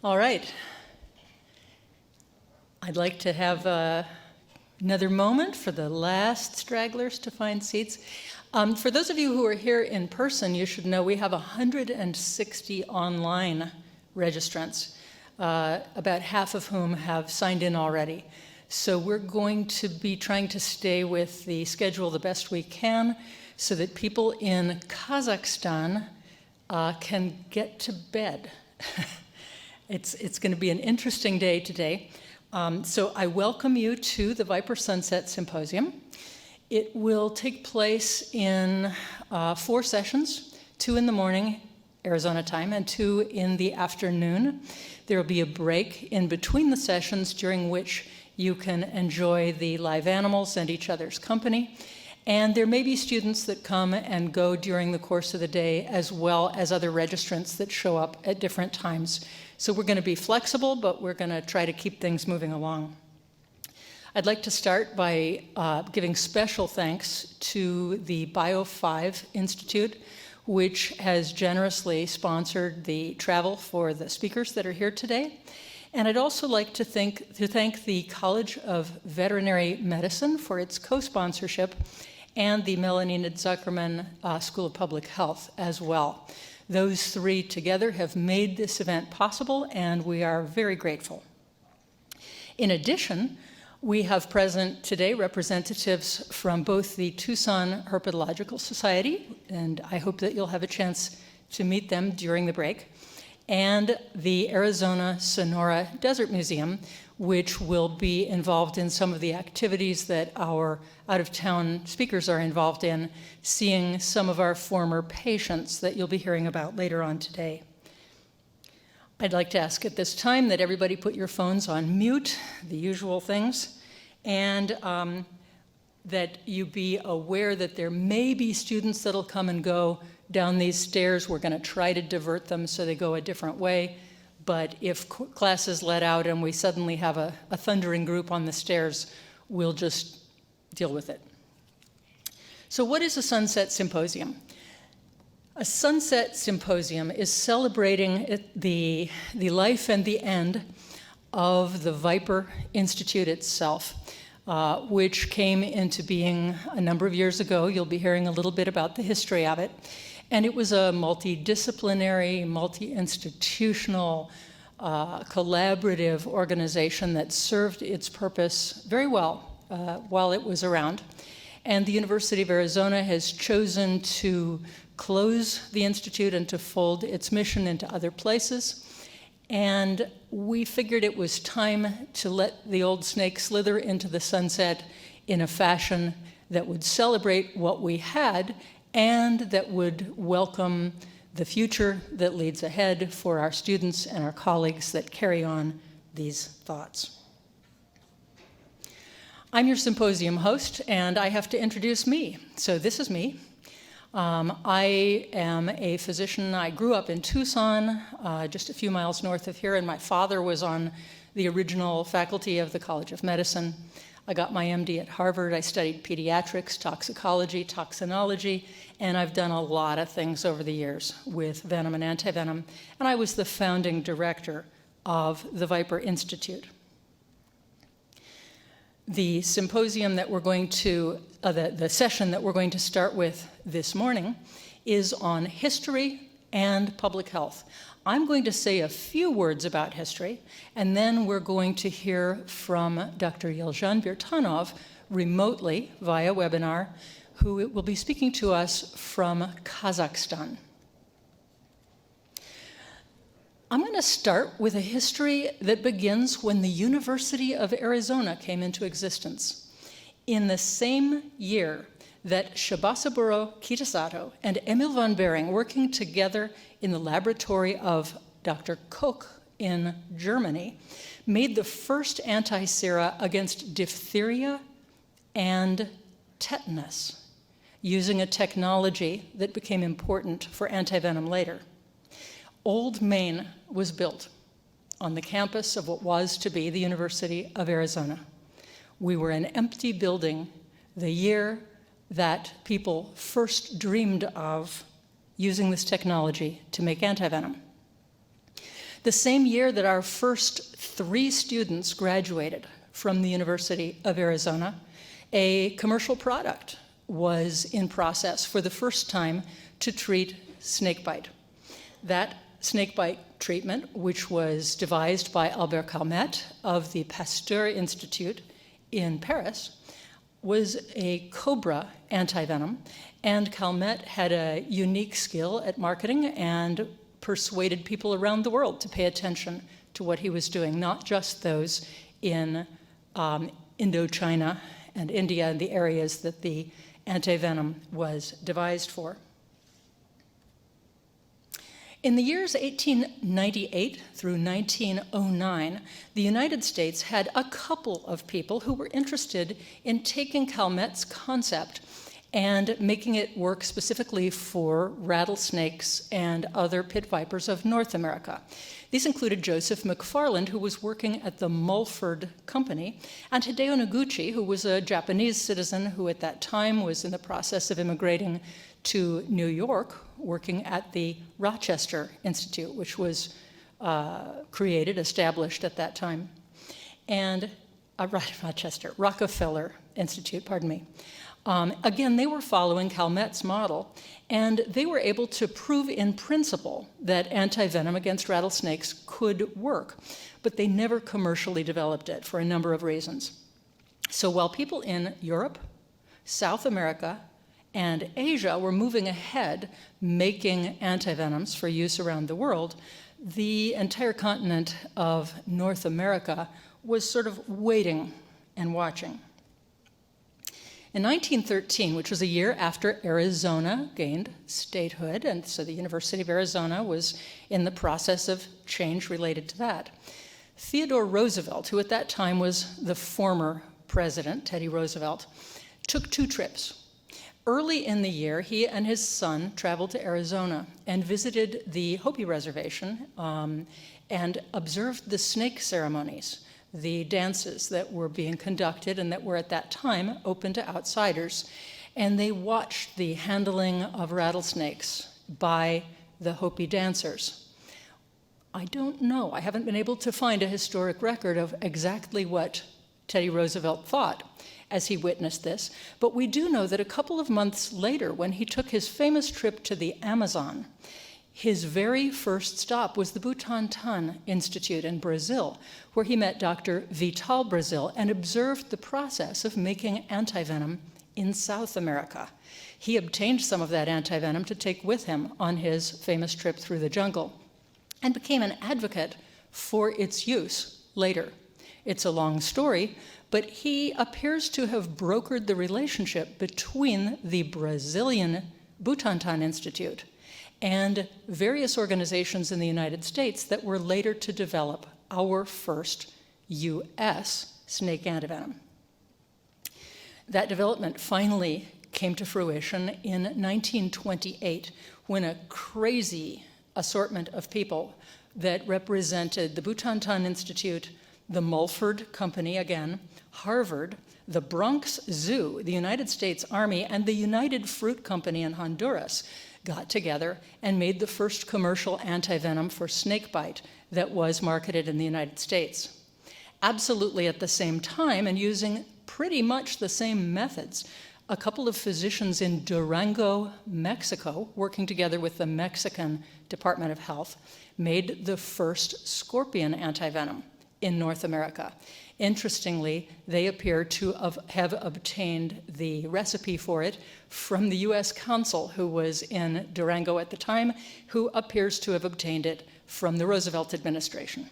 All right. I'd like to have another moment for the last stragglers to find seats. For those of you who are here in person, you should know we have 160 online registrants, about half of whom have signed in already. So we're going to be trying to stay with the schedule the best we can so that people in Kazakhstan can get to bed. It's going to be an interesting day today. So I welcome you to the VIPER Sunset Symposium. It will take place in 4 sessions, 2 in the morning, Arizona time, and 2 in the afternoon. There will be a break in between the sessions during which you can enjoy the live animals and each other's company. And there may be students that come and go during the course of the day, as well as other registrants that show up at different times. So we're going to be flexible, but we're going to try to keep things moving along. I'd like to start by giving special thanks to the Bio5 Institute, which has generously sponsored the travel for the speakers that are here today. And I'd also like to thank the College of Veterinary Medicine for its co-sponsorship, and the Melanina Zuckerman School of Public Health as well. Those 3 together have made this event possible, and we are very grateful. In addition, we have present today representatives from both the Tucson Herpetological Society, and I hope that you'll have a chance to meet them during the break, and the Arizona Sonora Desert Museum, which will be involved in some of the activities that our out-of-town speakers are involved in, seeing some of our former patients that you'll be hearing about later on today. I'd like to ask at this time that everybody put your phones on mute, the usual things, and that you be aware that there may be students that'll come and go down these stairs. We're going to try to divert them so they go a different way. But if class is let out and we suddenly have a thundering group on the stairs, we'll just deal with it. So what is a Sunset Symposium? A Sunset Symposium is celebrating the life and the end of the VIPER Institute itself, which came into being a number of years ago. You'll be hearing a little bit about the history of it. And it was a multidisciplinary, multi-institutional, collaborative organization that served its purpose very well while it was around. And the University of Arizona has chosen to close the institute and to fold its mission into other places. And we figured it was time to let the old snake slither into the sunset in a fashion that would celebrate what we had and that would welcome the future that leads ahead for our students and our colleagues that carry on these thoughts. I'm your symposium host, and I have to introduce me. So this is me. I am a physician. I grew up in Tucson, just a few miles north of here, and my father was on the original faculty of the College of Medicine. I got my MD at Harvard. I studied pediatrics, toxicology, toxinology, and I've done a lot of things over the years with venom and antivenom, and I was the founding director of the VIPER Institute. The symposium that we're going to, the session that we're going to start with this morning is on history and public health. I'm going to say a few words about history, and then we're going to hear from Dr. Yelzhan Birtanov remotely via webinar, who will be speaking to us from Kazakhstan. I'm going to start with a history that begins when the University of Arizona came into existence. In the same year that Shibasaburo Kitasato and Emil von Behring, working together in the laboratory of Dr. Koch in Germany, made the first anti-sera against diphtheria and tetanus, using a technology that became important for antivenom later. Old Main was built on the campus of what was to be the University of Arizona. We were an empty building the year that people first dreamed of using this technology to make antivenom. The same year that our first 3 students graduated from the University of Arizona, a commercial product was in process for the first time to treat snakebite. That snakebite treatment, which was devised by Albert Calmette of the Pasteur Institute in Paris, was a cobra antivenom, and Calmette had a unique skill at marketing and persuaded people around the world to pay attention to what he was doing, not just those in Indochina and India and the areas that the antivenom was devised for. In the years 1898 through 1909, the United States had a couple of people who were interested in taking Calmette's concept and making it work specifically for rattlesnakes and other pit vipers of North America. These included Joseph McFarland, who was working at the Mulford Company, and Hideo Noguchi, who was a Japanese citizen who at that time was in the process of immigrating to New York, working at the Rochester Institute, which was established at that time, and Rockefeller Institute, pardon me. Again, they were following Calmette's model, and they were able to prove in principle that antivenom against rattlesnakes could work, but they never commercially developed it for a number of reasons. So while people in Europe, South America, and Asia were moving ahead, making antivenoms for use around the world, the entire continent of North America was sort of waiting and watching. In 1913, which was a year after Arizona gained statehood, and so the University of Arizona was in the process of change related to that, Theodore Roosevelt, who at that time was the former president, Teddy Roosevelt, took 2 trips. Early in the year, he and his son traveled to Arizona and visited the Hopi Reservation and observed the snake ceremonies, the dances that were being conducted and that were at that time open to outsiders. And they watched the handling of rattlesnakes by the Hopi dancers. I don't know, I haven't been able to find a historic record of exactly what Teddy Roosevelt thought as he witnessed this, but we do know that a couple of months later, when he took his famous trip to the Amazon, his very first stop was the Butantan Institute in Brazil, where he met Dr. Vital Brazil and observed the process of making antivenom in South America. He obtained some of that antivenom to take with him on his famous trip through the jungle and became an advocate for its use later. It's a long story, but he appears to have brokered the relationship between the Brazilian Butantan Institute and various organizations in the United States that were later to develop our first US snake antivenom. That development finally came to fruition in 1928 when a crazy assortment of people that represented the Butantan Institute, the Mulford Company again, Harvard, the Bronx Zoo, the United States Army, and the United Fruit Company in Honduras got together and made the first commercial antivenom for snakebite that was marketed in the United States. Absolutely at the same time, and using pretty much the same methods, a couple of physicians in Durango, Mexico, working together with the Mexican Department of Health, made the first scorpion antivenom in North America. Interestingly, they appear to have obtained the recipe for it from the US consul who was in Durango at the time, who appears to have obtained it from the Roosevelt administration.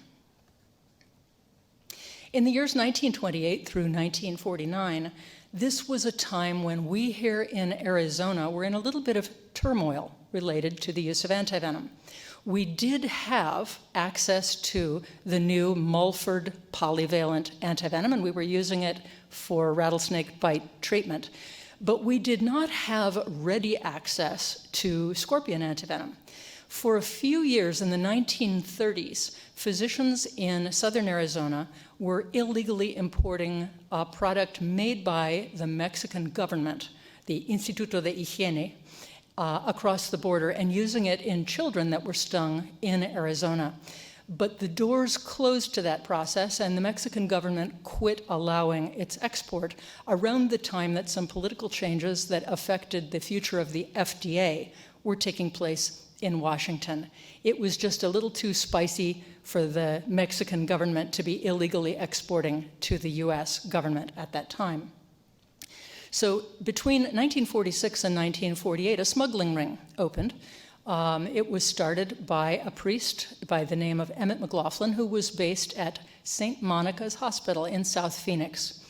In the years 1928 through 1949, this was a time when we here in Arizona were in a little bit of turmoil related to the use of antivenom. We did have access to the new Mulford polyvalent antivenom, and we were using it for rattlesnake bite treatment. But we did not have ready access to scorpion antivenom. For a few years in the 1930s, physicians in southern Arizona were illegally importing a product made by the Mexican government, the Instituto de Higiene, across the border and using it in children that were stung in Arizona. But the doors closed to that process, and the Mexican government quit allowing its export around the time that some political changes that affected the future of the FDA were taking place in Washington. It was just a little too spicy for the Mexican government to be illegally exporting to the US government at that time. So between 1946 and 1948, a smuggling ring opened. It was started by a priest by the name of Emmett McLaughlin, who was based at St. Monica's Hospital in South Phoenix.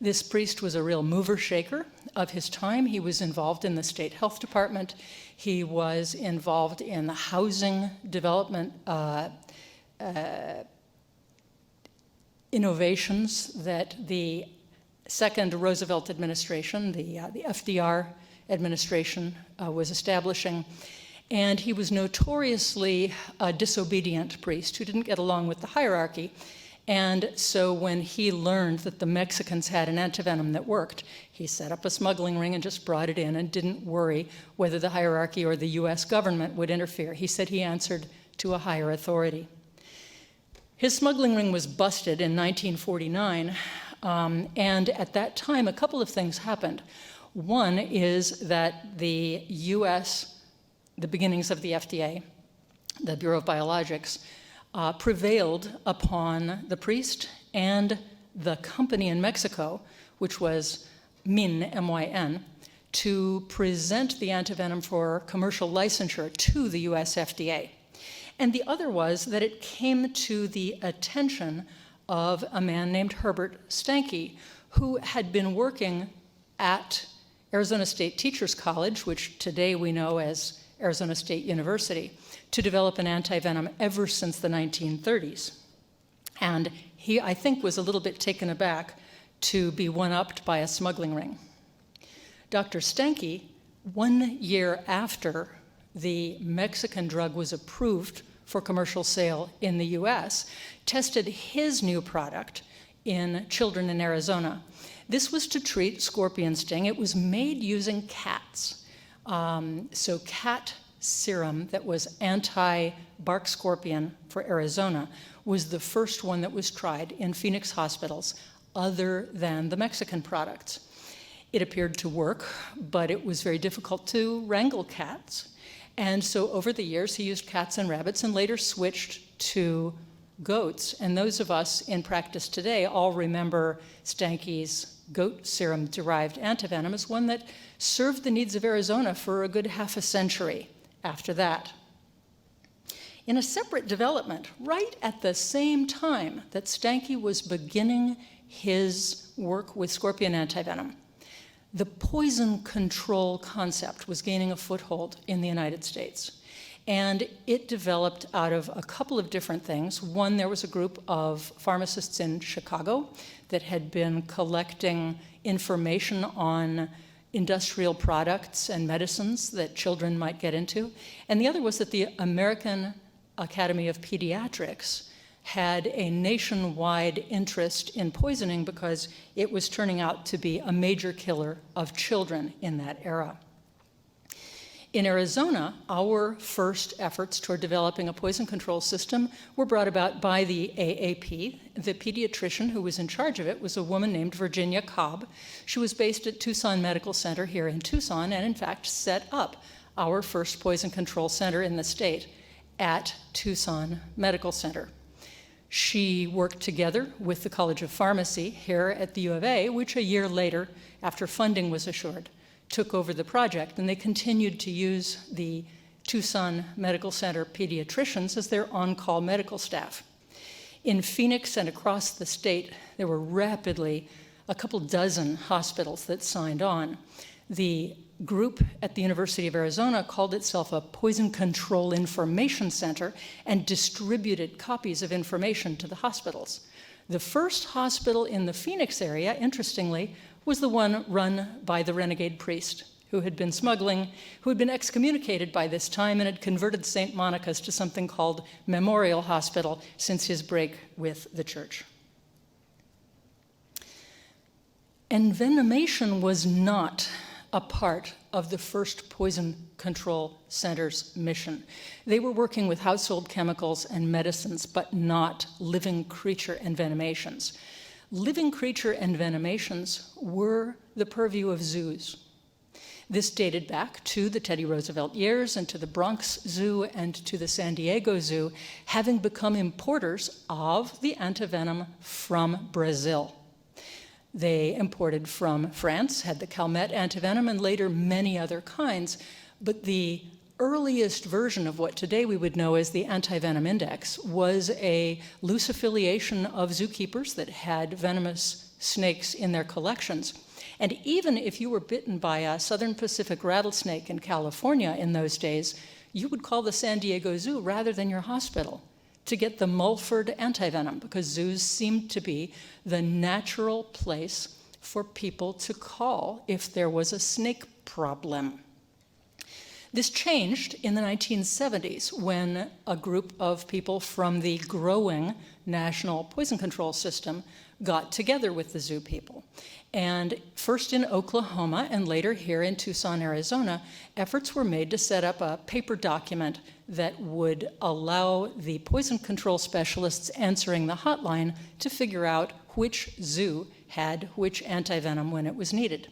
This priest was a real mover-shaker of his time. He was involved in the state health department. He was involved in the housing development innovations that the second Roosevelt administration, the FDR administration, was establishing. And he was notoriously a disobedient priest who didn't get along with the hierarchy. And so when he learned that the Mexicans had an antivenom that worked, he set up a smuggling ring and just brought it in and didn't worry whether the hierarchy or the US government would interfere. He said he answered to a higher authority. His smuggling ring was busted in 1949, and at that time a couple of things happened. One is that the US, the beginnings of the FDA, the Bureau of Biologics, prevailed upon the priest and the company in Mexico, which was MIN, M-Y-N, to present the antivenom for commercial licensure to the US FDA. And the other was that it came to the attention of a man named Herbert Stanke, who had been working at Arizona State Teachers College, which today we know as Arizona State University, to develop an antivenom ever since the 1930s. And he, I think, was a little bit taken aback to be one-upped by a smuggling ring. Dr. Stanke, 1 year after the Mexican drug was approved for commercial sale in the US, tested his new product in children in Arizona. This was to treat scorpion sting. It was made using cats. So cat serum that was anti-bark scorpion for Arizona was the first one that was tried in Phoenix hospitals other than the Mexican products. It appeared to work, but it was very difficult to wrangle cats. And so over the years, he used cats and rabbits and later switched to goats. And those of us in practice today all remember Stanke's goat serum-derived antivenom as one that served the needs of Arizona for a good half a century after that. In a separate development, right at the same time that Stanke was beginning his work with scorpion antivenom, the poison control concept was gaining a foothold in the United States. And it developed out of a couple of different things. One, there was a group of pharmacists in Chicago that had been collecting information on industrial products and medicines that children might get into. And the other was that the American Academy of Pediatrics had a nationwide interest in poisoning because it was turning out to be a major killer of children in that era. In Arizona, our first efforts toward developing a poison control system were brought about by the AAP. The pediatrician who was in charge of it was a woman named Virginia Cobb. She was based at Tucson Medical Center here in Tucson and in fact set up our first poison control center in the state at Tucson Medical Center. She worked together with the College of Pharmacy here at the U of A, which a year later, after funding was assured, took over the project, and they continued to use the Tucson Medical Center pediatricians as their on-call medical staff. In Phoenix and across the state, there were rapidly a couple dozen hospitals that signed on. The group at the University of Arizona called itself a Poison Control Information Center and distributed copies of information to the hospitals. The first hospital in the Phoenix area, interestingly, was the one run by the renegade priest who had been smuggling, who had been excommunicated by this time and had converted St. Monica's to something called Memorial Hospital since his break with the church. Envenomation was not a part of the first Poison Control Center's mission. They were working with household chemicals and medicines, but not living creature envenomations. Living creature envenomations were the purview of zoos. This dated back to the Teddy Roosevelt years and to the Bronx Zoo and to the San Diego Zoo, having become importers of the antivenom from Brazil. They imported from France, had the Calmette antivenom, and later many other kinds. But the earliest version of what today we would know as the anti-venom index was a loose affiliation of zookeepers that had venomous snakes in their collections. And even if you were bitten by a Southern Pacific rattlesnake in California in those days, you would call the San Diego Zoo rather than your hospital to get the Mulford antivenom, because zoos seemed to be the natural place for people to call if there was a snake problem. This changed in the 1970s when a group of people from the growing national poison control system got together with the zoo people. And first in Oklahoma and later here in Tucson, Arizona, efforts were made to set up a paper document that would allow the poison control specialists answering the hotline to figure out which zoo had which antivenom when it was needed.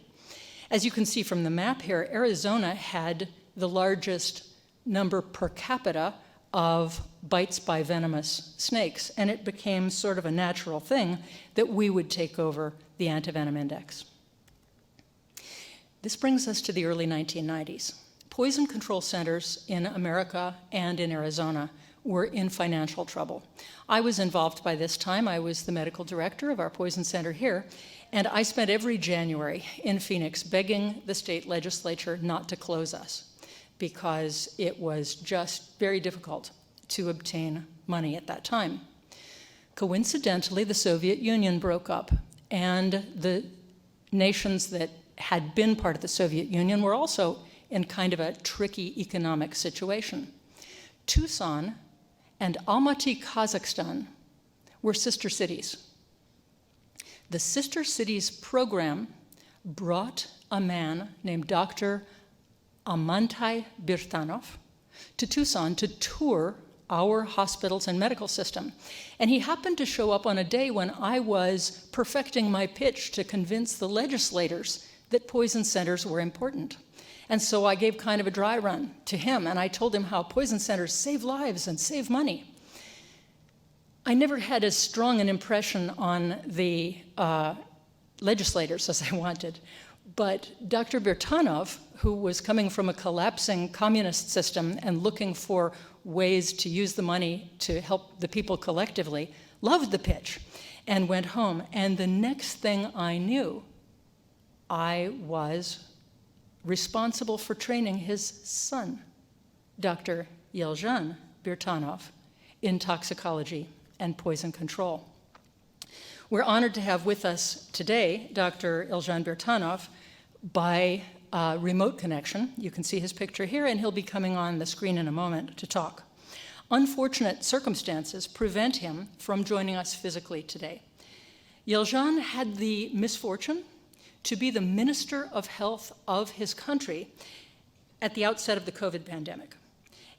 As you can see from the map here, Arizona had the largest number per capita of bites by venomous snakes, and it became sort of a natural thing that we would take over the antivenom index. This brings us to the early 1990s. Poison control centers in America and in Arizona were in financial trouble. I was involved by this time. I was the medical director of our poison center here, and I spent every January in Phoenix begging the state legislature not to close us, because it was just very difficult to obtain money at that time. Coincidentally, the Soviet Union broke up, and the nations that had been part of the Soviet Union were also in kind of a tricky economic situation. Tucson and Almaty, Kazakhstan were sister cities. The Sister Cities program brought a man named Dr. Yelzhan Birtanov to Tucson to tour our hospitals and medical system. And he happened to show up on a day when I was perfecting my pitch to convince the legislators that poison centers were important. And so I gave kind of a dry run to him, and I told him how poison centers save lives and save money. I never had as strong an impression on the legislators as I wanted. But Dr. Birtanov, who was coming from a collapsing communist system and looking for ways to use the money to help the people collectively, loved the pitch and went home. And the next thing I knew, I was responsible for training his son, Dr. Yelzhan Birtanov, in toxicology and poison control. We're honored to have with us today Dr. Yelzhan Birtanov by remote connection. You can see his picture here, and he'll be coming on the screen in a moment to talk. Unfortunate circumstances prevent him from joining us physically today. Yelzhan had the misfortune to be the Minister of Health of his country at the outset of the COVID pandemic.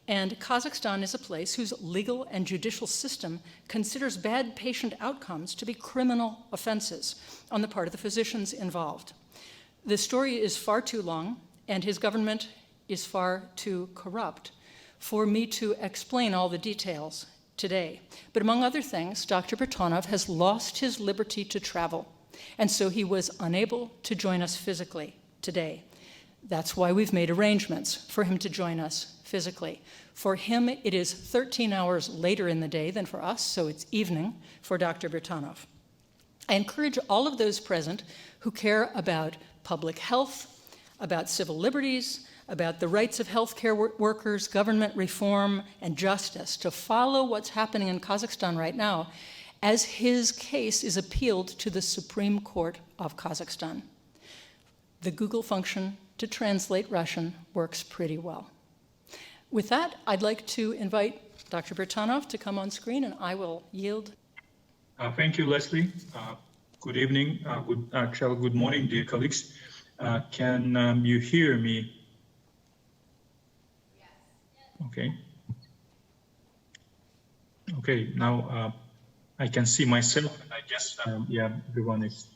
And Kazakhstan is a place whose legal and judicial system considers bad patient outcomes to be criminal offenses on the part of the physicians involved. The story is far too long, and his government is far too corrupt for me to explain all the details today. But among other things, Dr. Birtanov has lost his liberty to travel, and so he was unable to join us physically today. That's why we've made arrangements for him to join us physically. For him, it is 13 hours later in the day than for us, so it's evening for Dr. Birtanov. I encourage all of those present who care about public health, about civil liberties, about the rights of healthcare workers, government reform, and justice to follow what's happening in Kazakhstan right now as his case is appealed to the Supreme Court of Kazakhstan. The Google function to translate Russian works pretty well. With that, I'd like to invite Dr. Birtanov to come on screen, and I will yield. Thank you, Leslie. Good evening, good morning, dear colleagues. Can you hear me? Okay. Okay, now I can see myself, and I guess, yeah, everyone is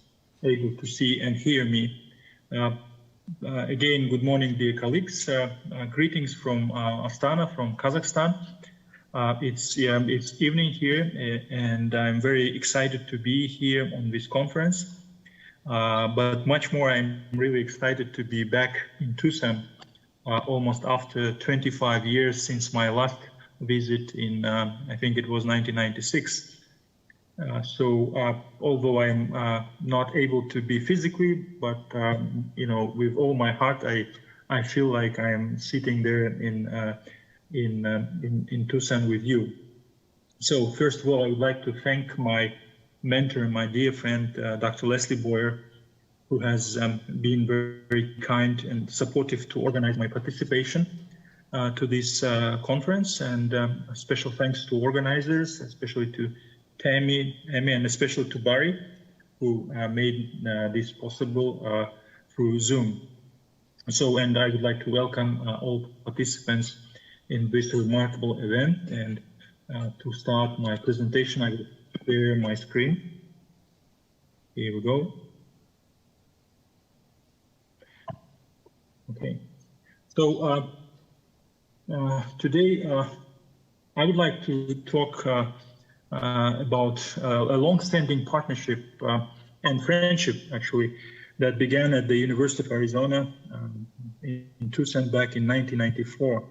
able to see and hear me. Again, good morning, dear colleagues. Greetings from Astana, from Kazakhstan. It's evening here, and I'm very excited to be here on this conference. But much more, I'm really excited to be back in Tucson, almost after 25 years since my last visit in, I think it was 1996. Although I'm not able to be physically, but you know, with all my heart, I feel like I am sitting there in Tucson with you. So first of all, I would like to thank my mentor and my dear friend, Dr. Leslie Boyer, who has been very kind and supportive to organize my participation to this conference, and a special thanks to organizers, especially to Tammy, Emmy, and especially to Barry, who made this possible through Zoom. So, and I would like to welcome all participants in this remarkable event. And to start my presentation, I will share my screen. Here we go. Okay. So today I would like to talk about a long-standing partnership and friendship, actually, that began at the University of Arizona in Tucson back in 1994.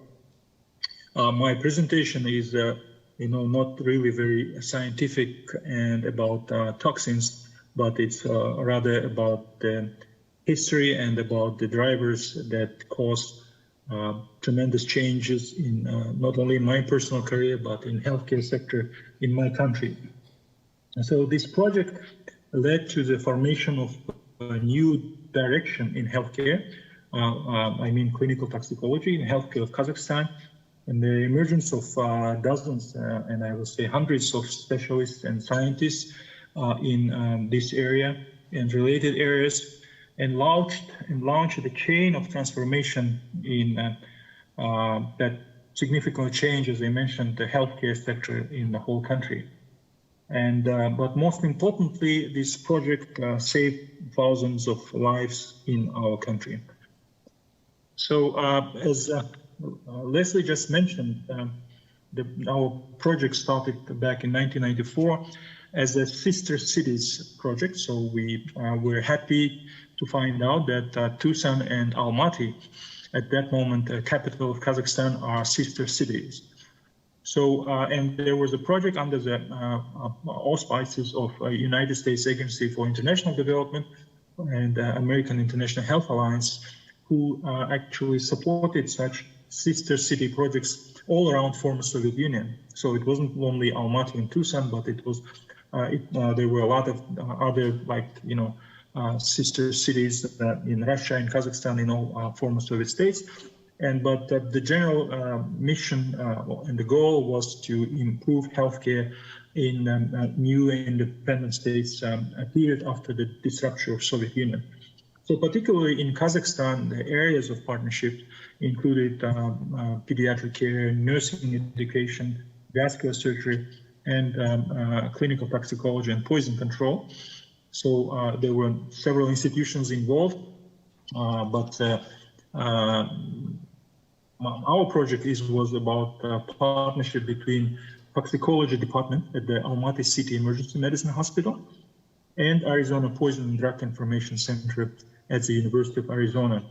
My presentation is, you know, not really very scientific and about toxins, but it's rather about the history and about the drivers that cause tremendous changes in not only in my personal career, but in healthcare sector in my country. And so this project led to the formation of a new direction in healthcare, I mean clinical toxicology in healthcare of Kazakhstan, and the emergence of dozens and I will say hundreds of specialists and scientists in this area and related areas, and launched the chain of transformation in that significantly changed, as I mentioned, the healthcare sector in the whole country. And but most importantly, this project saved thousands of lives in our country. So as Leslie just mentioned, our project started back in 1994 as a sister cities project. So we were happy to find out that Tucson and Almaty, at that moment, capital of Kazakhstan, are sister cities. So, and there was a project under the auspices of United States Agency for International Development and American International Health Alliance, who actually supported such sister city projects all around former Soviet Union. So it wasn't only Almaty and Tucson, but it was there were a lot of other, like, you know, sister cities in Russia and Kazakhstan, in all former Soviet states. But the general mission and the goal was to improve healthcare in new independent states a period after the disruption of Soviet Union. So particularly in Kazakhstan, the areas of partnership included pediatric care, nursing education, vascular surgery, and clinical toxicology and poison control. So there were several institutions involved, but our project was about a partnership between toxicology department at the Almaty City Emergency Medicine Hospital and Arizona Poison and Drug Information Center at the University of Arizona.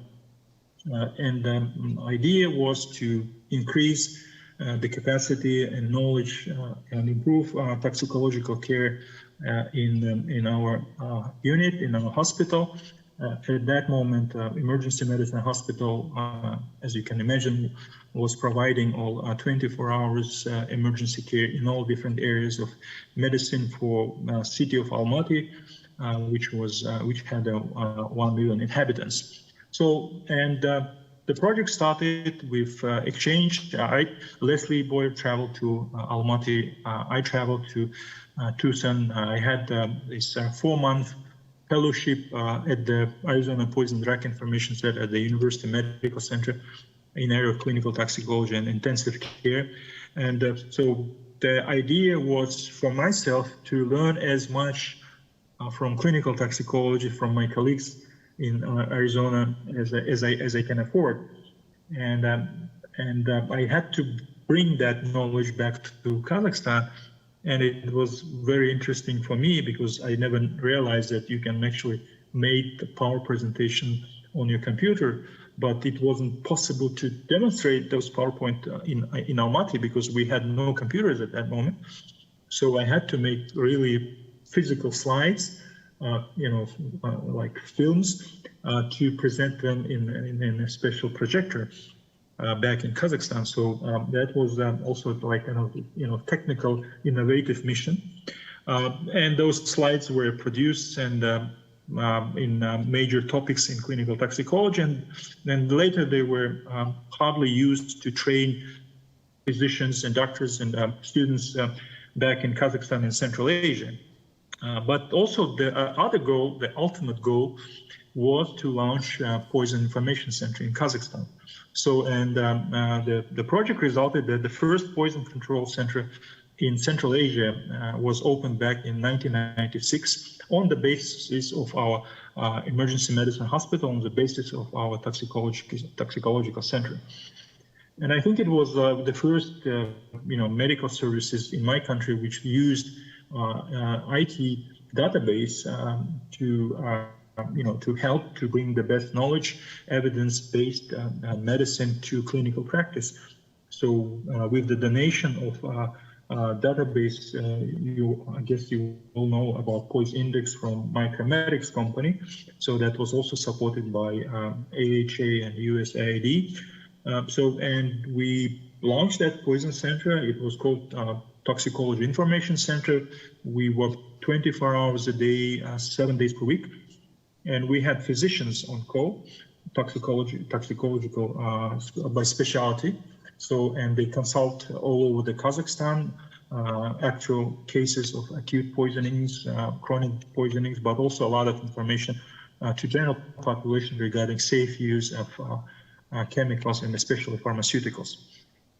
And the idea was to increase the capacity and knowledge and improve toxicological care in our unit, in our hospital. At that moment, emergency medicine hospital, as you can imagine, was providing all 24 hours emergency care in all different areas of medicine for city of Almaty, which had 1 million inhabitants. So, and the project started with exchange. Leslie Boyer traveled to Almaty. I traveled to Tucson. I had this 4-month fellowship at the Arizona Poison Drug Information Center at the University Medical Center in area of clinical toxicology and intensive care. And so the idea was for myself to learn as much from clinical toxicology from my colleagues in Arizona as I can afford. And I had to bring that knowledge back to Kazakhstan. And it was very interesting for me because I never realized that you can actually make the power presentation on your computer, but it wasn't possible to demonstrate those PowerPoint in Almaty because we had no computers at that moment. So I had to make really physical slides, like films, to present them in a special projector back in Kazakhstan. So that was also like technical, innovative mission. And those slides were produced and in major topics in clinical toxicology, and then later they were hardly used to train physicians and doctors and students back in Kazakhstan and Central Asia. But also the other goal, the ultimate goal, was to launch a Poison Information Center in Kazakhstan. So, and the project resulted that the first poison control center in Central Asia was opened back in 1996 on the basis of our emergency medicine hospital, on the basis of our toxicological center. And I think it was the first, medical services in my country which used IT database to help to bring the best knowledge, evidence-based medicine to clinical practice. So with the donation of database, I guess you all know about Poise Index from Micromedics company. So that was also supported by AHA and USAID. And we launched that Poison Center. It was called Toxicology Information Center. We worked 24 hours a day, 7 days per week. And we had physicians on call, toxicological by specialty. So, and they consult all over the Kazakhstan, actual cases of acute poisonings, chronic poisonings, but also a lot of information to general population regarding safe use of chemicals and especially pharmaceuticals.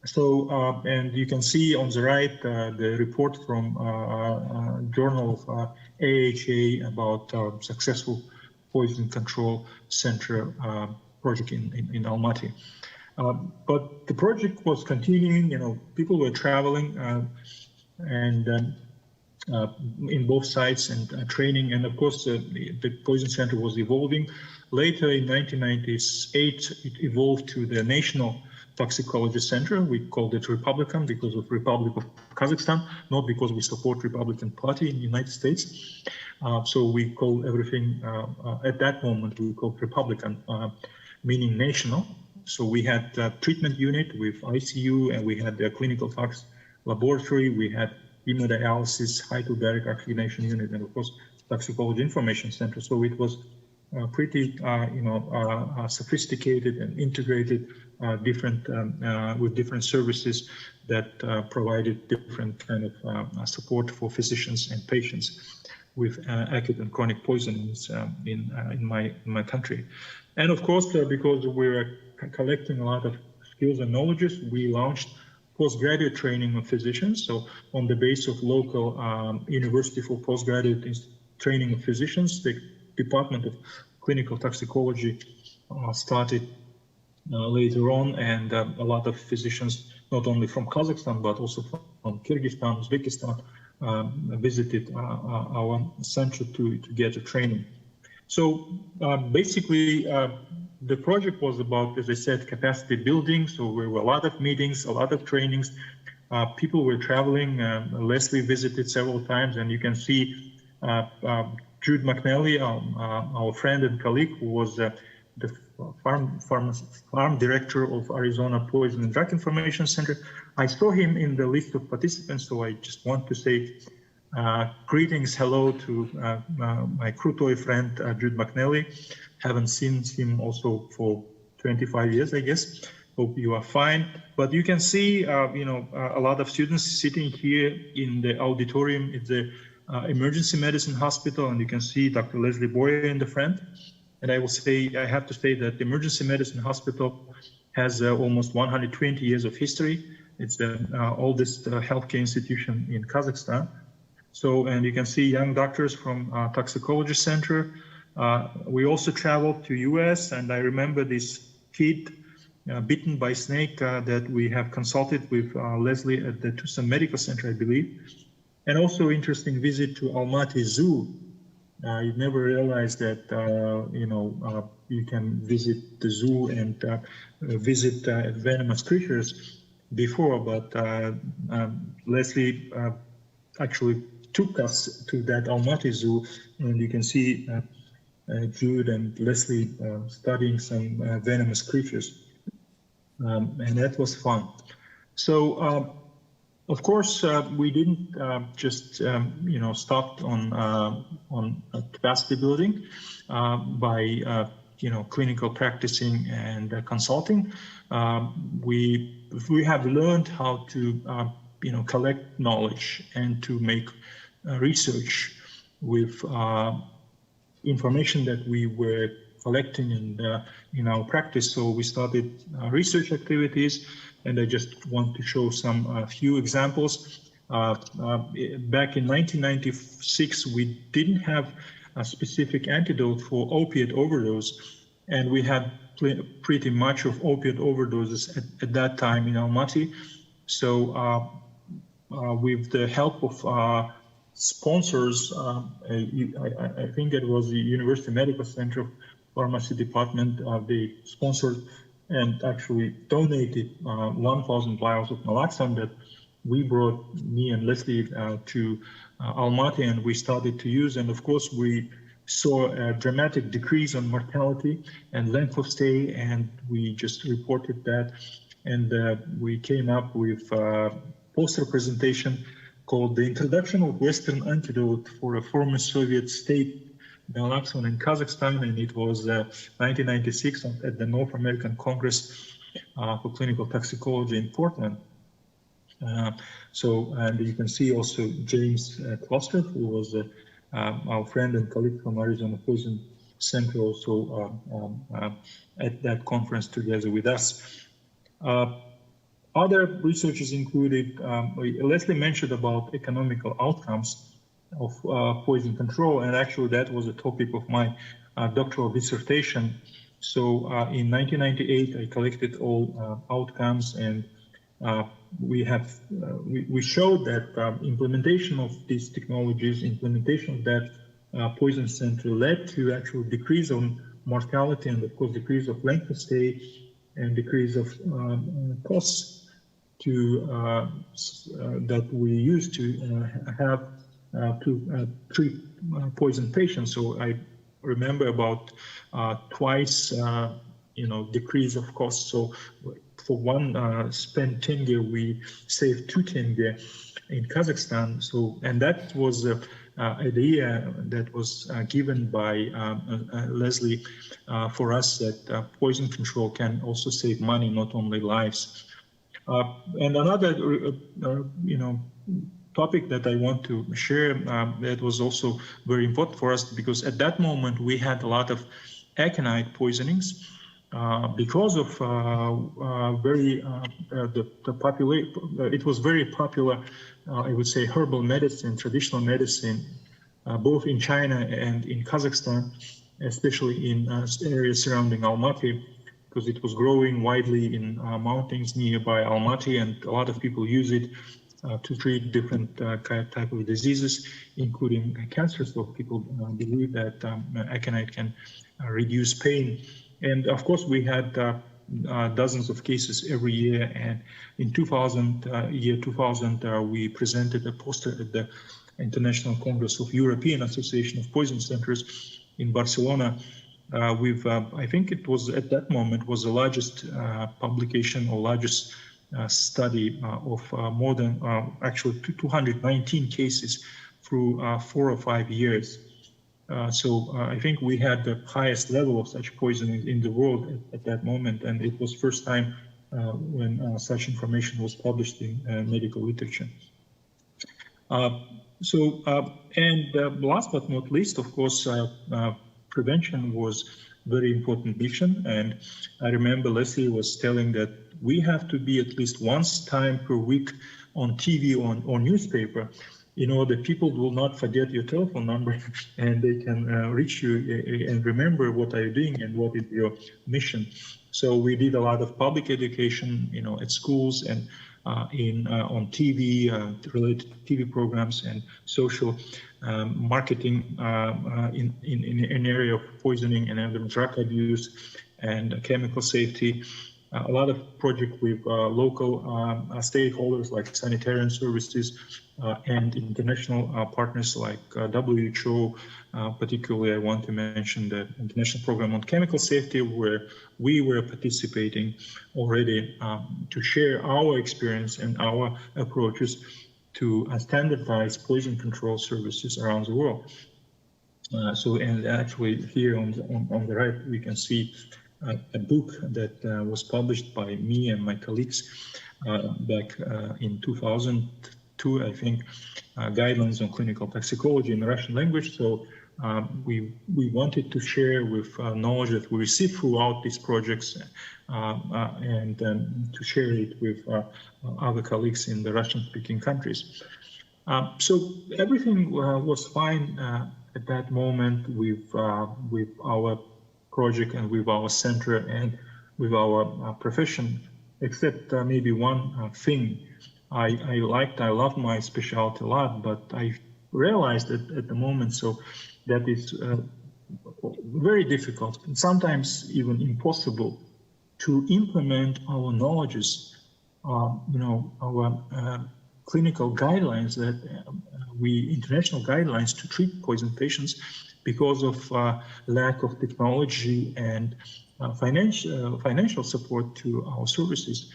So, and you can see on the right the report from Journal of AHA about successful Poison Control Center project in Almaty. But the project was continuing, people were traveling and in both sites and training. And of course, the Poison Center was evolving. Later in 1998, it evolved to the National Toxicology Center. We called it Republican because of Republic of Kazakhstan, not because we support Republican Party in the United States. So we call everything, at that moment, we called Republican, meaning national. So we had a treatment unit with ICU, and we had the clinical tox laboratory. We had hemodialysis, hyperbaric oxygenation unit, and of course, toxicology information center. So it was pretty, sophisticated and integrated, with different services that provided different kind of support for physicians and patients with acute and chronic poisonings in my country. And of course, because we were collecting a lot of skills and knowledges, we launched postgraduate training of physicians. So on the base of local university for postgraduate training of physicians, the Department of Clinical Toxicology started later on, and a lot of physicians, not only from Kazakhstan, but also from Kyrgyzstan, Uzbekistan, visited our center to get a training. So basically, the project was about, as I said, capacity building. So there were a lot of meetings, a lot of trainings. People were traveling. Leslie visited several times, and you can see Jude McNally, our friend and colleague, who was the farm director of Arizona Poison and Drug Information Center. I saw him in the list of participants, so I just want to say greetings, hello to my Krutoy friend, Jude McNally. Haven't seen him also for 25 years, I guess. Hope you are fine. But you can see, a lot of students sitting here in the auditorium. It's the emergency medicine hospital, and you can see Dr. Leslie Boyer in the front. And I have to say that the emergency medicine hospital has almost 120 years of history. It's the oldest healthcare institution in Kazakhstan. So, and you can see young doctors from toxicology center. We also traveled to US, and I remember this kid bitten by snake that we have consulted with Leslie at the Tucson Medical Center, I believe. And also interesting visit to Almaty Zoo. You never realized that, you can visit the zoo and visit venomous creatures before, but Leslie actually took us to that Almaty Zoo, and you can see Jude and Leslie studying some venomous creatures. And that was fun. So, of course, we didn't just, stop on capacity building by, clinical practicing and consulting. We have learned how to, collect knowledge and to make research with information that we were collecting in our practice. So we started research activities, and I just want to show some few examples. Back in 1996, we didn't have a specific antidote for opiate overdose, and we had pretty much of opiate overdoses at that time in Almaty. So with the help of sponsors, I think it was the University Medical Center Pharmacy Department, they sponsored and actually donated 1,000 vials of naloxone that we brought, me and Leslie, to Almaty, and we started to use. And of course, we saw a dramatic decrease on mortality and length of stay, and we just reported that. And we came up with a poster presentation called The Introduction of Western Antidote for a Former Soviet State, naloxone in Kazakhstan, and it was 1996 at the North American Congress for Clinical Toxicology in Portland. And you can see also James Cluster, who was our friend and colleague from Arizona Poison Center, also at that conference together with us. Other researchers included, Leslie mentioned about economical outcomes of poison control, and actually that was a topic of my doctoral dissertation. So in 1998, I collected all outcomes, and we showed that implementation of these technologies, implementation of that poison center led to actual decrease on mortality, and of course decrease of length of stay and decrease of costs to that we used to have to treat poison patients. So I remember about twice, decrease of cost. So for one spent tenge, we saved 2 tenge in Kazakhstan. So, and that was an idea that was given by Leslie for us, that poison control can also save money, not only lives. And another, topic that I want to share that was also very important for us, because at that moment we had a lot of aconite poisonings because of it was very popular, I would say, herbal medicine, traditional medicine, both in China and in Kazakhstan, especially in areas surrounding Almaty, because it was growing widely in mountains nearby Almaty, and a lot of people use it to treat different type of diseases, including cancer. So people believe that aconite can reduce pain. And of course, we had dozens of cases every year. And in 2000, we presented a poster at the International Congress of European Association of Poison Centers in Barcelona. With, I think it was at that moment was the largest publication or largest study of more than actually 219 cases through 4 or 5 years. So I think we had the highest level of such poisoning in the world at that moment, and it was first time when such information was published in medical literature. Last but not least, of course, prevention was very important mission. And I remember Leslie was telling that we have to be at least once time per week on TV or newspaper in order people will not forget your telephone number and they can reach you and remember what are you doing and what is your mission. So we did a lot of public education, at schools and on TV, related TV programs and social marketing in an area of poisoning and drug abuse and chemical safety. A lot of projects with local stakeholders like sanitarian services and international partners like WHO. Particularly, I want to mention the International Program on Chemical Safety, where we were participating already to share our experience and our approaches to standardize poison control services around the world. And actually here on the right, we can see a book that was published by me and my colleagues back in 2002, I think, guidelines on clinical toxicology in the Russian language. So we wanted to share with knowledge that we received throughout these projects and to share it with other colleagues in the Russian-speaking countries. So everything was fine at that moment with our project and with our center and with our profession, except maybe one thing. I loved my specialty a lot, but I realized that at the moment, so that is very difficult and sometimes even impossible to implement our knowledges, our clinical guidelines international guidelines to treat poison patients because of lack of technology and financial support to our services.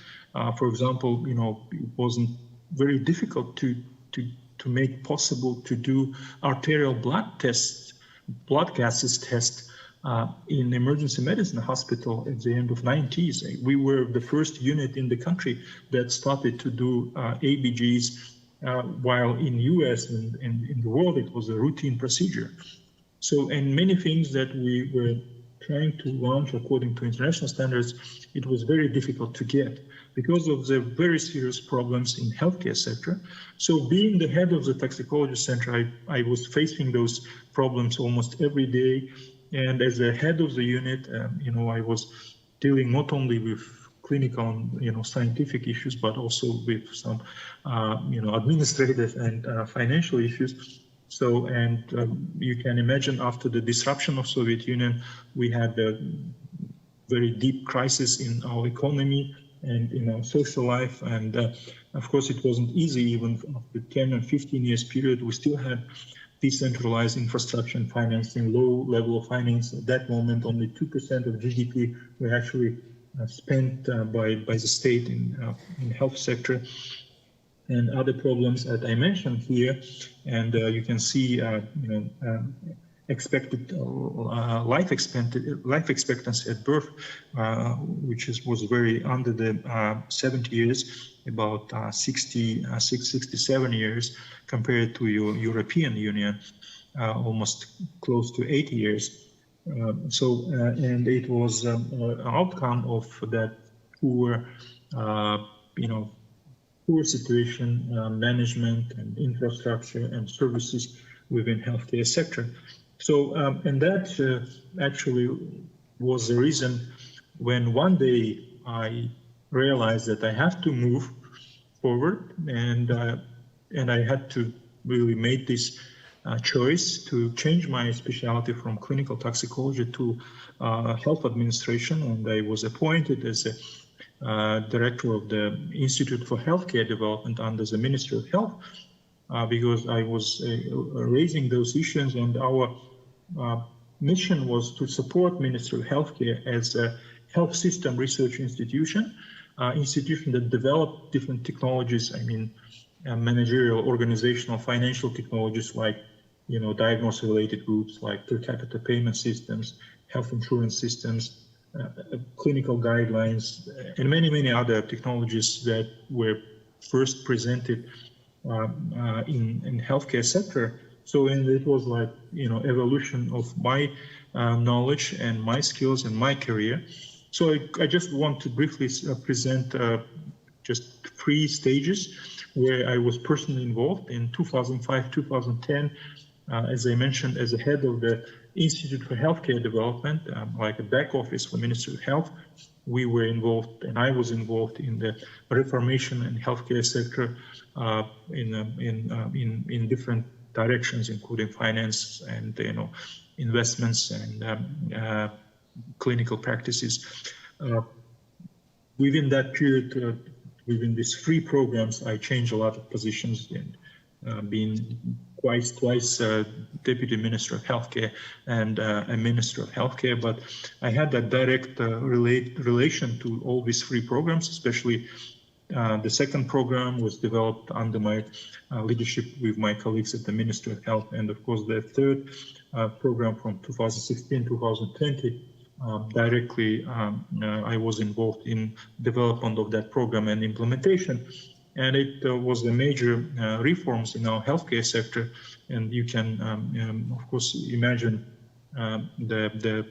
For example, it wasn't very difficult to make possible to do arterial blood gases test in emergency medicine hospital at the end of 90s. We were the first unit in the country that started to do ABGs, while in US and in the world it was a routine procedure. So, and many things that we were trying to launch according to international standards, it was very difficult to get because of the very serious problems in healthcare sector. So being the head of the toxicology center, I was facing those problems almost every day. And as the head of the unit, I was dealing not only with clinical, scientific issues, but also with some, administrative and financial issues. So, and you can imagine after the disruption of Soviet Union, we had a very deep crisis in our economy and in our social life. And of course, it wasn't easy, even after 10 and 15 years period, we still had decentralized infrastructure and financing, low level of finance. At that moment, only 2% of GDP were actually spent by the state in health sector. And other problems that I mentioned here, and you can see, expected life expectancy at birth, which was very under the 70 years, about 67 years compared to your European Union, almost close to 80 years. And it was an outcome of that poor, poor situation, management and infrastructure and services within healthcare sector. So, and that actually was the reason when one day I realized that I have to move forward and I had to really make this choice to change my specialty from clinical toxicology to health administration. And I was appointed as a director of the Institute for Healthcare Development under the Ministry of Health, because I was raising those issues, and our mission was to support Ministry of Healthcare as a health system research institution that developed different technologies, managerial, organizational, financial technologies like, diagnosis-related groups like per capita payment systems, health insurance systems, clinical guidelines, and many, many other technologies that were first presented in healthcare sector. So, and it was like, evolution of my knowledge and my skills and my career. So I just want to briefly present just 3 stages where I was personally involved in 2005, 2010, as I mentioned, as a head of the Institute for Healthcare Development, like a back office for Ministry of Health. We were involved, and I was involved in the reformation and healthcare sector in different directions, including finance and investments and clinical practices. Within that period, within these 3 programs, I changed a lot of positions and being twice Deputy Minister of Healthcare and a Minister of Healthcare. But I had that direct relation to all these 3 programs, especially the second program was developed under my leadership with my colleagues at the Ministry of Health. And of course, the third program from 2016-2020, directly I was involved in development of that program and implementation. And it was the major reforms in our healthcare sector. And you can, of course, imagine the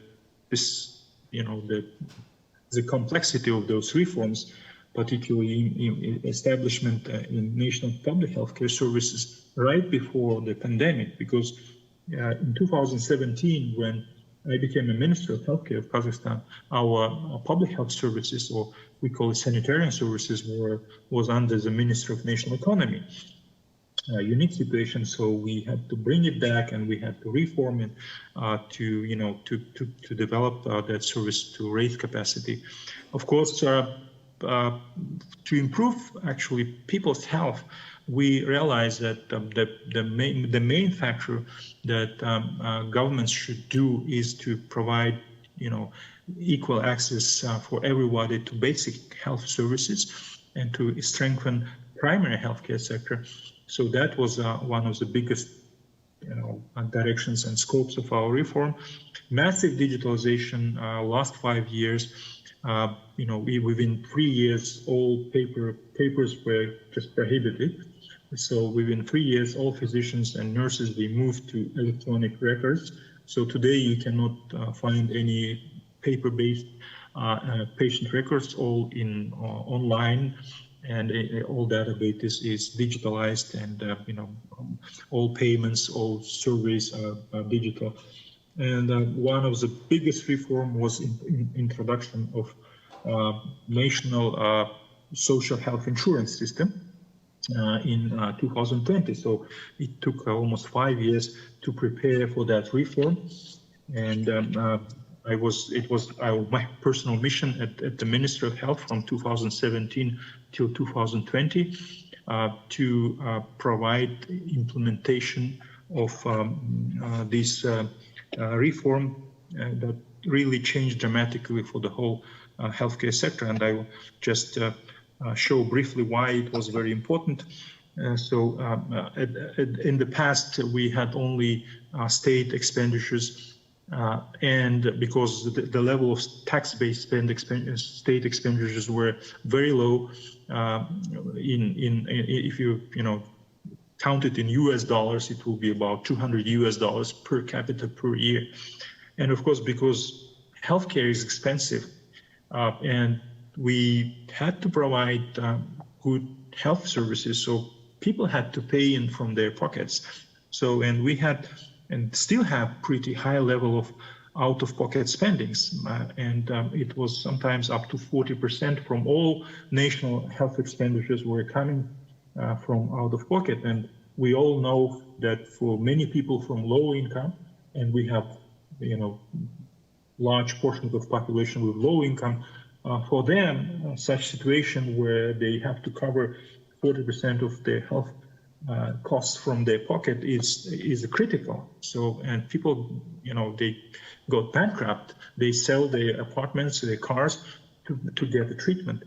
complexity of those reforms, particularly in establishment in national public healthcare services right before the pandemic. Because in 2017, when I became a Minister of Healthcare of Kazakhstan, our public health services, or we call it sanitarian services, was under the Ministry of National Economy. A unique situation, so we had to bring it back and we had to reform it to develop that service, to raise capacity. Of course, to improve actually people's health, we realized that the main factor that governments should do is to provide equal access for everybody to basic health services and to strengthen primary healthcare sector. So that was one of the biggest directions and scopes of our reform. Massive digitalization, last 5 years. Within 3 years, all papers were just prohibited. So within 3 years, all physicians and nurses, they moved to electronic records. So today you cannot find any paper-based patient records, all in online, and all database is digitalized, and all payments, all surveys are digital. And one of the biggest reform was in introduction of national social health insurance system in 2020. So it took almost 5 years to prepare for that reform. And it was my personal mission at the Ministry of Health from 2017 till 2020 to provide implementation of this reform that really changed dramatically for the whole healthcare sector. And I will just show briefly why it was very important. In the past, we had only state expenditures, and because the level of tax-based state expenditures were very low, if you count it in US dollars, it will be about $200 per capita per year. And of course, because healthcare is expensive, and we had to provide good health services, so people had to pay in from their pockets. So, and we had and still have pretty high level of out-of-pocket spendings, and it was sometimes up to 40% from all national health expenditures were coming from out-of-pocket. And we all know that for many people from low income, and we have large portions of population with low income, for them, such situation where they have to cover 40% of their health costs from their pocket is critical. So, and people, they got bankrupt. They sell their apartments, their cars to get the treatment.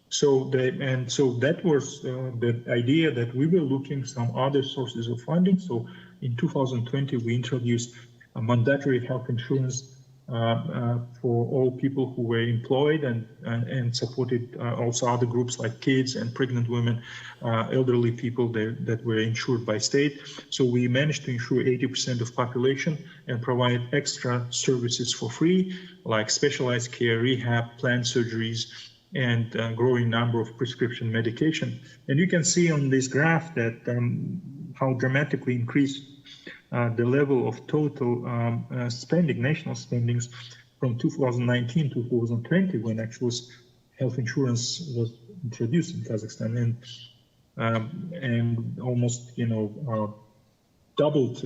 So that was the idea that we were looking some other sources of funding. So in 2020, we introduced a mandatory health insurance for all people who were employed and supported also other groups like kids and pregnant women, elderly people that were insured by state. So we managed to insure 80% of population and provide extra services for free, like specialized care, rehab, planned surgeries, and growing number of prescription medication. And you can see on this graph that how dramatically increased the level of total spending, national spendings, from 2019 to 2020, when actual health insurance was introduced in Kazakhstan, and almost doubled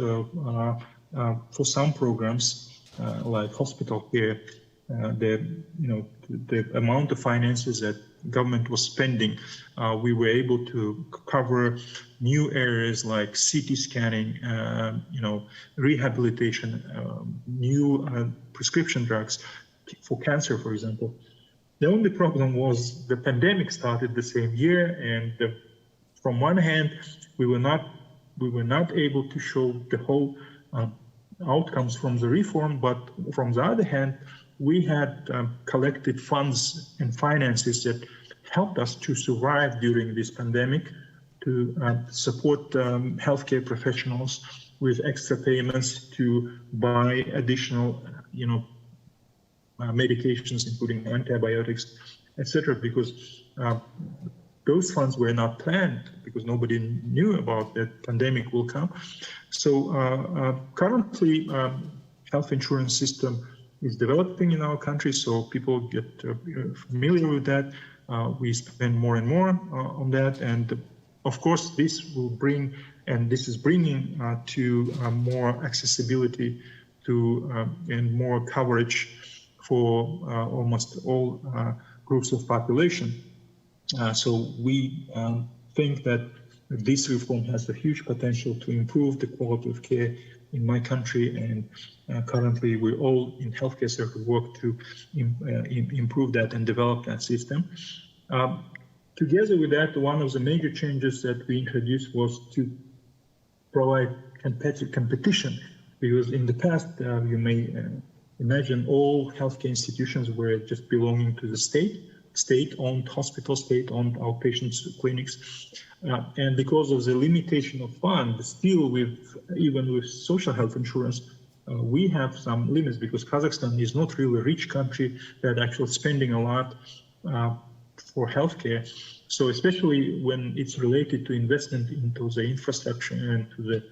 for some programs like hospital care. The amount of finances that government was spending, we were able to cover new areas like CT scanning, rehabilitation, new prescription drugs for cancer, for example. The only problem was the pandemic started the same year, and from one hand, we were not able to show the whole outcomes from the reform, but from the other hand, we had collected funds and finances that helped us to survive during this pandemic, to support healthcare professionals with extra payments to buy additional, medications, including antibiotics, etc. Because those funds were not planned, because nobody knew about that pandemic will come. So currently, health insurance system is developing in our country, so people get familiar with that. We spend more and more on that, and of course this will bring, and this is bringing to more accessibility to and more coverage for almost all groups of population. So we think that this reform has a huge potential to improve the quality of care in my country, and currently we all in healthcare sector work to improve that and develop that system. Together with that, one of the major changes that we introduced was to provide competition, because in the past, you may imagine all healthcare institutions were just belonging to the state-owned hospitals, state-owned outpatient clinics. And because of the limitation of funds, still even with social health insurance, we have some limits, because Kazakhstan is not really a rich country that actually spending a lot for healthcare. So especially when it's related to investment into the infrastructure and to the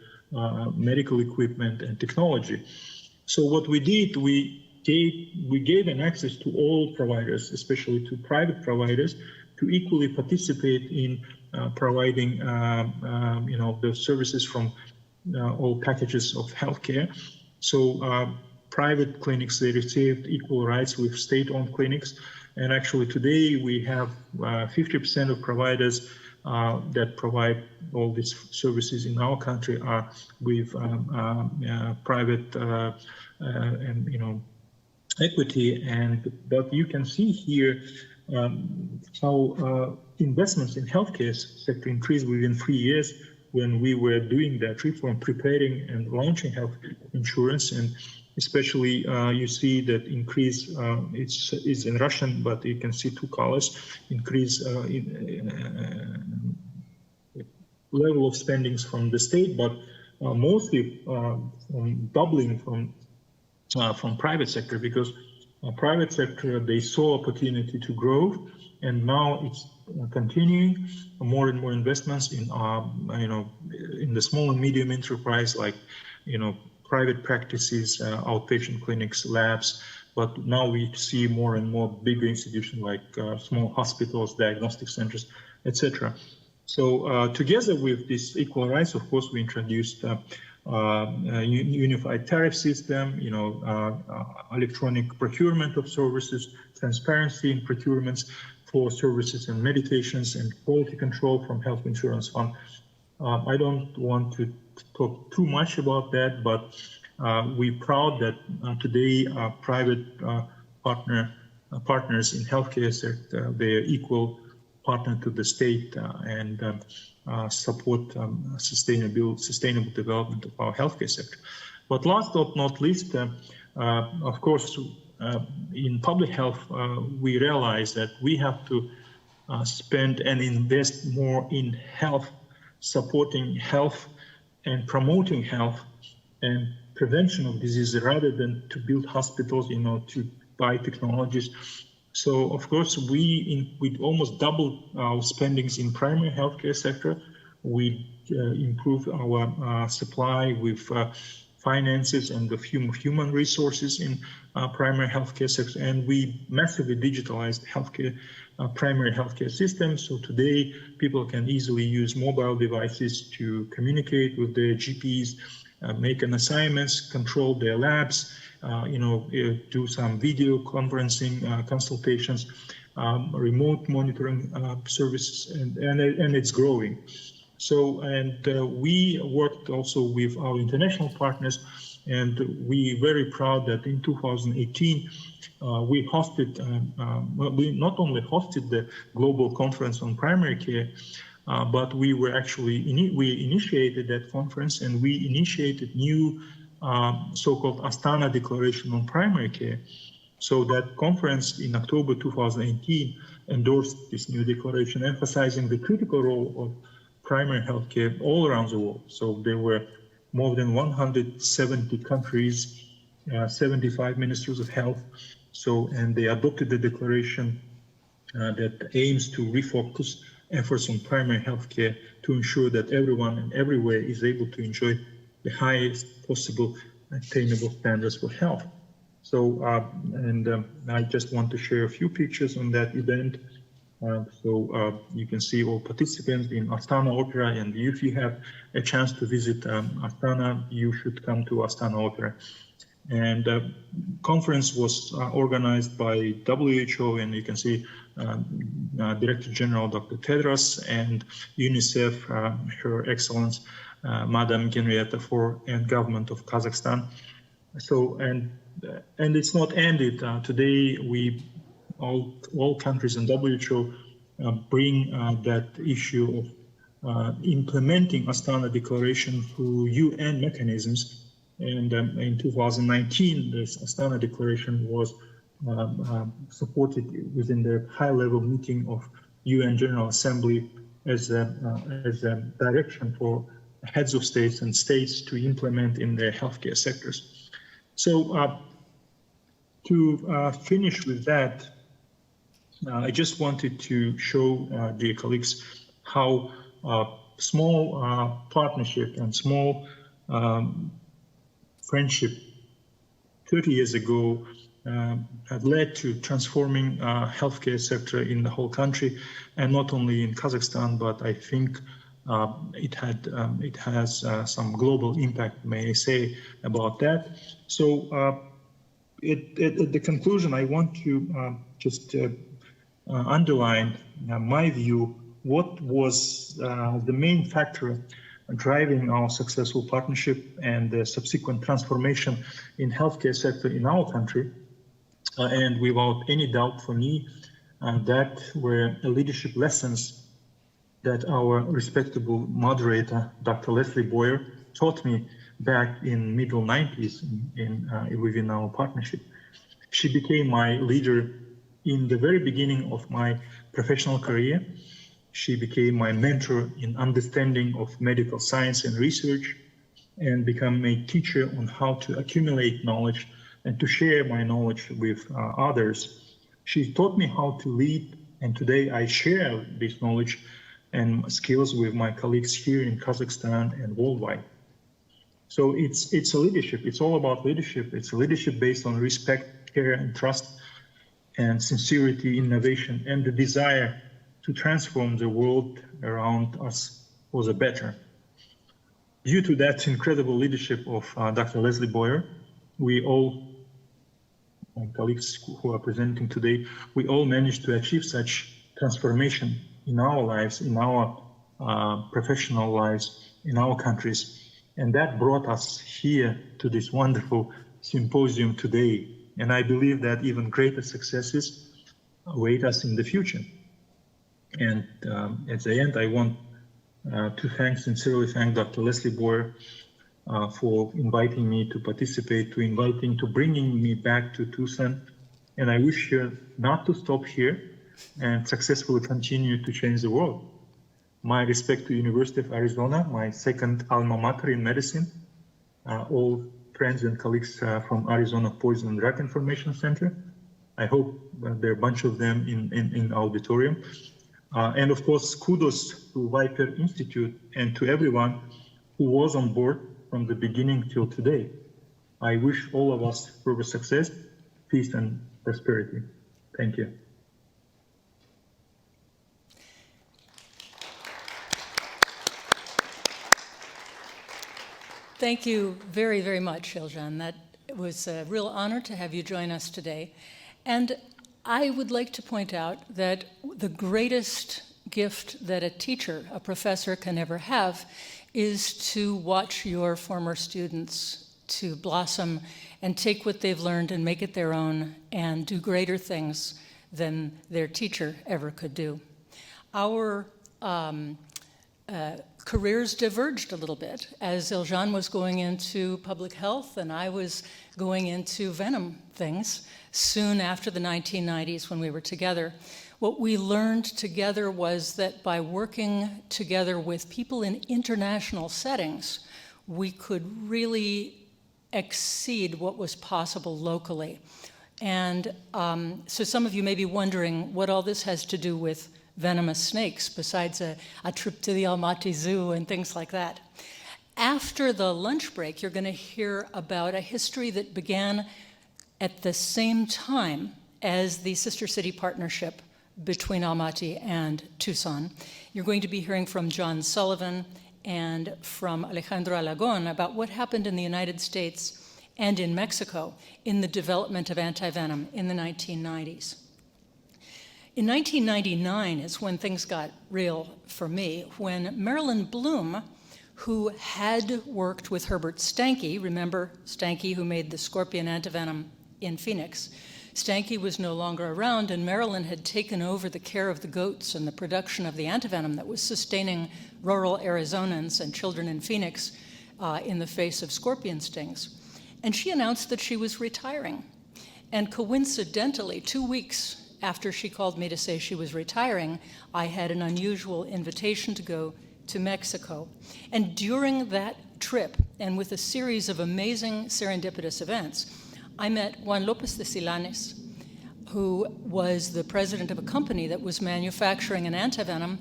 medical equipment and technology. So what we did, we gave an access to all providers, especially to private providers, to equally participate in providing the services from all packages of healthcare. So private clinics, they received equal rights with state-owned clinics. And actually today we have 50% of providers that provide all these services in our country are with private and equity. But you can see here how investments in healthcare sector increased within 3 years when we were doing that reform, preparing and launching health insurance. And especially you see that increase, it's in Russian, but you can see two colors, increase in level of spendings from the state, but mostly doubling from private sector, because private sector, they saw opportunity to grow, and now it's continuing more and more investments in in the small and medium enterprise, like private practices, outpatient clinics, labs. But now we see more and more bigger institutions like small hospitals, diagnostic centers, etc. So together with this equal rights, of course, we introduced unified tariff system, electronic procurement of services, transparency in procurements for services and medications, and quality control from health insurance fund. I don't want to talk too much about that, but we're proud that today private partners in healthcare sector, they're equal partner to the state and support sustainable development of our healthcare sector. But last but not least, Of course, in public health, we realize that we have to spend and invest more in health, supporting health and promoting health and prevention of disease rather than to build hospitals, to buy technologies. So, of course, we almost doubled our spendings in primary healthcare sector. We improved our supply with finances and the human resources in primary healthcare sector, and we massively digitalized healthcare, primary healthcare systems. So today, people can easily use mobile devices to communicate with their GPs, make an assignments, control their labs, do some video conferencing consultations, remote monitoring services, and it's growing. So, and we worked also with our international partners, and we very proud that in 2018, we hosted, we not only hosted the global conference on primary care, but we were actually, we initiated that conference, and we initiated new so-called Astana Declaration on Primary Care. So that conference in October 2018 endorsed this new declaration, emphasizing the critical role of primary healthcare all around the world. So there were more than 170 countries, 75 ministers of health. So, and they adopted the declaration that aims to refocus efforts on primary healthcare to ensure that everyone and everywhere is able to enjoy the highest possible attainable standards for health. So, I just want to share a few pictures on that event. You can see all participants in Astana Opera, and if you have a chance to visit Astana, you should come to Astana Opera. And conference was organized by WHO, and you can see Director General Dr. Tedros and UNICEF, Her Excellence Madam Henrietta Fore, and government of Kazakhstan. So, and it's not ended. Today, we all countries in WHO bring that issue of implementing Astana Declaration through UN mechanisms. And in 2019, this Astana Declaration was supported within the high-level meeting of UN General Assembly as a direction for heads of states and states to implement in their healthcare sectors. So to finish with that, I just wanted to show, dear colleagues, how small partnership and small friendship 30 years ago had led to transforming healthcare sector in the whole country, and not only in Kazakhstan, but I think it has some global impact, may I say, about that. So at the conclusion, I want to just underline my view, what was the main factor driving our successful partnership and the subsequent transformation in healthcare sector in our country. And without any doubt for me, that were leadership lessons that our respectable moderator, Dr. Leslie Boyer, taught me back in middle 90s within our partnership. She became my leader in the very beginning of my professional career. She became my mentor in understanding of medical science and research, and become a teacher on how to accumulate knowledge and to share my knowledge with others. She taught me how to lead, and today I share this knowledge and skills with my colleagues here in Kazakhstan and worldwide. So it's a leadership. It's all about leadership. It's a leadership based on respect, care, and trust, and sincerity, innovation, and the desire to transform the world around us for the better. Due to that incredible leadership of Dr. Leslie Boyer, we all, my colleagues who are presenting today, we all managed to achieve such transformation in our lives, in our professional lives, in our countries. And that brought us here to this wonderful symposium today. And I believe that even greater successes await us in the future. And at the end, I want to sincerely thank Dr. Leslie Boyer for inviting me to participate, to bringing me back to Tucson. And I wish you not to stop here and successfully continue to change the world. My respect to University of Arizona, my second alma mater in medicine, all friends and colleagues from Arizona Poison and Drug Information Center. I hope there are a bunch of them in the auditorium. And of course, kudos to VIPER Institute and to everyone who was on board from the beginning till today. I wish all of us further success, peace, and prosperity. Thank you. Thank you very, very much, Yelzhan. That was a real honor to have you join us today. And I would like to point out that the greatest gift that a teacher, a professor, can ever have is to watch your former students to blossom and take what they've learned and make it their own and do greater things than their teacher ever could do. Our careers diverged a little bit as Yelzhan was going into public health and I was going into venom things soon after the 1990s when we were together. What we learned together was that by working together with people in international settings, we could really exceed what was possible locally. And so some of you may be wondering what all this has to do with venomous snakes, besides a trip to the Almaty Zoo and things like that. After the lunch break, you're going to hear about a history that began at the same time as the Sister City Partnership between Almaty and Tucson. You're going to be hearing from John Sullivan and from Alejandro Alagón about what happened in the United States and in Mexico in the development of anti-venom in the 1990s. In 1999 is when things got real for me, when Marilyn Bloom, who had worked with Herbert Stanke, remember Stanke who made the scorpion antivenom in Phoenix, Stanke was no longer around, and Marilyn had taken over the care of the goats and the production of the antivenom that was sustaining rural Arizonans and children in Phoenix in the face of scorpion stings. And she announced that she was retiring. And coincidentally, 2 weeks after she called me to say she was retiring, I had an unusual invitation to go to Mexico. And during that trip, and with a series of amazing serendipitous events, I met Juan Lopez de Silanes, who was the president of a company that was manufacturing an antivenom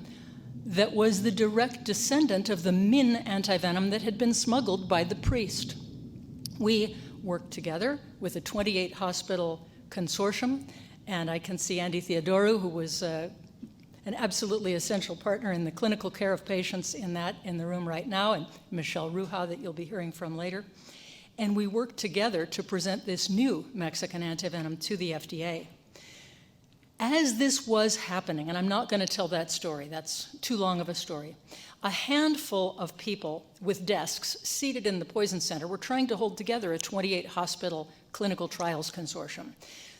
that was the direct descendant of the Min antivenom that had been smuggled by the priest. We worked together with a 28-hospital consortium, and I can see Andy Theodorou, who was an absolutely essential partner in the clinical care of patients in the room right now, and Michelle Ruha that you'll be hearing from later. And we worked together to present this new Mexican antivenom to the FDA. As this was happening, and I'm not going to tell that story, that's too long of a story, a handful of people with desks seated in the Poison Center were trying to hold together a 28-hospital clinical trials consortium.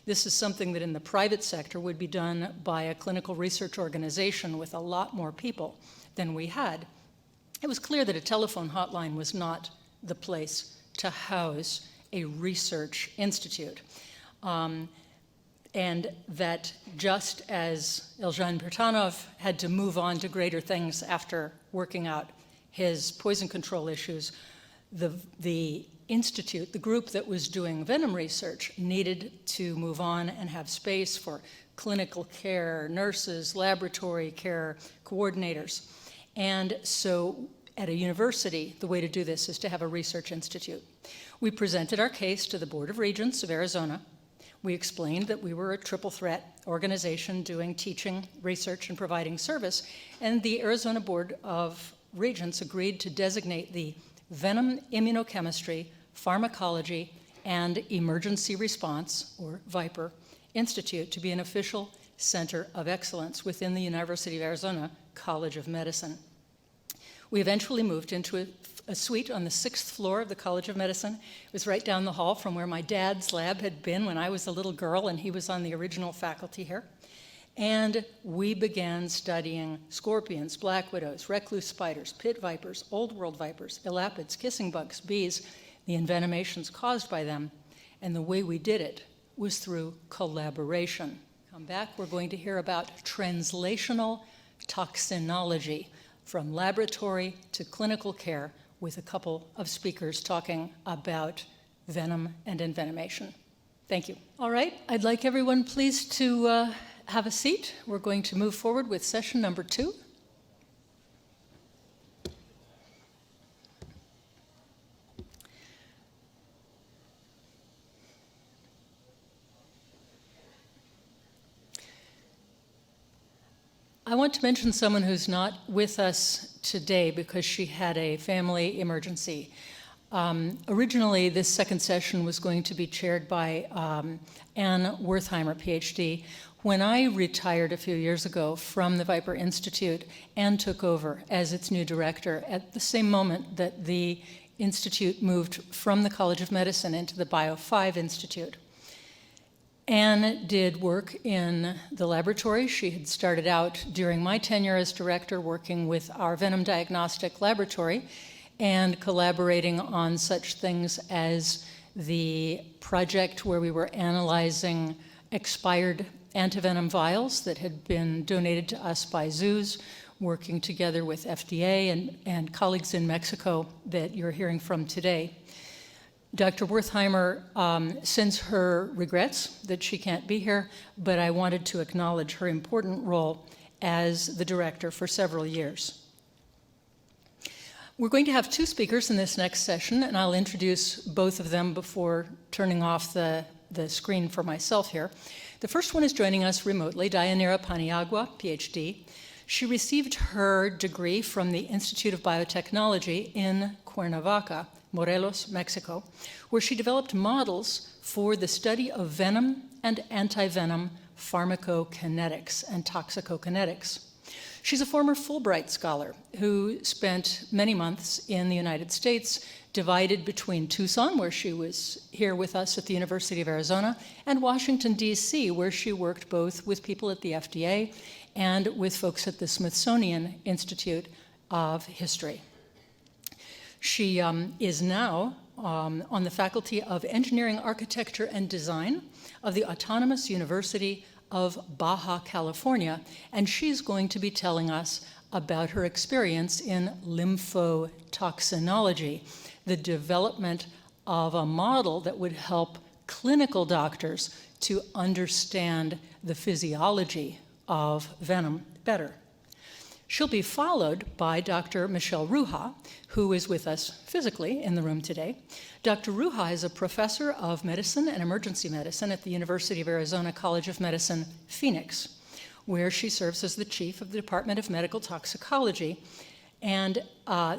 This is something that in the private sector would be done by a clinical research organization with a lot more people than we had. It was clear that a telephone hotline was not the place to house a research institute. And that just as Yelzhan Birtanov had to move on to greater things after working out his poison control issues, the institute, the group that was doing venom research, needed to move on and have space for clinical care, nurses, laboratory care, coordinators. And so at a university, the way to do this is to have a research institute. We presented our case to the Board of Regents of Arizona. We explained that we were a triple threat organization doing teaching, research, and providing service, and the Arizona Board of Regents agreed to designate the Venom Immunochemistry, Pharmacology, and Emergency Response, or VIPER, Institute to be an official center of excellence within the University of Arizona College of Medicine. We eventually moved into a suite on the 6th floor of the College of Medicine. It was right down the hall from where my dad's lab had been when I was a little girl, and he was on the original faculty here. And we began studying scorpions, black widows, recluse spiders, pit vipers, old world vipers, elapids, kissing bugs, bees, the envenomations caused by them. And the way we did it was through collaboration. Come back, we're going to hear about translational toxinology, from laboratory to clinical care, with a couple of speakers talking about venom and envenomation. Thank you. All right, I'd like everyone please to have a seat. We're going to move forward with session number 2. I want to mention someone who's not with us today because she had a family emergency. Originally, this second session was going to be chaired by Ann Wertheimer, PhD. When I retired a few years ago from the VIPER Institute, Ann took over as its new director at the same moment that the Institute moved from the College of Medicine into the Bio 5 Institute. Ann did work in the laboratory. She had started out during my tenure as director working with our venom diagnostic laboratory and collaborating on such things as the project where we were analyzing expired antivenom vials that had been donated to us by zoos, working together with FDA and colleagues in Mexico that you're hearing from today. Dr. Wertheimer sends her regrets that she can't be here, but I wanted to acknowledge her important role as the director for several years. We're going to have 2 speakers in this next session, and I'll introduce both of them before turning off the screen for myself here. The first one is joining us remotely, Dayanira Paniagua, PhD. She received her degree from the Institute of Biotechnology in Cuernavaca, Morelos, Mexico, where she developed models for the study of venom and antivenom pharmacokinetics and toxicokinetics. She's a former Fulbright scholar who spent many months in the United States, divided between Tucson, where she was here with us at the University of Arizona, and Washington, D.C., where she worked both with people at the FDA and with folks at the Smithsonian Institute of History. She is now on the Faculty of Engineering, Architecture, and Design of the Autonomous University of Baja California, and she's going to be telling us about her experience in lymphotoxinology, the development of a model that would help clinical doctors to understand the physiology of venom better. She'll be followed by Dr. Michelle Ruha, who is with us physically in the room today. Dr. Ruha is a professor of medicine and emergency medicine at the University of Arizona College of Medicine, Phoenix, where she serves as the chief of the Department of Medical Toxicology and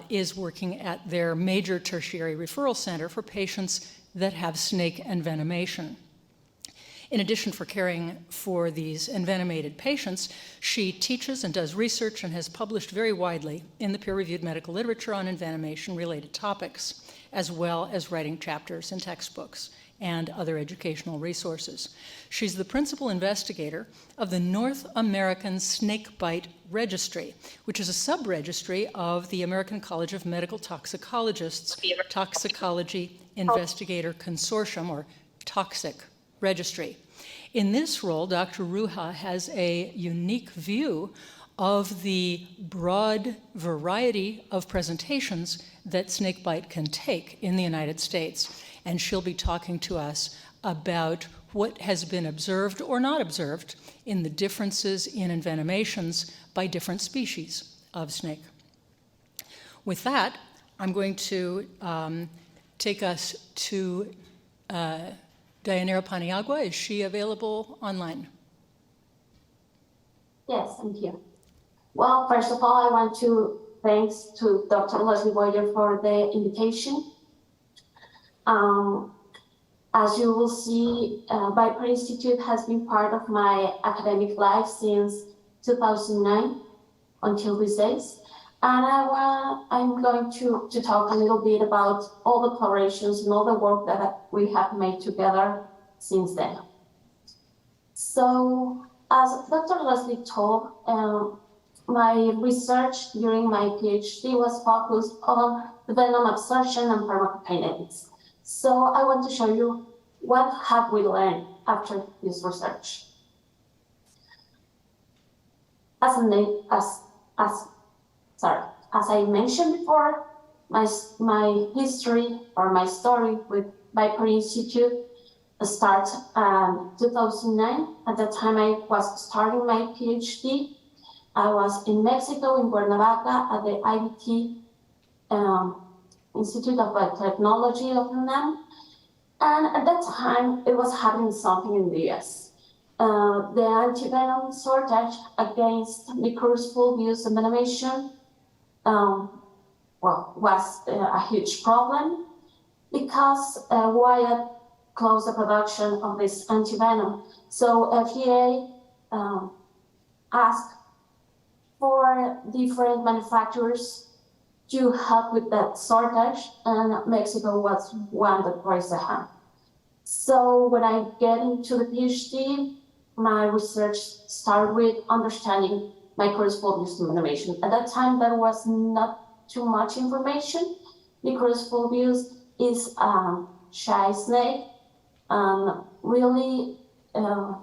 is working at their major tertiary referral center for patients that have snake envenomation. In addition for caring for these envenomated patients, she teaches and does research and has published very widely in the peer-reviewed medical literature on envenomation-related topics, as well as writing chapters in textbooks and other educational resources. She's the principal investigator of the North American Snakebite Registry, which is a sub-registry of the American College of Medical Toxicologists Toxicology Investigator Consortium, or TOXIC Registry. In this role, Dr. Ruha has a unique view of the broad variety of presentations that snakebite can take in the United States. And she'll be talking to us about what has been observed or not observed in the differences in envenomations by different species of snake. With that, I'm going to take us to Dayanira Paniagua. Is she available online? Yes, I'm here. Well, first of all, I want to thanks to Dr. Leslie Boyer for the invitation. As you will see, VIPER Institute has been part of my academic life since 2009 until these days. And I'm going to talk a little bit about all the collaborations and all the work that we have made together since then. So As Dr. Leslie told, my research during my PhD was focused on the venom absorption and pharmacokinetics. So I want to show you what have we learned after this research. As I mentioned before, my history or my story with VIPER Institute starts in 2009. At the time I was starting my PhD, I was in Mexico, in Cuernavaca, at the IBT Institute of Biotechnology of UNAM. And at that time, it was happening something in the US. The anti-venom shortage against Mycorrhiza fulvus envenomation was a huge problem because Wyatt closed the production of this anti-venom. So FDA asked for different manufacturers to help with that shortage, and Mexico was one that raised the hand. So when I get into the PhD, my research started with understanding Mycorrhiza fulvus envenomation. At that time, there was not too much information. Mycorrhiza fulvus is a shy snake, and really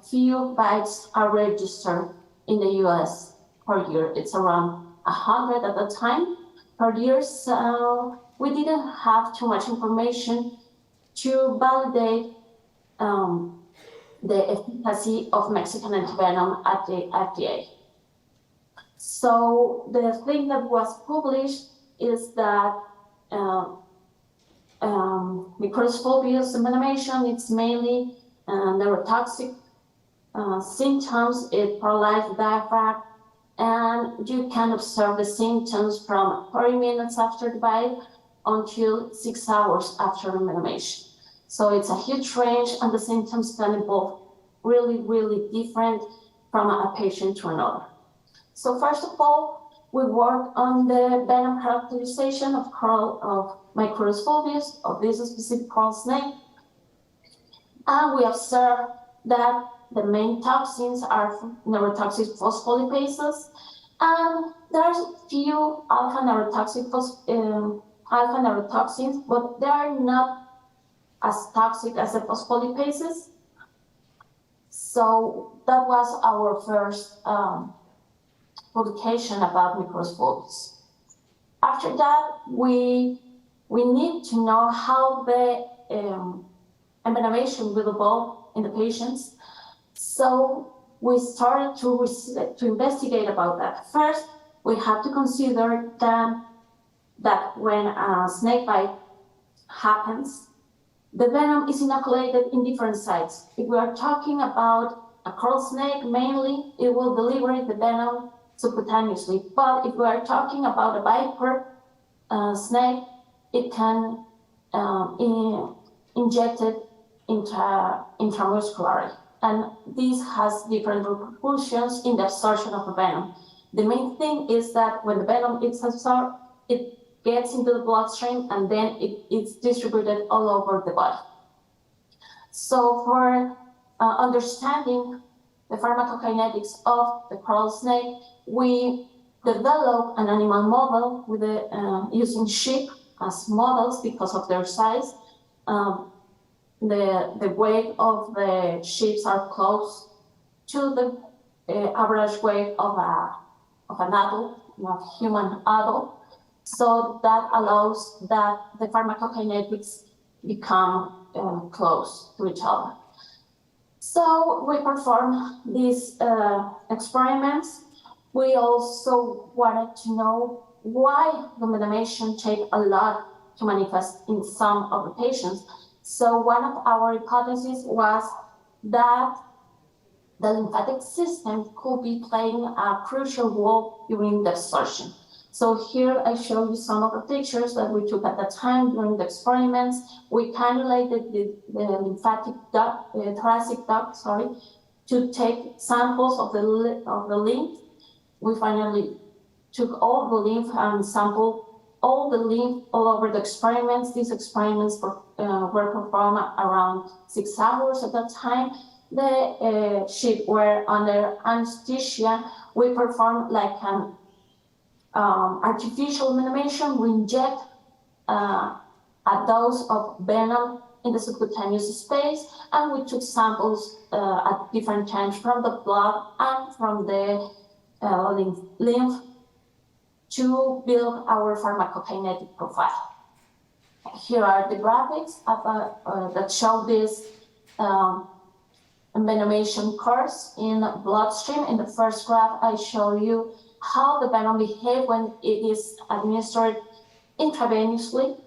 few bites are registered in the US per year. It's around 100 at the time per year. So we didn't have too much information to validate the efficacy of Mexican antivenom at the FDA. So the thing that was published is that Mycorrhiza fulvus envenomation, it's mainly neurotoxic symptoms. It paralyzes the diaphragm, and you can observe the symptoms from 30 minutes after the bite until 6 hours after envenomation. So it's a huge range, and the symptoms can evolve really, really different from a patient to another. So first of all, we work on the venom characterization of Mycorrhiza fulvus, of this specific coral snake. And we observe that the main toxins are neurotoxic phospholipases, and there's few alpha neurotoxins, but they are not as toxic as the phospholipases. So that was our first publication about Mycorrhiza fulvus. After that, we need to know how the envenomation will evolve in the patients. So we started to investigate about that. First, we have to consider that when a snake bite happens, the venom is inoculated in different sites. If we are talking about a coral snake, mainly it will deliver the venom subcutaneously. But if we are talking about a viper snake, it can inject it intramuscularly. And this has different repercussions in the absorption of the venom. The main thing is that when the venom is absorbed, it gets into the bloodstream, and then it's distributed all over the body. So for understanding the pharmacokinetics of the coral snake, we developed an animal model with using sheep as models because of their size. The weight of the sheep are close to the average weight of an adult, a human adult. So that allows that the pharmacokinetics become close to each other. So we performed these experiments. We also wanted to know why the envenomation takes a lot to manifest in some of the patients. So one of our hypotheses was that the lymphatic system could be playing a crucial role during the absorption. So here I show you some of the pictures that we took at the time during the experiments. We cannulated the lymphatic duct, thoracic duct, to take samples of the lymph. We finally took all the lymph and sampled all the lymph all over the experiments. These experiments were performed around 6 hours at that time. the sheep were under anesthesia, we perform like an artificial venomation. We inject a dose of venom in the subcutaneous space, and we took samples at different times from the blood and from the lymph to build our pharmacokinetic profile. Here are the graphics that show this envenomation course in bloodstream. In the first graph, I show you how the venom behaves when it is administered intravenously.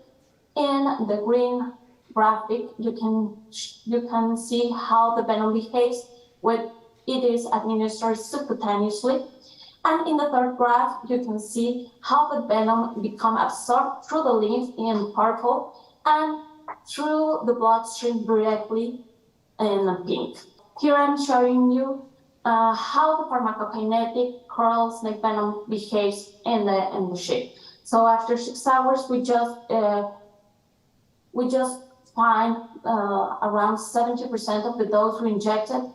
In the green graphic, you can see how the venom behaves when it is administered subcutaneously. And in the third graph, you can see how the venom becomes absorbed through the lymph in purple and through the bloodstream directly in pink. Here I'm showing you how the pharmacokinetic coral snake venom behaves in the sheep. So after 6 hours, we just find around 70% of the dose we injected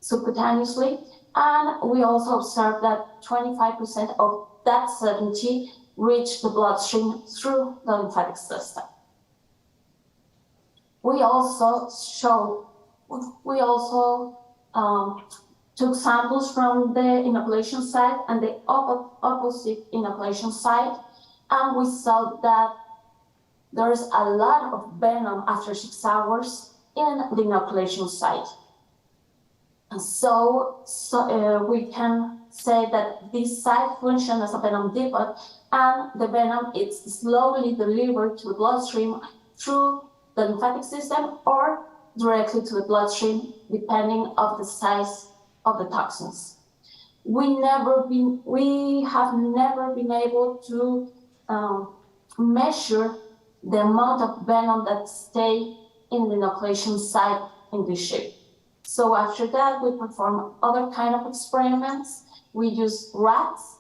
subcutaneously, and we also observed that 25% of that 70 reached the bloodstream through the lymphatic system. We also took samples from the inoculation site and the opposite inoculation site, and we saw that there's a lot of venom after 6 hours in the inoculation site. And so we can say that this site functions as a venom depot, and the venom is slowly delivered to the bloodstream through the lymphatic system or directly to the bloodstream, depending on the size of the toxins. We have never been able to measure the amount of venom that stay in the inoculation site in the sheep. So after that, we perform other kind of experiments. We use rats,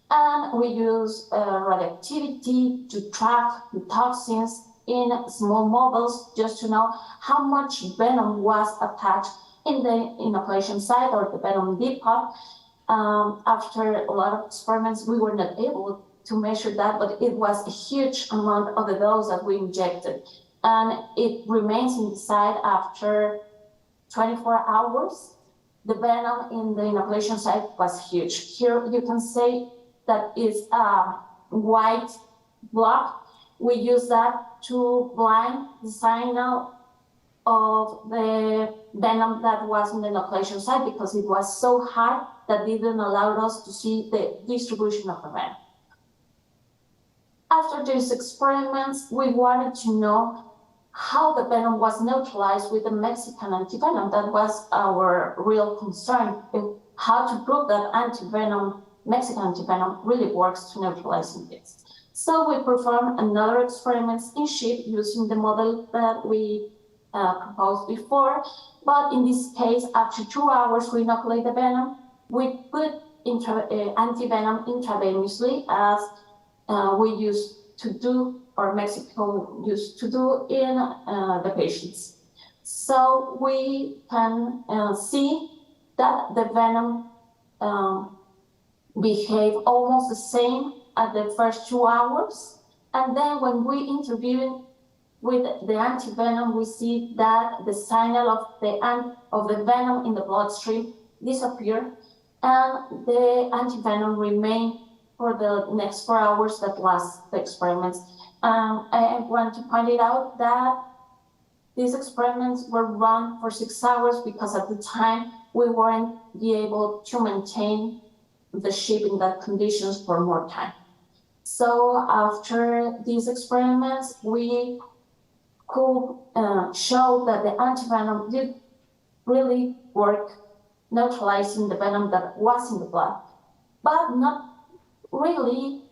and we use radioactivity to track the toxins in small models, just to know how much venom was attached in the inoculation site or the venom depot. After a lot of experiments, we were not able to measure that, but it was a huge amount of the dose that we injected. And it remains inside after 24 hours. The venom in the inoculation site was huge. Here you can see that is a white block. We use that to blind the signal of the venom that was in the inoculation site, because it was so high that it didn't allow us to see the distribution of the venom. After these experiments, we wanted to know how the venom was neutralized with the Mexican antivenom. That was our real concern, how to prove that antivenom, Mexican antivenom, really works to neutralize this. So we performed another experiments in sheep using the model that we proposed before, but in this case, after 2 hours, we inoculate the venom. We put antivenom intravenously, as we used to do, or Mexico used to do in the patients. So we can see that the venom behave almost the same at the first 2 hours. And then when we interview with the antivenom, we see that the signal of the venom in the bloodstream disappear, and the antivenom remain for the next 4 hours that last the experiments. I want to point it out that these experiments were run for 6 hours because at the time we weren't be able to maintain the sheep in that conditions for more time. So after these experiments, we could show that the antivenom did really work neutralizing the venom that was in the blood, but not really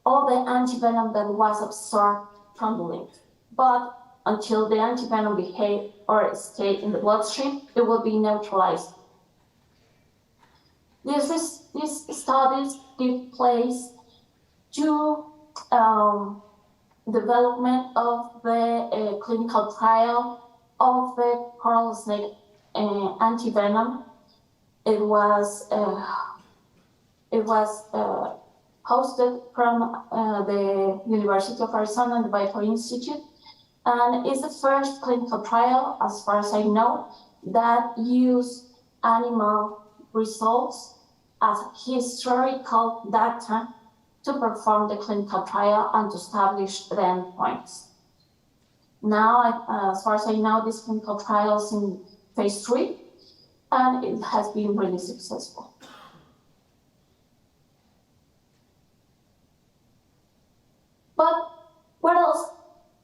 all the antivenom that was absorbed from the lymph. But until the antivenom behave or stay in the bloodstream, it will be neutralized. These studies give place to development of the clinical trial of the coral snake anti-venom. It was hosted from the University of Arizona and the VIPER Institute, and it's the first clinical trial, as far as I know, that used animal results as historical data to perform the clinical trial and to establish the endpoints. Now, as far as I know, this clinical trial is in phase 3, and it has been really successful. But what else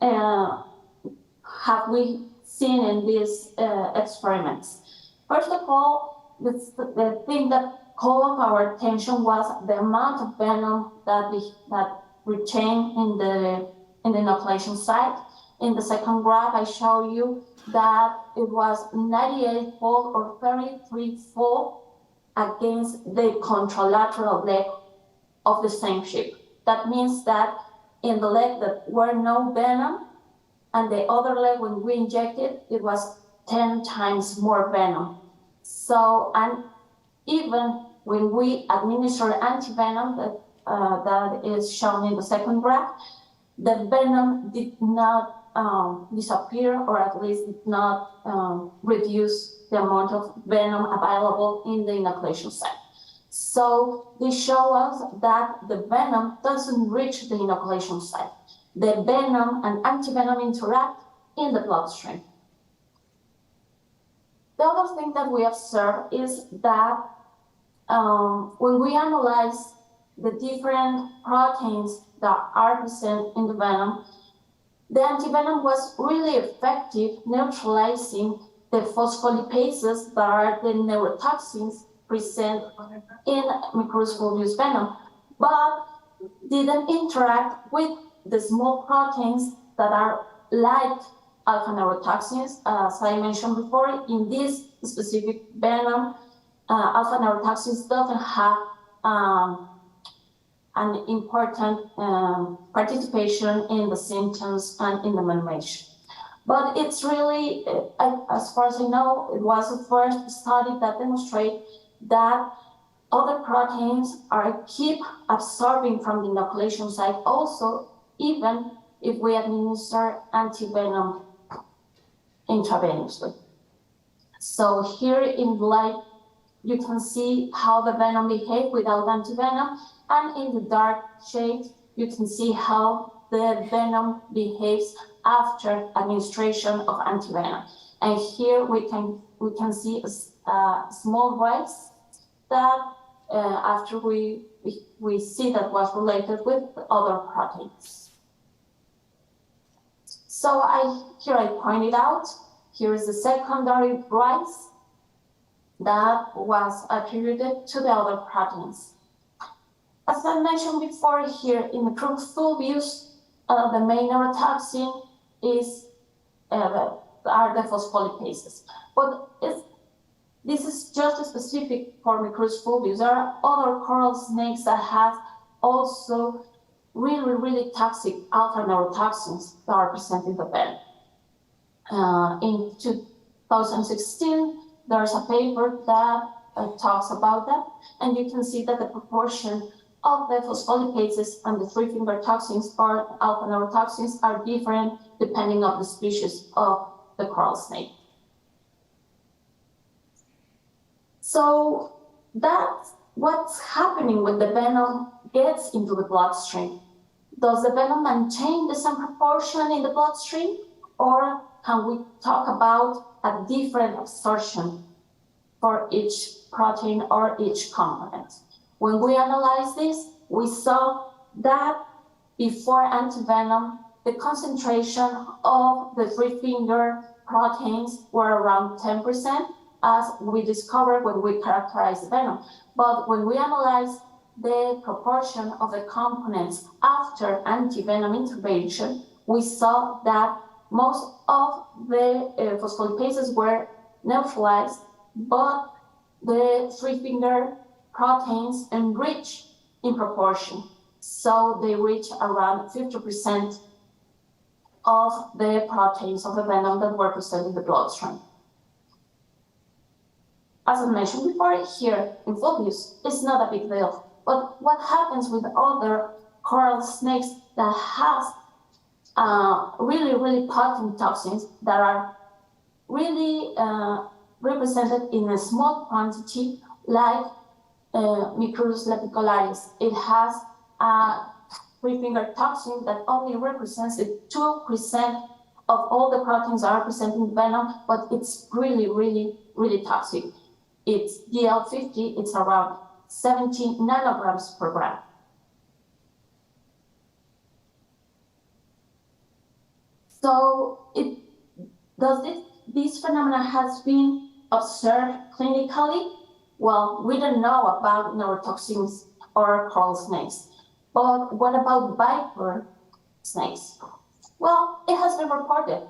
have we seen in these experiments? First of all, the thing that caught our attention was the amount of venom that retained in the inoculation site. In the second graph, I show you that it was 98-fold or 33-fold against the contralateral leg of the same sheep. That means that in the leg that were no venom, and the other leg, when we injected, it was 10 times more venom. So, and even when we administer antivenom, that is shown in the second graph, the venom did not disappear, or at least did not reduce the amount of venom available in the inoculation site. So this shows us that the venom doesn't reach the inoculation site. The venom and antivenom interact in the bloodstream. The other thing that we observe is that when we analyze the different proteins that are present in the venom, the antivenom was really effective neutralizing the phospholipases that are the neurotoxins present in Mycorrhiza fulvus venom, but didn't interact with the small proteins that are like alpha neurotoxins. As I mentioned before, in this specific venom, alpha neurotoxins doesn't have an important participation in the symptoms and in the management. But it's really, as far as I know, it was the first study that demonstrated that other proteins keep absorbing from the inoculation site also, even if we administer antivenom intravenously. So here in light, you can see how the venom behaves without antivenom, and in the dark shade, you can see how the venom behaves after administration of antivenom. And here we can see a small rise that after we see that was related with other proteins. So here I pointed out, here is the secondary rise that was attributed to the other proteins. As I mentioned before, here in the Mycorrhiza fulvus, the main neurotoxin are the phospholipases. But this is just specific for Mycorrhiza fulvus. There are other coral snakes that have also really, really toxic alpha neurotoxins that are present in the venom. In 2016, there's a paper that talks about that, and you can see that the proportion of the phospholipases and the three-finger toxins or alpha neurotoxins are different depending on the species of the coral snake. So that's what's happening when the venom gets into the bloodstream. Does the venom maintain the same proportion in the bloodstream, or can we talk about a different absorption for each protein or each component? When we analyze this, we saw that before antivenom, the concentration of the three-finger proteins were around 10%, as we discovered when we characterized the venom. But when we analyze the proportion of the components after antivenom intervention, we saw that most of the phospholipases were neutralized, but the three-finger proteins enrich in proportion. So they reach around 50% of the proteins of the venom that were present in the bloodstream. as I mentioned before, here in full use, it's not a big deal. But what happens with other coral snakes that has really, really potent toxins that are really represented in a small quantity, like Micrurus lepicolaris. It has a three-finger toxin that only represents 2% of all the proteins are representing venom, but it's really, really, really toxic. It's DL50, it's around 17 nanograms per gram. So this phenomena has been observed clinically. Well, we don't know about neurotoxins or coral snakes, but what about VIPER snakes? Well, it has been reported.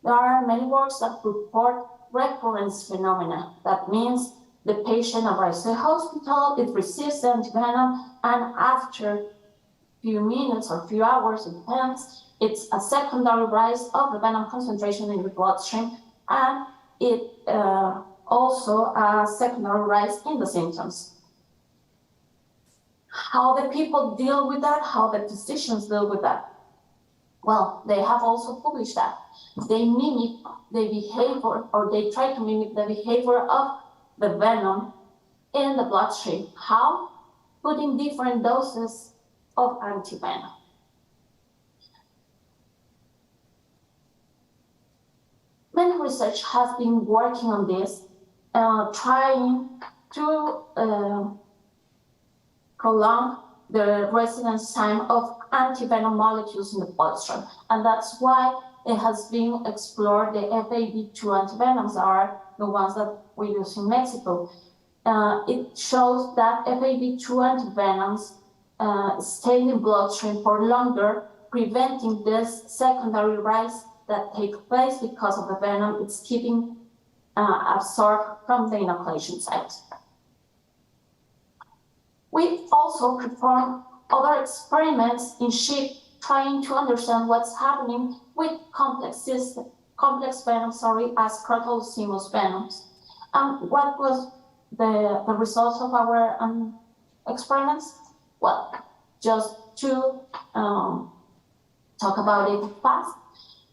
There are many works that report recurrence phenomena. That means the patient arrives at the hospital, it receives the antivenom, and after a few minutes or few hours, it depends, it's a secondary rise of the venom concentration in the bloodstream, and it also a secondary rise in the symptoms. How the people deal with that, how the physicians deal with that? Well, they have also published that. They mimic the behavior, or they try to mimic the behavior of the venom in the bloodstream. How? Putting different doses of antivenom. Many research has been working on this, trying to prolong the residence time of antivenom molecules in the bloodstream. And that's why it has been explored. The FAB2 antivenoms are the ones that we use in Mexico. It shows that FAB2 antivenoms stay in the bloodstream for longer, preventing this secondary rise that takes place because of the venom it's keeping absorbed from the inoculation site. We also perform other experiments in sheep, trying to understand what's happening with complex venoms, as proteosimous venoms. What was the results of our experiments? Well, just to talk about it fast,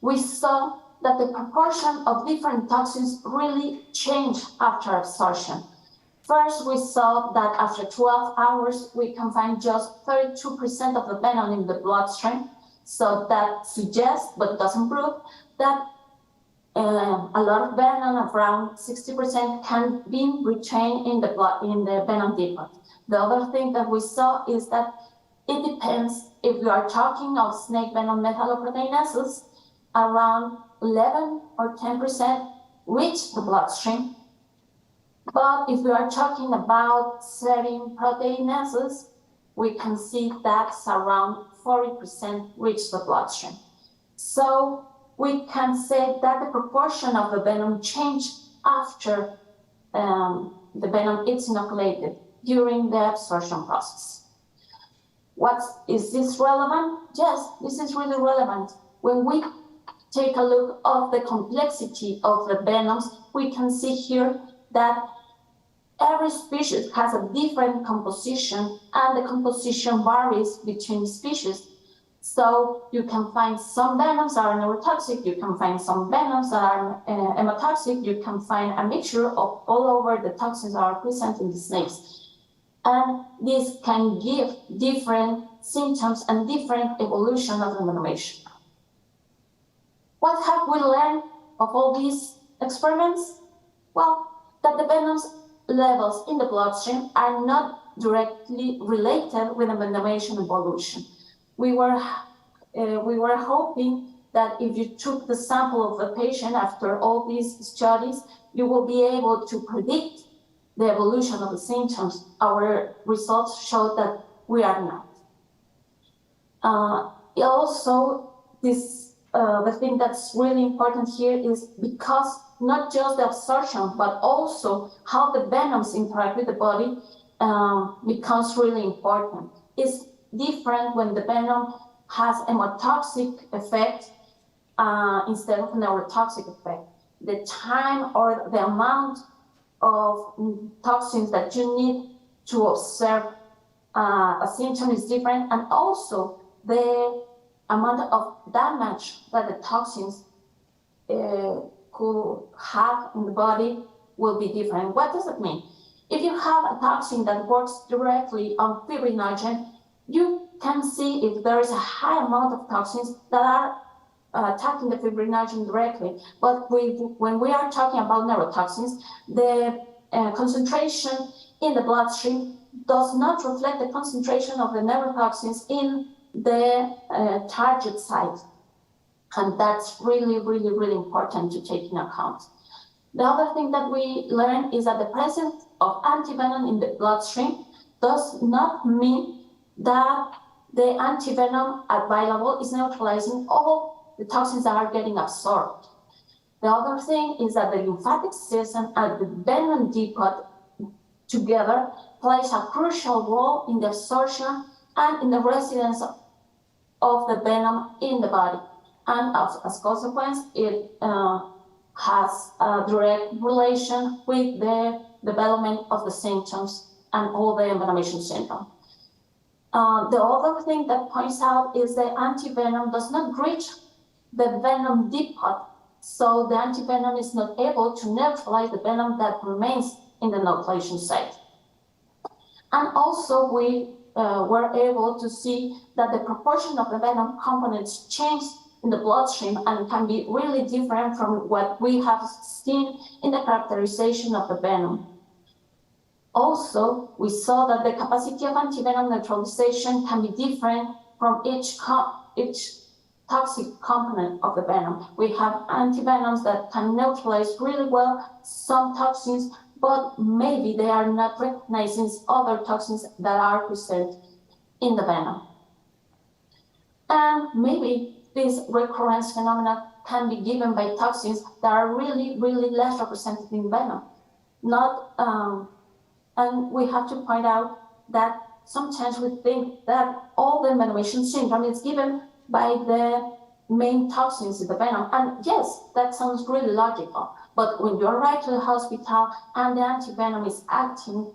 we saw that the proportion of different toxins really changed after absorption. First, we saw that after 12 hours, we can find just 32% of the venom in the bloodstream. So that suggests, but doesn't prove, that a lot of venom, around 60%, can be retained in the blood, in the venom depot. The other thing that we saw is that it depends if we are talking of snake venom metalloproteinases, around 11 or 10% reach the bloodstream. But if we are talking about serine proteinases, we can see that's around 40% reach the bloodstream. So we can say that the proportion of the venom changed after the venom is inoculated during the absorption process. Is this relevant? Yes, this is really relevant. When we take a look at the complexity of the venoms, we can see here that every species has a different composition, and the composition varies between species. So you can find some venoms that are neurotoxic, you can find some venoms that are hemotoxic, you can find a mixture of all over the toxins that are present in the snakes. And this can give different symptoms and different evolution of the venomation. What have we learned of all these experiments? Well, that the venoms levels in the bloodstream are not directly related with the venomation evolution. We were hoping that if you took the sample of the patient after all these studies, you will be able to predict the evolution of the symptoms. Our results show that we are not. Also, the thing that's really important here is because not just the absorption, but also how the venoms interact with the body becomes really important. It's different when the venom has a hemotoxic effect instead of neurotoxic effect. The time or the amount of toxins that you need to observe a symptom is different, and also the amount of damage that the toxins could have in the body will be different. What does it mean? If you have a toxin that works directly on fibrinogen, you can see if there is a high amount of toxins that are attacking the fibrinogen directly. But when we are talking about neurotoxins, the concentration in the bloodstream does not reflect the concentration of the neurotoxins in the target site. And that's really, really, really important to take into account. The other thing that we learned is that the presence of antivenom in the bloodstream does not mean that the antivenom available is neutralizing all the toxins that are getting absorbed. The other thing is that the lymphatic system and the venom depot together plays a crucial role in the absorption and in the residence of the venom in the body. And as a consequence, it has a direct relation with the development of the symptoms and all the envenomation syndrome. The other thing that points out is the antivenom does not reach the venom depot, so the antivenom is not able to neutralize the venom that remains in the inoculation site. And also we were able to see that the proportion of the venom components change in the bloodstream and can be really different from what we have seen in the characterization of the venom. Also, we saw that the capacity of antivenom neutralization can be different from each toxic component of the venom. We have antivenoms that can neutralize really well some toxins, but maybe they are not recognizing other toxins that are present in the venom. And maybe this recurrence phenomena can be given by toxins that are really, really less represented in venom. And we have to point out that sometimes we think that all the envenomation syndrome is given by the main toxins in the venom. And yes, that sounds really logical. But when you arrive to the hospital and the antivenom is acting,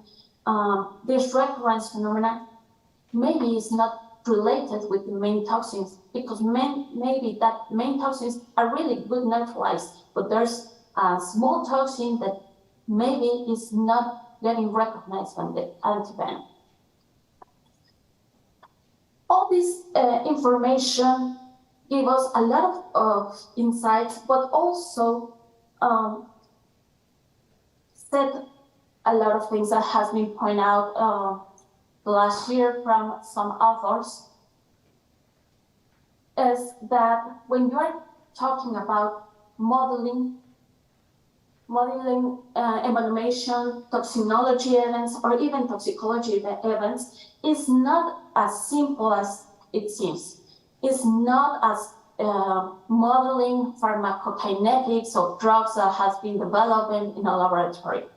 this recurrence phenomena maybe is not related with the main toxins, because maybe that main toxins are really good neutralized, but there's a small toxin that maybe is not getting recognized from the antivenom. All this information give us a lot of insights, but also said a lot of things that has been pointed out last year from some authors, is that when you are talking about modeling envenomation, toxinology events, or even toxicology events is not as simple as it seems. It's not as modeling pharmacokinetics of drugs that has been developed in a laboratory.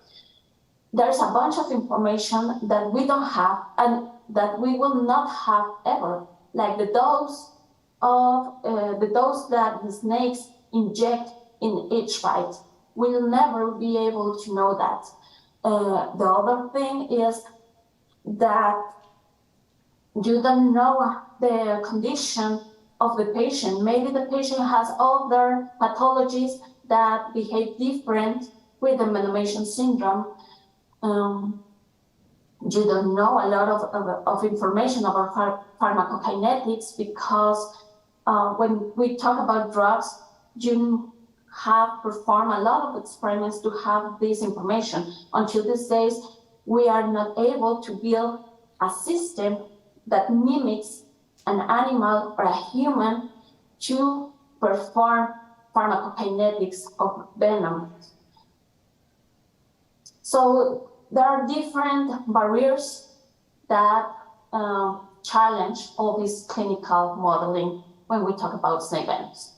There's a bunch of information that we don't have and that we will not have ever, like the dose that the snakes inject in each bite. We'll never be able to know that. The other thing is that you don't know the condition of the patient. Maybe the patient has other pathologies that behave different with the envenomation syndrome. You don't know a lot of information about pharmacokinetics, because when we talk about drugs, you have performed a lot of experiments to have this information. Until these days, we are not able to build a system that mimics an animal or a human to perform pharmacokinetics of venom. So there are different barriers that challenge all this clinical modeling when we talk about snake venoms.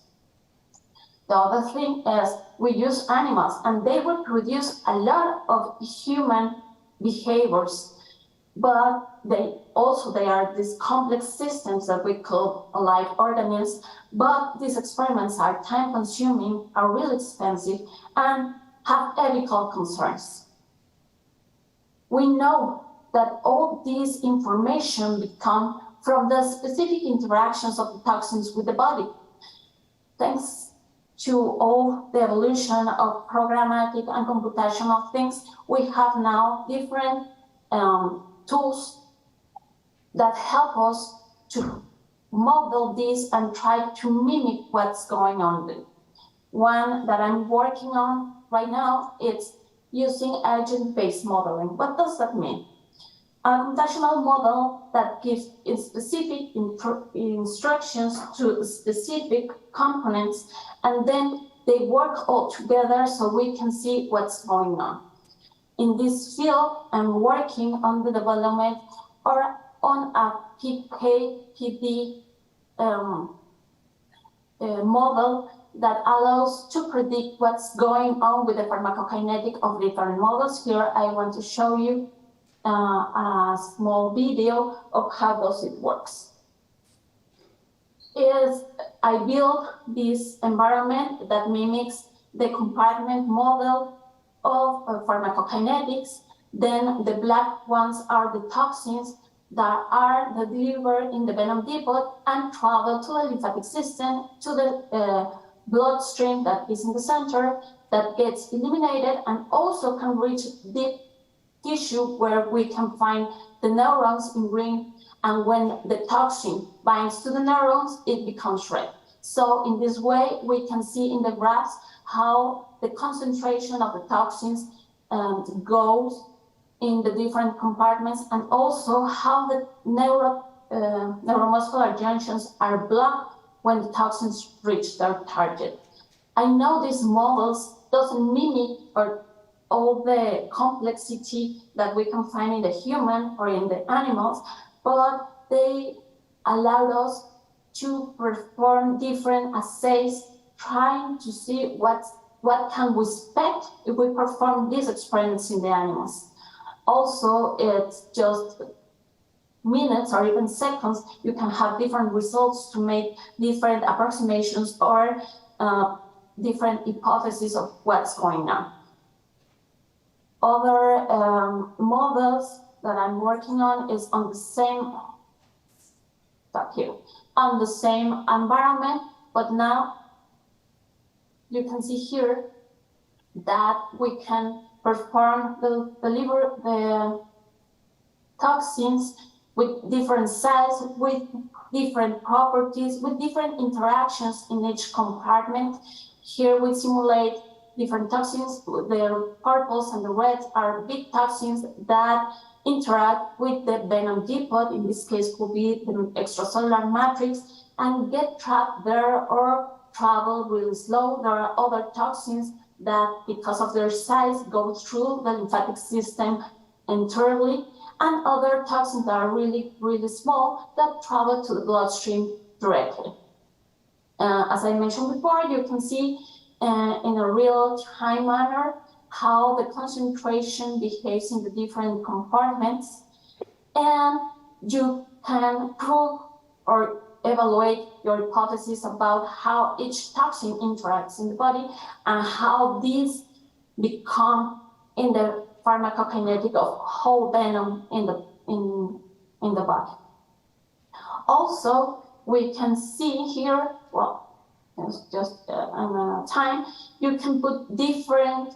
The other thing is we use animals and they will produce a lot of human behaviors, but they are these complex systems that we call live organisms, but these experiments are time consuming, are really expensive, and have ethical concerns. We know that all this information come from the specific interactions of the toxins with the body. Thanks to all the evolution of programmatic and computational things, we have now different tools that help us to model this and try to mimic what's going on. One that I'm working on right now is using agent-based modeling. What does that mean? A computational model that gives specific instructions to specific components, and then they work all together so we can see what's going on. In this field, I'm working on the development or on a PK/PD model that allows to predict what's going on with the pharmacokinetic of different models. Here, I want to show you a small video of how does it works. I built this environment that mimics the compartment model of pharmacokinetics. Then the black ones are the toxins that are delivered in the venom depot and travel to the lymphatic system, to the bloodstream that is in the center, that gets eliminated and also can reach deep tissue where we can find the neurons in green, and when the toxin binds to the neurons, it becomes red. So in this way, we can see in the graphs how the concentration of the toxins goes in the different compartments, and also how the neuromuscular junctions are blocked when the toxins reach their target. I know these models doesn't mimic or all the complexity that we can find in the human or in the animals, but they allowed us to perform different assays, trying to see what can we expect if we perform these experiments in the animals. Also, it's just minutes or even seconds, you can have different results to make different approximations or different hypotheses of what's going on. Other models that I'm working on is on the same, on the same environment, but now you can see here that we can perform deliver the toxins with different size, with different properties, with different interactions in each compartment. Here we simulate different toxins. The purples and the reds are big toxins that interact with the venom depot, in this case could be the extracellular matrix, and get trapped there or travel really slow. There are other toxins that, because of their size, go through the lymphatic system entirely, and other toxins that are really, really small that travel to the bloodstream directly. As I mentioned before, you can see in a real-time manner how the concentration behaves in the different compartments, and you can prove or evaluate your hypothesis about how each toxin interacts in the body and how these become in the pharmacokinetic of whole venom in the body. Also, we can see here, well, it's just time, you can put different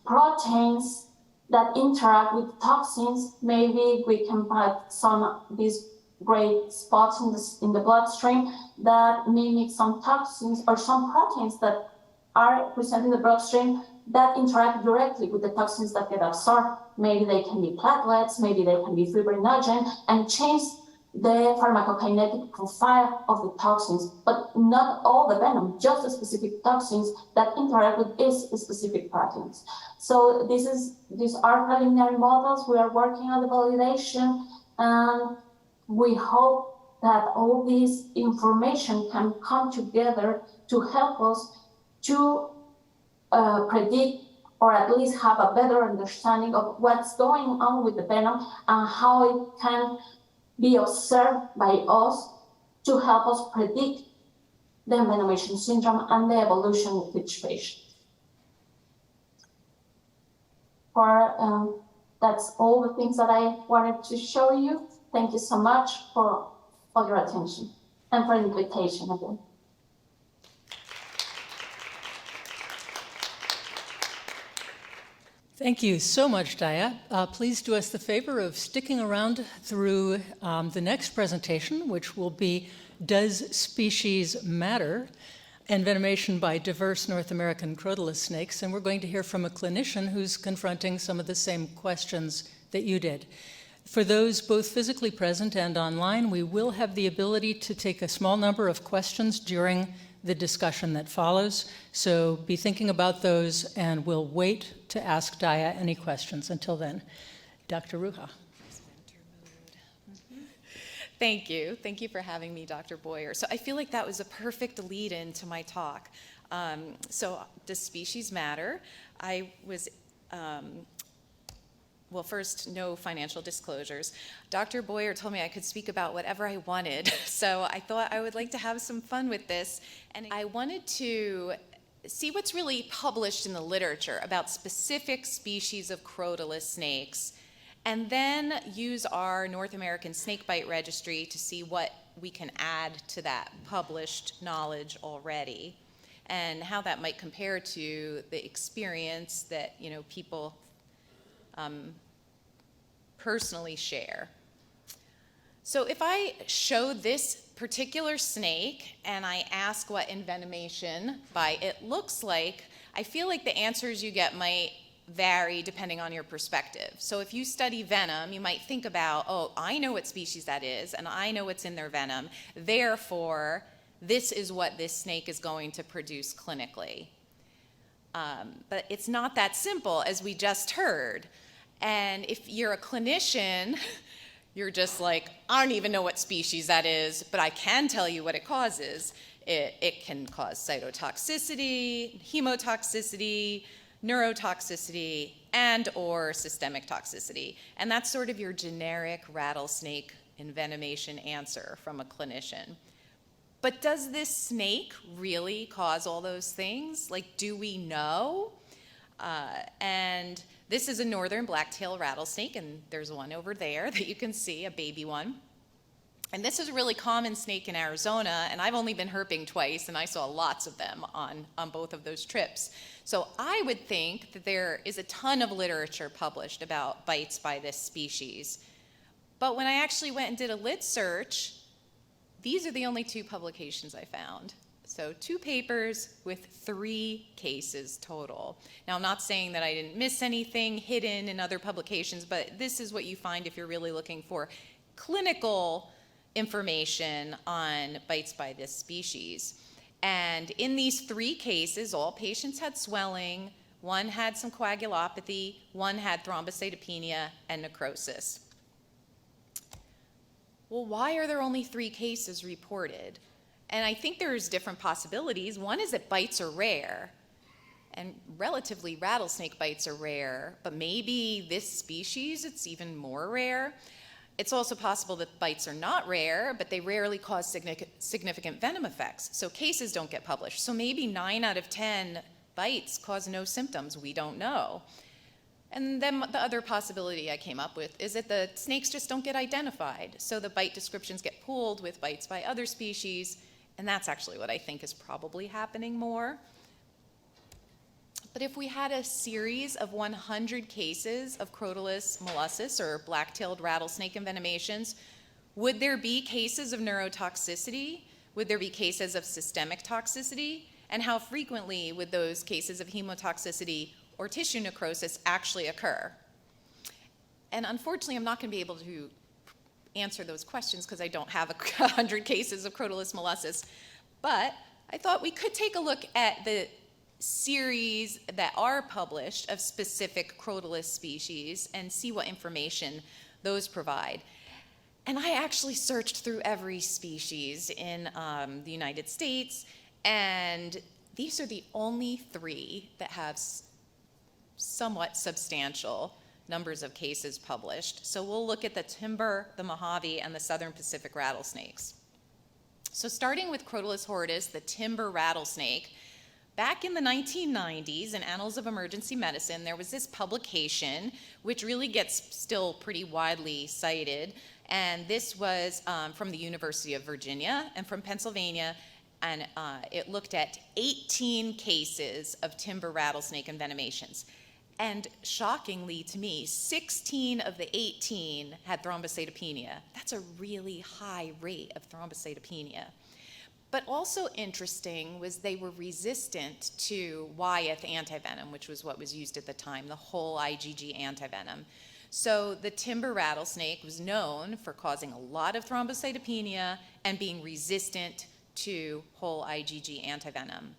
proteins that interact with toxins. Maybe we can put some of these gray spots in the bloodstream that mimic some toxins or some proteins that are present in the bloodstream that interact directly with the toxins that get absorbed. Maybe they can be platelets, maybe they can be fibrinogen, and change the pharmacokinetic profile of the toxins, but not all the venom, just the specific toxins that interact with these specific proteins. So these are preliminary models. We are working on the validation, and we hope that all this information can come together to help us to predict or at least have a better understanding of what's going on with the venom and how it can be observed by us to help us predict the envenomation syndrome and the evolution of each patient. For that's all the things that I wanted to show you. Thank you so much for your attention and for the invitation again. Thank you so much, Daya. Please do us the favor of sticking around through the next presentation, which will be Does Species Matter? Envenomation by Diverse North American Crotalus Snakes. And we're going to hear from a clinician who's confronting some of the same questions that you did. For those both physically present and online, we will have the ability to take a small number of questions during the discussion that follows. So be thinking about those, and we'll wait to ask Daya any questions. Until then, Dr. Ruha. Thank you. Thank you for having me, Dr. Boyer. So I feel like that was a perfect lead-in to my talk. So does species matter? I was, well, first, no financial disclosures. Dr. Boyer told me I could speak about whatever I wanted, so I thought I would like to have some fun with this. And I wanted to see what's really published in the literature about specific species of crotalus snakes, and then use our North American Snakebite Registry to see what we can add to that published knowledge already, and how that might compare to the experience that people personally share. So if I show this particular snake and I ask what envenomation by it looks like, I feel like the answers you get might vary depending on your perspective. So if you study venom, you might think about, oh, I know what species that is, and I know what's in their venom. Therefore, this is what this snake is going to produce clinically. But it's not that simple, as we just heard. And if you're a clinician, you're just like, I don't even know what species that is, but I can tell you what it causes. It can cause cytotoxicity, hemotoxicity, neurotoxicity, and or systemic toxicity. And that's sort of your generic rattlesnake envenomation answer from a clinician. But does this snake really cause all those things? Like, do we know? And this is a northern black-tailed rattlesnake, and there's one over there that you can see, a baby one. And this is a really common snake in Arizona, and I've only been herping twice, and I saw lots of them on both of those trips. So I would think that there is a ton of literature published about bites by this species. But when I actually went and did a lit search, these are the only 2 publications I found. So 2 papers with 3 cases total. Now, I'm not saying that I didn't miss anything hidden in other publications, but this is what you find if you're really looking for clinical information on bites by this species. And in these 3 cases, all patients had swelling, one had some coagulopathy, one had thrombocytopenia and necrosis. Well, why are there only 3 cases reported? And I think there's different possibilities. One is that bites are rare, and relatively rattlesnake bites are rare, but maybe this species, it's even more rare. It's also possible that bites are not rare, but they rarely cause significant venom effects, so cases don't get published. So maybe 9 out of 10 bites cause no symptoms, we don't know. And then the other possibility I came up with is that the snakes just don't get identified, so the bite descriptions get pooled with bites by other species, and that's actually what I think is probably happening more. But if we had a series of 100 cases of Crotalus molossus, or black-tailed rattlesnake envenomations, would there be cases of neurotoxicity? Would there be cases of systemic toxicity? And how frequently would those cases of hemotoxicity or tissue necrosis actually occur? And unfortunately, I'm not going to be able to answer those questions because I don't have 100 cases of Crotalus molossus. But I thought we could take a look at the series that are published of specific Crotalus species and see what information those provide. And I actually searched through every species in the United States, and these are the only 3 that have somewhat substantial numbers of cases published. So we'll look at the timber, the Mojave, and the southern Pacific rattlesnakes. So starting with Crotalus horridus, the timber rattlesnake, back in the 1990s, in Annals of Emergency Medicine, there was this publication, which really gets still pretty widely cited, and this was from the University of Virginia and from Pennsylvania, and it looked at 18 cases of timber rattlesnake envenomations. And shockingly to me, 16 of the 18 had thrombocytopenia. That's a really high rate of thrombocytopenia. But also interesting was they were resistant to Wyeth antivenom, which was what was used at the time, the whole IgG antivenom. So the timber rattlesnake was known for causing a lot of thrombocytopenia and being resistant to whole IgG antivenom.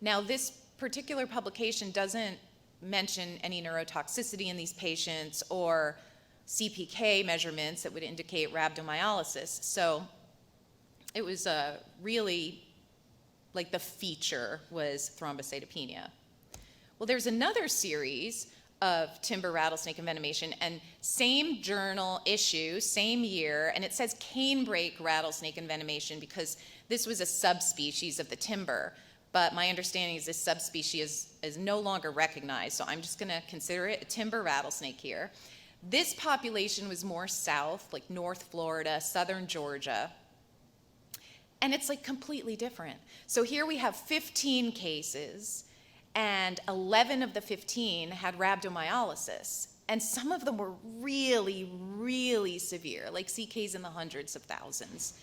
Now, this particular publication doesn't mention any neurotoxicity in these patients or CPK measurements that would indicate rhabdomyolysis. So it was really like the feature was thrombocytopenia. Well, there's another series of timber rattlesnake envenomation, and same journal issue, same year, and it says canebrake rattlesnake envenomation because this was a subspecies of the timber. But my understanding is this subspecies is no longer recognized, so I'm just going to consider it a timber rattlesnake here. This population was more south, like North Florida, southern Georgia, and it's like completely different. So here we have 15 cases, and 11 of the 15 had rhabdomyolysis, and some of them were really, really severe, like CKs in the hundreds of thousands.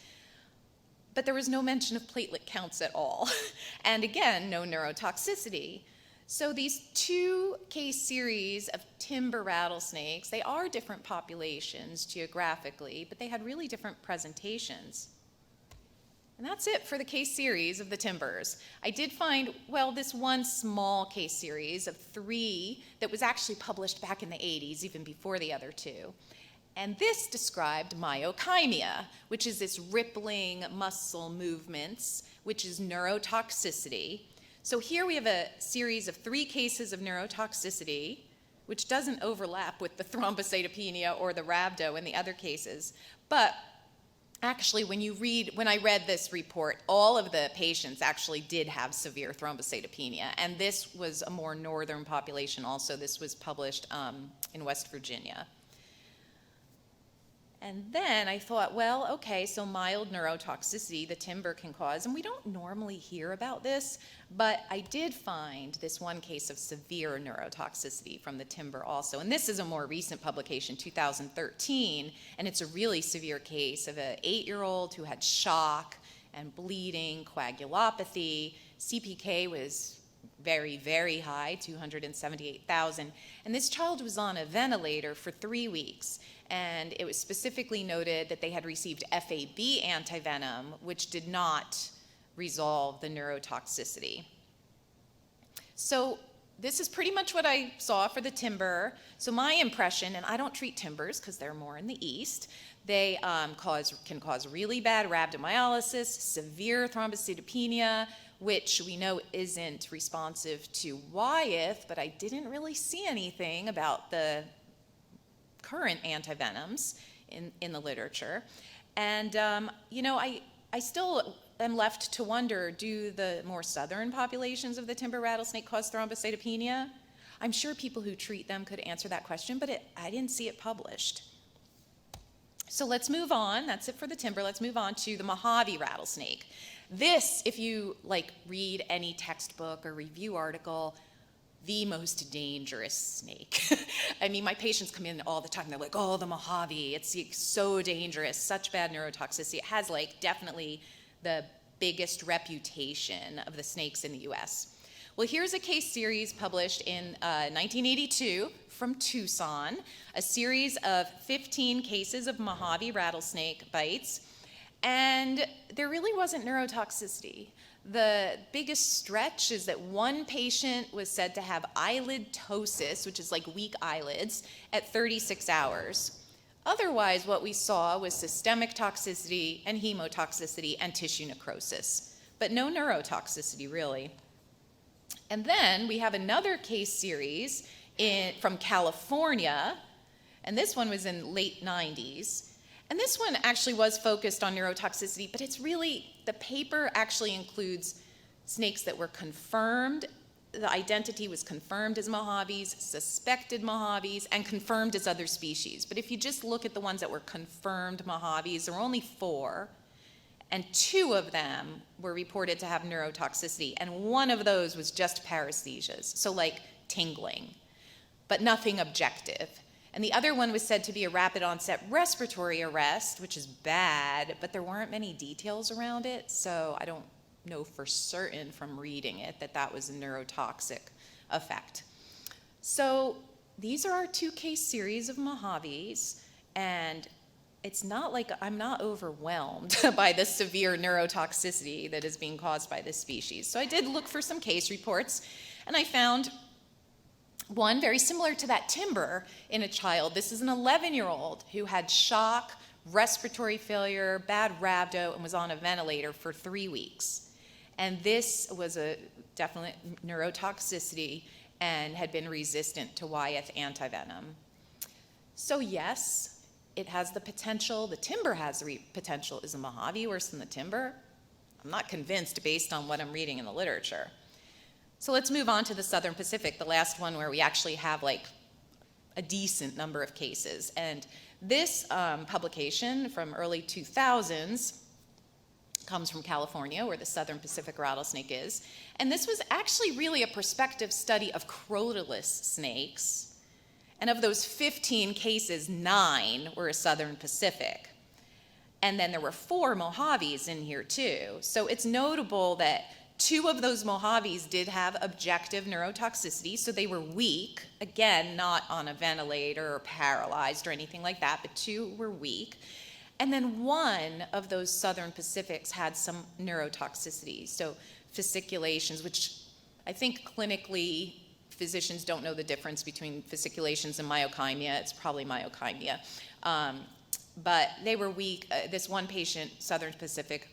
But there was no mention of platelet counts at all. And again, no neurotoxicity. So these two case series of timber rattlesnakes, they are different populations geographically, but they had really different presentations. And that's it for the case series of the timbers. I did find, well, this one small case series of 3 that was actually published back in the 80s, even before the other 2. And this described myokymia, which is this rippling muscle movements, which is neurotoxicity. So here we have a series of 3 cases of neurotoxicity, which doesn't overlap with the thrombocytopenia or the rhabdo in the other cases. But actually, when I read this report, all of the patients actually did have severe thrombocytopenia. And this was a more northern population also. This was published in West Virginia. And then I thought, well, okay, so mild neurotoxicity the timber can cause, and we don't normally hear about this, but I did find this one case of severe neurotoxicity from the timber also. And this is a more recent publication, 2013, and it's a really severe case of an 8-year-old who had shock and bleeding, coagulopathy. CPK was very, very high, 278,000. And this child was on a ventilator for 3 weeks. And it was specifically noted that they had received FAB antivenom, which did not resolve the neurotoxicity. So this is pretty much what I saw for the timber. So my impression, and I don't treat timbers because they're more in the east, they can cause really bad rhabdomyolysis, severe thrombocytopenia, which we know isn't responsive to Wyeth, but I didn't really see anything about the current antivenoms in the literature. And, I still am left to wonder, do the more southern populations of the timber rattlesnake cause thrombocytopenia? I'm sure people who treat them could answer that question, but I didn't see it published. So let's move on. That's it for the timber. Let's move on to the Mojave rattlesnake. This, if you read any textbook or review article, the most dangerous snake. I mean, my patients come in all the time. They're like, oh, the Mojave, it's so dangerous, such bad neurotoxicity. It has definitely the biggest reputation of the snakes in the US. Well, here's a case series published in 1982 from Tucson, a series of 15 cases of Mojave rattlesnake bites, and there really wasn't neurotoxicity. The biggest stretch is that one patient was said to have eyelid ptosis, which is like weak eyelids, at 36 hours. Otherwise, what we saw was systemic toxicity and hemotoxicity and tissue necrosis, but no neurotoxicity really. And then we have another case series from California, and this one was in late 90s. And this one actually was focused on neurotoxicity, but it's really, the paper actually includes snakes that were confirmed. The identity was confirmed as Mojaves, suspected Mojaves, and confirmed as other species. But if you just look at the ones that were confirmed Mojaves, there were only 4, and 2 of them were reported to have neurotoxicity, and one of those was just paresthesias, so like tingling, but nothing objective. And the other one was said to be a rapid onset respiratory arrest, which is bad, but there weren't many details around it, so I don't know for certain from reading it that that was a neurotoxic effect. So these are our 2 case series of Mojaves, and it's not like I'm not overwhelmed by the severe neurotoxicity that is being caused by this species. So I did look for some case reports, and I found one very similar to that timber in a child. This is an 11-year-old who had shock, respiratory failure, bad rhabdo, and was on a ventilator for 3 weeks. And this was a definite neurotoxicity and had been resistant to Wyeth antivenom. So yes, it has the potential, the timber has the potential. Is a Mojave worse than the timber? I'm not convinced based on what I'm reading in the literature. So let's move on to the Southern Pacific, the last one where we actually have like a decent number of cases. And this publication from early 2000s comes from California, where the Southern Pacific rattlesnake is. And this was actually really a prospective study of crotalus snakes. And of those 15 cases, 9 were a Southern Pacific. And then there were 4 Mojaves in here too. So it's notable that 2 of those Mojaves did have objective neurotoxicity, so they were weak. Again, not on a ventilator or paralyzed or anything like that, but 2 were weak. And then 1 of those Southern Pacifics had some neurotoxicity, so fasciculations, which I think clinically physicians don't know the difference between fasciculations and myokymia. It's probably myokymia. But they were weak. This one patient, Southern Pacific,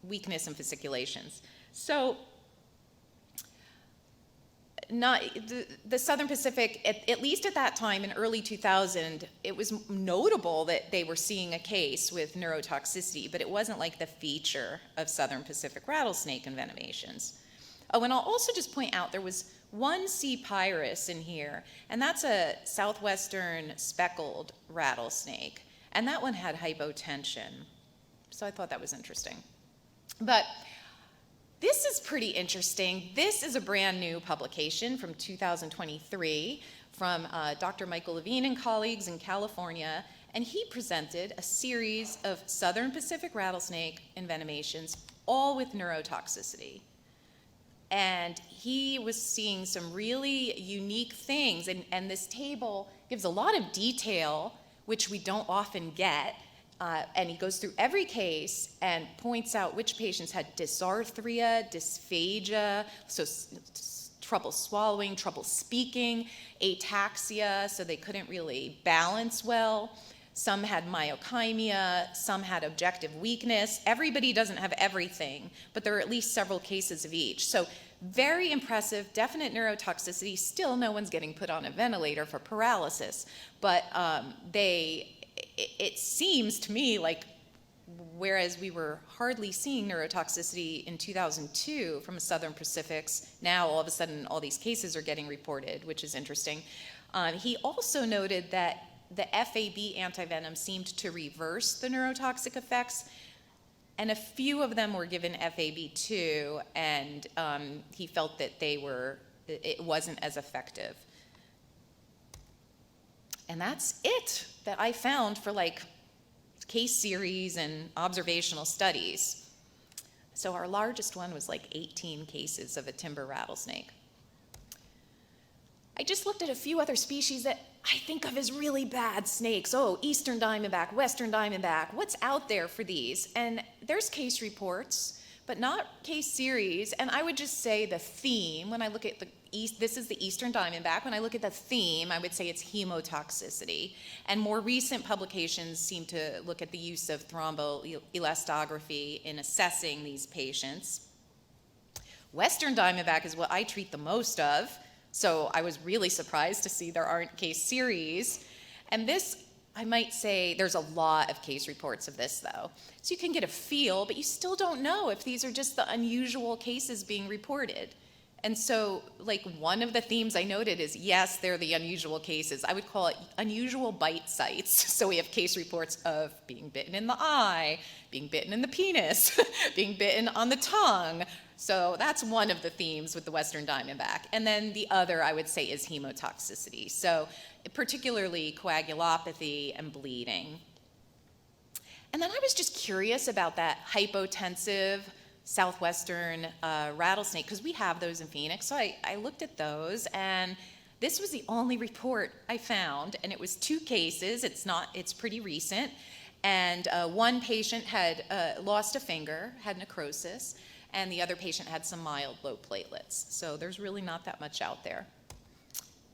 weakness and fasciculations. So the Southern Pacific, at least at that time in early 2000, it was notable that they were seeing a case with neurotoxicity, but it wasn't like the feature of Southern Pacific rattlesnake envenomations. Oh, and I'll also just point out there was 1 C. pyrrhus in here, and that's a southwestern speckled rattlesnake, and that one had hypotension. So I thought that was interesting. But this is pretty interesting. This is a brand new publication from 2023 from Dr. Michael Levine and colleagues in California, and he presented a series of Southern Pacific rattlesnake envenomations, all with neurotoxicity. And he was seeing some really unique things, and this table gives a lot of detail, which we don't often get. And he goes through every case and points out which patients had dysarthria, dysphagia, so trouble swallowing, trouble speaking, ataxia, so they couldn't really balance well. Some had myokymia, some had objective weakness. Everybody doesn't have everything, but there are at least several cases of each. So very impressive, definite neurotoxicity. Still, no one's getting put on a ventilator for paralysis, but it seems to me like whereas we were hardly seeing neurotoxicity in 2002 from Southern Pacifics, now all of a sudden all these cases are getting reported, which is interesting. He also noted that the FAB antivenom seemed to reverse the neurotoxic effects, and a few of them were given FAB2, and he felt that it wasn't as effective. And that's it that I found for like case series and observational studies. So our largest one was like 18 cases of a timber rattlesnake. I just looked at a few other species that I think of as really bad snakes. Oh, eastern diamondback, western diamondback, what's out there for these? And there's case reports, but not case series. And I would just say the theme, when I look at this is the eastern diamondback. When I look at the theme, I would say it's hemotoxicity. And more recent publications seem to look at the use of thromboelastography in assessing these patients. Western diamondback is what I treat the most of, so I was really surprised to see there aren't case series. And this I might say there's a lot of case reports of this, though. So you can get a feel, but you still don't know if these are just the unusual cases being reported. And so, like, one of the themes I noted is, yes, they're the unusual cases. I would call it unusual bite sites. So we have case reports of being bitten in the eye, being bitten in the penis, being bitten on the tongue. So that's one of the themes with the Western Diamondback. And then the other, I would say, is hemotoxicity. So particularly coagulopathy and bleeding. And then I was just curious about that hypotensive southwestern rattlesnake, because we have those in Phoenix. So I looked at those, and this was the only report I found, and it was 2 cases. It's pretty recent. And one patient had lost a finger, had necrosis, and the other patient had some mild low platelets. So there's really not that much out there.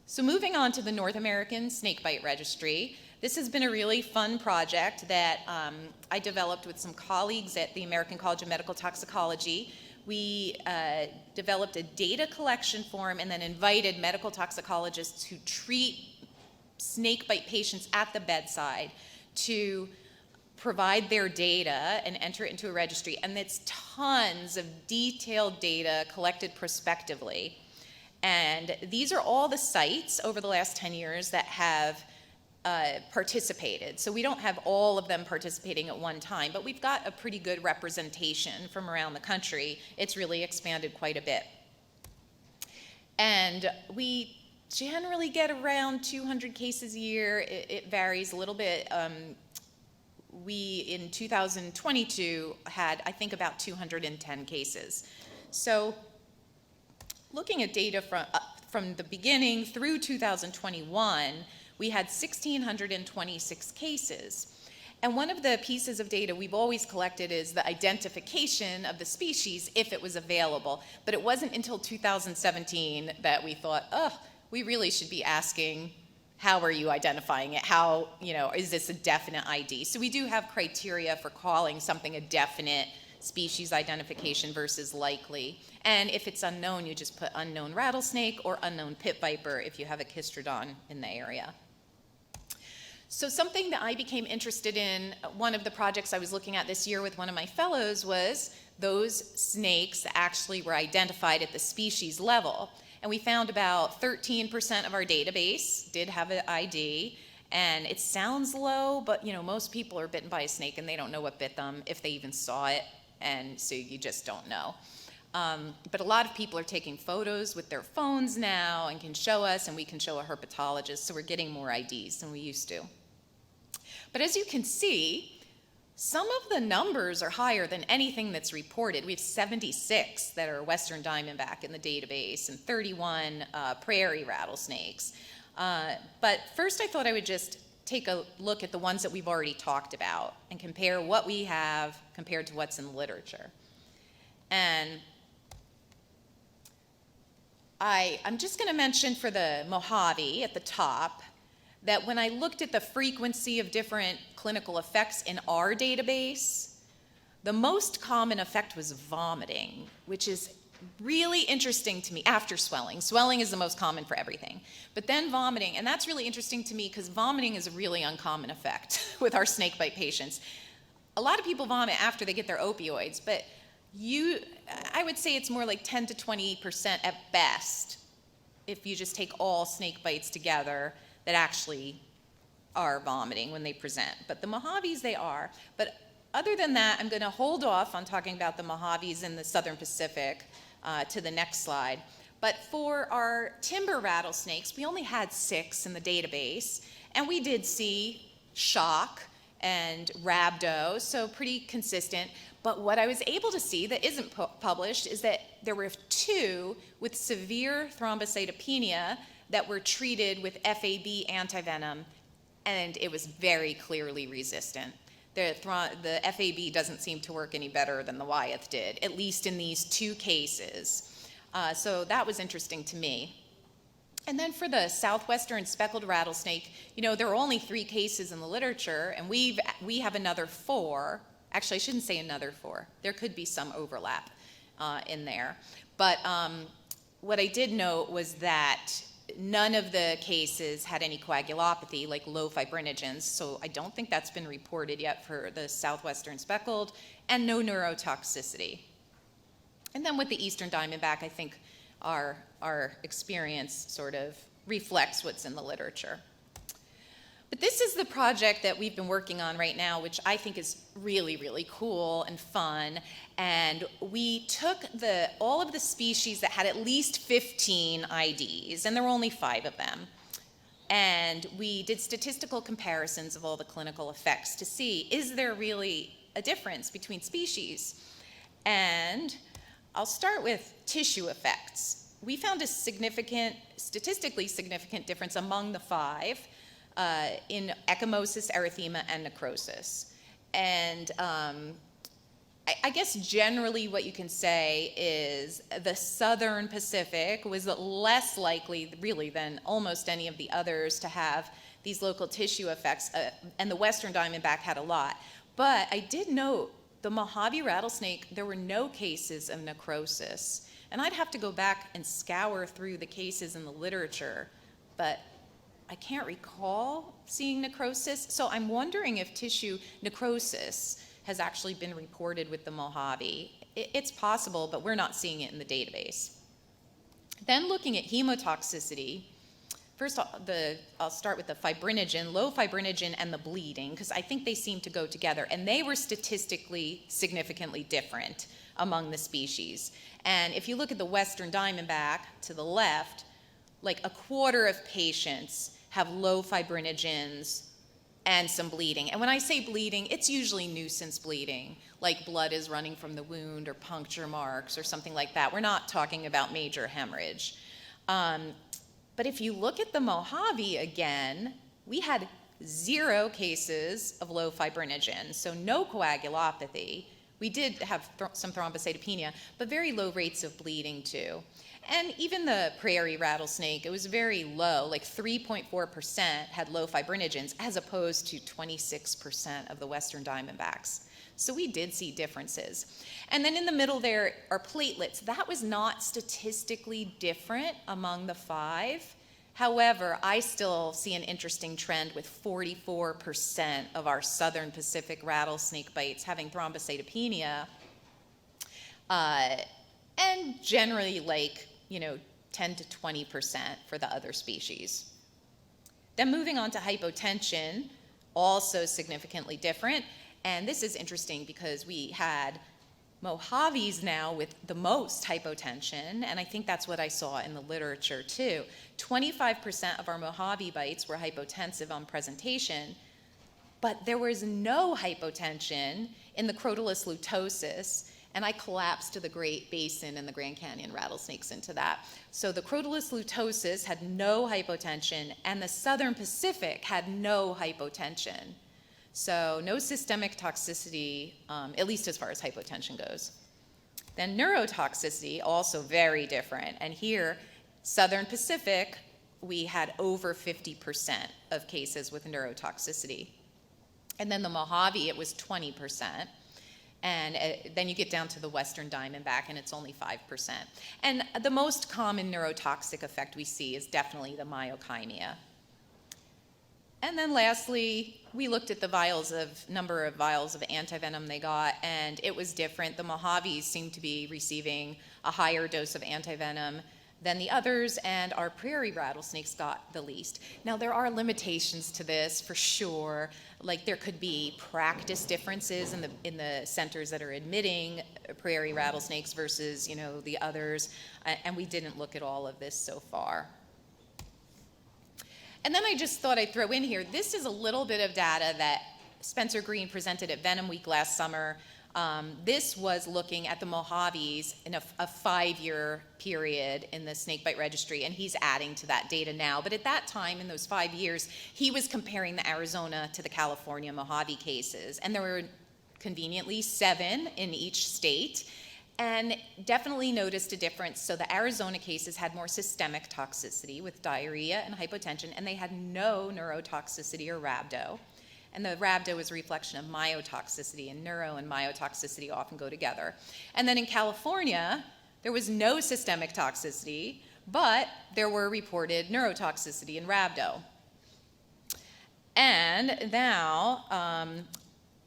So moving on to the North American Snakebite Registry, this has been a really fun project that I developed with some colleagues at the American College of Medical Toxicology. We developed a data collection form and then invited medical toxicologists who treat snakebite patients at the bedside to provide their data and enter it into a registry. And it's tons of detailed data collected prospectively. And these are all the sites over the last 10 years that have participated. So we don't have all of them participating at one time, but we've got a pretty good representation from around the country. It's really expanded quite a bit. And we generally get around 200 cases a year. It varies a little bit. We, in 2022, had, I think, about 210 cases. So looking at data from the beginning through 2021, we had 1,626 cases. And one of the pieces of data we've always collected is the identification of the species if it was available. But it wasn't until 2017 that we thought, we really should be asking, how are you identifying it? How, is this a definite ID? So we do have criteria for calling something a definite species identification versus likely. And if it's unknown, you just put unknown rattlesnake or unknown pit viper if you have a chistrodon in the area. So something that I became interested in, one of the projects I was looking at this year with one of my fellows, was those snakes that actually were identified at the species level. And we found about 13% of our database did have an ID. And it sounds low, but most people are bitten by a snake and they don't know what bit them, if they even saw it. And so you just don't know. But a lot of people are taking photos with their phones now and can show us, and we can show a herpetologist. So we're getting more IDs than we used to. But as you can see, some of the numbers are higher than anything that's reported. We have 76 that are Western Diamondback in the database and 31 prairie rattlesnakes. But first I thought I would just take a look at the ones that we've already talked about and compare what we have compared to what's in the literature. And I'm just going to mention for the Mojave at the top that when I looked at the frequency of different clinical effects in our database, the most common effect was vomiting, which is really interesting to me after swelling. Swelling is the most common for everything. But then vomiting, and that's really interesting to me because vomiting is a really uncommon effect with our snakebite patients. A lot of people vomit after they get their opioids, but I would say it's more like 10 to 20% at best if you just take all snake bites together that actually are vomiting when they present. But the Mojaves, they are. But other than that, I'm going to hold off on talking about the Mojaves in the Southern Pacific to the next slide. But for our timber rattlesnakes, we only had 6 in the database, and we did see shock and rhabdo, so pretty consistent. But what I was able to see that isn't published is that there were 2 with severe thrombocytopenia that were treated with FAB antivenom, and it was very clearly resistant. The FAB doesn't seem to work any better than the Wyeth did, at least in these 2 cases. So that was interesting to me. And then for the southwestern speckled rattlesnake, there are only 3 cases in the literature, and we have another 4. Actually, I shouldn't say another 4. There could be some overlap in there. But what I did note was that none of the cases had any coagulopathy, like low fibrinogens, so I don't think that's been reported yet for the southwestern speckled, and no neurotoxicity. And then with the eastern diamondback, I think our experience sort of reflects what's in the literature. But this is the project that we've been working on right now, which I think is really, really cool and fun. And we took all of the species that had at least 15 IDs, and there were only 5 of them. And we did statistical comparisons of all the clinical effects to see, is there really a difference between species? And I'll start with tissue effects. We found a statistically significant difference among the 5 in ecchymosis, erythema, and necrosis. And I guess generally what you can say is the Southern Pacific was less likely, really, than almost any of the others to have these local tissue effects, and the Western diamondback had a lot. But I did note the Mojave rattlesnake, there were no cases of necrosis. And I'd have to go back and scour through the cases in the literature, but I can't recall seeing necrosis. So I'm wondering if tissue necrosis has actually been reported with the Mojave. It's possible, but we're not seeing it in the database. Then looking at hemotoxicity, first I'll start with the fibrinogen, low fibrinogen and the bleeding, because I think they seem to go together, and they were statistically significantly different among the species. And if you look at the Western diamondback to the left, like a quarter of patients have low fibrinogens and some bleeding. And when I say bleeding, it's usually nuisance bleeding, like blood is running from the wound or puncture marks or something like that. We're not talking about major hemorrhage. But if you look at the Mojave again, we had 0 cases of low fibrinogen, so no coagulopathy. We did have some thrombocytopenia, but very low rates of bleeding too. And even the prairie rattlesnake, it was very low, like 3.4% had low fibrinogens, as opposed to 26% of the Western diamondbacks. So we did see differences. And then in the middle there are platelets. That was not statistically different among the 5. However, I still see an interesting trend with 44% of our Southern Pacific rattlesnake bites having thrombocytopenia, and generally like, 10 to 20% for the other species. Then moving on to hypotension, also significantly different. And this is interesting because we had Mojaves now with the most hypotension, and I think that's what I saw in the literature too. 25% of our Mojave bites were hypotensive on presentation, but there was no hypotension in the Crotalus lutosus, and I collapsed the Great Basin and the Grand Canyon rattlesnakes into that. So the Crotalus lutosus had no hypotension, and the Southern Pacific had no hypotension. So no systemic toxicity, at least as far as hypotension goes. Then neurotoxicity, also very different. And here, Southern Pacific, we had over 50% of cases with neurotoxicity. And then the Mojave, it was 20%. And then you get down to the Western diamondback, and it's only 5%. And the most common neurotoxic effect we see is definitely the myokymia. And then lastly, we looked at the number of vials of antivenom they got, and it was different. The Mojaves seemed to be receiving a higher dose of antivenom than the others, and our prairie rattlesnakes got the least. Now, there are limitations to this for sure. Like there could be practice differences in the centers that are admitting prairie rattlesnakes versus, the others, and we didn't look at all of this so far. And then I just thought I'd throw in here, this is a little bit of data that Spencer Green presented at Venom Week last summer. This was looking at the Mojaves in a 5-year period in the snakebite registry, and he's adding to that data now. But at that time, in those 5 years, he was comparing the Arizona to the California Mojave cases. And there were conveniently 7 in each state, and definitely noticed a difference. So the Arizona cases had more systemic toxicity with diarrhea and hypotension, and they had no neurotoxicity or rhabdo. And the rhabdo is a reflection of myotoxicity, and neuro and myotoxicity often go together. And then in California, there was no systemic toxicity, but there were reported neurotoxicity in rhabdo. And now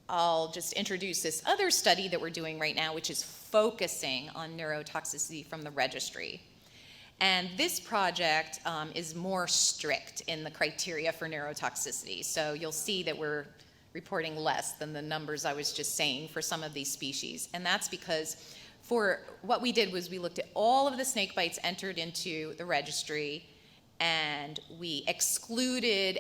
I'll just introduce this other study that we're doing right now, which is focusing on neurotoxicity from the registry. And this project is more strict in the criteria for neurotoxicity. So you'll see that we're reporting less than the numbers I was just saying for some of these species. And that's because for what we did was we looked at all of the snake bites entered into the registry, and we excluded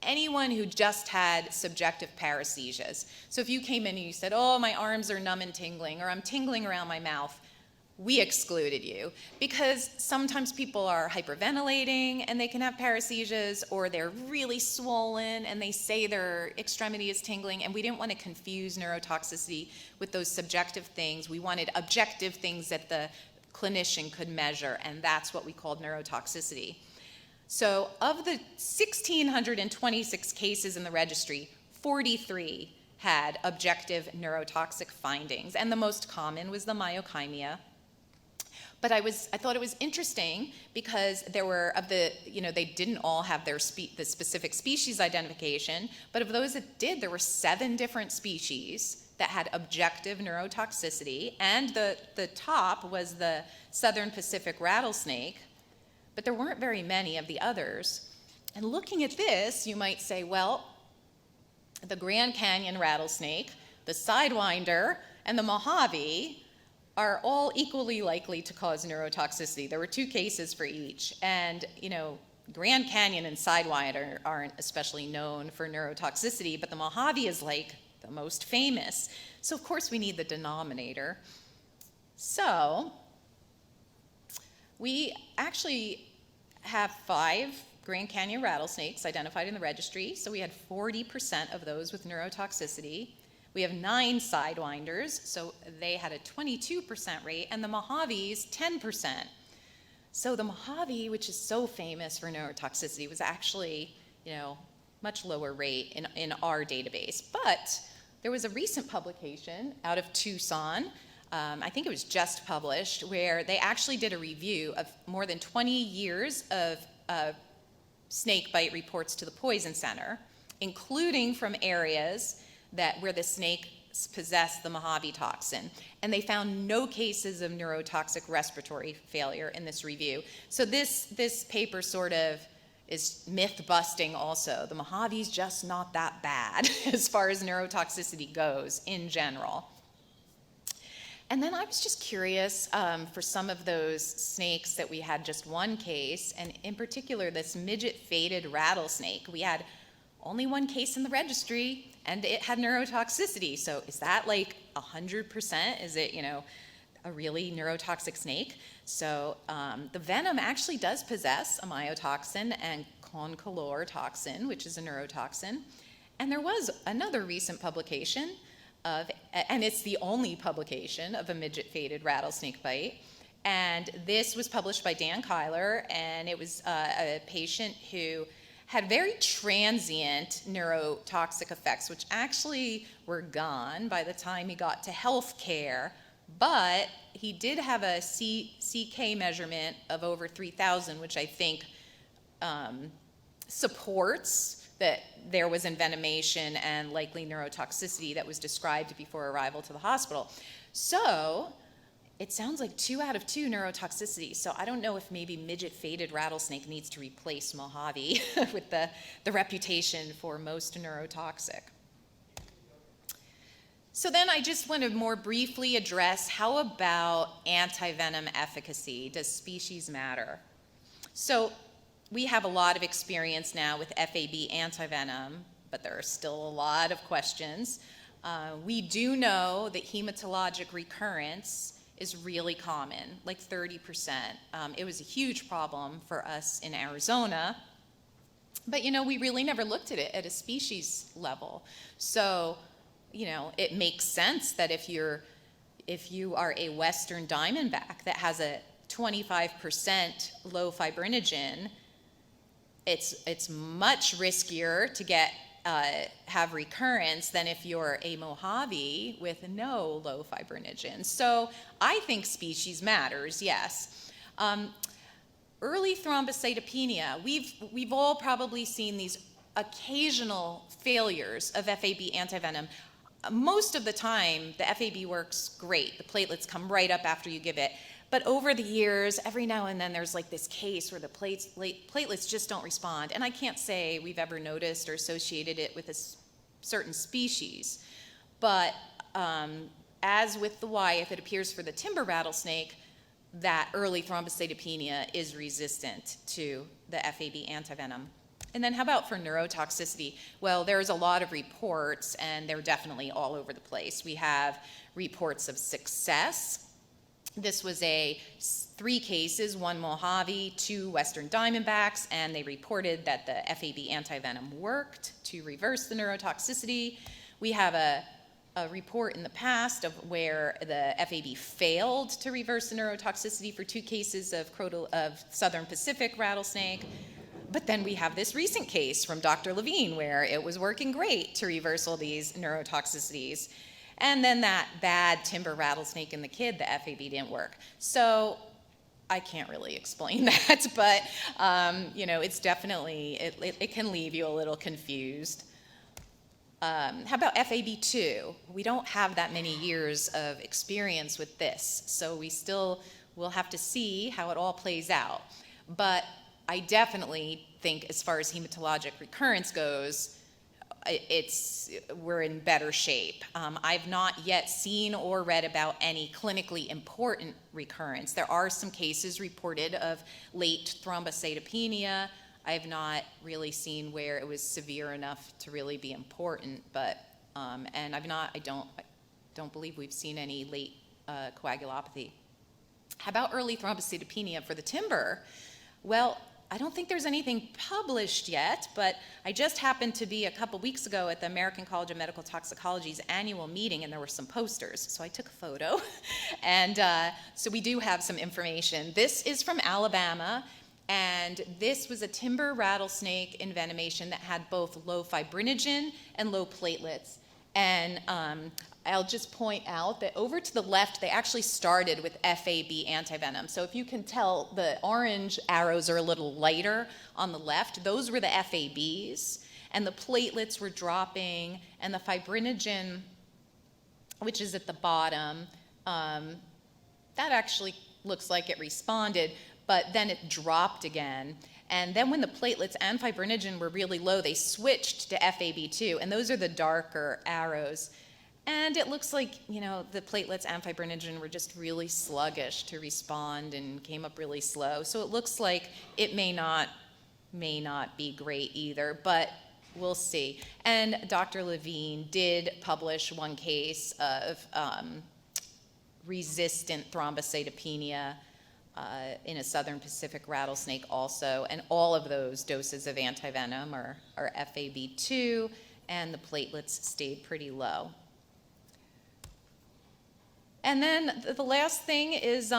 anyone who just had subjective paresthesias. So if you came in and you said, oh, my arms are numb and tingling, or I'm tingling around my mouth, we excluded you, because sometimes people are hyperventilating and they can have paresthesias, or they're really swollen and they say their extremity is tingling, and we didn't want to confuse neurotoxicity with those subjective things. We wanted objective things that the clinician could measure, and that's what we called neurotoxicity. So of the 1,626 cases in the registry, 43 had objective neurotoxic findings, and the most common was the myokymia. But I thought it was interesting because there were, they didn't all have the specific species identification, but of those that did, there were 7 different species that had objective neurotoxicity, and the top was the Southern Pacific rattlesnake, but there weren't very many of the others. And looking at this, you might say, well, the Grand Canyon rattlesnake, the Sidewinder, and the Mojave are all equally likely to cause neurotoxicity. There were 2 cases for each. And, Grand Canyon and Sidewinder aren't especially known for neurotoxicity, but the Mojave is like the most famous. So, of course, we need the denominator. So, we actually have 5 Grand Canyon rattlesnakes identified in the registry. So we had 40% of those with neurotoxicity. We have 9 Sidewinders, so they had a 22% rate, and the Mojaves, 10%. So the Mojave, which is so famous for neurotoxicity, was actually, much lower rate in our database. But there was a recent publication out of Tucson, I think it was just published, where they actually did a review of more than 20 years of snake bite reports to the Poison Center, including from areas where the snakes possess the Mojave toxin. And they found no cases of neurotoxic respiratory failure in this review. So this paper sort of is myth-busting also. The Mojave's just not that bad as far as neurotoxicity goes in general. And then I was just curious for some of those snakes that we had just 1 case, and in particular this midget-faded rattlesnake. We had only 1 case in the registry, and it had neurotoxicity. So is that like 100%? Is it, a really neurotoxic snake? So the venom actually does possess a myotoxin and concolor toxin, which is a neurotoxin. And there was another recent publication and it's the only publication of a midget-faded rattlesnake bite. And this was published by Dan Kyler, and it was a patient who had very transient neurotoxic effects, which actually were gone by the time he got to health care, but he did have a CK measurement of over 3,000, which I think supports that there was envenomation and likely neurotoxicity that was described before arrival to the hospital. So it sounds like 2 out of 2 neurotoxicity. So I don't know if maybe midget-faded rattlesnake needs to replace Mojave with the reputation for most neurotoxic. So then I just want to more briefly address, how about anti-venom efficacy? Does species matter? So we have a lot of experience now with FAB anti-venom, but there are still a lot of questions. We do know that hematologic recurrence is really common, like 30%. It was a huge problem for us in Arizona, but we really never looked at it at a species level. So, it makes sense that if you are a Western diamondback that has a 25% low fibrinogen, it's much riskier to have recurrence than if you're a Mojave with no low fibrinogen. So I think species matters, yes. early thrombocytopenia, we've all probably seen these occasional failures of FAB antivenom. Most of the time, the FAB works great. The platelets come right up after you give it. But over the years, every now and then, there's like this case where the platelets just don't respond. And I can't say we've ever noticed or associated it with a certain species. But as with the Wyeth, it appears for the timber rattlesnake that early thrombocytopenia is resistant to the FAB antivenom. And then how about for neurotoxicity? Well, there's a lot of reports, and they're definitely all over the place. We have reports of success. This was 3 cases, 1 Mojave, 2 Western Diamondbacks, and they reported that the FAB antivenom worked to reverse the neurotoxicity. We have a report in the past of where the FAB failed to reverse the neurotoxicity for 2 cases of Southern Pacific rattlesnake. But then we have this recent case from Dr. Levine where it was working great to reverse all these neurotoxicities. And then that bad timber rattlesnake in the kid, the FAB didn't work. So I can't really explain that, but it's definitely, it can leave you a little confused. How about FAB2? We don't have that many years of experience with this, so we still will have to see how it all plays out. But I definitely think as far as hematologic recurrence goes, we're in better shape. I've not yet seen or read about any clinically important recurrence. There are some cases reported of late thrombocytopenia. I have not really seen where it was severe enough to really be important, but and I don't believe we've seen any late coagulopathy. How about early thrombocytopenia for the timber? Well, I don't think there's anything published yet, but I just happened to be a couple weeks ago at the American College of Medical Toxicology's annual meeting, and there were some posters, so I took a photo. And so we do have some information. This is from Alabama, and this was a timber rattlesnake envenomation that had both low fibrinogen and low platelets. And I'll just point out that over to the left, they actually started with FAB antivenom. So if you can tell, the orange arrows are a little lighter on the left. Those were the FABs, and the platelets were dropping, and the fibrinogen, which is at the bottom, that actually looks like it responded, but then it dropped again. And then when the platelets and fibrinogen were really low, they switched to FAB2, and those are the darker arrows. And it looks like, the platelets and fibrinogen were just really sluggish to respond and came up really slow. So it looks like it may not be great either, but we'll see. And Dr. Levine did publish one case of resistant thrombocytopenia in a Southern Pacific rattlesnake also, and all of those doses of antivenom are FAB2, and the platelets stayed pretty low. And then the last thing is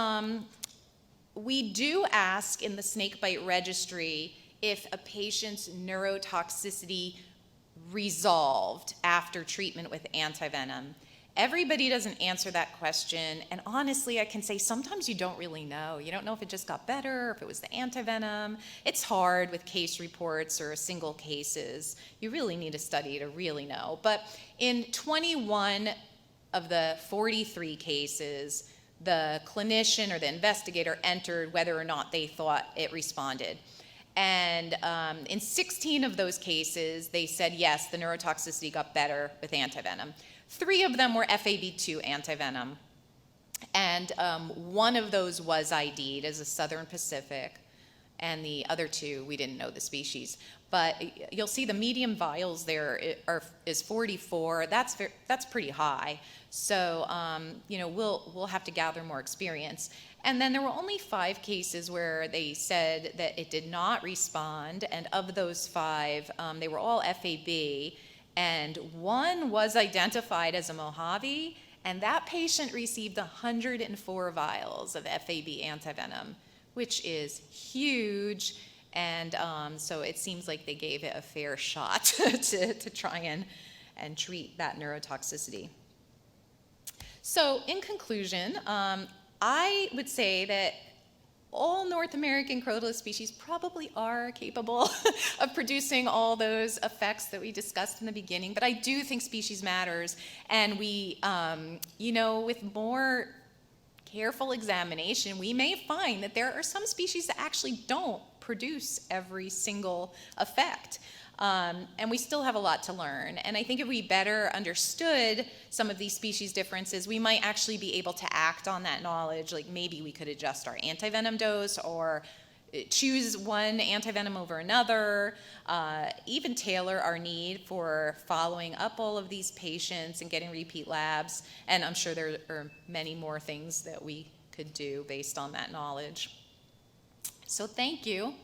we do ask in the snakebite registry if a patient's neurotoxicity resolved after treatment with antivenom. Everybody doesn't answer that question, and honestly, I can say sometimes you don't really know. You don't know if it just got better, or if it was the antivenom. It's hard with case reports or single cases. You really need a study to really know. But in 21 of the 43 cases, the clinician or the investigator entered whether or not they thought it responded. And in 16 of those cases, they said, yes, the neurotoxicity got better with antivenom. 3 of them were FAB2 antivenom. And one of those was ID'd as a Southern Pacific, and the other 2, we didn't know the species. But you'll see the medium vials there is 44. That's pretty high. So we'll have to gather more experience. And then there were only 5 cases where they said that it did not respond, and of those 5, they were all FAB, and 1 was identified as a Mojave, and that patient received 104 vials of FAB antivenom, which is huge. And so it seems like they gave it a fair shot to try and treat that neurotoxicity. So in conclusion, I would say that all North American crotalus species probably are capable of producing all those effects that we discussed in the beginning, but I do think species matters, and we, with more careful examination, we may find that there are some species that actually don't produce every single effect. And we still have a lot to learn. And I think if we better understood some of these species differences, we might actually be able to act on that knowledge. Like maybe we could adjust our antivenom dose or choose one antivenom over another, even tailor our need for following up all of these patients and getting repeat labs. And I'm sure there are many more things that we could do based on that knowledge. So thank you.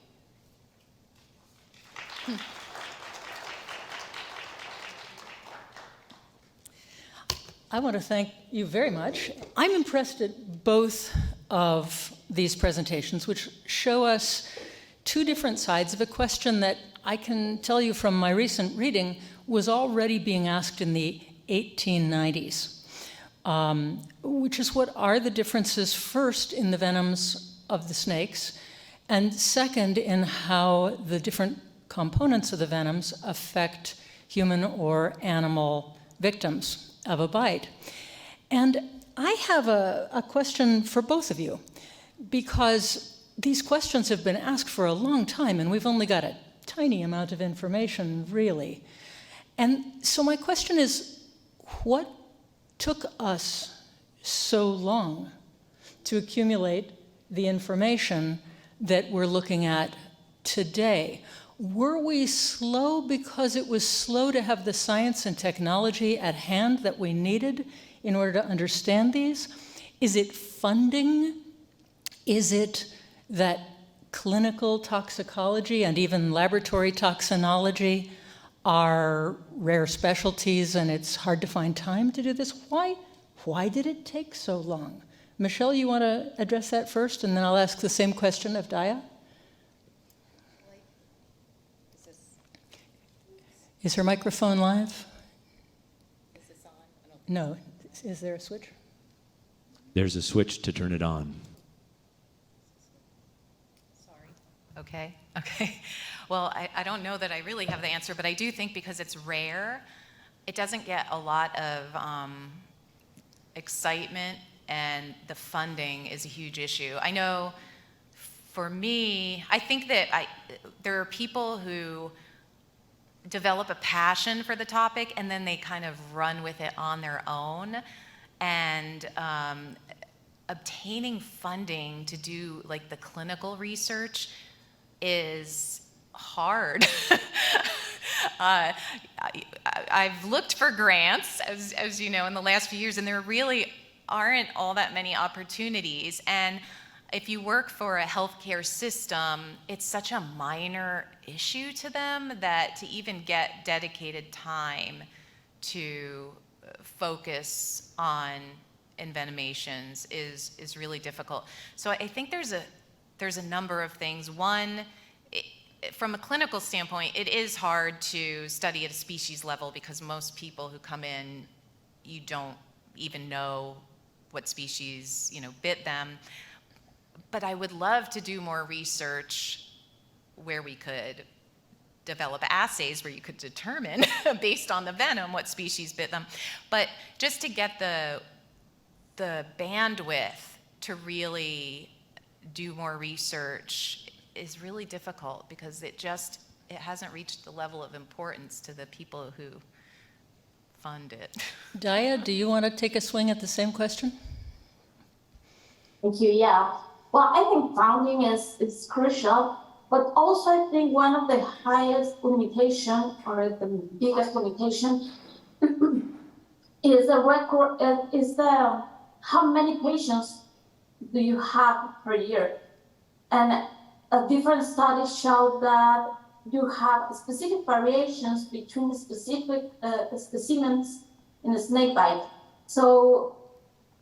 I want to thank you very much. I'm impressed at both of these presentations, which show us two different sides of a question that I can tell you from my recent reading was already being asked in the 1890s, which is what are the differences first in the venoms of the snakes, and second in how the different components of the venoms affect human or animal victims of a bite. And I have a question for both of you, because these questions have been asked for a long time, and we've only got a tiny amount of information, really. And so my question is, what took us so long to accumulate the information that we're looking at today? Were we slow because it was slow to have the science and technology at hand that we needed in order to understand these? Is it funding? Is it that clinical toxicology and even laboratory toxinology are rare specialties and it's hard to find time to do this? Why did it take so long? Michelle, you want to address that first, and then I'll ask the same question of Daya? Is her microphone live? Is this on? No. Is there a switch? There's a switch to turn it on. Sorry. Okay. Well, I don't know that I really have the answer, but I do think because it's rare, it doesn't get a lot of excitement, and the funding is a huge issue. I know for me, I think that there are people who develop a passion for the topic and then they kind of run with it on their own, and obtaining funding to do like the clinical research is hard. I've looked for grants, as you know, in the last few years, and there really aren't all that many opportunities. And if you work for a healthcare system, it's such a minor issue to them that to even get dedicated time to focus on envenomations is really difficult. So I think there's a number of things. One, from a clinical standpoint, it is hard to study at a species level because most people who come in, you don't even know what species, bit them. But I would love to do more research where we could develop assays where you could determine based on the venom what species bit them. But just to get the bandwidth to really do more research is really difficult because it hasn't reached the level of importance to the people who fund it. Daya, do you want to take a swing at the same question? Thank you. Yeah. Well, I think funding is crucial, but also I think one of the highest limitation or the biggest limitation is the record, how many patients do you have per year? And different studies show that you have specific variations between specific specimens in a snake bite. So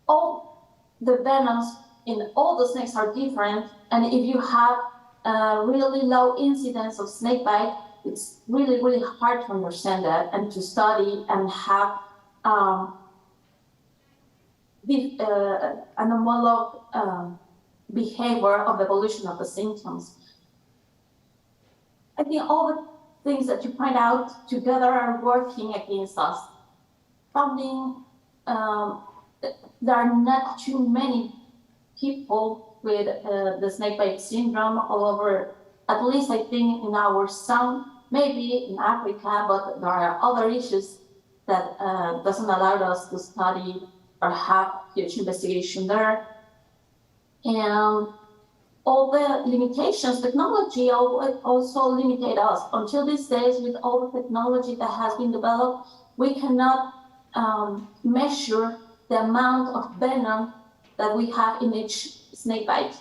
all the venoms in all the snakes are different, and if you have a really low incidence of snake bite, it's really, really hard to understand that and to study and have an homolog behavior of the evolution of the symptoms. I think all the things that you point out together are working against us. Founding, there are not too many people with the snakebite syndrome all over, at least I think in our zone, maybe in Africa, but there are other issues that doesn't allow us to study or have huge investigation there. And all the limitations, technology also limited us. Until these days, with all the technology that has been developed, we cannot measure the amount of venom that we have in each snake bite.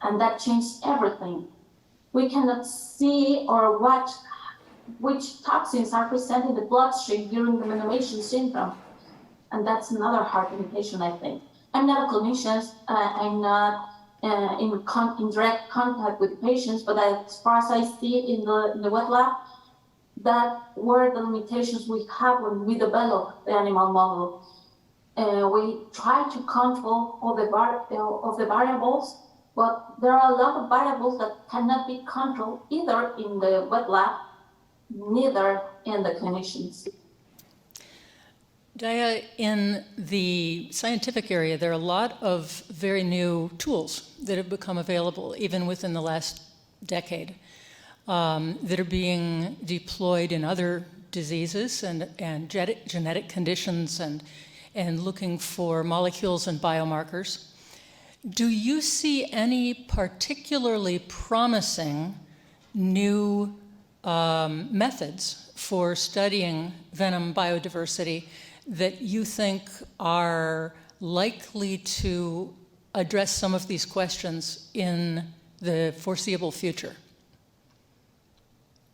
And that changed everything. We cannot see or watch which toxins are present in the bloodstream during the venomation syndrome. And that's another hard limitation, I think. I'm not a clinician, I'm not in direct contact with patients, but as far as I see in the wet lab, that were the limitations we have when we develop the animal model. We try to control all the variables, but there are a lot of variables that cannot be controlled either in the wet lab, neither in the clinicians. Daya, in the scientific area, there are a lot of very new tools that have become available, even within the last decade, that are being deployed in other diseases and genetic conditions and looking for molecules and biomarkers. Do you see any particularly promising new methods for studying venom biodiversity that you think are likely to address some of these questions in the foreseeable future?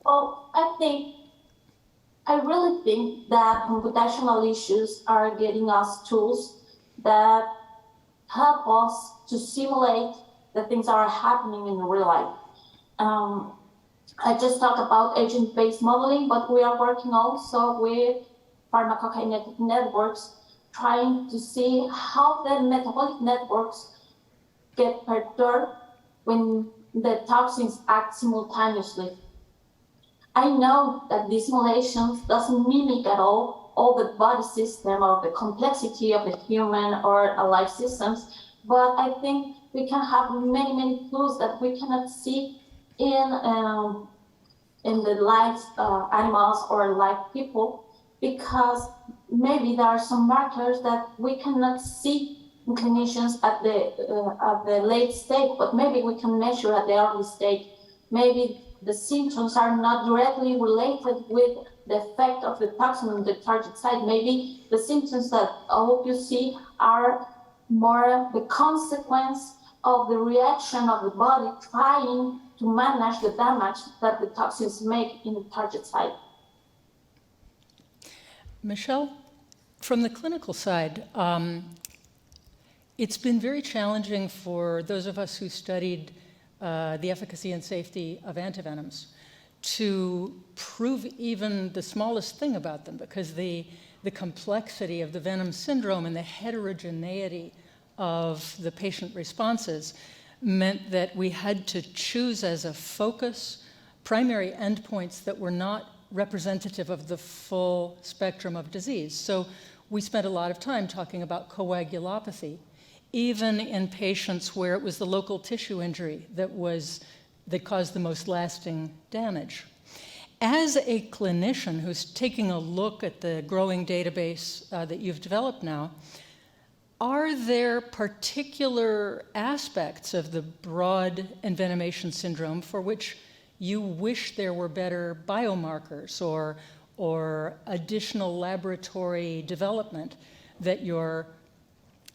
Well, I really think that computational issues are getting us tools that help us to simulate the things that are happening in real life. I just talked about agent-based modeling, but we are working also with pharmacokinetic networks, trying to see how the metabolic networks get perturbed when the toxins act simultaneously. I know that these simulations doesn't mimic at all the body system or the complexity of the human or life systems, but I think we can have many, many clues that we cannot see in the live animals or live people, because maybe there are some markers that we cannot see in clinicians at the late stage, but maybe we can measure at the early stage. Maybe the symptoms are not directly related with the effect of the toxin on the target site. Maybe the symptoms that all of you see are more the consequence of the reaction of the body trying to manage the damage that the toxins make in the target site. Michelle, from the clinical side, it's been very challenging for those of us who studied the efficacy and safety of antivenoms to prove even the smallest thing about them, because the complexity of the venom syndrome and the heterogeneity of the patient responses meant that we had to choose as a focus primary endpoints that were not representative of the full spectrum of disease. So we spent a lot of time talking about coagulopathy, even in patients where it was the local tissue injury that caused the most lasting damage. As a clinician who's taking a look at the growing database that you've developed now, are there particular aspects of the broad envenomation syndrome for which you wish there were better biomarkers or additional laboratory development that your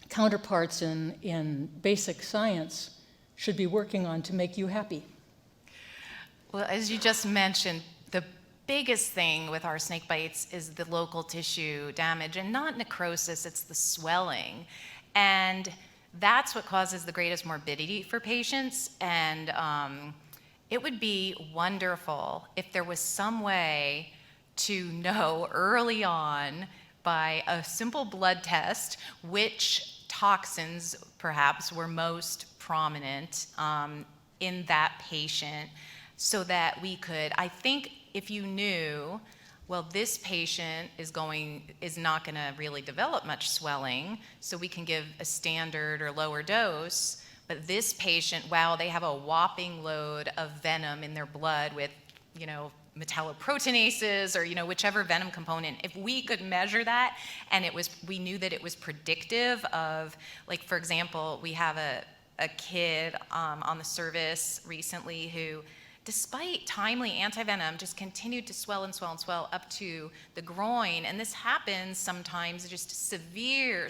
counterparts in basic science should be working on to make you happy? Well, as you just mentioned, the biggest thing with our snake bites is the local tissue damage, and not necrosis, it's the swelling. And that's what causes the greatest morbidity for patients. And it would be wonderful if there was some way to know early on by a simple blood test which toxins perhaps were most prominent in that patient so that we could, I think if you knew, well, this patient is not going to really develop much swelling, so we can give a standard or lower dose. But this patient, wow, they have a whopping load of venom in their blood with, metalloproteinases or, whichever venom component. If we could measure that and we knew that it was predictive of, like, for example, we have a kid on the service recently who, despite timely antivenom, just continued to swell and swell and swell up to the groin. And this happens sometimes, just severe,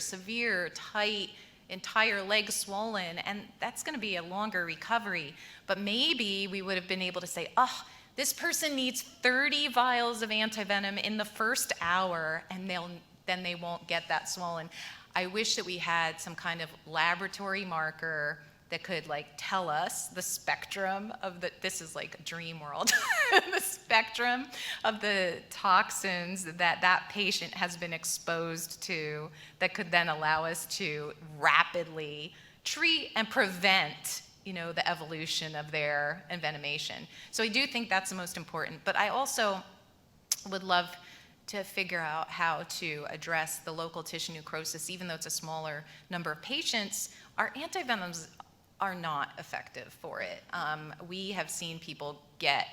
tight, entire leg swollen. And that's going to be a longer recovery. But maybe we would have been able to say, this person needs 30 vials of antivenom in the first hour, and then they won't get that swollen. I wish that we had some kind of laboratory marker that could tell us the spectrum of this is like a dream world, the spectrum of the toxins that patient has been exposed to, that could then allow us to rapidly treat and prevent the evolution of their envenomation. So I do think that's the most important, but I also would love to figure out how to address the local tissue necrosis. Even though it's a smaller number of patients, our antivenoms are not effective for it. We have seen people get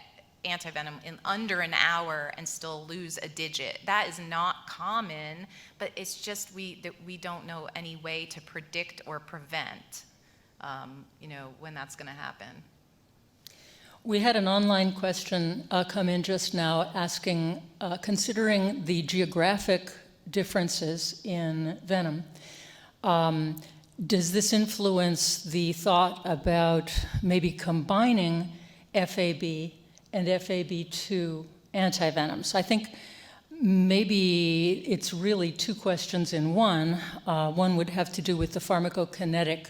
antivenom in under an hour and still lose a digit. That is not common, but it's just we don't know any way to predict or prevent when that's going to happen. We had an online question come in just now asking, considering the geographic differences in venom, does this influence the thought about maybe combining FAB and FAB2 antivenoms? I think maybe it's really two questions in one. One would have to do with the pharmacokinetic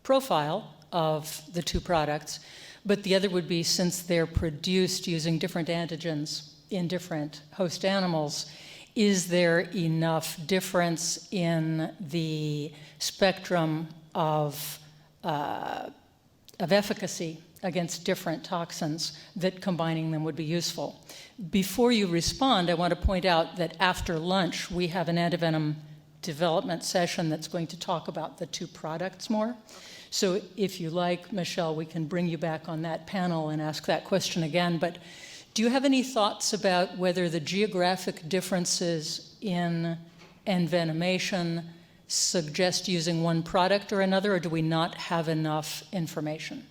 profile of the two products, but the other would be, since they're produced using different antigens in different host animals, is there enough difference in the spectrum of efficacy against different toxins that combining them would be useful? Before you respond, I want to point out that after lunch, we have an antivenom development session that's going to talk about the two products more. Okay. So if you like, Michelle, we can bring you back on that panel and ask that question again. But do you have any thoughts about whether the geographic differences in envenomation suggest using one product or another, or do we not have enough information?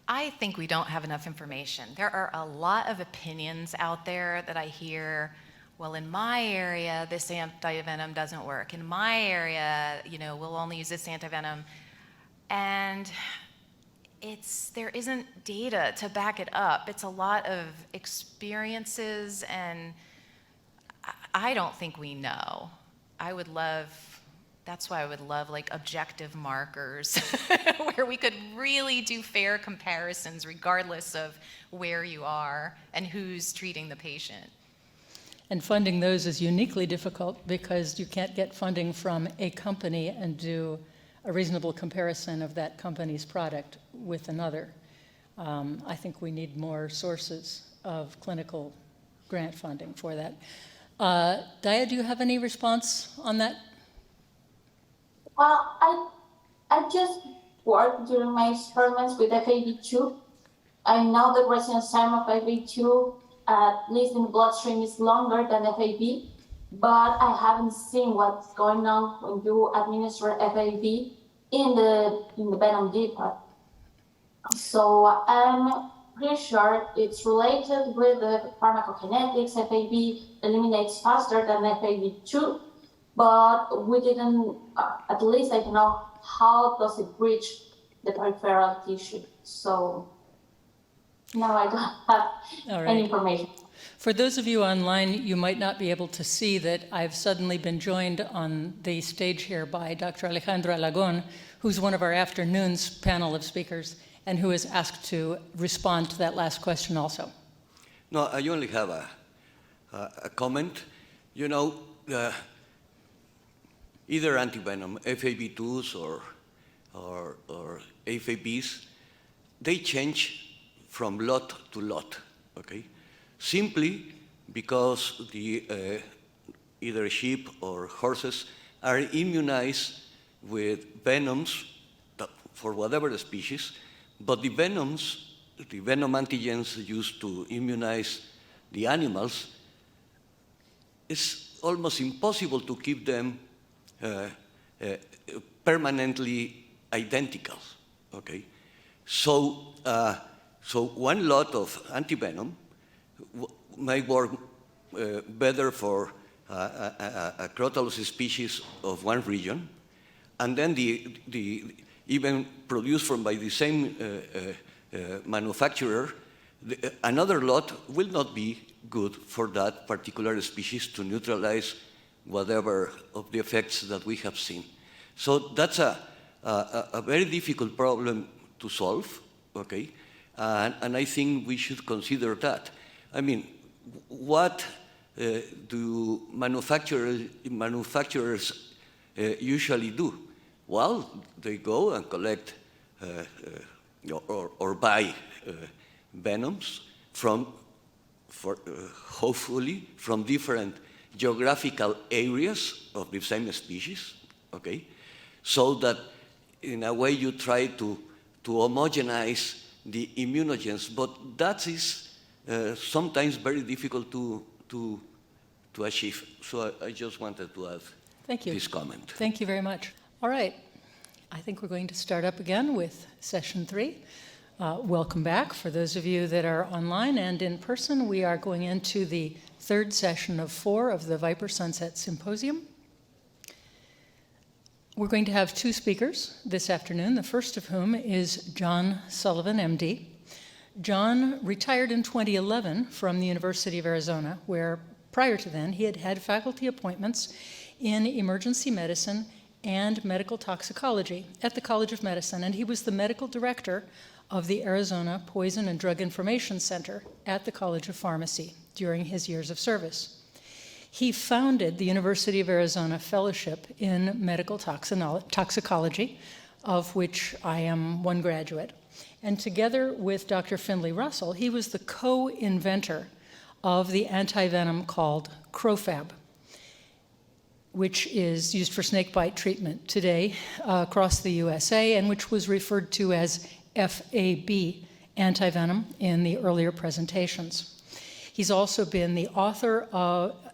I think we don't have enough information. There are a lot of opinions out there that I hear. Well, in my area, this antivenom doesn't work. In my area, we'll only use this antivenom. And there isn't data to back it up. It's a lot of experiences, and I don't think we know. That's why I would love objective markers where we could really do fair comparisons regardless of where you are and who's treating the patient. And funding those is uniquely difficult because you can't get funding from a company and do a reasonable comparison of that company's product with another. I think we need more sources of clinical grant funding for that. Daya, do you have any response on that? Well, I just worked during my experiments with FAB2. I know the resonance time of FAB2, at least in the bloodstream, is longer than FAB, but I haven't seen what's going on when you administer FAB in the venom VIPER. So I'm pretty sure it's related with the pharmacokinetics. FAB eliminates faster than FAB2, but we didn't, at least I don't know how does it reach the peripheral tissue. So no, I don't have any information. For those of you online, you might not be able to see that I've suddenly been joined on the stage here by Dr. Alejandro Alagón, who's one of our afternoon's panel of speakers, and who is asked to respond to that last question also. No, I only have a comment. Either antivenom, FAB2s or or FABs, they change from lot to lot, okay? Simply because the either sheep or horses are immunized with venoms for whatever species, but the venoms, the venom antigens used to immunize the animals, it's almost impossible to keep them permanently identical, okay? So one lot of antivenom may work better for a Crotalus species of one region, and then even produced by the same manufacturer, another lot will not be good for that particular species to neutralize whatever of the effects that we have seen. So that's a very difficult problem to solve, okay? And I think we should consider that. I mean, what do manufacturers usually do? Well, they go and collect or buy venoms hopefully from different geographical areas of the same species, okay? So that in a way you try to homogenize the immunogens, but that is sometimes very difficult to achieve. So I just wanted to add this comment. Thank you very much. All right. I think we're going to start up again with session 3. Welcome back. For those of you that are online and in person, we are going into the 3rd session of 4 of the VIPER Sunset Symposium. We're going to have 2 speakers this afternoon, the first of whom is John Sullivan, MD. John retired in 2011 from the University of Arizona, where prior to then he had had faculty appointments in emergency medicine and medical toxicology at the College of Medicine, and he was the medical director of the Arizona Poison and Drug Information Center at the College of Pharmacy during his years of service. He founded the University of Arizona Fellowship in Medical Toxicology, of which I am one graduate. And together with Dr. Finley Russell, he was the co-inventor of the antivenom called Crofab, which is used for snakebite treatment today across the USA, and which was referred to as FAB, antivenom, in the earlier presentations. He's also been the author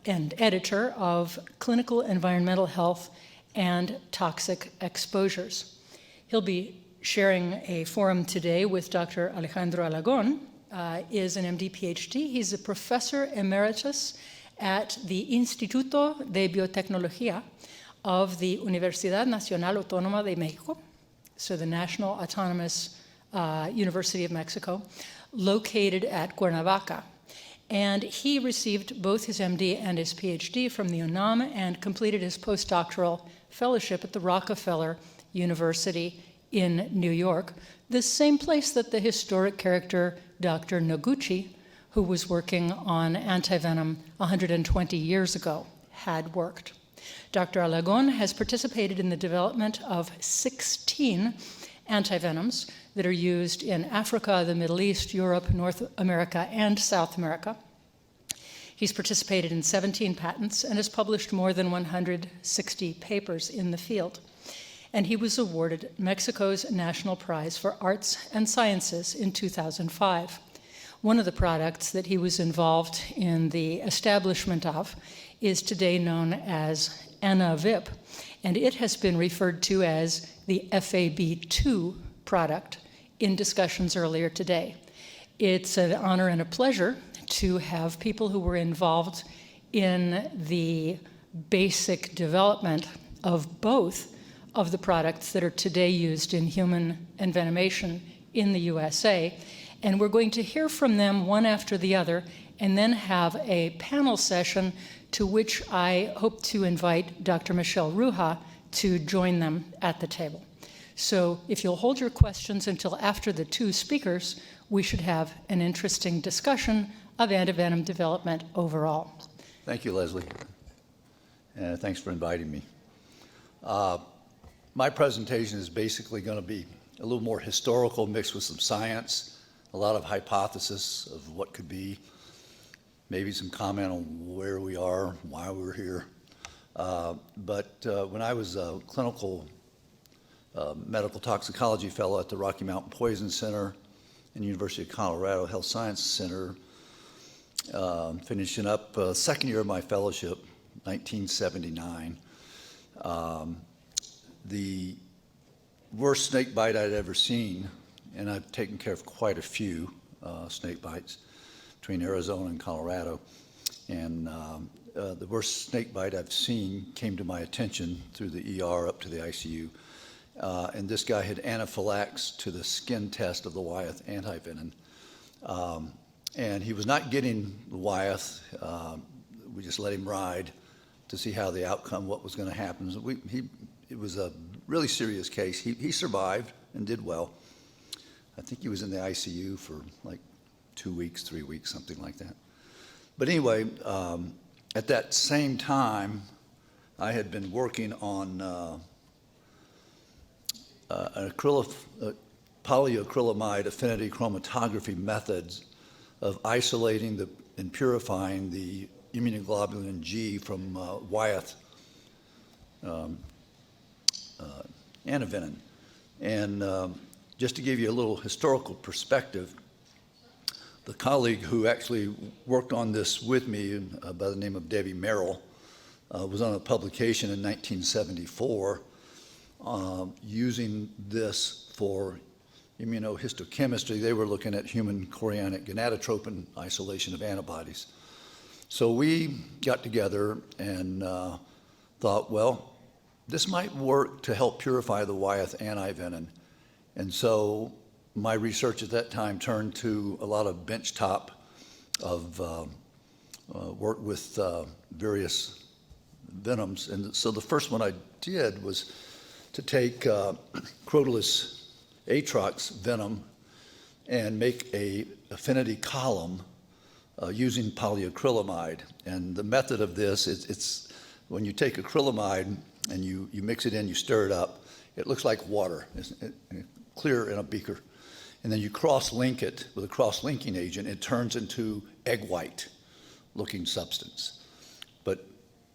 and editor of Clinical Environmental Health and Toxic Exposures. He'll be sharing a forum today with Dr. Alejandro Alagón, is an MD PhD. He's a professor emeritus at the Instituto de Biotecnología of the Universidad Nacional Autónoma de México, so the National Autonomous University of Mexico, located at Cuernavaca. And he received both his MD and his PhD from the UNAM and completed his postdoctoral fellowship at the Rockefeller University in New York, the same place that the historic character Dr. Noguchi, who was working on antivenom 120 years ago, had worked. Dr. Alagón has participated in the development of 16 antivenoms that are used in Africa, the Middle East, Europe, North America, and South America. He's participated in 17 patents and has published more than 160 papers in the field. And he was awarded Mexico's National Prize for Arts and Sciences in 2005. One of the products that he was involved in the establishment of is today known as ANA-VIP, and it has been referred to as the FAB2 product in discussions earlier today. It's an honor and a pleasure to have people who were involved in the basic development of both of the products that are today used in human envenomation in the USA. And we're going to hear from them one after the other and then have a panel session to which I hope to invite Dr. Michelle Ruha to join them at the table. So if you'll hold your questions until after the 2 speakers, we should have an interesting discussion of antivenom development overall. Thank you, Leslie. Thanks for inviting me. My presentation is basically going to be a little more historical mixed with some science, a lot of hypothesis of what could be, maybe some comment on where we are, why we're here. But when I was a clinical medical toxicology fellow at the Rocky Mountain Poison Center and University of Colorado Health Science Center, finishing up second year of my fellowship, 1979. The worst snake bite I'd ever seen, and I've taken care of quite a few snake bites between Arizona and Colorado, and the worst snake bite I've seen came to my attention through the ER up to the ICU. And this guy had anaphylaxis to the skin test of the Wyeth antivenom. And he was not getting the Wyeth. We just let him ride to see how the outcome, what was going to happen. So it was a really serious case. He survived and did well. I think he was in the ICU for like 2 weeks, 3 weeks, something like that. But anyway, at that same time, I had been working on polyacrylamide affinity chromatography methods of isolating and purifying the immunoglobulin G from Wyeth antivenom. And just to give you a little historical perspective, the colleague who actually worked on this with me by the name of Debbie Merrill was on a publication in 1974 using this for immunohistochemistry. They were looking at human chorionic gonadotropin isolation of antibodies. So we got together and thought, well, this might work to help purify the Wyeth antivenom. And so my research at that time turned to a lot of benchtop of work with various venoms. And so the first one I did was to take Crotalus atrox venom and make a affinity column using polyacrylamide. And the method of this, it's when you take acrylamide and you mix it in, you stir it up, it looks like water, it's clear in a beaker. And then you cross-link it with a cross-linking agent, it turns into egg white looking substance. But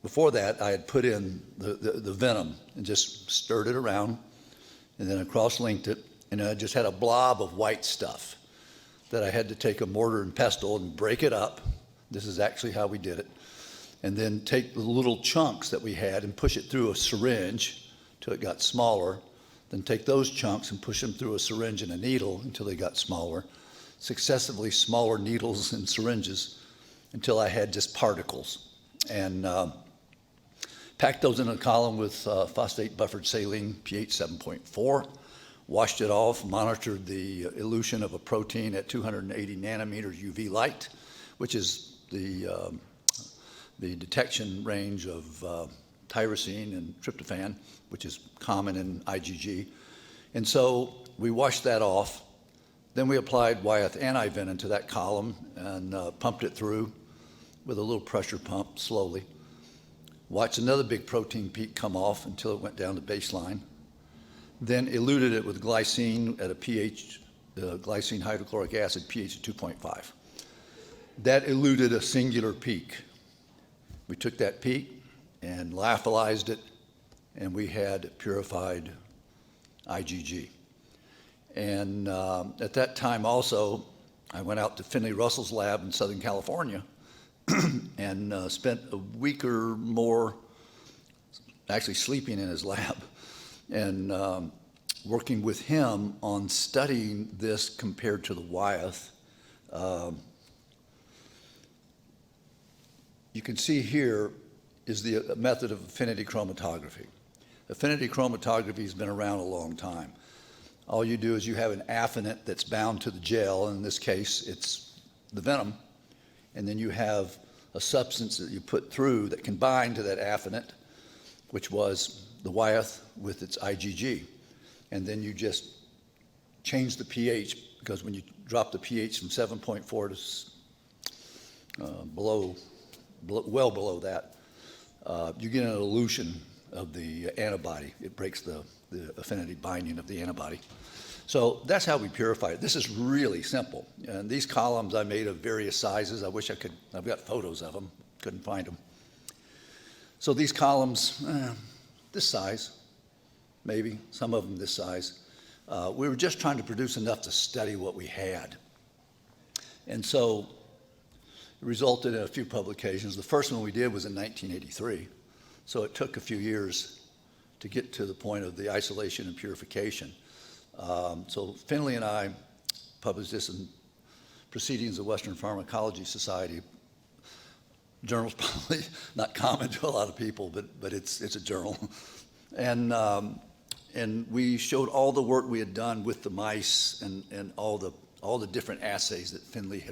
before that, I had put in the venom and just stirred it around, and then I cross-linked it, and I just had a blob of white stuff that I had to take a mortar and pestle and break it up. This is actually how we did it. And then take the little chunks that we had and push it through a syringe till it got smaller. Then take those chunks and push them through a syringe and a needle until they got smaller. Successively smaller needles and syringes until I had just particles. And packed those in a column with phosphate buffered saline, pH 7.4. Washed it off, monitored the elution of a protein at 280 nanometers UV light, which is the detection range of tyrosine and tryptophan, which is common in IgG. And so we washed that off. Then we applied Wyeth antivenom to that column and pumped it through with a little pressure pump slowly. Watched another big protein peak come off until it went down to baseline. Then eluted it with glycine at a pH, glycine hydrochloric acid pH of 2.5. That eluded a singular peak. We took that peak and lyophilized it, and we had purified IgG. And at that time also, I went out to Finley Russell's lab in Southern California and spent a week or more actually sleeping in his lab and working with him on studying this compared to the Wyeth. You can see here is the method of affinity chromatography. Affinity chromatography has been around a long time. All you do is you have an affinant that's bound to the gel, and in this case it's the venom, and then you have a substance that you put through that can bind to that affinant, which was the Wyeth with its IgG. And then you just change the pH, because when you drop the pH from 7.4 to well below that, you get an elution of the antibody. It breaks the the affinity binding of the antibody. So that's how we purify it. This is really simple. And these columns I made of various sizes. I wish I could, I've got photos of them, couldn't find them. So these columns, this size, maybe, some of them this size. We were just trying to produce enough to study what we had. And so it resulted in a few publications. The first one we did was in 1983. So it took a few years to get to the point of the isolation and purification. So Finley and I published this in Proceedings of Western Pharmacology Society. Journal's probably not common to a lot of people, but it's a journal. And we showed all the work we had done with the mice and all the different assays that Finley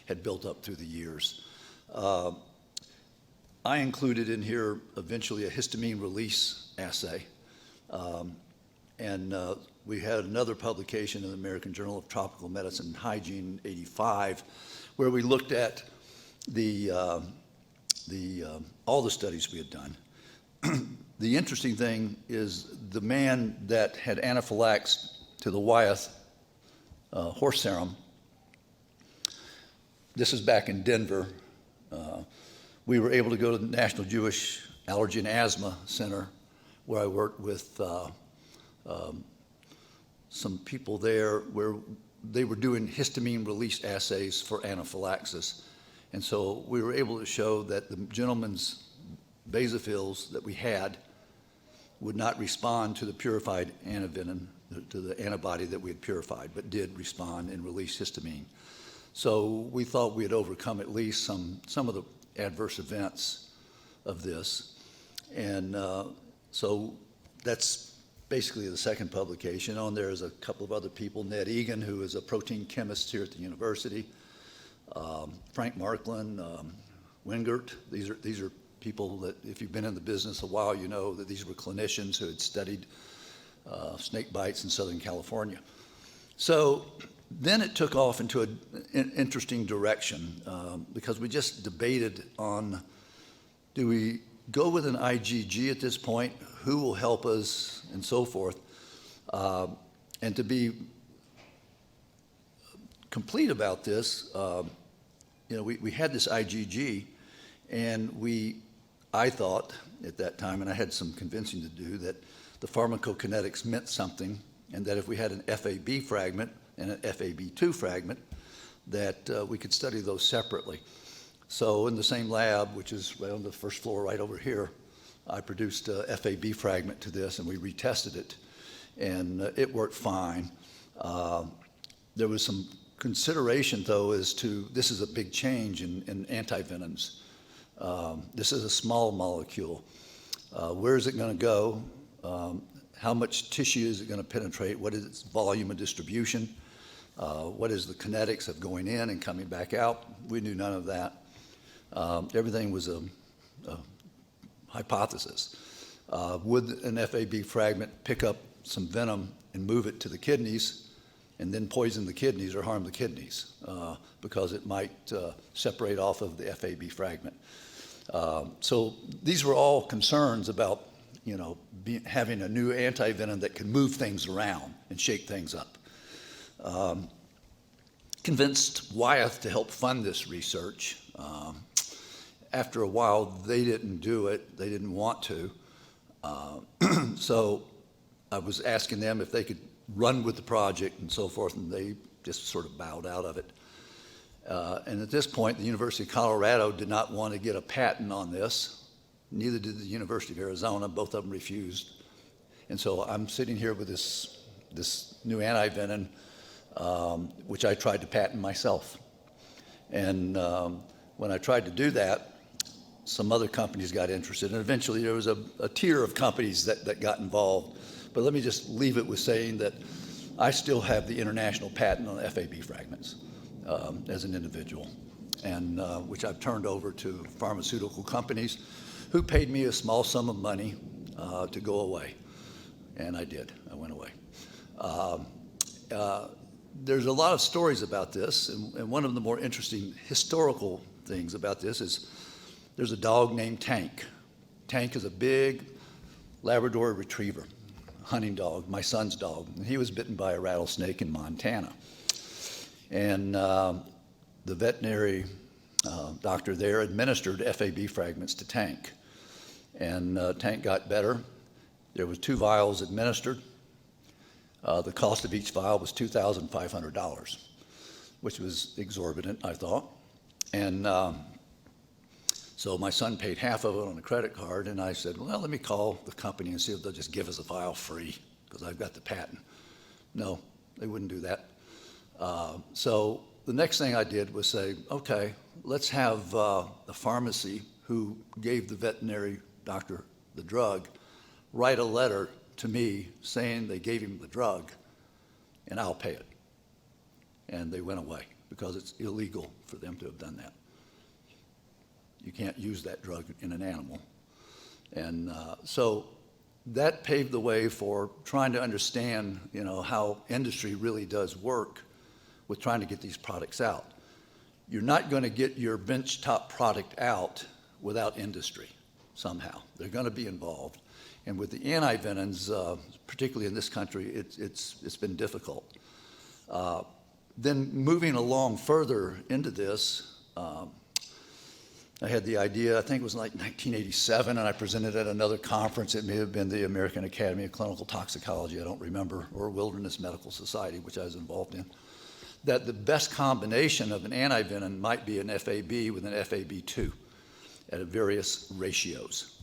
had built up through the years. I included in here eventually a histamine release assay. We had another publication in the American Journal of Tropical Medicine and Hygiene in '85, where we looked at all the studies we had done. The interesting thing is the man that had anaphylaxed to the Wyeth horse serum, this is back in Denver. We were able to go to the National Jewish Allergy and Asthma Center, where I worked with some people there where they were doing histamine release assays for anaphylaxis. And so we were able to show that the gentleman's basophils that we had would not respond to the purified antivenom, to the antibody that we had purified, but did respond and release histamine. So we thought we had overcome at least some of the adverse events of this. And so that's basically the second publication. On there is a couple of other people, Ned Egan, who is a protein chemist here at the university, Frank Markland, Wingert. These are people that, if you've been in the business a while, you know that these were clinicians who had studied snake bites in Southern California. So then it took off into an interesting direction because we just debated on, do we go with an IgG at this point? Who will help us, and so forth? And to be complete about this, we had this IgG, and I thought at that time, and I had some convincing to do, that the pharmacokinetics meant something, and that if we had an FAB fragment and an FAB2 fragment, that we could study those separately. So in the same lab, which is right on the first floor right over here, I produced a FAB fragment to this, and we retested it, and it worked fine. There was some consideration, though, as to, this is a big change in antivenoms. This is a small molecule. Where is it going to go? How much tissue is it going to penetrate? What is its volume of distribution? What is the kinetics of going in and coming back out? We knew none of that. Everything was a hypothesis. Would an FAB fragment pick up some venom and move it to the kidneys and then poison the kidneys or harm the kidneys because it might separate off of the FAB fragment? So these were all concerns about, having a new antivenom that can move things around and shake things up. Convinced Wyeth to help fund this research. After a while, they didn't do it. They didn't want to. So I was asking them if they could run with the project and so forth, and they just sort of bowed out of it. And at this point, the University of Colorado did not want to get a patent on this. Neither did the University of Arizona. Both of them refused. And so I'm sitting here with this new antivenom, which I tried to patent myself. And when I tried to do that, some other companies got interested, and eventually there was a tier of companies that got involved. But let me just leave it with saying that I still have the international patent on FAB fragments as an individual, and which I've turned over to pharmaceutical companies who paid me a small sum of money to go away. And I did. I went away. There's a lot of stories about this, and one of the more interesting historical things about this is there's a dog named Tank. Tank is a big Labrador retriever, hunting dog, my son's dog. And he was bitten by a rattlesnake in Montana. And the veterinary doctor there administered FAB fragments to Tank. And Tank got better. There was 2 vials administered. The cost of each vial was $2,500, which was exorbitant, I thought. And so my son paid half of it on a credit card, and I said, well, let me call the company and see if they'll just give us a vial free, because I've got the patent. No, they wouldn't do that. So the next thing I did was say, okay, let's have the pharmacy who gave the veterinary doctor the drug write a letter to me saying they gave him the drug, and I'll pay it. And they went away because it's illegal for them to have done that. You can't use that drug in an animal. And so that paved the way for trying to understand, how industry really does work with trying to get these products out. You're not going to get your benchtop product out without industry somehow. They're going to be involved. And with the anti-venoms, particularly in this country, it's been difficult. Then moving along further into this, I had the idea, I think it was like 1987, and I presented at another conference. It may have been the American Academy of Clinical Toxicology, I don't remember, or Wilderness Medical Society, which I was involved in, that the best combination of an antivenom might be an FAB with an FAB2 at various ratios.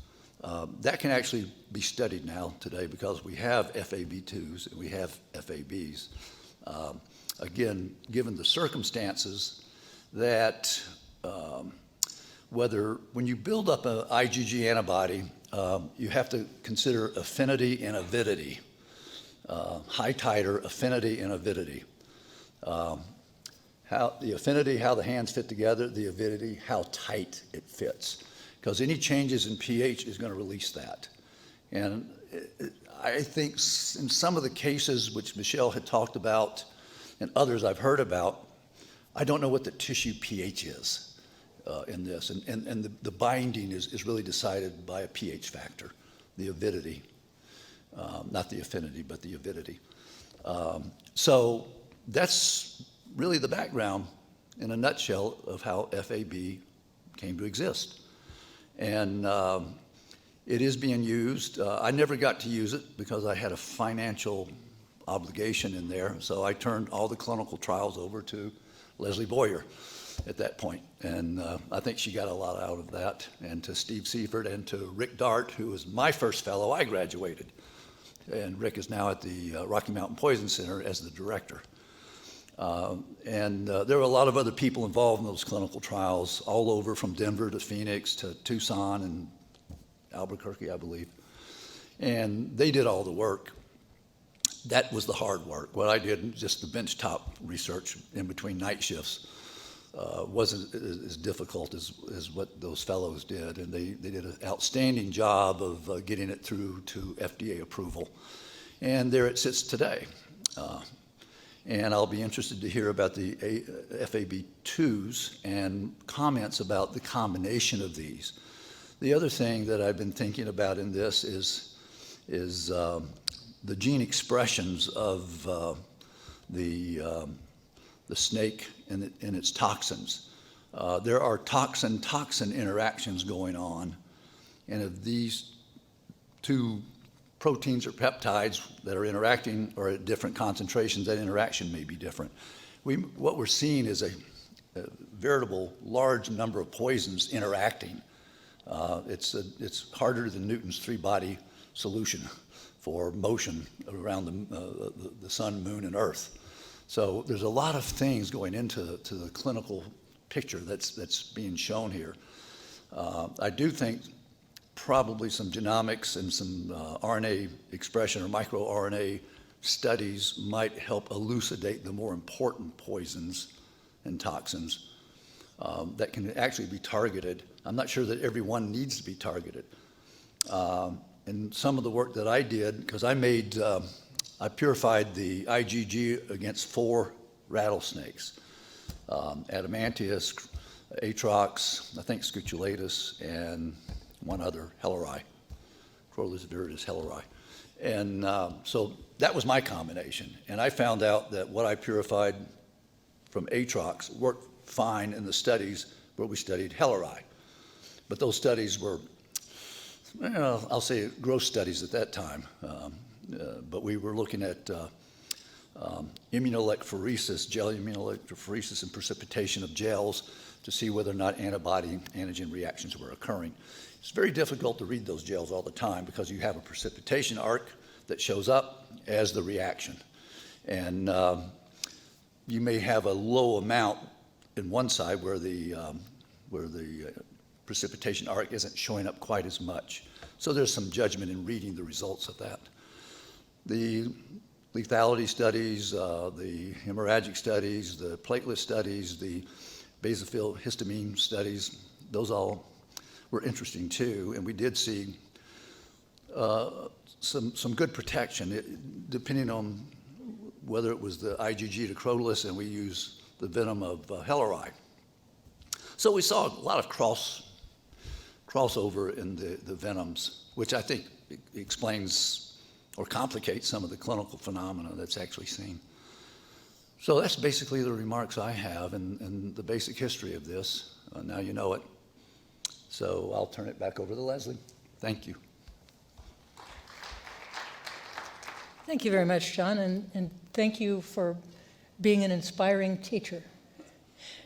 That can actually be studied now today because we have FAB2s and we have FABs. Again, given the circumstances that when you build up an IgG antibody, you have to consider affinity and avidity, high titer affinity and avidity. How the affinity, how the hands fit together, the avidity, how tight it fits. Because any changes in pH is going to release that. And I think in some of the cases which Michelle had talked about and others I've heard about, I don't know what the tissue pH is in this. And the binding is really decided by a pH factor, the avidity, not the affinity, but the avidity. So that's really the background in a nutshell of how FAB came to exist. And it is being used. I never got to use it because I had a financial obligation in there. So I turned all the clinical trials over to Leslie Boyer at that point. And I think she got a lot out of that. And to Steve Seifert and to Rick Dart, who was my first fellow, I graduated. And Rick is now at the Rocky Mountain Poison Center as the director. And there were a lot of other people involved in those clinical trials all over, from Denver to Phoenix to Tucson and Albuquerque, I believe. And they did all the work. That was the hard work. What I did, just the benchtop research in between night shifts, wasn't as difficult as what those fellows did. And they did an outstanding job of getting it through to FDA approval. And there it sits today. And I'll be interested to hear about the FAB2s and comments about the combination of these. The other thing that I've been thinking about in this is the gene expressions of the snake and its toxins. There are toxin-toxin interactions going on, and if these two proteins or peptides that are interacting or at different concentrations, that interaction may be different. What we're seeing is a veritable large number of poisons interacting. It's harder than Newton's three-body solution for motion around the sun, moon, and earth. So there's a lot of things going into the clinical picture that's being shown here. I do think probably some genomics and some RNA expression or microRNA studies might help elucidate the more important poisons and toxins that can actually be targeted. I'm not sure that every one needs to be targeted. And some of the work that I did, because I purified the IgG against 4 rattlesnakes, Adamantius, Atrox, I think Scutellatus, and one other, Helleri, Crolus viridis helleri. And so that was my combination. And I found out that what I purified from Atrox worked fine in the studies where we studied Helleri. But those studies were, well, I'll say gross studies at that time. But we were looking at immunoelectrophoresis, gel immunoelectrophoresis and precipitation of gels to see whether or not antibody-antigen reactions were occurring. It's very difficult to read those gels all the time because you have a precipitation arc that shows up as the reaction. And you may have a low amount in one side where the precipitation arc isn't showing up quite as much. So there's some judgment in reading the results of that. The lethality studies, the hemorrhagic studies, the platelet studies, the basophil histamine studies, those all were interesting too, and we did see some good protection, depending on whether it was the IgG to Crotalus and we use the venom of Helleri. So we saw a lot of crossover in the venoms, which I think explains or complicates some of the clinical phenomena that's actually seen. So that's basically the remarks I have and the basic history of this. Now you know it. So I'll turn it back over to Leslie. Thank you. Thank you very much, John, and thank you for being an inspiring teacher.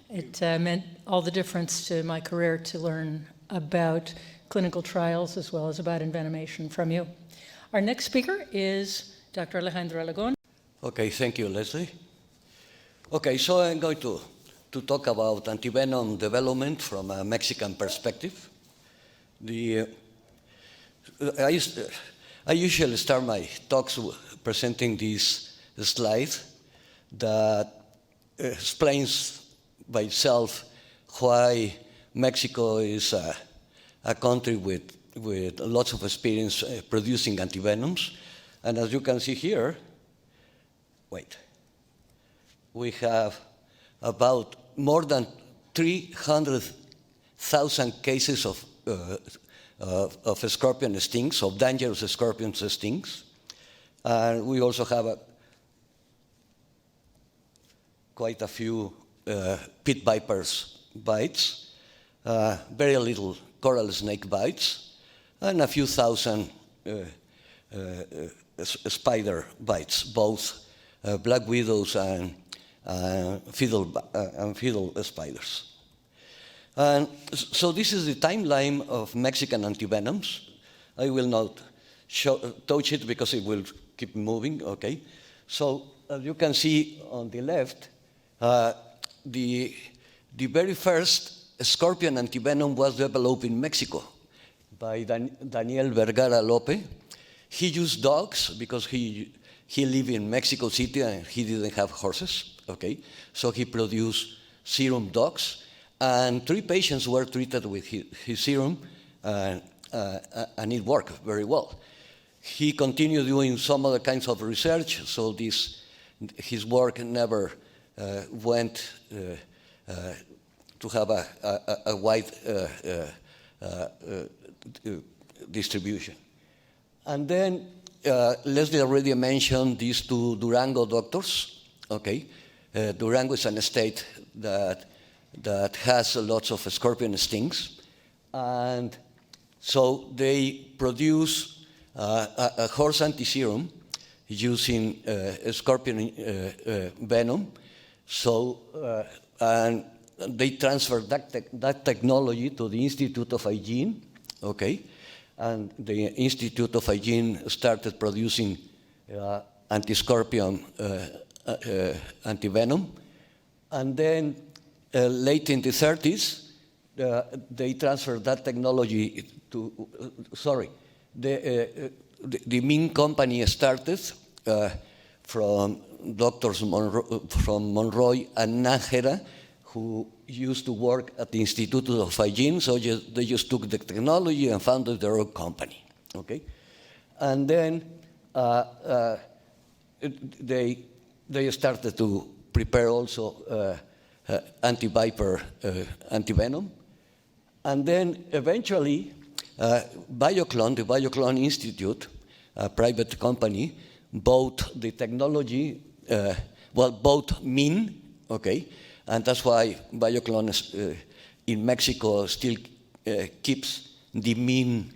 It meant all the difference to my career to learn about clinical trials as well as about envenomation from you. Our next speaker is Dr. Alejandro Alagón. Okay, thank you, Leslie. Okay, so I'm going to talk about antivenom development from a Mexican perspective. I usually start my talks presenting this slide that explains by itself why Mexico is a country with lots of experience producing antivenoms. And as you can see here, we have about more than 300,000 cases of scorpion stings, of dangerous scorpion stings. And we also have quite a few pit vipers bites, very little coral snake bites, and a few thousand spider bites, both black widows and fiddle spiders. And so this is the timeline of Mexican antivenoms. I will not touch it because it will keep moving, okay? So as you can see on the left, the very first scorpion antivenom was developed in Mexico by Daniel Vergara Lope. He used dogs because he lived in Mexico City and he didn't have horses, okay? So he produced serum dogs, and 3 patients were treated with his serum, and it worked very well. He continued doing some other kinds of research, so his work never went to have a wide distribution. And then Leslie already mentioned these 2 Durango doctors, okay? Durango is an state that has lots of scorpion stings, and so they produce a horse anti-serum using scorpion venom. So and they transferred that technology to the Institute of Hygiene, okay? And the Institute of Hygiene started producing anti-scorpion antivenom. And then late in the 30s, they transferred that technology to, the Ming Company started from doctors from Monroy and Nájera, who used to work at the Institute of Hygiene, so they just took the technology and founded their own company, okay? And then they started to prepare also anti-VIPER antivenom. And then eventually, the Bioclone Institute a private company, bought the technology, bought mean, okay, and that's why Bioclone in Mexico still keeps the mean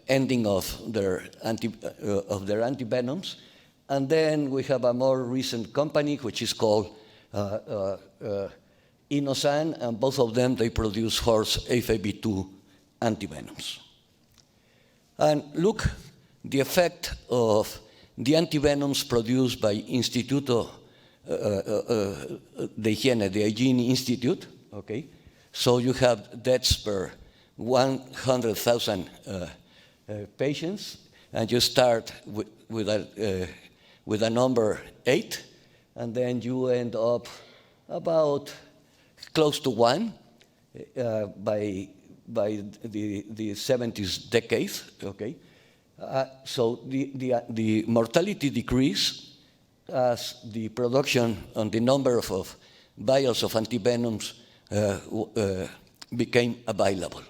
ending of their antivenoms. And then we have a more recent company which is called Inosan, and both of them, they produce horse AFAB2 antivenoms. And look, the effect of the antivenoms produced by Instituto de Higiene, the Hygiene Institute, okay? So you have deaths per 100,000 patients, and you start with a number 8, and then you end up about close to 1 by the 70s decade, okay? So the mortality decrease as the production and the number of vials of antivenoms became available.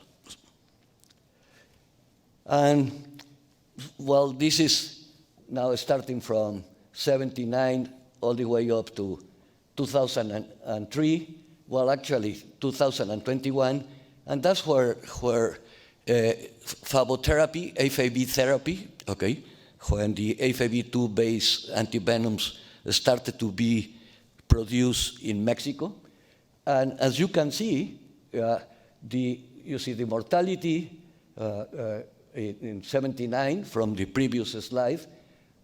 And well, this is now starting from 79 all the way up to 2003, well, actually 2021, and that's where phagotherapy, AFAB therapy, okay, when the AFAB2 based antivenoms started to be produced in Mexico. And as you can see, you see the mortality in 79 from the previous slide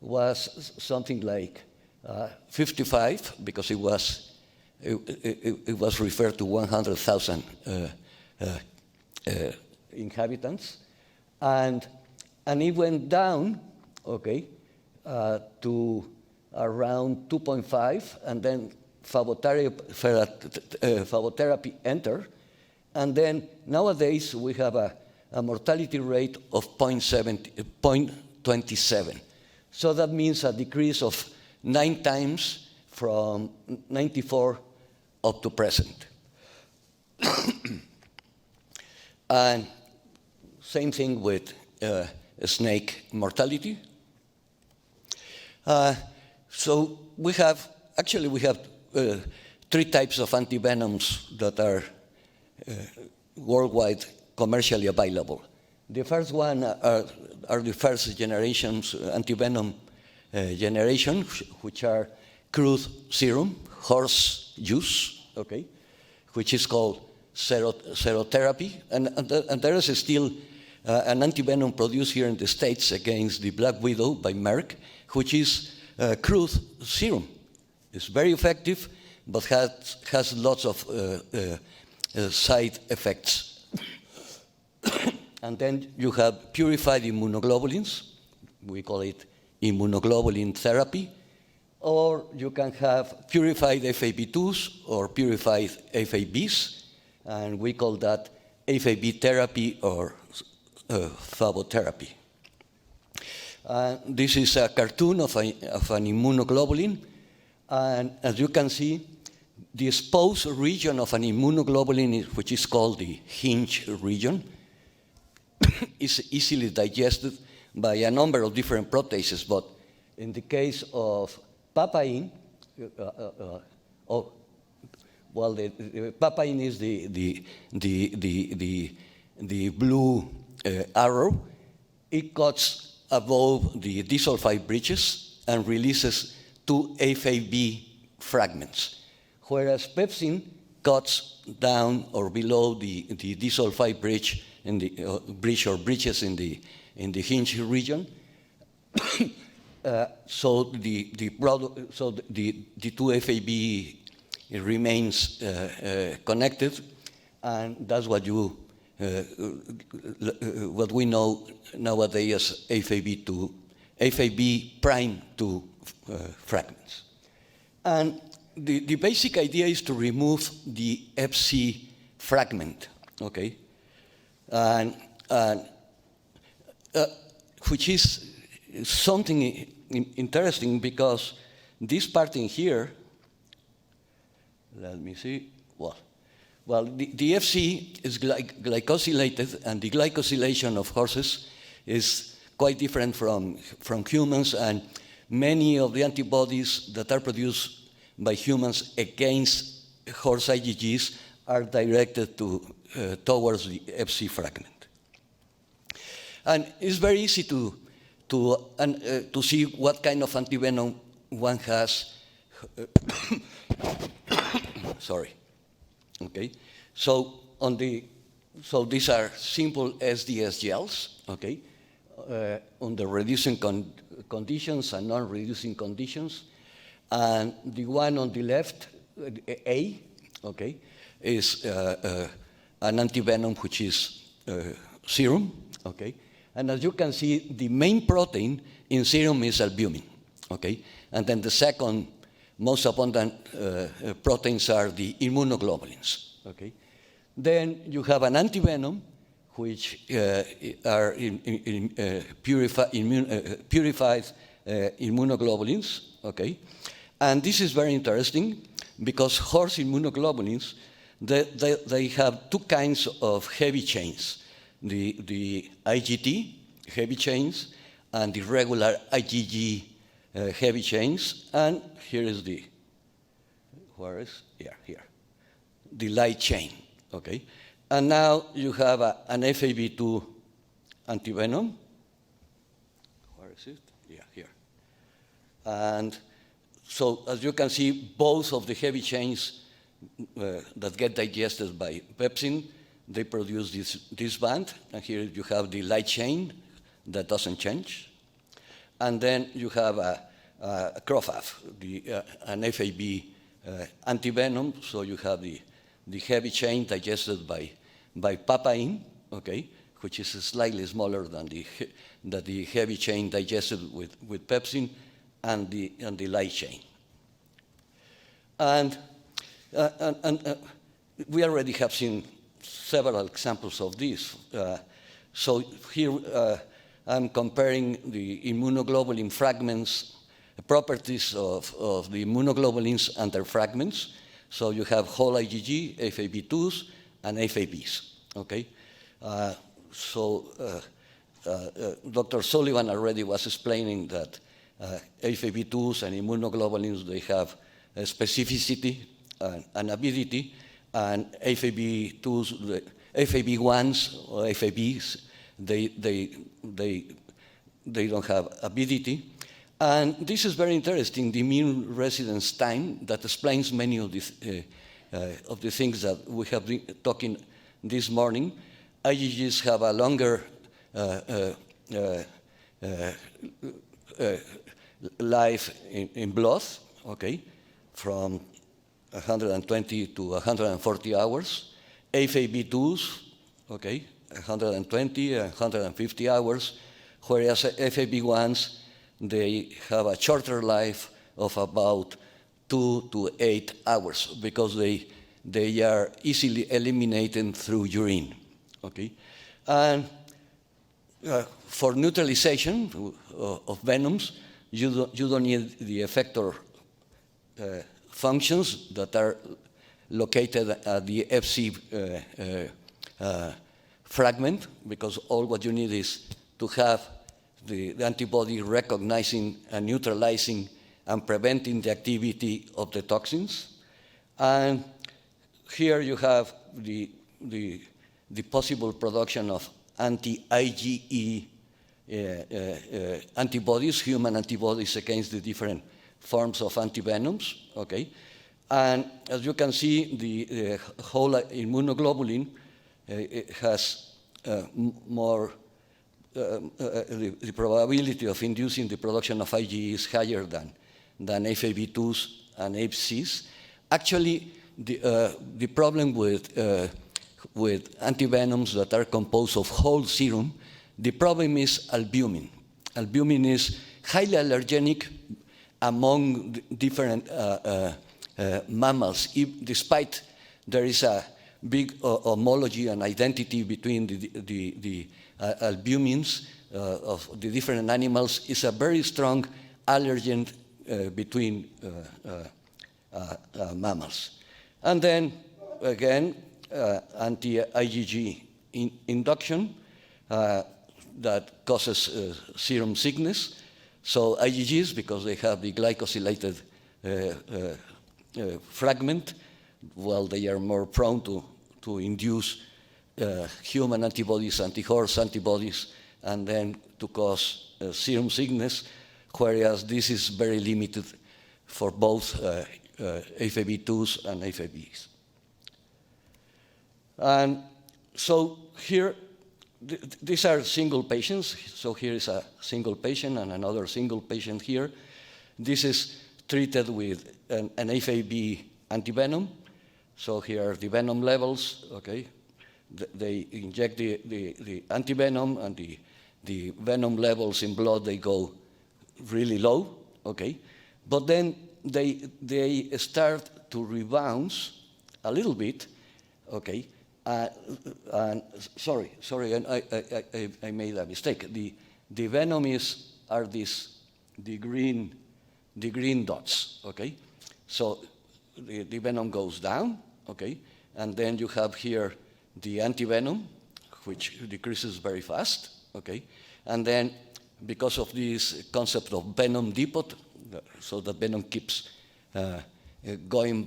was something like 55, because it was referred to 100,000 inhabitants, and it went down, okay, to around 2.5, and then phagotherapy entered, and then nowadays we have a mortality rate of 0.27. So that means a decrease of 9 times from 94 up to present. And same thing with snake mortality. So we have 3 types of antivenoms that are worldwide commercially available. The first one are the first generations antivenom generation, which are crude serum, horse juice, okay, which is called serotherapy, and there is still an antivenom produced here in the States against the Black Widow by Merck, which is crude serum. It's very effective, but has lots of side effects. And then you have purified immunoglobulins. We call it immunoglobulin therapy. Or you can have purified AFAB2s or purified AFABs, and we call that AFAB therapy or phagotherapy. This is a cartoon of an immunoglobulin, and as you can see, the exposed region of an immunoglobulin, which is called the hinge region, is easily digested by a number of different proteases, but in the case of papain, the papain is the blue arrow. It cuts above the disulfide bridges and releases 2 AFAB fragments, whereas pepsin cuts down or below the disulfide bridge in the bridge or bridges in the hinge region. So the 2 AFAB remains connected, and that's what we know nowadays as AFAB prime 2 fragments. And the basic idea is to remove the FC fragment, okay, and which is something interesting because this part in here, let me see, well, the FC is glycosylated, and the glycosylation of horses is quite different from humans, and many of the antibodies that are produced by humans against horse IgGs are directed towards the Fc fragment. And it's very easy to see what kind of antivenom one has. Sorry. Okay. So these are simple SDS gels. Okay. Under reducing conditions and non-reducing conditions, and the one on the left, A, okay, is an antivenom which is serum. Okay. And as you can see, the main protein in serum is albumin, okay? And then the second most abundant proteins are the immunoglobulins, okay? Then you have an antivenom, which are purified immunoglobulins, okay? And this is very interesting because horse immunoglobulins, they have two kinds of heavy chains. The IgT heavy chains and the regular IgG heavy chains, and here is the, where is, here, the light chain, okay? And now you have an FAB2 antivenom, where is it? Yeah, here. And so as you can see, both of the heavy chains that get digested by pepsin, they produce this band, and here you have the light chain that doesn't change. And then you have a CROFAF, an FAB antivenom, so you have the heavy chain digested by papain, okay, which is slightly smaller than the heavy chain digested with pepsin, and the light chain. And we already have seen several examples of this. So here I'm comparing the immunoglobulin fragments, the properties of the immunoglobulins and their fragments. So you have whole IgG, FAB2s, and FABs, okay? Dr. Sullivan already was explaining that FAB2s and immunoglobulins, they have a specificity and avidity, and FAB2s, FAB1s or FABs, they don't have avidity. And this is very interesting, the immune residence time that explains many of the things that we have been talking this morning. IgGs have a longer life in blood, okay, from 120 to 140 hours. FAB2s, okay, 120 and 150 hours, whereas FAB1s, they have a shorter life of about 2 to 8 hours because they are easily eliminated through urine, okay? And for neutralization of venoms, you don't need the effector functions that are located at the Fc fragment, because all what you need is to have the antibody recognizing and neutralizing and preventing the activity of the toxins. And here you have the possible production of anti-IgE antibodies, human antibodies against the different forms of antivenoms, okay? And as you can see, the whole immunoglobulin has more, the probability of inducing the production of IgE is higher than FAB2s and FCs. Actually, the problem with antivenoms that are composed of whole serum, the problem is albumin. Albumin is highly allergenic among different mammals, despite there is a big homology and identity between the albumins of the different animals. Is a very strong allergen between mammals. And then, again, anti-IgG induction. that causes serum sickness. So IgGs, because they have the glycosylated fragment, well, they are more prone to induce human antibodies, anti-horse antibodies, and then to cause serum sickness, whereas this is very limited for both FAB2s and FABs. And so here, these are single patients. So here is a single patient and another single patient here. This is treated with an FAB antivenom. So here are the venom levels, okay? They inject the antivenom, and the venom levels in blood, they go really low, okay? But then they start to rebound a little bit, okay? And sorry, I made a mistake. The venom are the green dots, okay? So the venom goes down, okay? And then you have here the antivenom, which decreases very fast, okay? And then because of this concept of venom depot, so the venom keeps going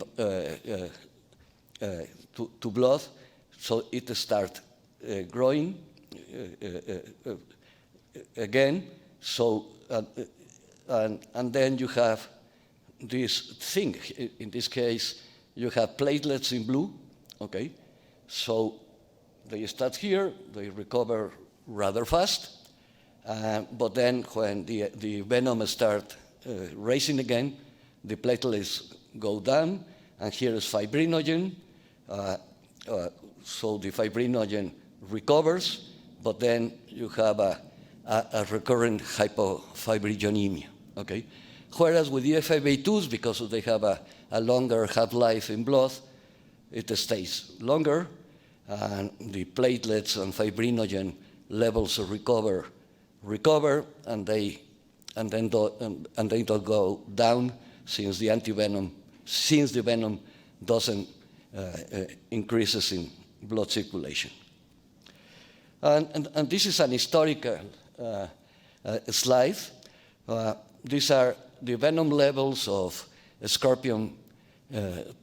to blood, so it starts growing again. So and then you have this thing. In this case, you have platelets in blue. Okay, so they start here. They recover rather fast, but then when the venom starts raising again, the platelets go down, and here is fibrinogen. So the fibrinogen recovers, but then you have a recurrent hypofibrinogenemia, okay? Whereas with the FAB2s, because they have a longer half-life in blood, it stays longer, and the platelets and fibrinogen levels recover, and they don't go down since the venom doesn't increases in blood circulation. And this is an historical slide. These are the venom levels of scorpion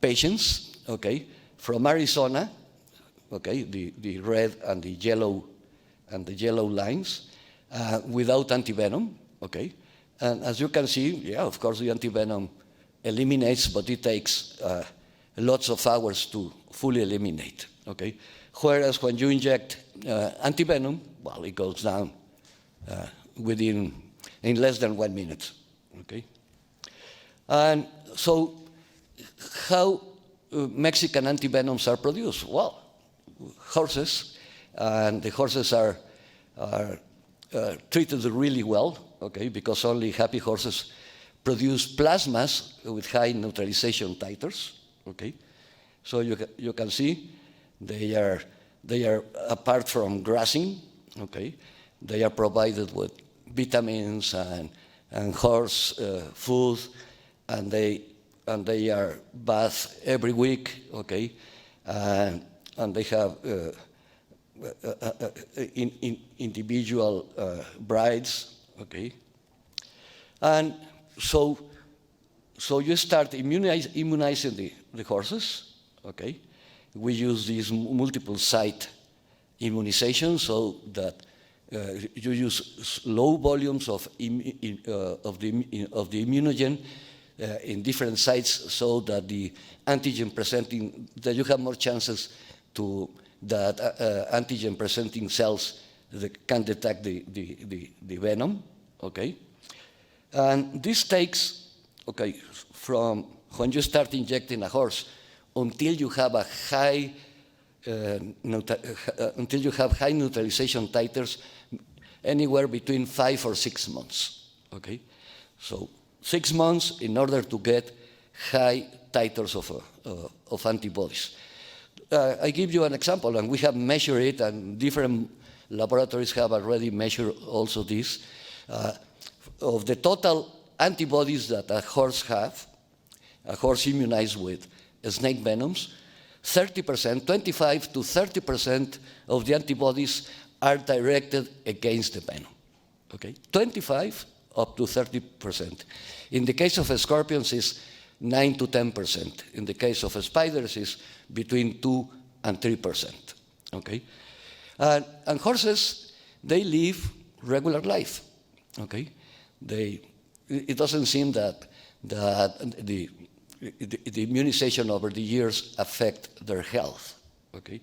patients, okay, from Arizona, okay, the red and the yellow lines, without antivenom, okay. And as you can see, yeah, of course the antivenom eliminates, but it takes lots of hours to fully eliminate, okay? Whereas when you inject antivenom, well, it goes down in less than 1 minute, okay? And so how Mexican antivenoms are produced? Well, horses, and the horses are treated really well, okay, because only happy horses produce plasmas with high neutralization titers, okay? So you can see they are apart from grazing, okay? They are provided with vitamins and horse food, and they are bathed every week, okay? And they have individual brides, okay? And so you start immunizing the horses, okay? We use these multiple site immunization so that you use low volumes of the immunogen in different sites so that the antigen presenting, that you have more chances that antigen presenting cells that can detect the venom, okay? And this takes, okay, from when you start injecting a horse until you have a high neutralization titers, anywhere between 5 or 6 months, okay? So 6 months in order to get high titers of antibodies. I give you an example, and we have measured it, and different laboratories have already measured also this. Of the total antibodies that a horse immunized with snake venoms, 30%, 25 to 30% of the antibodies are directed against the venom. Okay, 25 up to 30%. In the case of scorpions, it's 9 to 10%. In the case of spiders, it's between 2 and 3%. Okay, and horses, they live regular life. Okay, it doesn't seem that the immunization over the years affect their health. Okay,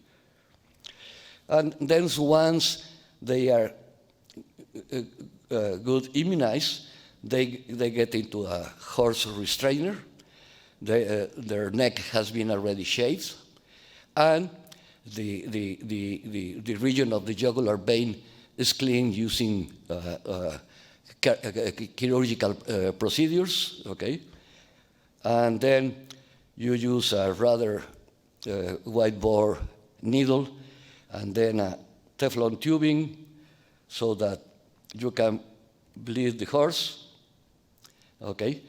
and then once they are good immunized, they get into a horse restrainer. Their neck has been already shaved, and the region of the jugular vein is cleaned using chirurgical procedures. Okay, and then you use a rather wide bore needle, and then a Teflon tubing, so that you can bleed the horse, okay?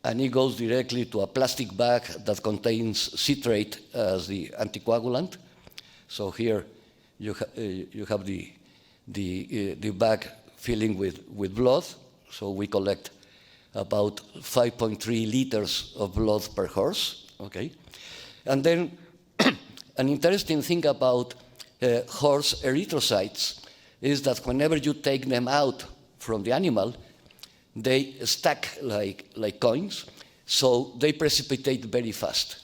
And it goes directly to a plastic bag that contains citrate as the anticoagulant. So here you have the bag filling with blood. So we collect about 5.3 liters of blood per horse, okay? And then an interesting thing about horse erythrocytes is that whenever you take them out from the animal, they stack like coins, so they precipitate very fast.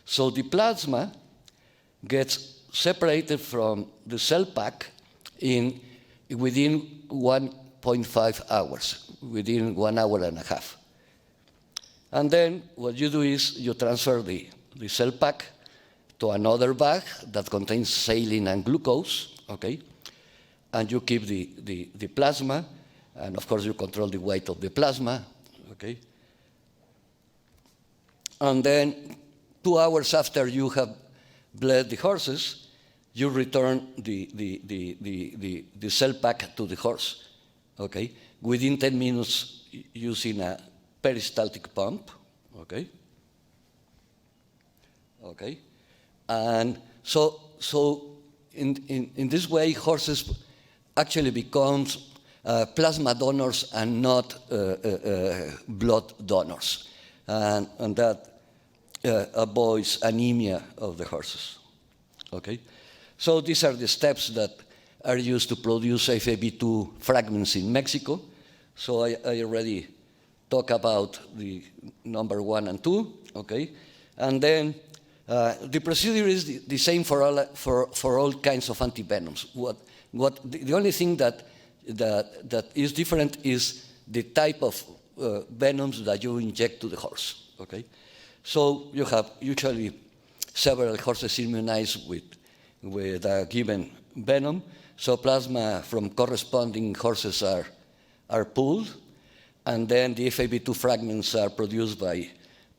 So the plasma gets separated from the cell pack within 1.5 hours, within 1 hour and a half. And then what you do is you transfer the cell pack to another bag that contains saline and glucose, okay? And you keep the plasma, and of course you control the weight of the plasma, okay? And then 2 hours after you have bled the horses, you return the cell pack to the horse, okay? Within 10 minutes using a peristaltic pump, okay? Okay? And so in this way, horses actually becomes plasma donors and not blood donors. And that avoids anemia of the horses. Okay? So these are the steps that are used to produce FAB2 fragments in Mexico. So I already talked about the number 1 and 2, okay? And then the procedure is the same for all kinds of antivenoms. The only thing that is different is the type of venoms that you inject to the horse. Okay, so you have usually several horses immunized with a given venom. So plasma from corresponding horses are pooled, and then the FAB2 fragments are produced by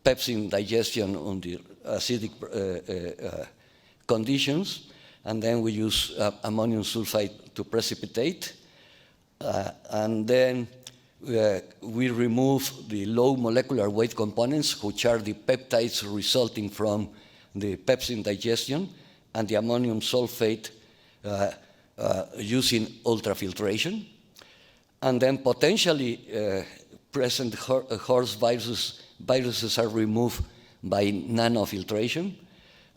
pepsin digestion under acidic conditions, and then we use ammonium sulfide to precipitate, and then we remove the low molecular weight components, which are the peptides resulting from the pepsin digestion, and the ammonium sulfate using ultrafiltration, and then potentially present horse viruses are removed by nanofiltration,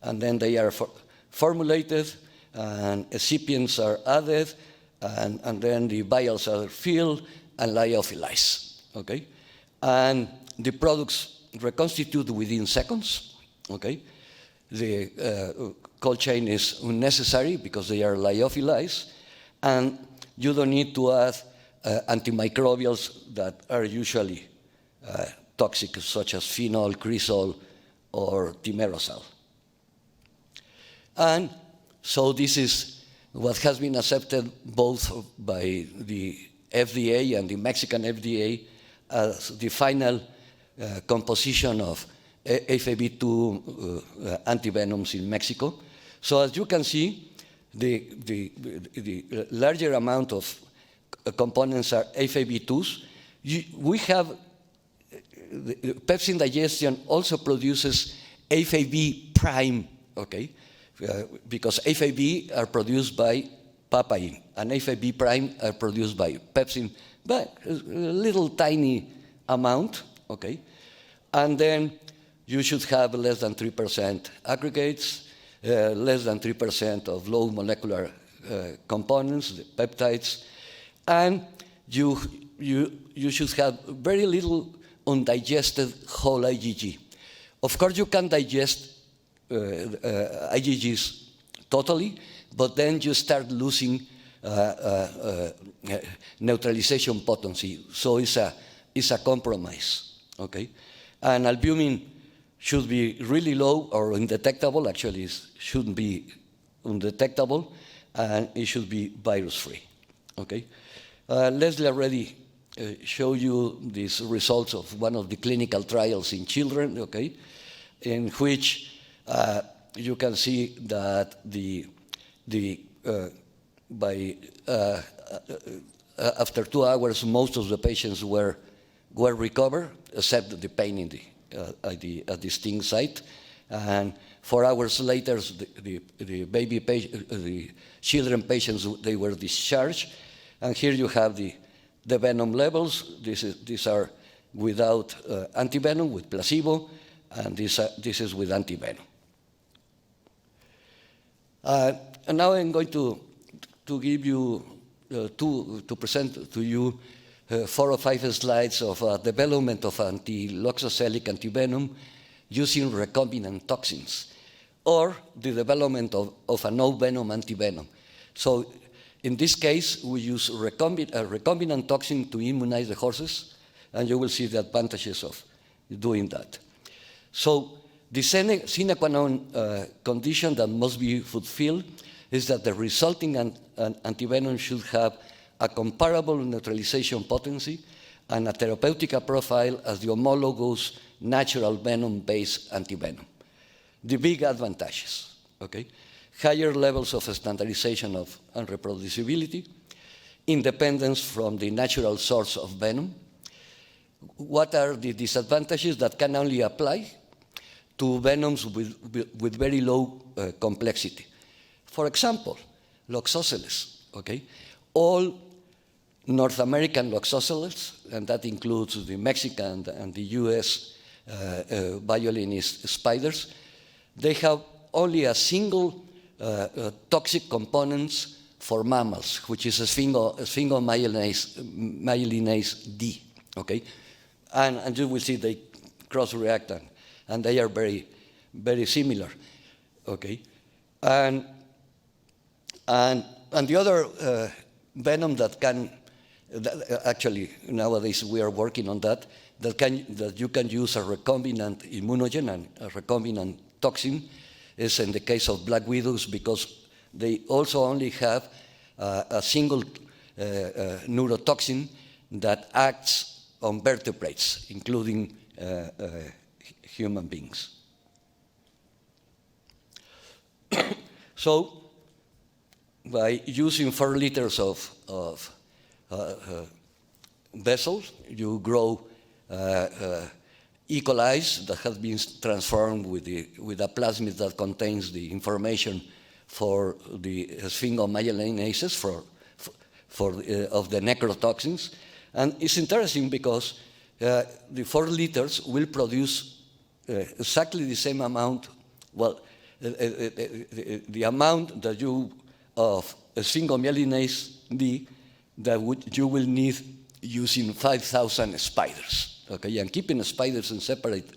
and then they are formulated, and excipients are added, and then the vials are filled and lyophilized, okay? And the products reconstitute within seconds, okay? The cold chain is unnecessary because they are lyophilized, and you don't need to add antimicrobials that are usually toxic, such as phenol, cresol, or thimerosal. And so this is what has been accepted both by the FDA and the Mexican FDA as the final composition of FAB2 antivenoms in Mexico. So as you can see, the larger amount of components are FAB2s. We have pepsin digestion also produces FAB prime, okay? Because FAB are produced by papain and A5B prime are produced by pepsin, but a little tiny amount, okay? And then you should have less than 3% aggregates, less than 3% of low molecular components, the peptides, and you should have very little undigested whole IgG. Of course, you can digest IgGs totally, but then you start losing neutralization potency. So it's a compromise, okay? And albumin should be really low or undetectable. Actually, it shouldn't be undetectable, and it should be virus-free, okay? Leslie already showed you these results of one of the clinical trials in children, okay, in which you can see that after 2 hours, most of the patients were recovered, except the pain in at the sting site. And 4 hours later, the children patients, they were discharged. And here you have the venom levels. These are without antivenom, with placebo, and this is with antivenom. And now I'm going to give you, to present to you 4 or 5 slides of development of anti-loxoselic antivenom using recombinant toxins, or the development of a no-venom antivenom. So in this case, we use a recombinant toxin to immunize the horses, and you will see the advantages of doing that. So the sine qua non condition that must be fulfilled is that the resulting antivenom should have a comparable neutralization potency and a therapeutic profile as the homologous natural venom-based antivenom. The big advantages, okay? Higher levels of standardization and reproducibility, independence from the natural source of venom. What are the disadvantages that can only apply to venoms with very low complexity? For example, loxoceles, okay? All North American loxoceles, and that includes the Mexican and the US violinist spiders, they have only a single toxic components for mammals, which is a sphingomyelinase D, okay? And you will see they cross-react, and they are very, very similar, okay? And the other venom that actually nowadays we are working on that you can use a recombinant immunogen and a recombinant toxin is in the case of black widows, because they also only have a single neurotoxin that acts on vertebrates, including human beings. So, by using 4 liters of vessels, you grow E. coli that has been transformed with a plasmid that contains the information for the sphingomyelinases of the necrotoxins. And it's interesting because the 4 liters will produce exactly the same amount, well, the amount that of sphingomyelinase D that you will need using 5,000 spiders. Okay, and keeping spiders in separate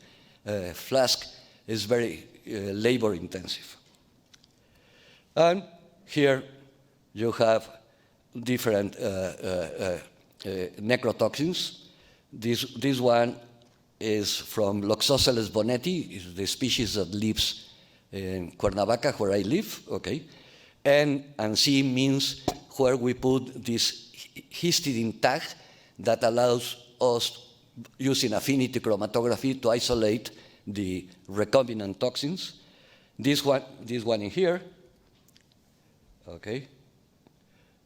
flask is very labor intensive. And here you have different necrotoxins. This one is from Loxoceles bonneti, is the species that lives in Cuernavaca, where I live, okay? And C means where we put this histidine tag that allows us, using affinity chromatography, to isolate the recombinant toxins. This one in here, okay,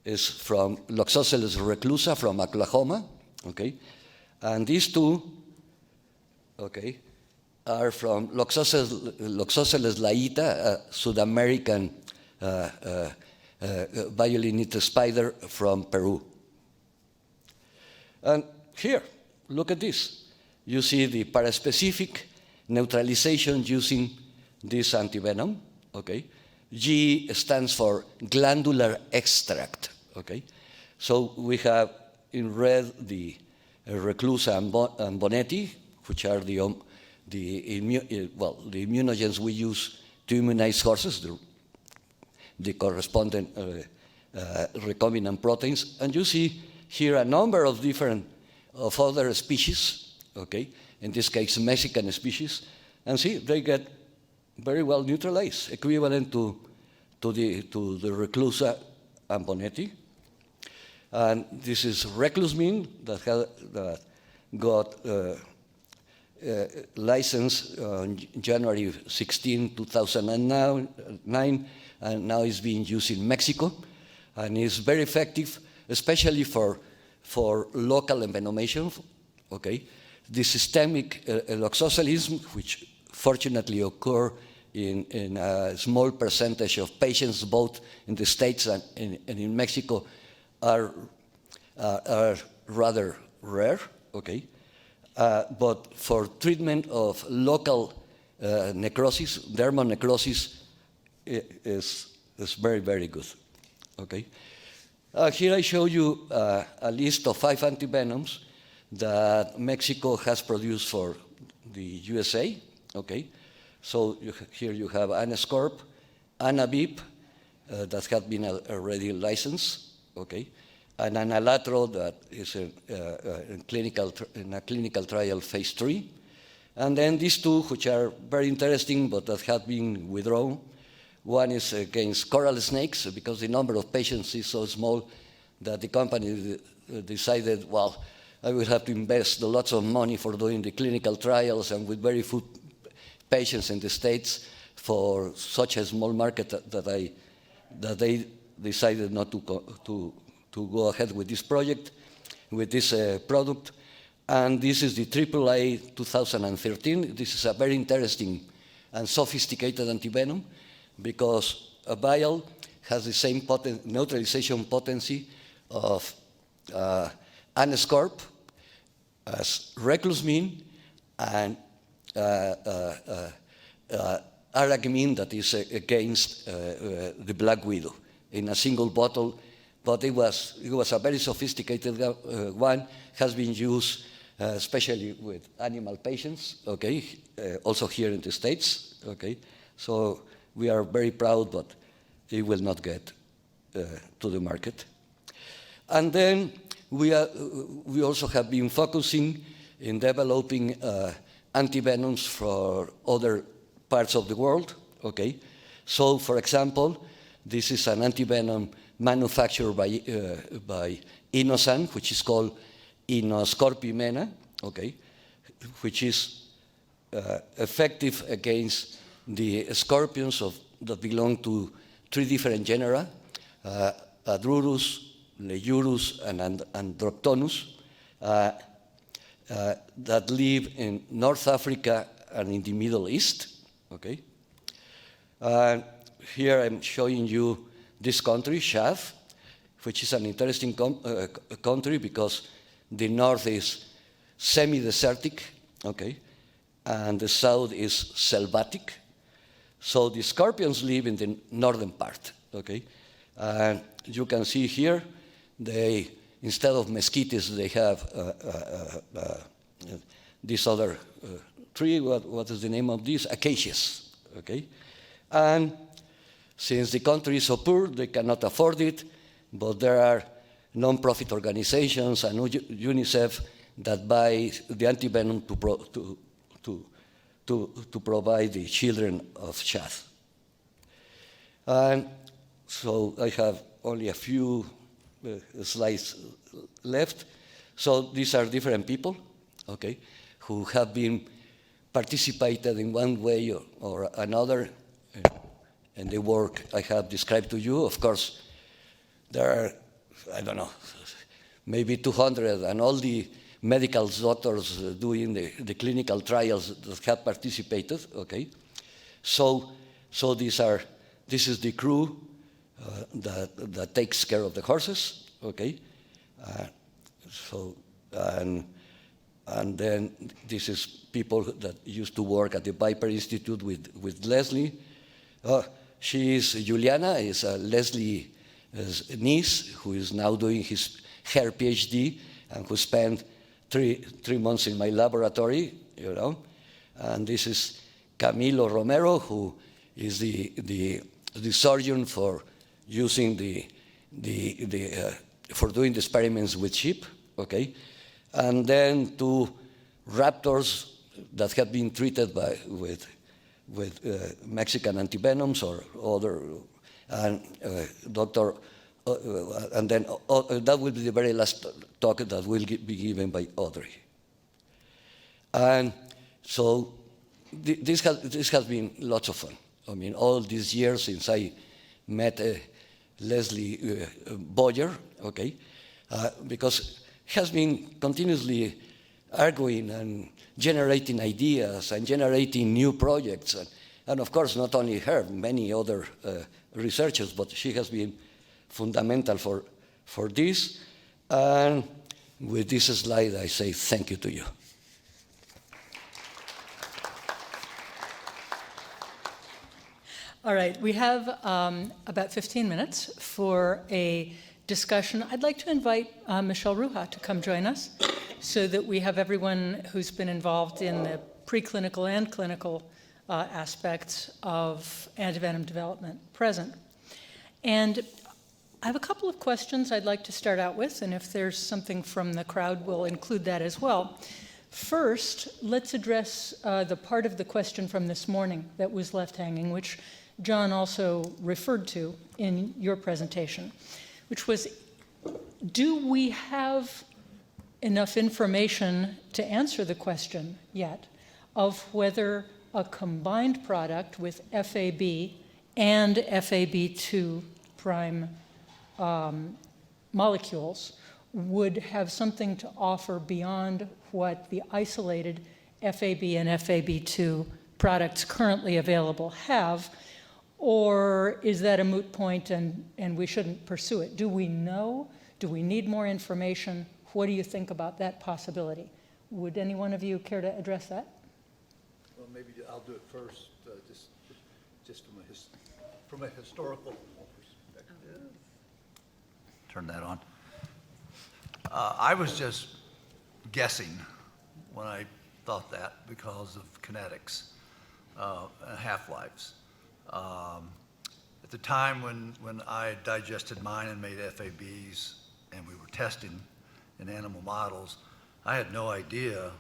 is from Loxoceles reclusa from Oklahoma, okay? And these two, okay, are from Loxoceles laeta, a South American violinite spider from Peru. And here, look at this. You see the paraspecific neutralization using this antivenom, okay? G stands for glandular extract, okay? So we have in red the Reclusa and Bonetti, which are the immunogens we use to immunize horses, the corresponding recombinant proteins. And you see here a number of other species, okay? In this case, Mexican species. And see, they get very well neutralized, equivalent to the Reclusa and Bonetti. And this is reclusmin that got licensed on January 16, 2009, and now is being used in Mexico, and is very effective, especially for local envenomation, okay? The systemic eloxocelism, which fortunately occur in a small percentage of patients, both in the States and in Mexico, are rather rare, okay? But for treatment of local necrosis, dermal necrosis is very, very good, okay? Here I show you a list of 5 antivenoms that Mexico has produced for the USA, okay? So here you have Anascorp, Anavip, that had been already licensed, okay? And Analatro that is in a clinical trial phase 3. And then these 2, which are very interesting, but that have been withdrawn. One is against coral snakes, because the number of patients is so small that the company decided, well, I will have to invest lots of money for doing the clinical trials and with very few patients in the States for such a small market that they decided not to go ahead with this project, with this product. And this is the AAA 2013. This is a very interesting and sophisticated antivenom because a vial has the same neutralization potency of Anascorp as reclusmin and aragamine that is against the black widow in a single bottle. But it was a very sophisticated one, has been used especially with animal patients, okay, also here in the States, okay. So we are very proud, but it will not get to the market. And then we also have been focusing in developing antivenoms for other parts of the world, okay. So for example, this is an antivenom manufactured by Inosan, which is called Inoscorpimena, okay, which is effective against the scorpions that belong to 3 different genera, Adrurus, Leiurus, and Androctonus, that live in North Africa and in the Middle East, okay. Here I'm showing you this country, Chad, which is an interesting country because the north is semi-desertic, okay, and the south is selvatic. So the scorpions live in the northern part, okay. And you can see here, instead of mesquites, they have this other tree. What is the name of this? Acacias, okay. And since the country is so poor, they cannot afford it, but there are non-profit organizations and UNICEF that buy the antivenom to provide the children of Chad. And so I have only a few slides left. So these are different people, okay, who have been participated in one way or another in the work I have described to you. Of course, there are, I don't know, maybe 200, and all the medical doctors doing the clinical trials that have participated, okay? So this is the crew that takes care of the horses, okay? And then this is people that used to work at the VIPER Institute with Leslie. She is, Juliana is Leslie's niece, who is now doing her PhD and who spent three months in my laboratory, you know. And this is Camilo Romero, who is the surgeon for using for doing the experiments with sheep, okay? And then 2 raptors that have been treated with Mexican antivenoms or other, and Dr. And then that will be the very last talk that will be given by Audrey. And so this has been lots of fun. I mean, all these years since I met Leslie Boyer, okay, because he has been continuously arguing and generating ideas and generating new projects. And of course, not only her, many other researchers, but she has been fundamental for this. And with this slide, I say thank you to you. All right, we have about 15 minutes for a discussion. I'd like to invite Michelle Ruha to come join us so that we have everyone who's been involved in the preclinical and clinical aspects of antivenom development present. And I have a couple of questions I'd like to start out with, and if there's something from the crowd, we'll include that as well. First, let's address the part of the question from this morning that was left hanging, which John also referred to in your presentation, which was, do we have enough information to answer the question yet of whether a combined product with FAB and FAB2 prime molecules would have something to offer beyond what the isolated FAB and FAB2 products currently available have? Or is that a moot point and we shouldn't pursue it? Do we know? Do we need more information? What do you think about that possibility? Would any one of you care to address that? Well, maybe I'll do it first, just from a historical perspective. Turn that on. I was just guessing when I thought that because of kinetics, half-lives. At the time when I digested mine and made FABs and we were testing in animal models, I had no idea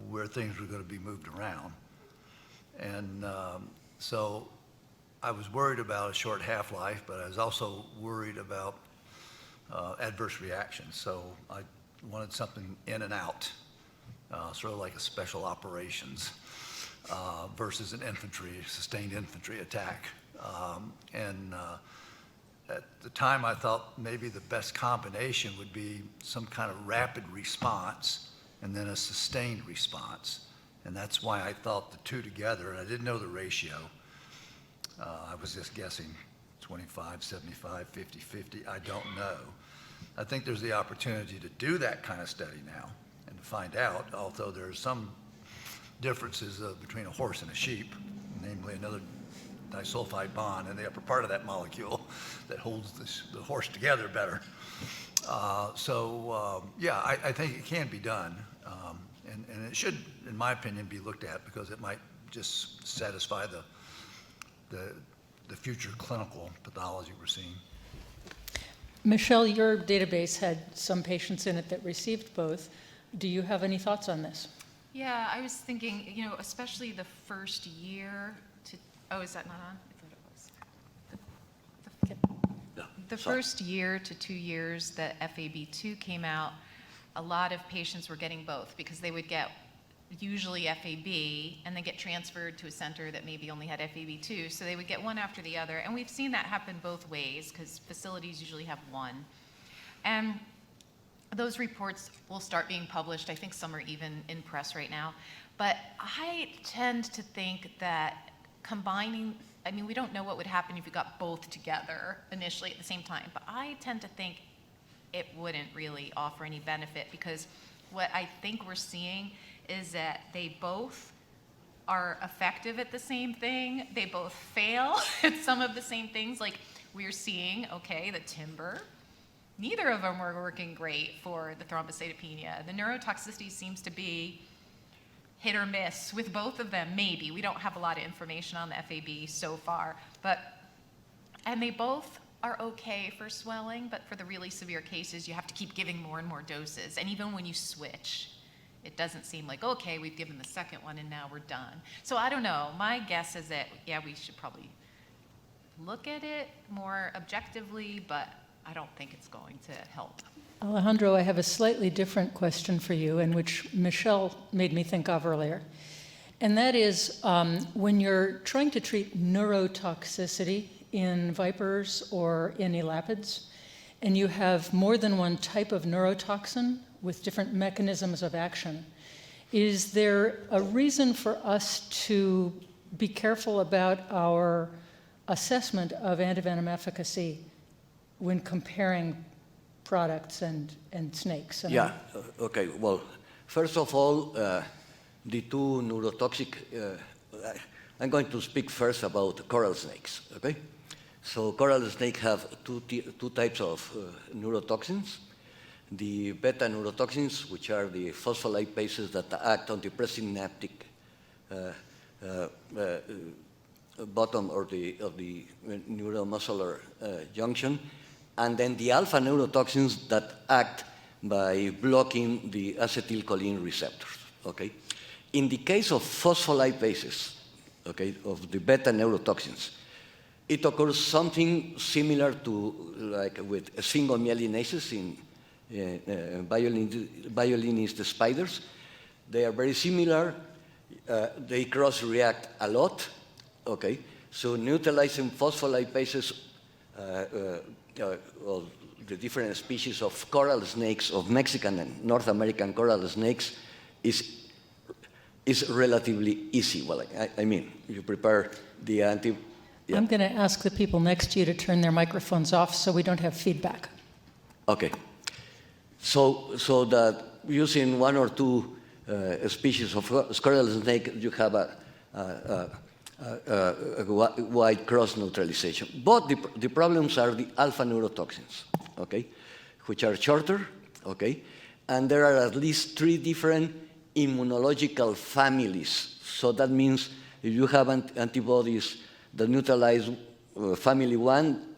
where things were going to be moved around. And so I was worried about a short half-life, but I was also worried about adverse reactions. So I wanted something in and out, sort of like a special operations versus an sustained infantry attack. At the time, I thought maybe the best combination would be some kind of rapid response and then a sustained response. And that's why I thought the two together, and I didn't know the ratio. I was just guessing 25, 75, 50, 50, I don't know. I think there's the opportunity to do that kind of study now and to find out, although there's some differences between a horse and a sheep, namely another disulfide bond in the upper part of that molecule that holds the horse together better. Yeah, I think it can be done. And it should, in my opinion, be looked at because it might just satisfy the future clinical pathology we're seeing. Michelle, your database had some patients in it that received both. Do you have any thoughts on this? Yeah, I was thinking, especially the first year to, oh, is that not on? I thought it was. The first year to 2 years that FAB2 came out, a lot of patients were getting both because they would get usually FAB and then get transferred to a center that maybe only had FAB2. So they would get one after the other. And we've seen that happen both ways because facilities usually have one. And those reports will start being published. I think some are even in press right now. But I tend to think that combining I mean, we don't know what would happen if you got both together initially at the same time, but I tend to think it wouldn't really offer any benefit, because what I think we're seeing is that they both are effective at the same thing. They both fail at some of the same things. Like we're seeing, okay, the timber, neither of them were working great for the thrombocytopenia. The neurotoxicity seems to be hit or miss with both of them, maybe. We don't have a lot of information on the FAB so far, and they both are okay for swelling, but for the really severe cases, you have to keep giving more and more doses. And even when you switch, it doesn't seem like, okay, we've given the second one and now we're done. So I don't know. My guess is that, yeah, we should probably look at it more objectively, but I don't think it's going to help. Alejandro, I have a slightly different question for you, and which Michelle made me think of earlier. And that is, when you're trying to treat neurotoxicity in vipers or in elapids, and you have more than one type of neurotoxin with different mechanisms of action, is there a reason for us to be careful about our assessment of antivenom efficacy when comparing products and snakes? Yeah, okay. Well, first of all, the two neurotoxic, I'm going to speak first about coral snakes, okay? So coral snakes have two types of neurotoxins. The beta neurotoxins, which are the phospholipases that act on the presynaptic bottom of the neuromuscular junction, and then the alpha neurotoxins that act by blocking the acetylcholine receptors, okay? In the case of phospholipases, okay, of the beta neurotoxins, it occurs something similar to like with sphingomyelinases in violinist spiders. They are very similar. They cross-react a lot, okay? So neutralizing phospholipases of the different species of coral snakes, of Mexican and North American coral snakes, is relatively easy. Well, I mean, you prepare the anti... Yeah. I'm going to ask the people next to you to turn their microphones off so we don't have feedback. Okay. So that using one or two species of coral snake, you have a wide cross neutralization. But the problems are the alpha neurotoxins, okay, which are shorter, okay, and there are at least 3 different immunological families. So that means if you have antibodies that neutralize family 1,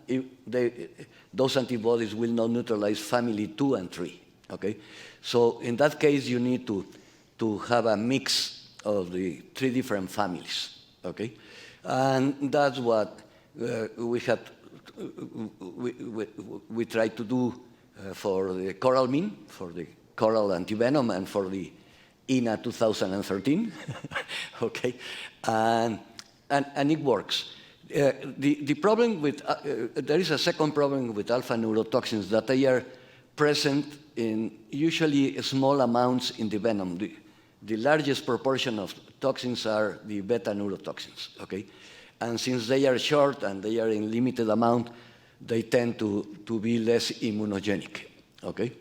those antibodies will not neutralize family 2 and 3, okay? So in that case, you need to have a mix of the 3 different families, okay? And that's what we try to do for the coral mean, for the coral antivenom, and for the INA 2013, okay? And it works. The problem with, there is a second problem with alpha neurotoxins, that they are present in usually small amounts in the venom. The largest proportion of toxins are the beta neurotoxins, okay? And since they are short and they are in limited amount, they tend to be less immunogenic, okay?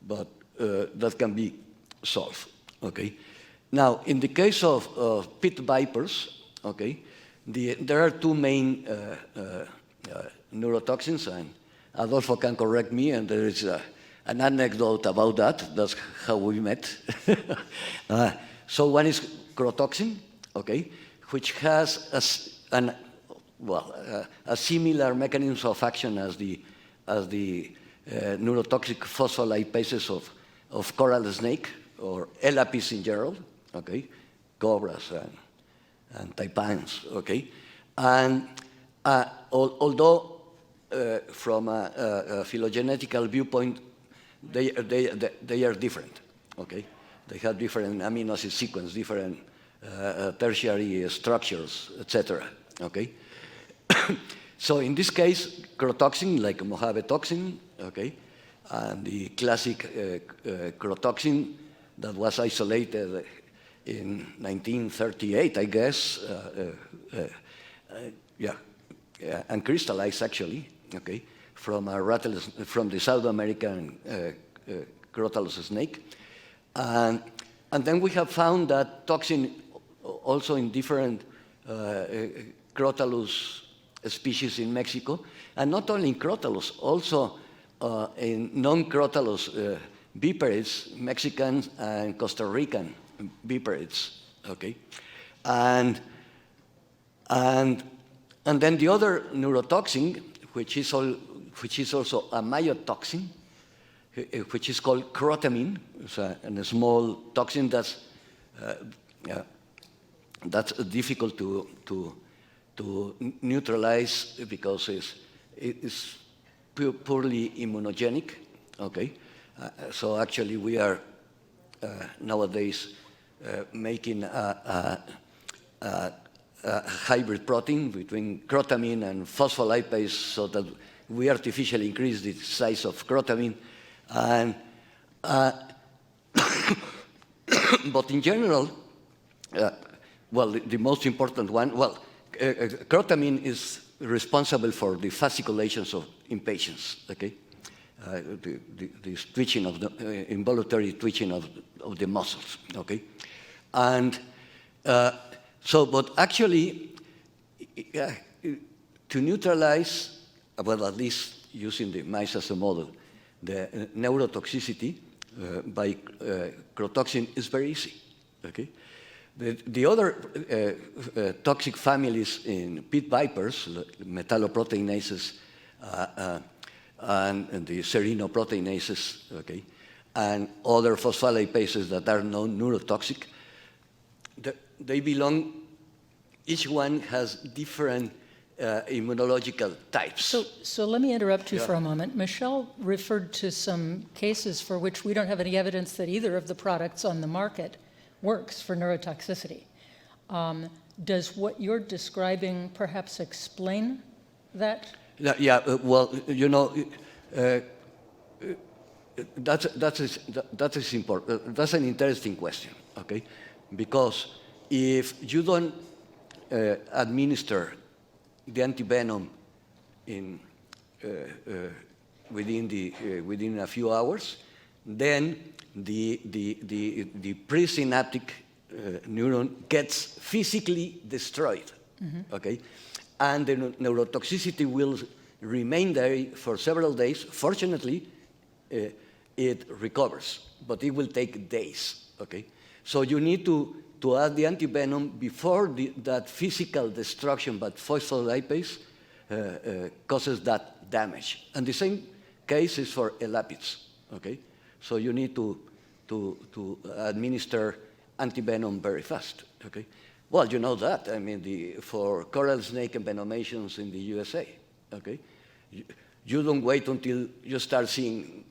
But that can be solved, okay? Now, in the case of pit vipers, okay, there are 2 main neurotoxins, and Adolfo can correct me, and there is an anecdote about that. That's how we met. So one is crotoxin, okay, which has a similar mechanism of action as the neurotoxic phospholipases of coral snake, or elapis in general, okay, cobras and taipans, okay? And although from a phylogenetical viewpoint, they are different, okay? They have different amino acid sequence, different tertiary structures, etc., okay? So in this case, crotoxin, like Mojave toxin, okay, and the classic crotoxin that was isolated in 1938, I guess, and crystallized actually, okay, from the South American Crotalus snake. And then we have found that toxin also in different Crotalus species in Mexico, and not only in Crotalus, also in non-Crotalus viperids, Mexican and Costa Rican viperids, okay? And then the other neurotoxin, which is also a myotoxin, which is called crotamine. It's a small toxin that's difficult to neutralize because it's poorly immunogenic. Okay, so actually we are nowadays making a hybrid protein between crotamine and phospholipase so that we artificially increase the size of crotamine. And but in general, well, the most important one, crotamine is responsible for the fasciculations in patients, okay? The twitching of the involuntary twitching of the muscles, okay? And but actually, to neutralize, well, at least using the mice as a model, the neurotoxicity by crotoxin is very easy, okay? The other toxic families in pit vipers, metalloproteinases and the serinoproteinases, okay, and other phospholipases that are known neurotoxic, they belong, each one has different immunological types. So let me interrupt you for a moment. Michelle referred to some cases for which we don't have any evidence that either of the products on the market works for neurotoxicity. Does what you're describing perhaps explain that? Well, you know, that is important. That's an interesting question, okay? Because if you don't administer the antivenom within a few hours, then the presynaptic neuron gets physically destroyed, okay? And the neurotoxicity will remain there for several days. Fortunately, it recovers, but it will take days, okay? So you need to add the antivenom before that physical destruction by phospholipase causes that damage. And the same case is for elapids, okay? So you need to administer antivenom very fast, okay? Well, you know that. I mean, for coral snake envenomations in the USA, okay? You don't wait until you start seeing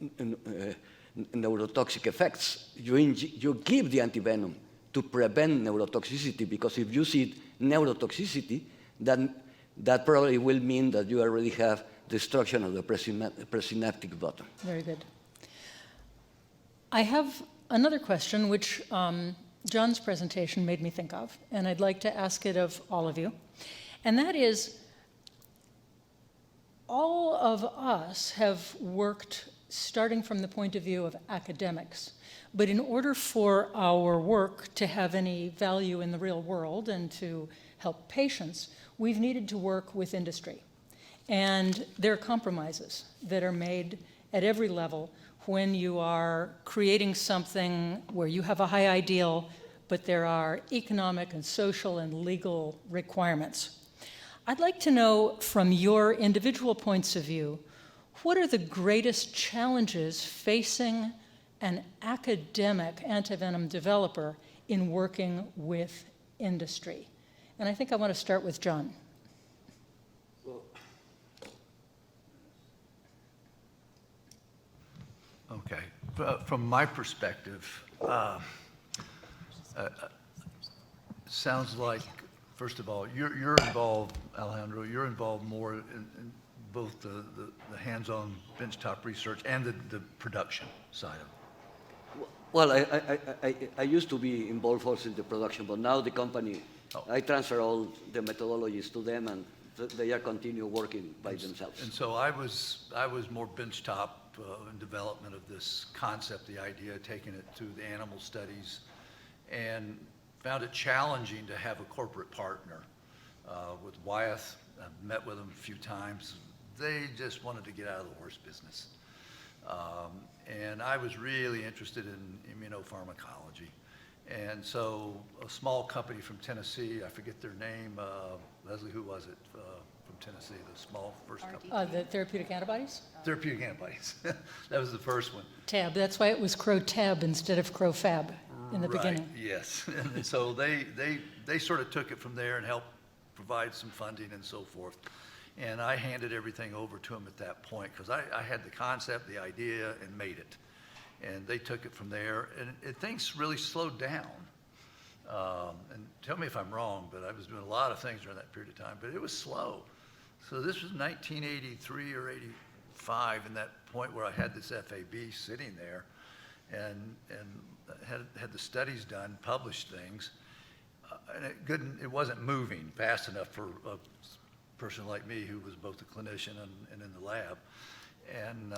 neurotoxic effects. You give the antivenom to prevent neurotoxicity, because if you see neurotoxicity, then that probably will mean that you already have destruction of the presynaptic button. Very good. I have another question which John's presentation made me think of, and I'd like to ask it of all of you. And that is, all of us have worked starting from the point of view of academics. But in order for our work to have any value in the real world and to help patients, we've needed to work with industry. And there are compromises that are made at every level when you are creating something where you have a high ideal, but there are economic and social and legal requirements. I'd like to know, from your individual points of view, what are the greatest challenges facing an academic antivenom developer in working with industry? And I think I want to start with John. Okay. From my perspective, sounds like, first of all, you're involved, Alejandro, you're involved more in both the hands-on benchtop research and the production side of it. Well, I used to be involved also in the production, but now the company, I transfer all the methodologies to them, and they are continue working by themselves. And so I was more benchtop in development of this concept, the idea, taking it to the animal studies, and found it challenging to have a corporate partner. With Wyeth, I've met with them a few times. They just wanted to get out of the horse business. And I was really interested in immunopharmacology. And so a small company from Tennessee, I forget their name, Leslie, who was it from Tennessee, the small first company? The therapeutic antibodies? Therapeutic antibodies. That was the first one. TAB, that's why it was Crow-Tab instead of Crow-Fab in the beginning. Right, yes. And so they sort of took it from there and helped provide some funding and so forth. And I handed everything over to them at that point because I had the concept, the idea, and made it. And they took it from there, and things really slowed down. And tell me if I'm wrong, but I was doing a lot of things during that period of time, but it was slow. So this was 1983 or 85, in that point where I had this FAB sitting there and had the studies done, published things, and it wasn't moving fast enough for a person like me who was both a clinician and in the lab. And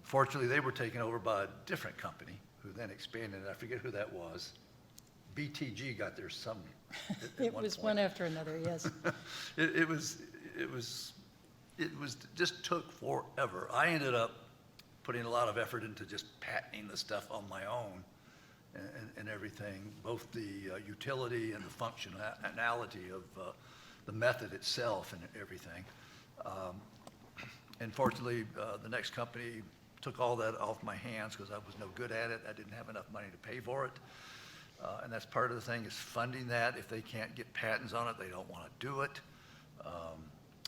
fortunately, they were taken over by a different company who then expanded. I forget who that was. BTG got there some. It was one after another, yes. It was just took forever. I ended up putting a lot of effort into just patenting the stuff on my own and everything, both the utility and the functionality of the method itself and everything. And fortunately, the next company took all that off my hands because I was no good at it. I didn't have enough money to pay for it. And that's part of the thing, is funding that. If they can't get patents on it, they don't want to do it.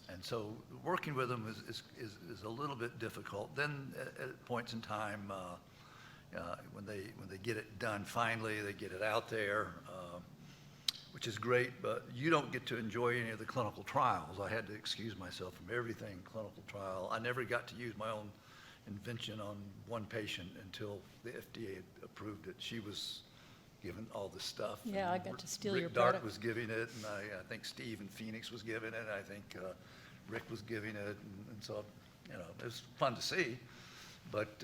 And so working with them is a little bit difficult. Then at points in time, when they get it done finally, they get it out there, which is great, but you don't get to enjoy any of the clinical trials. I had to excuse myself from everything clinical trial. I never got to use my own invention on one patient until the FDA had approved it. She was given all this stuff. Yeah, I got to steal Rick your Dark product. was giving it, and I think Steve in Phoenix was giving it. I think Rick was giving it, and so it was fun to see. But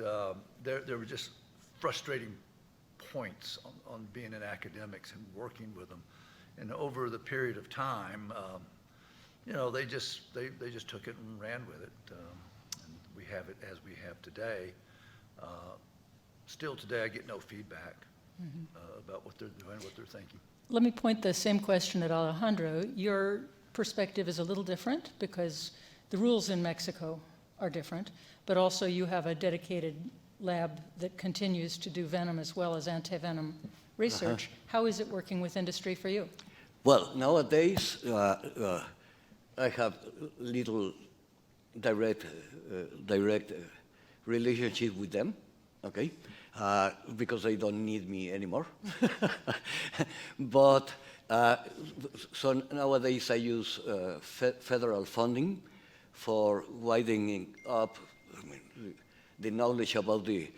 there were just frustrating points on being in academics and working with them. And over the period of time, they just took it and ran with it. And we have it as we have today. Still today, I get no feedback about what they're doing, what they're thinking. Let me point the same question at Alejandro. Your perspective is a little different because the rules in Mexico are different, but also you have a dedicated lab that continues to do venom as well as anti-venom research. How is it working with industry for you? Well, nowadays, I have little direct relationship with them, okay? Because they don't need me anymore. But so nowadays I use federal funding for widening up the knowledge about the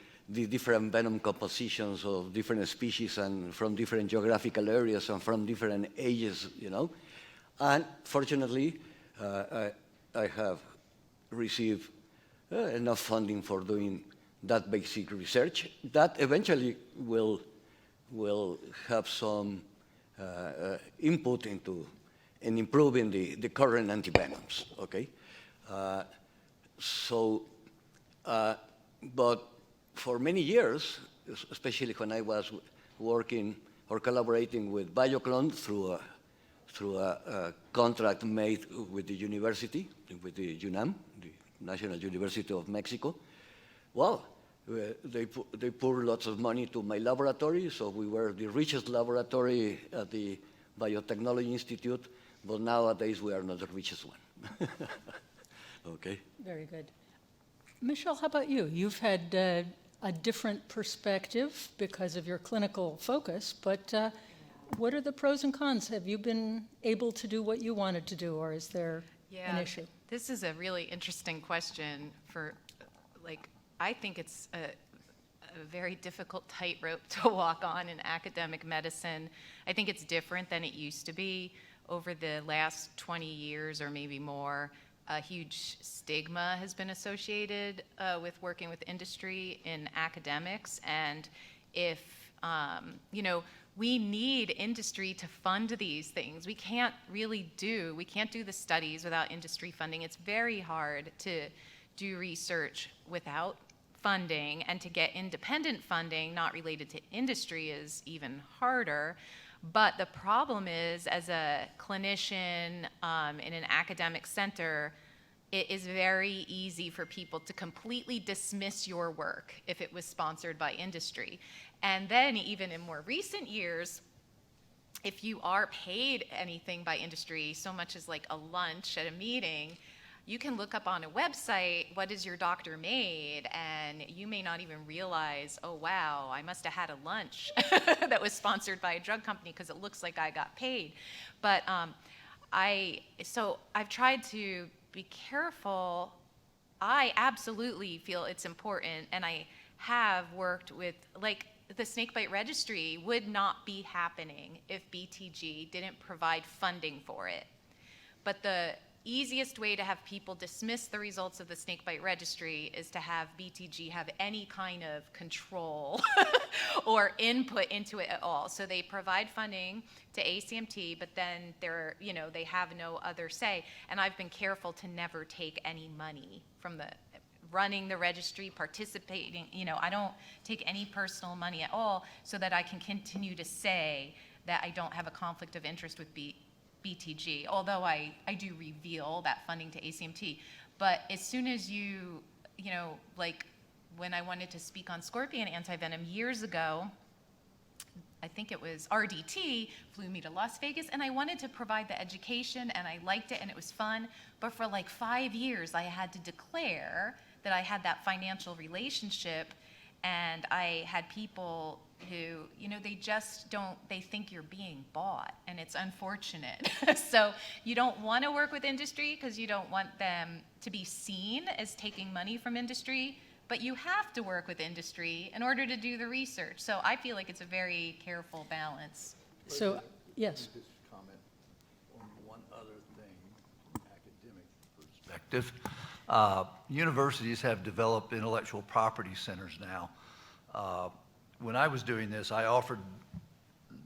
different venom compositions of different species and from different geographical areas and from different ages, And fortunately, I have received enough funding for doing that basic research that eventually will have some input into in improving the current antivenoms, okay? But for many years, especially when I was working or collaborating with BioClone through a contract made with the university, with the UNAM, the National University of Mexico, well, they poured lots of money to my laboratory, so we were the richest laboratory at the Biotechnology Institute, but nowadays we are not the richest one. Okay? Very good. Michelle, how about you? You've had a different perspective because of your clinical focus, but what are the pros and cons? Have you been able to do what you wanted to do, or is there an issue? This is a really interesting question I think it's a very difficult tightrope to walk on in academic medicine. I think it's different than it used to be over the last 20 years or maybe more, a huge stigma has been associated with working with industry in academics. And if, we need industry to fund these things. We can't do the studies without industry funding. It's very hard to do research without funding, and to get independent funding not related to industry is even harder. But the problem is, as a clinician in an academic center, it is very easy for people to completely dismiss your work if it was sponsored by industry. And then even in more recent years, if you are paid anything by industry, so much as like a lunch at a meeting, you can look up on a website, what is your doctor made? And you may not even realize, oh wow, I must have had a lunch that was sponsored by a drug company because it looks like I got paid. But I've tried to be careful. I absolutely feel it's important, and I have worked with, like, the snakebite registry would not be happening if BTG didn't provide funding for it. But the easiest way to have people dismiss the results of the snakebite registry is to have BTG have any kind of control or input into it at all. So they provide funding to ACMT, but then they have no other say. And I've been careful to never take any money from the running the registry, participating. I don't take any personal money at all, so that I can continue to say that I don't have a conflict of interest with BTG, although I do reveal that funding to ACMT. But as soon as like when I wanted to speak on scorpion antivenom years ago, I think it was RDT flew me to Las Vegas, and I wanted to provide the education, and I liked it, and it was fun. But for like 5 years, I had to declare that I had that financial relationship, and I had people who, they think you're being bought, and it's unfortunate. So you don't want to work with industry because you don't want them to be seen as taking money from industry, but you have to work with industry in order to do the research. So I feel like it's a very careful balance. So, yes. Just comment on one other thing, academic perspective. Universities have developed intellectual property centers now. When I was doing this, I offered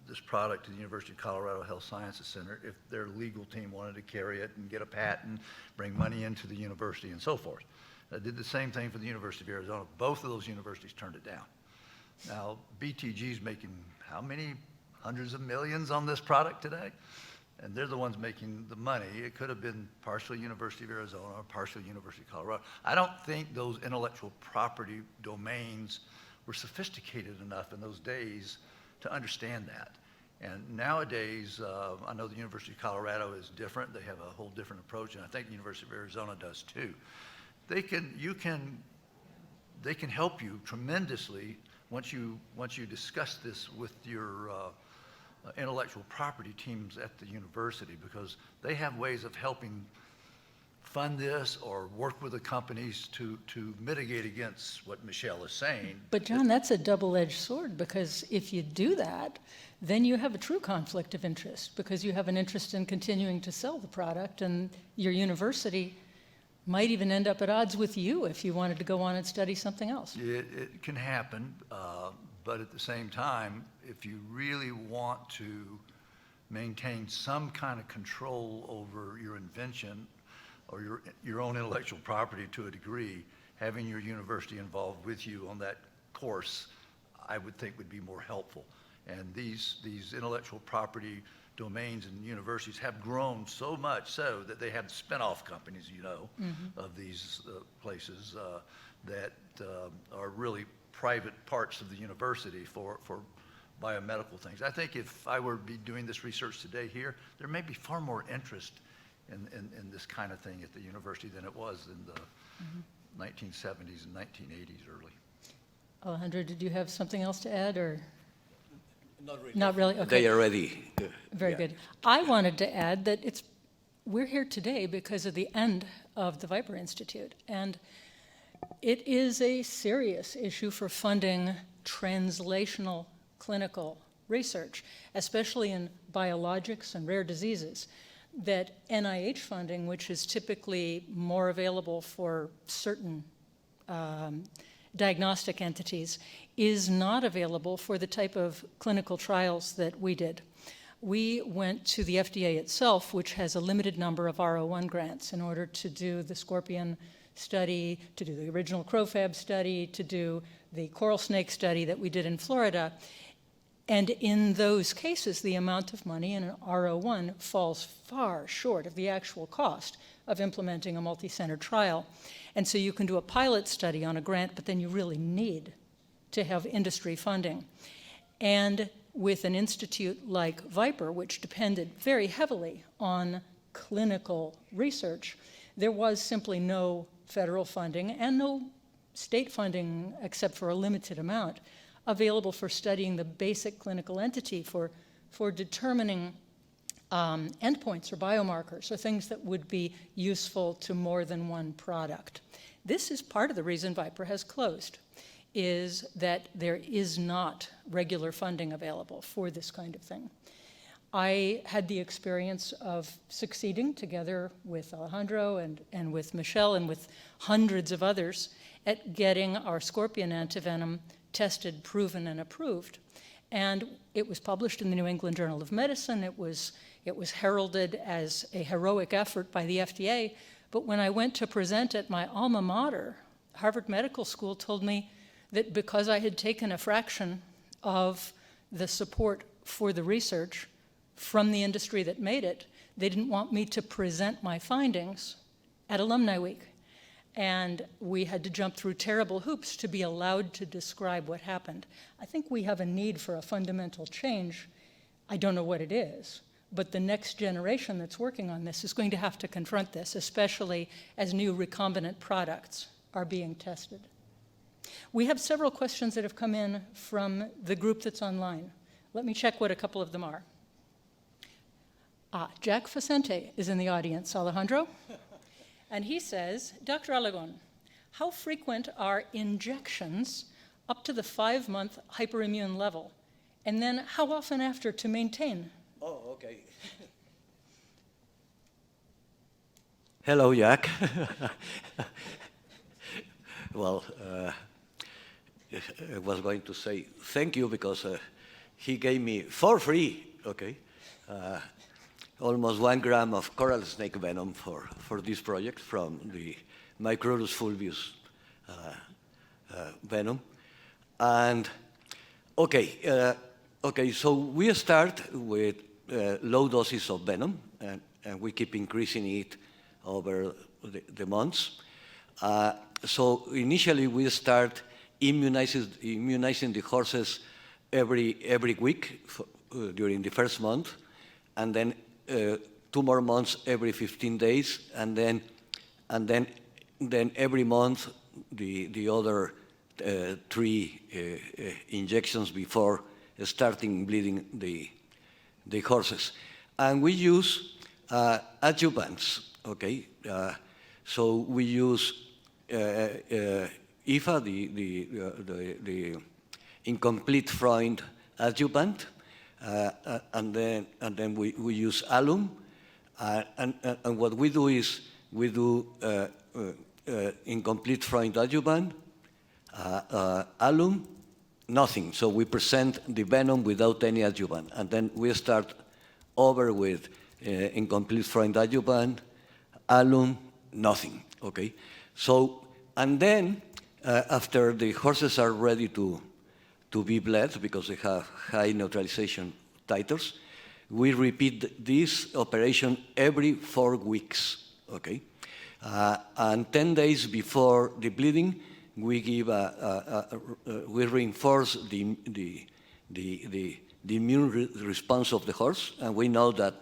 this product to the University of Colorado Health Sciences Center if their legal team wanted to carry it and get a patent, bring money into the university, and so forth. I did the same thing for the University of Arizona. Both of those universities turned it down. Now, BTG's making how many hundreds of millions on this product today? And they're the ones making the money. It could have been partially University of Arizona or partially University of Colorado. I don't think those intellectual property domains were sophisticated enough in those days to understand that. And nowadays, I know the University of Colorado is different. They have a whole different approach, and I think the University of Arizona does too. They can help you tremendously once you discuss this with your intellectual property teams at the university, because they have ways of helping fund this or work with the companies to mitigate against what Michelle is saying. But John, that's a double-edged sword, because if you do that, then you have a true conflict of interest, because you have an interest in continuing to sell the product, and your university might even end up at odds with you if you wanted to go on and study something else. It can happen, but at the same time, if you really want to maintain some kind of control over your invention or your own intellectual property to a degree, having your university involved with you on that course, I would think would be more helpful. And these intellectual property domains and universities have grown so much so that they have spin-off companies, of these places that are really private parts of the university for biomedical things. I think if I were to be doing this research today here, there may be far more interest in this kind of thing at the university than it was in the 1970s and 1980s early. Alejandro, did you have something else to add, or? Not really. Not really? Okay. They are ready. Very good. I wanted to add that we're here today because of the end of the VIPER Institute, and it is a serious issue for funding translational clinical research, especially in biologics and rare diseases, that NIH funding, which is typically more available for certain diagnostic entities, is not available for the type of clinical trials that we did. We went to the FDA itself, which has a limited number of R01 grants in order to do the scorpion study, to do the original crowfab study, to do the coral snake study that we did in Florida. And in those cases, the amount of money in an R01 falls far short of the actual cost of implementing a multi-center trial. And so you can do a pilot study on a grant, but then you really need to have industry funding. And with an institute like VIPER, which depended very heavily on clinical research, there was simply no federal funding and no state funding, except for a limited amount, available for studying the basic clinical entity for determining endpoints or biomarkers or things that would be useful to more than one product. This is part of the reason VIPER has closed, is that there is not regular funding available for this kind of thing. I had the experience of succeeding together with Alejandro and with Michelle and with hundreds of others at getting our scorpion antivenom tested, proven, and approved. And it was published in the New England Journal of Medicine. It was heralded as a heroic effort by the FDA. But when I went to present at my alma mater, Harvard Medical School told me that because I had taken a fraction of the support for the research from the industry that made it, they didn't want me to present my findings at Alumni Week. And we had to jump through terrible hoops to be allowed to describe what happened. I think we have a need for a fundamental change. I don't know what it is, but the next generation that's working on this is going to have to confront this, especially as new recombinant products are being tested. We have several questions that have come in from the group that's online. Let me check what a couple of them are. Jack Facente is in the audience, Alejandro. And he says, Dr. Alagón, how frequent are injections up to the 5-month hyperimmune level? And then how often after to maintain? Oh, okay. Hello, Jack. Well, I was going to say thank you because he gave me for free, okay, almost 1 gram of coral snake venom for this project from the Microdus fulvius venom. And okay, so we start with low doses of venom, and we keep increasing it over the months. So initially we start immunizing the horses every week during the first month, and then 2 more months every 15 days, and then every month the other 3 injections before starting bleeding the horses. And we use adjuvants, okay? So we use IFA, the incomplete Freund adjuvant, and then we use alum, and what we do is we do incomplete Freund adjuvant, alum, nothing. So we present the venom without any adjuvant, and then we start over with incomplete Freund adjuvant, alum, nothing. Okay. So and then after the horses are ready to be bled because they have high neutralization titers, we repeat this operation every 4 weeks, okay? And 10 days before the bleeding, we give we reinforce the immune response of the horse, and we know that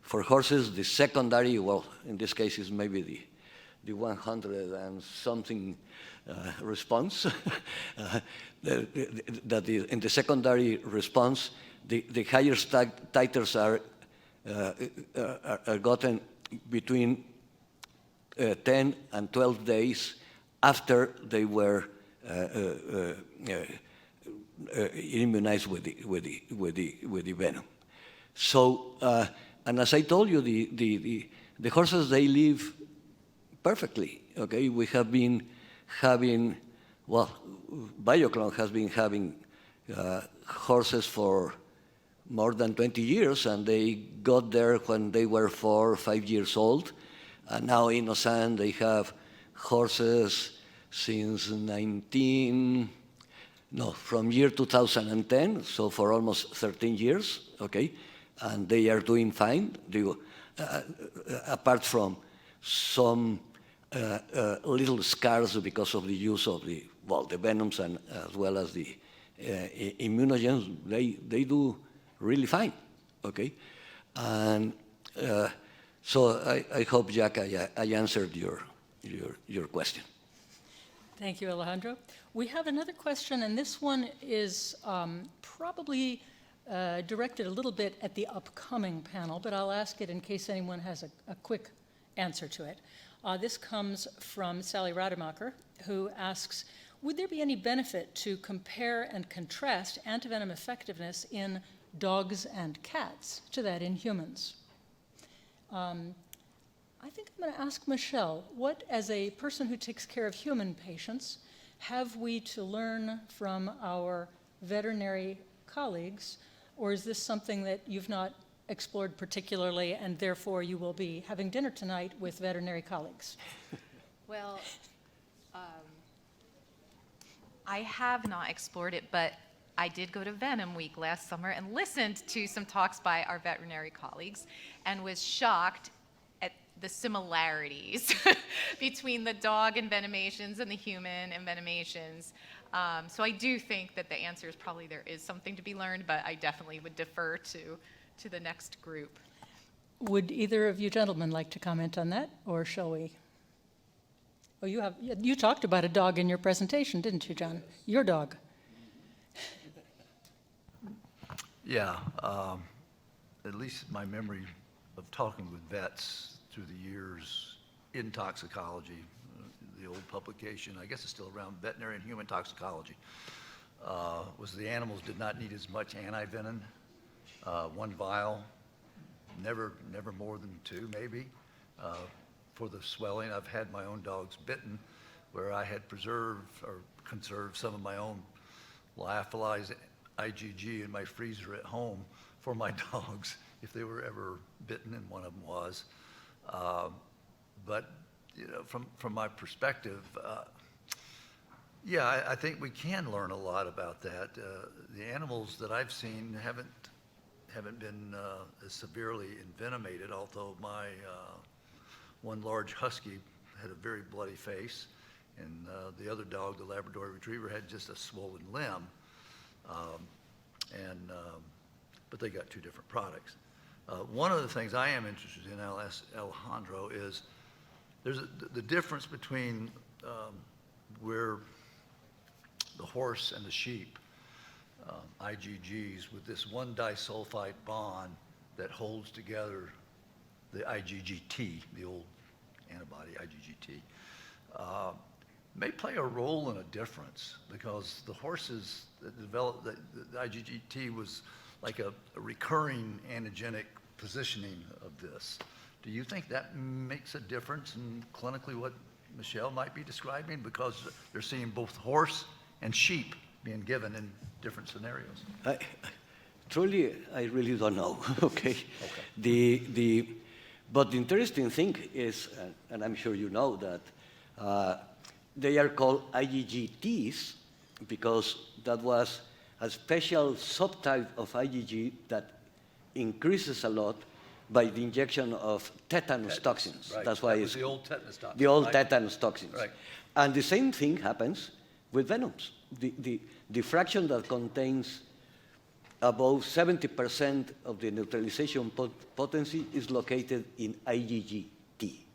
for horses, the secondary, well, in this case is maybe the 100 and something response, in the secondary response, the higher titers are gotten between 10 and 12 days after they were immunized with the venom. So, and as I told you, the horses, they live perfectly. Okay, we have been having, well, BioClone has been having horses for more than 20 years, and they got there when they were 4 or 5 years old. And now in Osan, they have horses since from year 2010, so for almost 13 years, okay? And they are doing fine, apart from some little scars because of the use of the venoms and as well as the immunogens. They do really fine, okay? And so I hope, Jack, I answered your question. Thank you, Alejandro. We have another question, and this one is probably directed a little bit at the upcoming panel, but I'll ask it in case anyone has a quick answer to it. This comes from Sally Rademacher, who asks, would there be any benefit to compare and contrast antivenom effectiveness in dogs and cats to that in humans? I think I'm going to ask Michelle, what, as a person who takes care of human patients, have we to learn from our veterinary colleagues, or is this something that you've not explored particularly, and therefore you will be having dinner tonight with veterinary colleagues? Well, I have not explored it, but I did go to Venom Week last summer and listened to some talks by our veterinary colleagues and was shocked at the similarities between the dog envenomations and the human envenomations. So I do think that the answer is probably there is something to be learned, but I definitely would defer to the next group. Would either of you gentlemen like to comment on that, or shall we? Oh, you talked about a dog in your presentation, didn't you, John? Your dog. Yeah, at least my memory of talking with vets through the years in toxicology, the old publication, I guess it's still around, Veterinary and Human Toxicology, was the animals did not need as much antivenom, 1 vial, never more than 2 maybe, for the swelling. I've had my own dogs bitten where I had preserved or conserved some of my own lyophilized IgG in my freezer at home for my dogs if they were ever bitten, and one of them was. But you know, from my perspective, yeah, I think we can learn a lot about that. The animals that I've seen haven't been as severely envenomated, although my one large husky had a very bloody face, and the other dog, the Labrador Retriever, had just a swollen limb. But they got 2 different products. One of the things I am interested in, I'll ask Alejandro, is there's the difference between where the horse and the sheep, IgGs, with this 1-disulfide bond that holds together the IgGT, the old antibody IgGT, may play a role in a difference, because the horses that developed the IgGT was like a recurring antigenic positioning of this. Do you think that makes a difference in clinically what Michelle might be describing, because they're seeing both horse and sheep being given in different scenarios? Truly, I really don't know. Okay. But the interesting thing is, and I'm sure you know that they are called IgGTs because that was a special subtype of IgG that increases a lot by the injection of tetanus toxins. Right. That's why that it's was the old tetanus toxins. the old right? tetanus toxins. Right. And the same thing happens with venoms. The fraction that contains above 70% of the neutralization potency is located in IgG-T.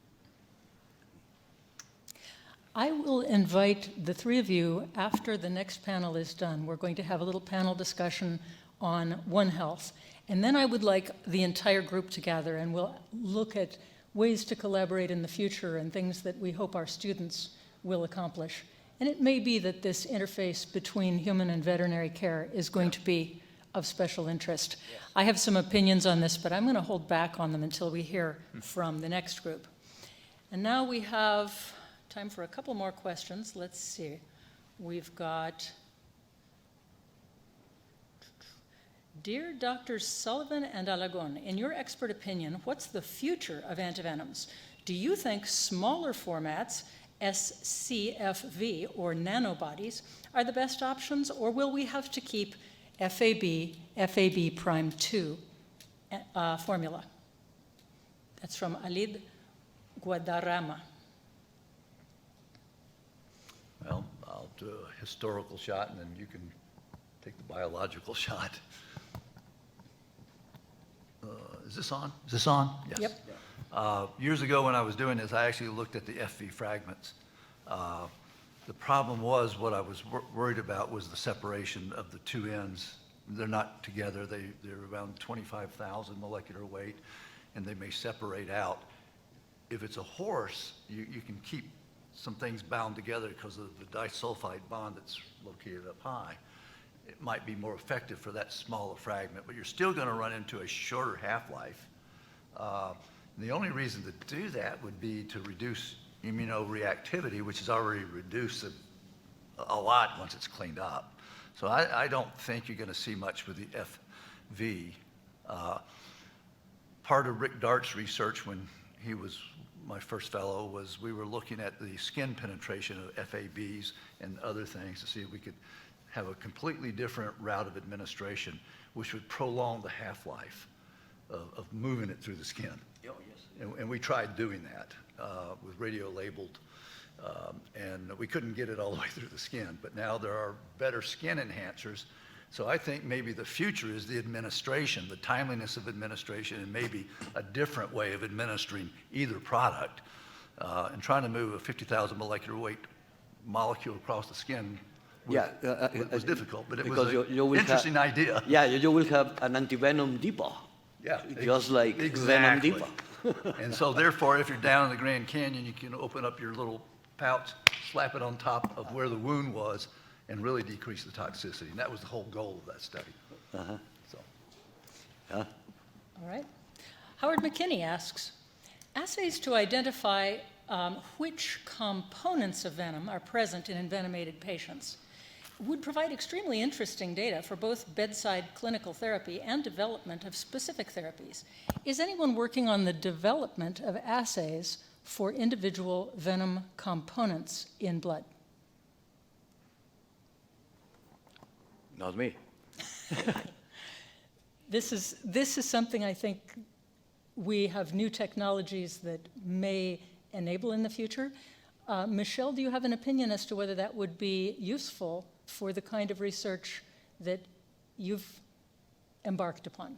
I will invite the 3 of you, after the next panel is done, we're going to have a little panel discussion on One Health. And then I would like the entire group to gather, and we'll look at ways to collaborate in the future and things that we hope our students will accomplish And it may be that this interface between human and veterinary care is going to be of special interest. I have some opinions on this, but I'm going to hold back on them until we hear from the next group. And now we have time for a couple more questions. Let's see. We've got, dear Drs. Sullivan and Alagón, in your expert opinion, what's the future of antivenoms? Do you think smaller formats, SCFV or nanobodies, are the best options, or will we have to keep FAB prime 2 formula? That's from Alid Guadarrama. Well, I'll do a historical shot, and then you can take the biological shot. Is this on? Is this on? Yes. Yep. Years ago when I was doing this, I actually looked at the FV fragments. The problem was, what I was worried about was the separation of the two ends. They're not together. They're around 25,000 molecular weight, and they may separate out. If it's a horse, you can keep some things bound together because of the disulfide bond that's located up high. It might be more effective for that smaller fragment, but you're still going to run into a shorter half-life. The only reason to do that would be to reduce immunoreactivity, which is already reduced a lot once it's cleaned up. So I don't think you're going to see much with the FV. Part of Rick Dart's research when he was my first fellow was we were looking at the skin penetration of FABs and other things to see if we could have a completely different route of administration, which would prolong the half-life of moving it through the skin. Oh, yes. And we tried doing that with radio-labeled, and we couldn't get it all the way through the skin. But now there are better skin enhancers. So I think maybe the future is the administration, the timeliness of administration, and maybe a different way of administering either product. And trying to move a 50,000 molecular weight molecule across the skin was difficult, but it was an interesting idea. Yeah, you will have an anti-venom depot. Yeah, just like exactly. Venom depot. And so therefore, if you're down in the Grand Canyon, you can open up your little pouch, slap it on top of where the wound was, and really decrease the toxicity. And that was the whole goal of that study. So. All right. Howard McKinney asks, assays to identify which components of venom are present in envenomated patients would provide extremely interesting data for both bedside clinical therapy and development of specific therapies. Is anyone working on the development of assays for individual venom components in blood? Not me. This is something I think we have new technologies that may enable in the future. Michelle, do you have an opinion as to whether that would be useful for the kind of research that you've embarked upon?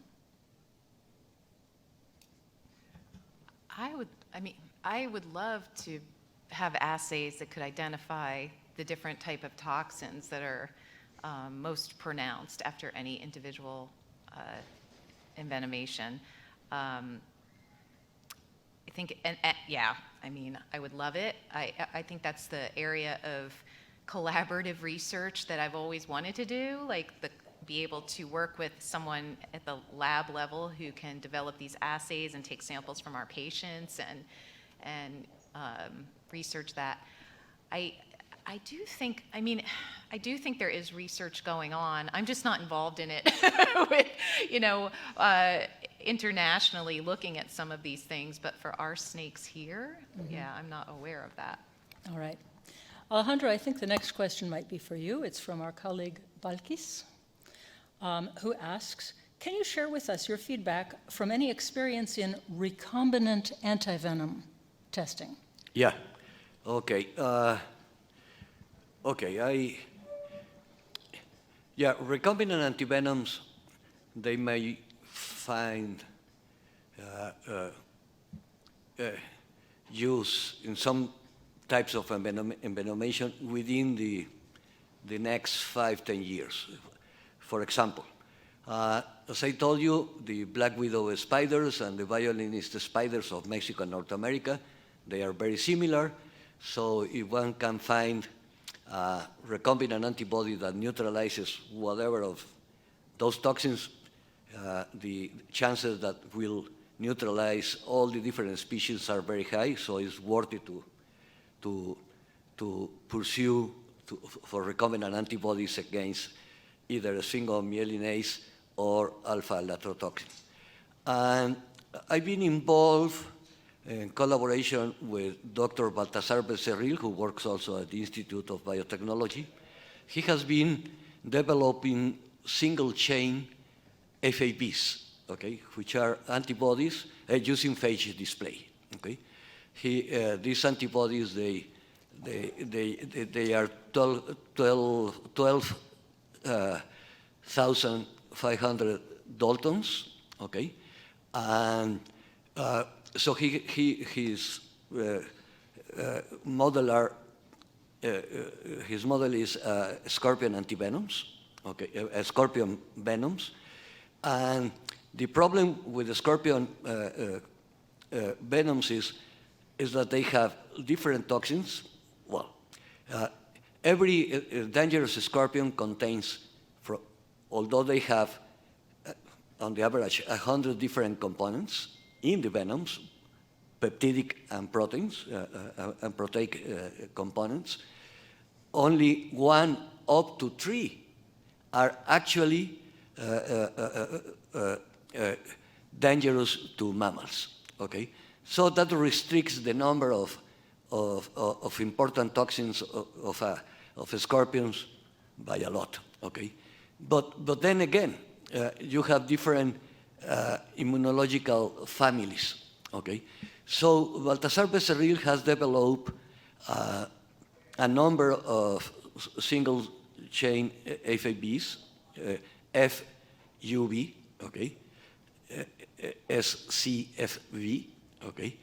I would love to have assays that could identify the different type of toxins that are most pronounced after any individual envenomation. I think, I would love it. I think that's the area of collaborative research that I've always wanted to do, like be able to work with someone at the lab level who can develop these assays and take samples from our patients and research that. I do think there is research going on. I'm just not involved in it with, internationally looking at some of these things, but for our snakes here, I'm not aware of that. All right. Alejandro, I think the next question might be for you. It's from our colleague Balkis, who asks, can you share with us your feedback from any experience in recombinant antivenom testing? Yeah. Okay. Recombinant antivenoms, they may find use in some types of envenomation within the next 5-10 years. For example, as I told you, the black widow spiders and the violinist spiders of Mexico and North America, they are very similar. So if one can find recombinant antibody that neutralizes whatever of those toxins, the chances that will neutralize all the different species are very high, so it's worth it to pursue for recombinant antibodies against either a single myelinase or alpha-latrotoxin. And I've been involved in collaboration with Dr. Baltasar Becerril, who works also at the Institute of Biotechnology. He has been developing single-chain FABs, okay, which are antibodies using phage display. Okay, these antibodies they are 12,500 Daltons, okay, and so his model is scorpion antivenoms, okay, scorpion venoms, and the problem with the scorpion venoms is that they have different toxins. Well, every dangerous scorpion contains, although they have, on the average, 100 different components in the venoms, peptidic and proteins, and proteic components, only 1 up to 3 are actually dangerous to mammals, okay? So that restricts the number of important toxins of scorpions by a lot, okay? But then again, you have different immunological families, okay? So Baltasar Becerril has developed a number of single-chain FABs, FUV, okay, SCFV, okay,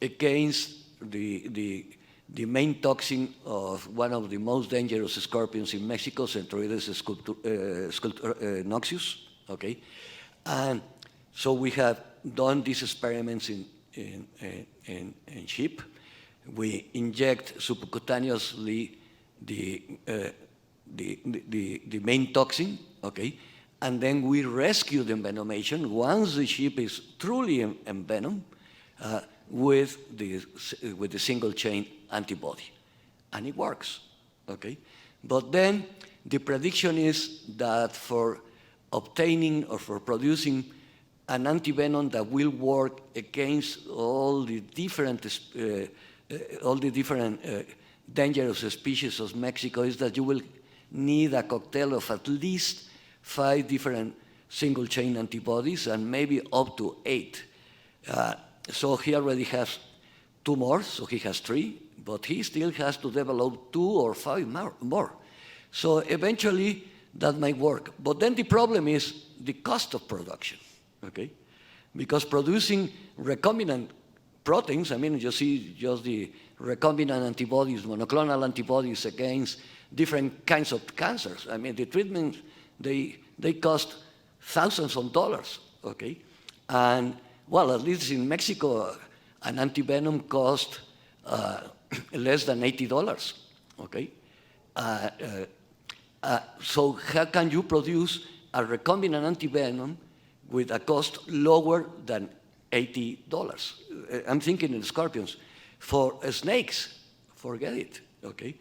against the main toxin of one of the most dangerous scorpions in Mexico, Centroides noxious, okay, and so we have done these experiments in sheep. We inject subcutaneously the main toxin, okay, and then we rescue the envenomation once the sheep is truly envenomed with the single chain antibody, and it works, okay. But then the prediction is that for obtaining or for producing an antivenom that will work against all the different dangerous species of Mexico is that you will need a cocktail of at least 5 different single-chain antibodies and maybe up to 8. So he already has 2 more, so he has 3, but he still has to develop 2 or 5 more. So eventually that might work. But then the problem is the cost of production, okay? Because producing recombinant proteins, I mean, you see just the recombinant antibodies, monoclonal antibodies against different kinds of cancers. I mean, the treatments, they cost thousands of dollars, okay? And, well, at least in Mexico, an antivenom cost less than $80, okay? So how can you produce a recombinant antivenom with a cost lower than $80? I'm thinking in scorpions. For snakes, forget it, okay?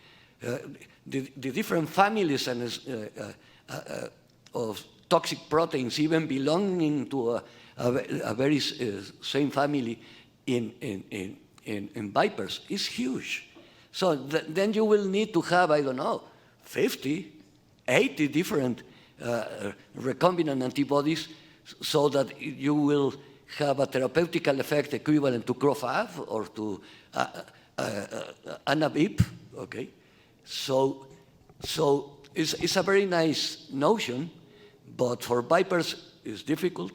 The different families and of toxic proteins, even belonging to a very same family in vipers, is huge. So then you will need to have, I don't know, 50, 80 different recombinant antibodies so that you will have a therapeutical effect equivalent to CROFAV or to ANAVIP, okay? So it's a very nice notion, but for vipers it's difficult.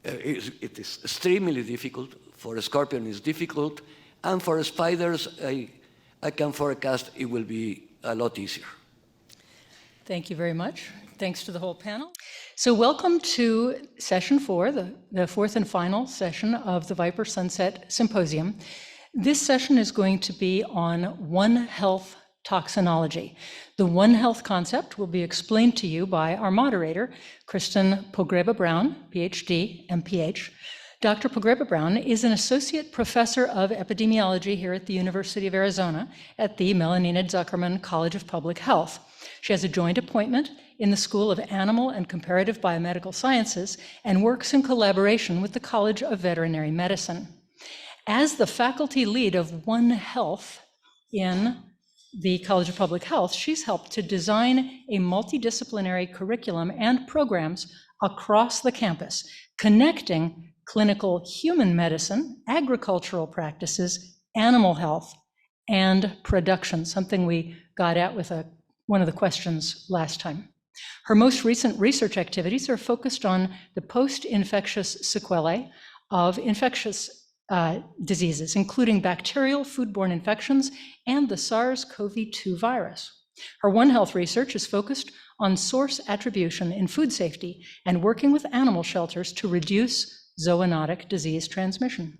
It is extremely difficult. For a scorpion it's difficult. And for spiders, I can forecast it will be a lot easier. Thank you very much. Thanks to the whole panel. So welcome to session 4, the fourth and final session of the VIPER Sunset Symposium. This session is going to be on One Health toxinology. The One Health concept will be explained to you by our moderator, Kristen Pogreba-Brown, PhD, MPH. Dr. Pogreba-Brown is an associate professor of epidemiology here at the University of Arizona at the Melanina Zuckerman College of Public Health. She has a joint appointment in the School of Animal and Comparative Biomedical Sciences and works in collaboration with the College of Veterinary Medicine. As the faculty lead of One Health in the College of Public Health, she's helped to design a multidisciplinary curriculum and programs across the campus, connecting clinical human medicine, agricultural practices, animal health, and production, something we got at with one of the questions last time. Her most recent research activities are focused on the post-infectious sequelae of infectious diseases, including bacterial foodborne infections and the SARS-CoV-2 virus. Her One Health research is focused on source attribution in food safety and working with animal shelters to reduce zoonotic disease transmission.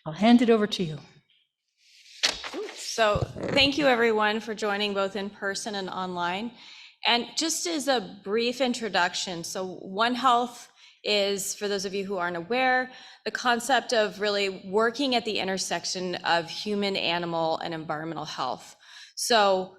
I'll hand it over to you. So thank you everyone for joining both in person and online. And just as a brief introduction, so One Health is, for those of you who aren't aware, the concept of really working at the intersection of human, animal, and environmental health. So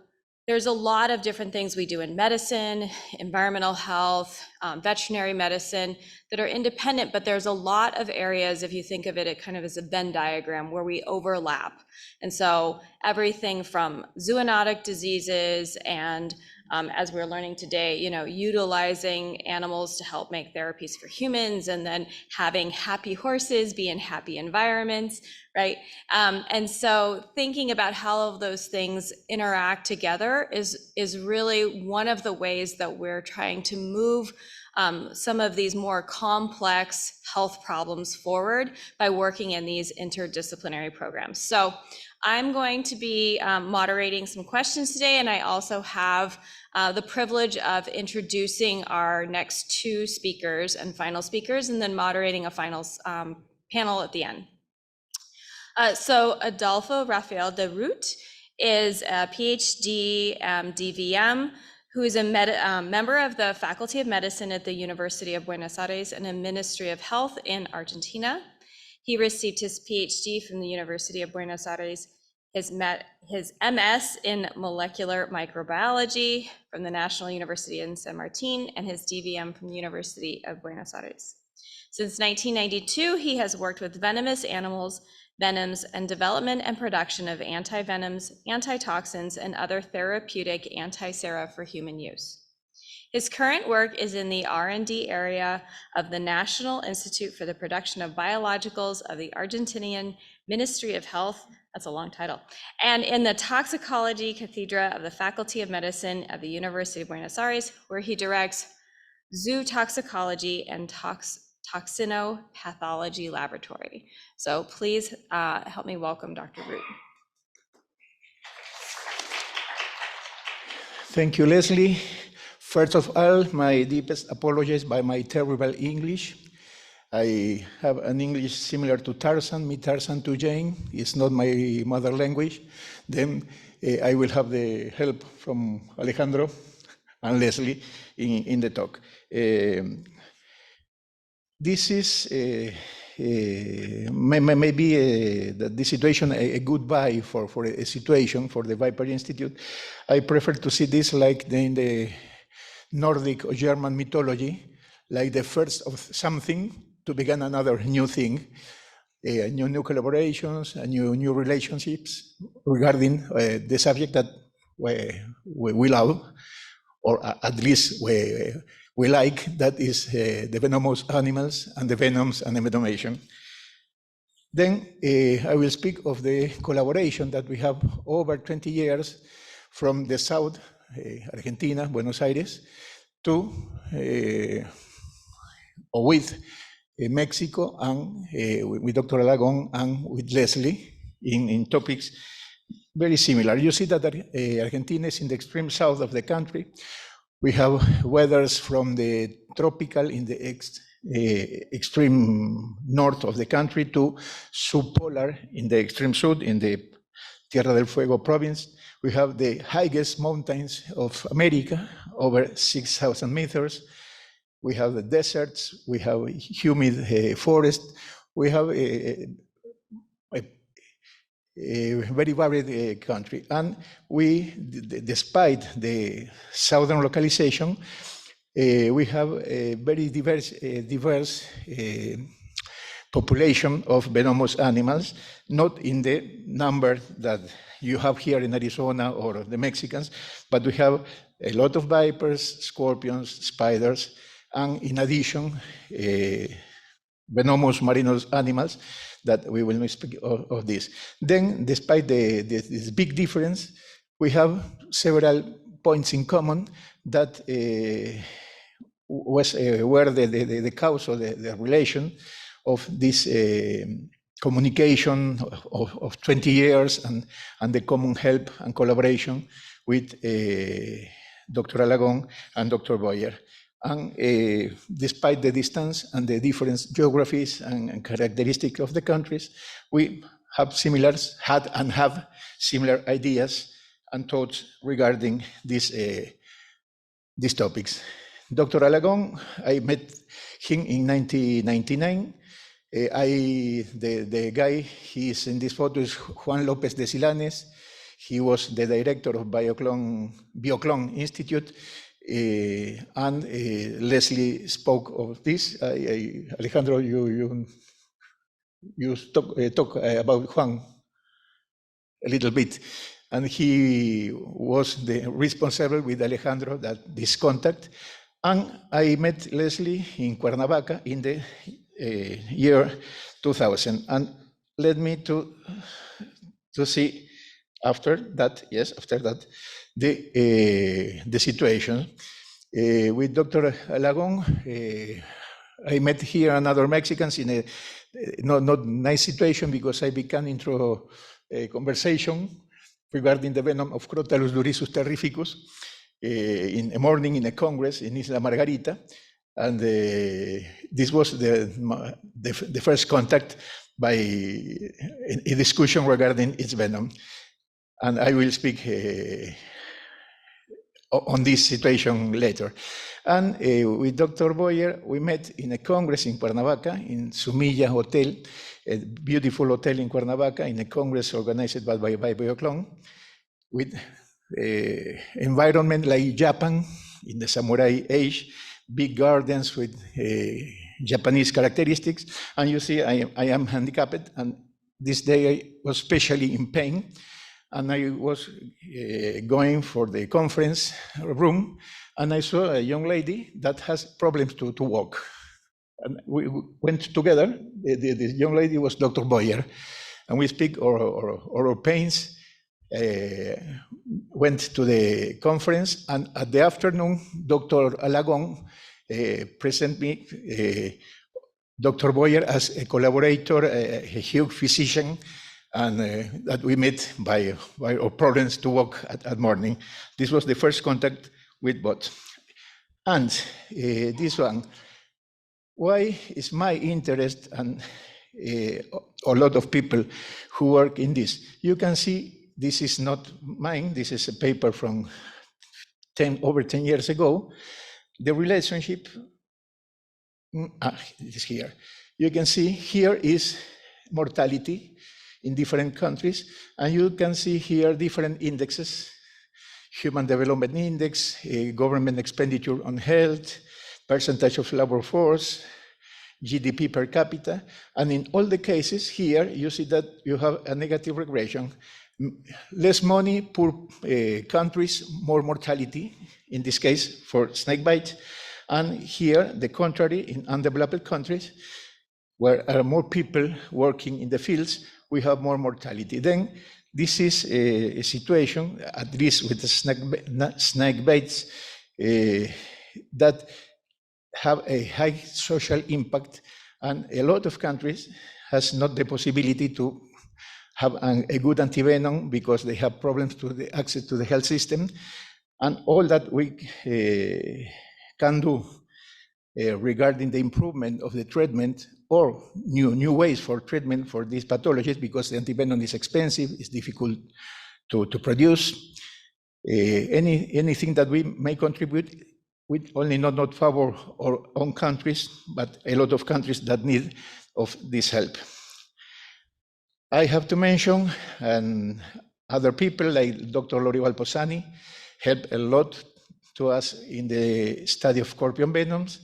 there's a lot of different things we do in medicine, environmental health, veterinary medicine that are independent, but there's a lot of areas, if you think of it kind of as a Venn diagram, where we overlap. And so everything from zoonotic diseases and as we're learning today, utilizing animals to help make therapies for humans, and then having happy horses be in happy environments, right? And so thinking about how all of those things interact together is really one of the ways that we're trying to move some of these more complex health problems forward by working in these interdisciplinary programs. So I'm going to be moderating some questions today, and I also have the privilege of introducing our next two speakers and final speakers, and then moderating a final panel at the end. So Adolfo Rafael de Roodt is a PhD DVM, who is a member of the Faculty of Medicine at the University of Buenos Aires and a Ministry of Health in Argentina. He received his PhD from the University of Buenos Aires, his MS in molecular microbiology from the National University in San Martin, and his DVM from the University of Buenos Aires. Since 1992, he has worked with venomous animals, venoms, and development and production of anti-venoms, antitoxins, and other therapeutic anti-sera for human use. His current work is in the R&D area of the National Institute for the Production of Biologicals of the Argentinian Ministry of Health, that's a long title, and in the Toxicology Cathedra of the Faculty of Medicine at the University of Buenos Aires, where he directs zootoxicology and toxinopathology laboratory. So please help me welcome Dr. Roodt. Thank you, Leslie. First of all, my deepest apologies by my terrible English. I have an English similar to Tarzan, me Tarzan to Jane. It's not my mother language. Then I will have the help from Alejandro and Leslie in the talk. This is maybe this situation a goodbye for a situation for the VIPER Institute. I prefer to see this like in the Nordic or German mythology, like the first of something to begin another new thing, new collaborations, new relationships regarding the subject that we love, or at least we like, that is the venomous animals and the venoms and the venomation. Then I will speak of the collaboration that we have over 20 years from the South, Argentina, Buenos Aires, to or with Mexico, and with Dr. Alagón and with Leslie in topics very similar. You see that Argentina is in the extreme south of the country. We have weathers from the tropical in the extreme north of the country to subpolar in the extreme south in the Tierra del Fuego province. We have the highest mountains of America, over 6,000 meters. We have the deserts, we have humid forest, we have a very varied country. And we, despite the southern localization, we have a very diverse population of venomous animals, not in the number that you have here in Arizona or the Mexicans, but we have a lot of vipers, scorpions, spiders, and in addition, venomous marine animals that we will not speak of this. Then, despite this big difference, we have several points in common that were the cause of the relation of this communication of 20 years and the common help and collaboration with Dr. Alagón and Dr. Boyer. And despite the distance and the different geographies and characteristics of the countries, we have had and have similar ideas and thoughts regarding these topics. Dr. Alagón, I met him in 1999. The guy, he is in this photo, is Juan López de Silanes. He was the director of Bioclon Institute, and Leslie spoke of this. Alejandro, you talk about Juan a little bit. And he was the responsible with Alejandro that this contact. And I met Leslie in Cuernavaca in the year 2000. And led me to see after that, the situation. With Dr. Alagón, I met here another Mexicans in a not nice situation because I began into a conversation regarding the venom of Crotalus durissus terrificus in a morning in a congress in Isla Margarita. And this was the first contact by a discussion regarding its venom. And I will speak on this situation later. And with Dr. Boyer, we met in a congress in Cuernavaca, in Sumilla Hotel, a beautiful hotel in Cuernavaca, in a congress organized by Bioclon, with environment like Japan in the samurai age, big gardens with Japanese characteristics. And you see, I am handicapped, and this day I was especially in pain. And I was going for the conference room, and I saw a young lady that has problems to walk. And we went together. The young lady was Dr. Boyer, and we speak our pains, went to the conference, and at the afternoon, Dr. Alagón presented me Dr. Boyer as a collaborator, a huge physician, and that we met by our problems to walk at morning. This was the first contact with both. And this one, why is my interest and a lot of people who work in this? You can see this is not mine. This is a paper from over 10 years ago. The relationship is here. You can see here is mortality in different countries, and you can see here different indexes: Human Development Index, government expenditure on health, percentage of labor force, GDP per capita, and in all the cases here, you see that you have a negative regression. Less money, poor countries, more mortality, in this case for snake bite, and here, the contrary, in undeveloped countries, where there are more people working in the fields, we have more mortality. Then this is a situation, at least with the snake bites, that have a high social impact, and a lot of countries has not the possibility to have a good antivenom because they have problems to the access to the health system, and all that we can do regarding the improvement of the treatment or new ways for treatment for these pathologies, because the antivenom is expensive, it's difficult to produce. Anything that we may contribute with only not favor our own countries, but a lot of countries that need of this help. I have to mention other people like Dr. Lorival Posani helped a lot to us in the study of scorpion venoms.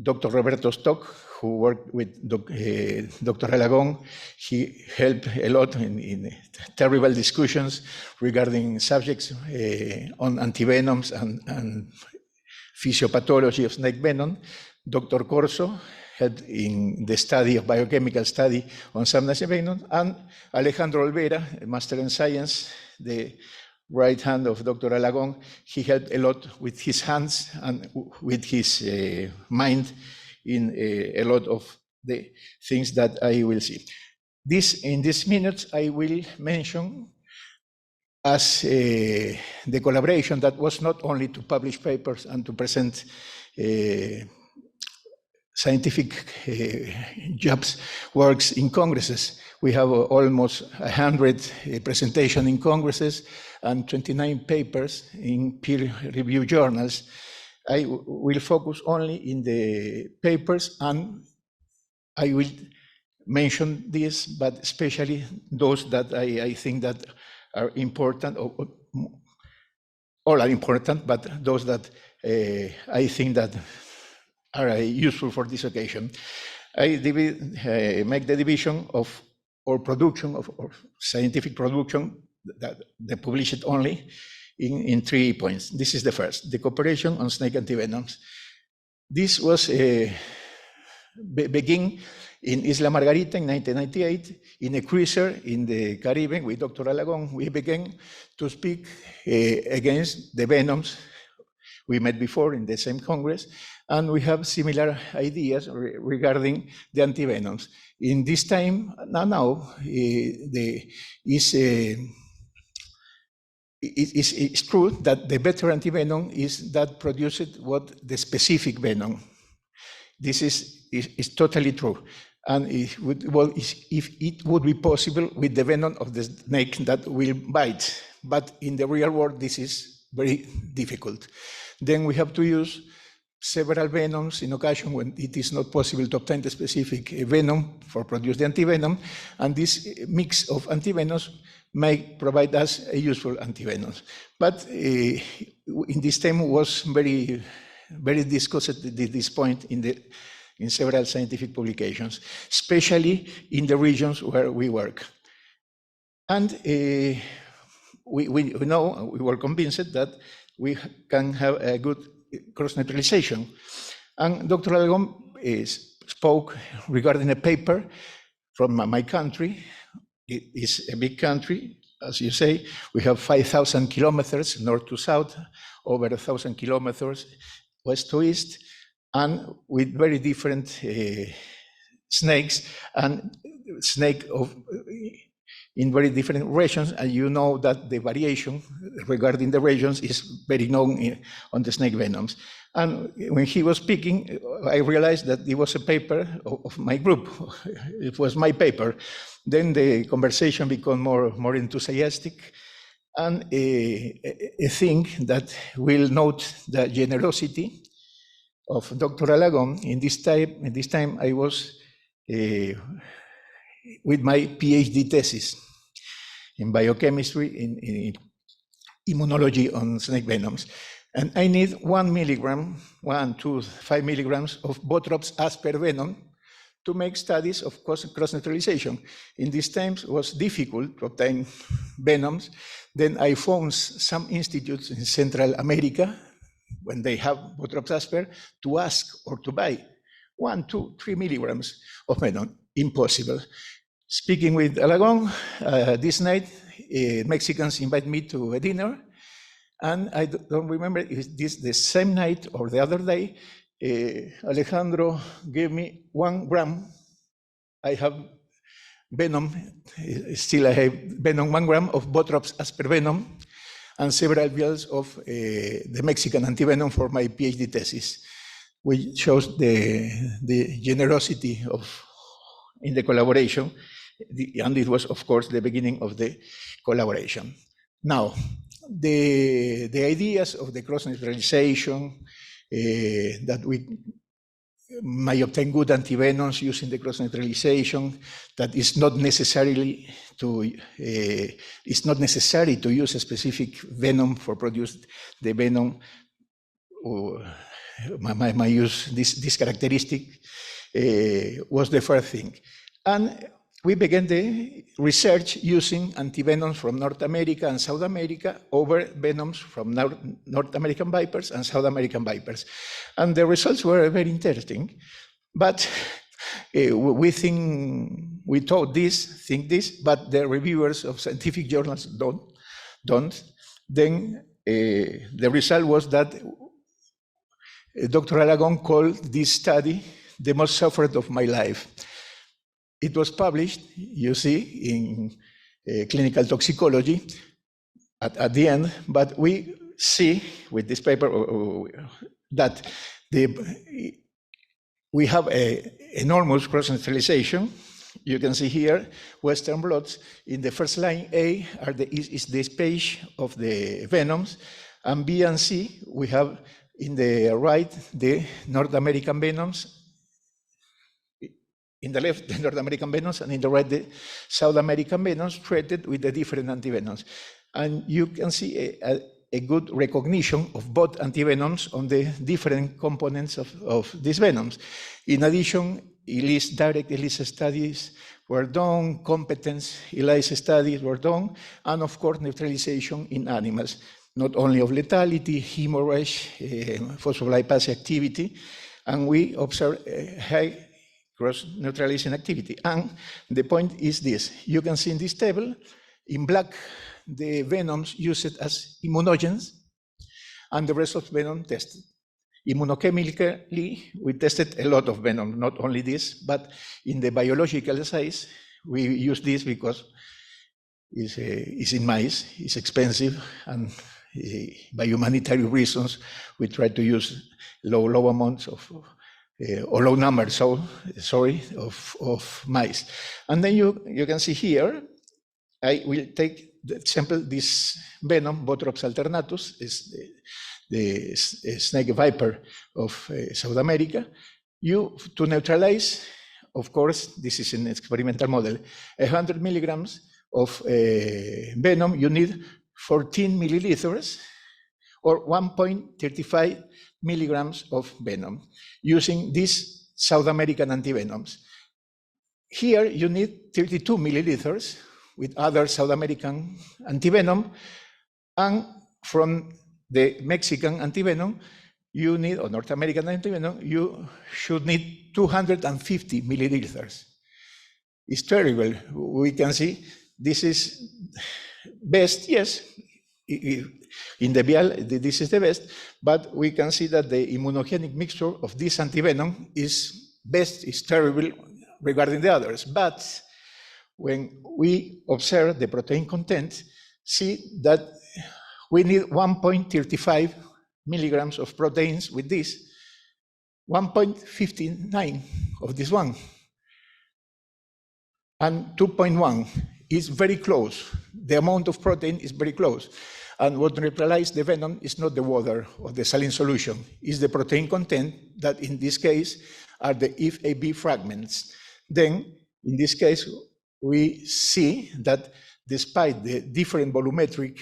Dr. Roberto Stock, who worked with Dr. Alagón, he helped a lot in terrible discussions regarding subjects on antivenoms and physiopathology of snake venom. Dr. Corso helped in the study of biochemical study on some venom, and Alejandro Olvera, a master in science, the right hand of Dr. Alagón, he helped a lot with his hands and with his mind in a lot of the things that I will see. In these minutes, I will mention as the collaboration that was not only to publish papers and to present scientific jobs, works in congresses. We have almost 100 presentations in congresses and 29 papers in peer-reviewed journals. I will focus only in the papers, and I will mention this, but especially those that I think that are important, all are important, but those that I think that are useful for this occasion. I make the division of our production, of scientific production, that they publish it only in 3 points. This is the first, the cooperation on snake antivenoms. This was begin in Isla Margarita in 1998, in a cruiser in the Caribbean with Dr. Alagón. We began to speak against the venoms we met before in the same Congress, and we have similar ideas regarding the antivenoms. In this time, it's true that the better antivenom is that produced what the specific venom. This is totally true. And if it would be possible with the venom of the snake that will bite, but in the real world, this is very difficult. Then we have to use several venoms in occasion when it is not possible to obtain the specific venom for produce the antivenom, and this mix of antivenoms may provide us a useful antivenom. But in this time was very discussed at this point in several scientific publications, especially in the regions where we work. And we were convinced that we can have a good cross-neutralization. And Dr. Alagón spoke regarding a paper from my country. It is a big country, as you say. We have 5,000 kilometers north to south, over 1,000 kilometers west to east, and with very different snakes and in very different regions, and you know that the variation regarding the regions is very known on the snake venoms. And when he was speaking, I realized that it was a paper of my group. It was my paper. Then the conversation became more enthusiastic, and a thing that will note the generosity of Dr. Alagón. In this time I was with my PhD thesis in biochemistry, in immunology on snake venoms. And I need 1 milligram, 1 to 5 milligrams of Botrops asper venom to make studies of cross-neutralization. In these times, it was difficult to obtain venoms. Then I found some institutes in Central America, when they have Botrops asper, to ask or to buy 1, 2, 3 milligrams of venom. Impossible. Speaking with Alagón, this night, Mexicans invite me to a dinner, and I don't remember if this the same night or the other day, Alejandro gave me 1 gram. I have venom, still I have venom, 1 gram of Botrops asper venom, and several vials of the Mexican antivenom for my PhD thesis. which shows the generosity in the collaboration. And it was, of course, the beginning of the collaboration. Now, the ideas of the cross-neutralization, that we may obtain good antivenoms using the cross-neutralization, that it's not necessary to use a specific venom for produce the venom, might use this characteristic, was the first thing. And we began the research using antivenoms from North America and South America over venoms from North American vipers and South American vipers. And the results were very interesting, but we thought this, but the reviewers of scientific journals don't. Then the result was that Dr. Alagón called this study the most suffered of my life. It was published, you see, in clinical toxicology at the end, but we see with this paper that we have an enormous cross-neutralization. You can see here Western blots. In the first line, A is the species of the venoms, and B and C, we have in the right the North American venoms. In the left, the North American venoms, and in the right, the South American venoms treated with the different antivenoms. And you can see a good recognition of both antivenoms on the different components of these venoms. In addition, direct ELISA studies were done, competence ELISA studies were done, and of course, neutralization in animals, not only of lethality, hemorrhage, phospholipase activity, and we observe high cross-neutralization activity. And the point is this: you can see in this table, in black, the venoms used as immunogens, and the rest of venom tested. Immunochemically, we tested a lot of venom, not only this, but in the biological size, we use this because it's in mice, it's expensive, and by humanitarian reasons, we try to use low amounts of or low numbers, of mice. And then you can see here, I will take the example, this venom, Botrops alternatus, is the snake viper of South America. To neutralize, of course, this is an experimental model, 100 milligrams of venom, you need 14 milliliters, or 1.35 milligrams of venom, using these South American antivenoms. Here you need 32 milliliters with other South American antivenom, and from the Mexican antivenom, you need, or North American antivenom, you should need 250 milliliters. It's terrible. We can see this is best, yes, in the vial, this is the best, but we can see that the immunogenic mixture of this antivenom is best, is terrible regarding the others. But when we observe the protein content, see that we need 1.35 milligrams of proteins with this, 1.59 of this one, and 2.1 is very close. The amount of protein is very close. And what neutralizes the venom is not the water or the saline solution, it's the protein content that in this case are the FAB fragments. Then, in this case, we see that despite the different volumetric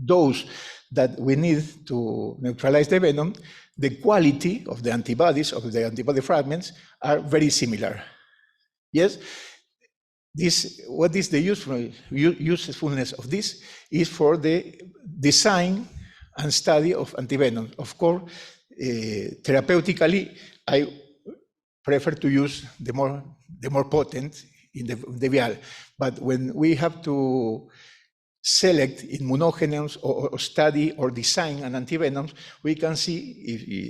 dose that we need to neutralize the venom, the quality of the antibodies, of the antibody fragments, are very similar. Yes? What is the usefulness of this is for the design and study of antivenom. Of course, therapeutically, I prefer to use the more potent in the vial. But when we have to select immunogens or study or design an antivenom, we can see,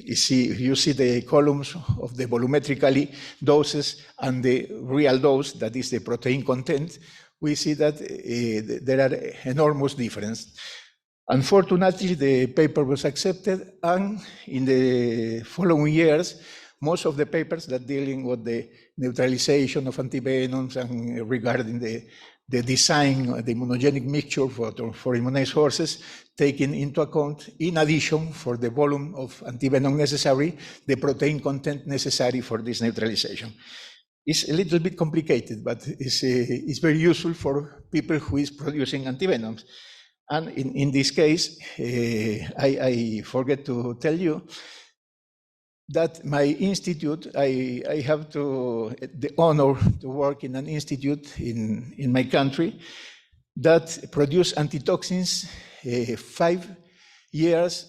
if you see the columns of the volumetrically doses and the real dose, that is the protein content, we see that there are enormous difference. Unfortunately, the paper was accepted, and in the following years, most of the papers that dealing with the neutralization of antivenoms and regarding the design of the immunogenic mixture for immunized horses, taking into account, in addition, for the volume of antivenom necessary, the protein content necessary for this neutralization. It's a little bit complicated, but it's very useful for people who is producing antivenoms. And in this case, I forget to tell you that my institute, I have the honor to work in an institute in my country that produce antitoxins 5 years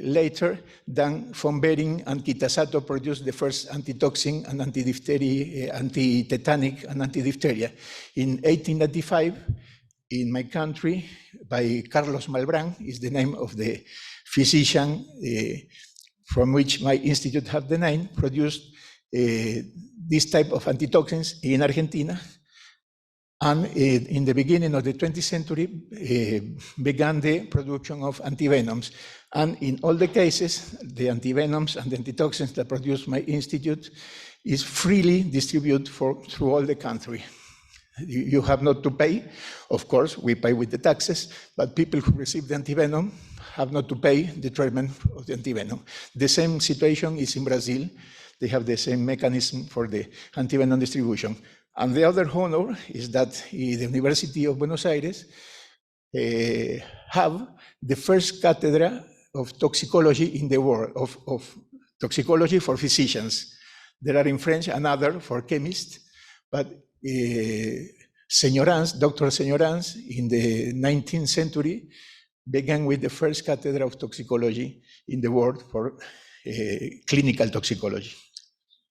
later than von Behring and Kitasato produced the first antitoxin and anti-diphtheria, anti-tetanic and anti-diphtheria. In 1895, in my country, by Carlos Malbrán, is the name of the physician from which my institute have the name, produced this type of antitoxins in Argentina. And in the beginning of the 20th century, began the production of antivenoms. And in all the cases, the antivenoms and the antitoxins that produce my institute is freely distributed through all the country. You have not to pay. Of course, we pay with the taxes, but people who receive the antivenom have not to pay the treatment of the antivenom. The same situation is in Brazil. They have the same mechanism for the antivenom distribution. And the other honor is that the University of Buenos Aires have the first cátedra of toxicology in the world, of toxicology for physicians. There are in French another for chemists, but Señorans, Dr. Señorans, in the 19th century, began with the first cátedra of toxicology in the world for clinical toxicology.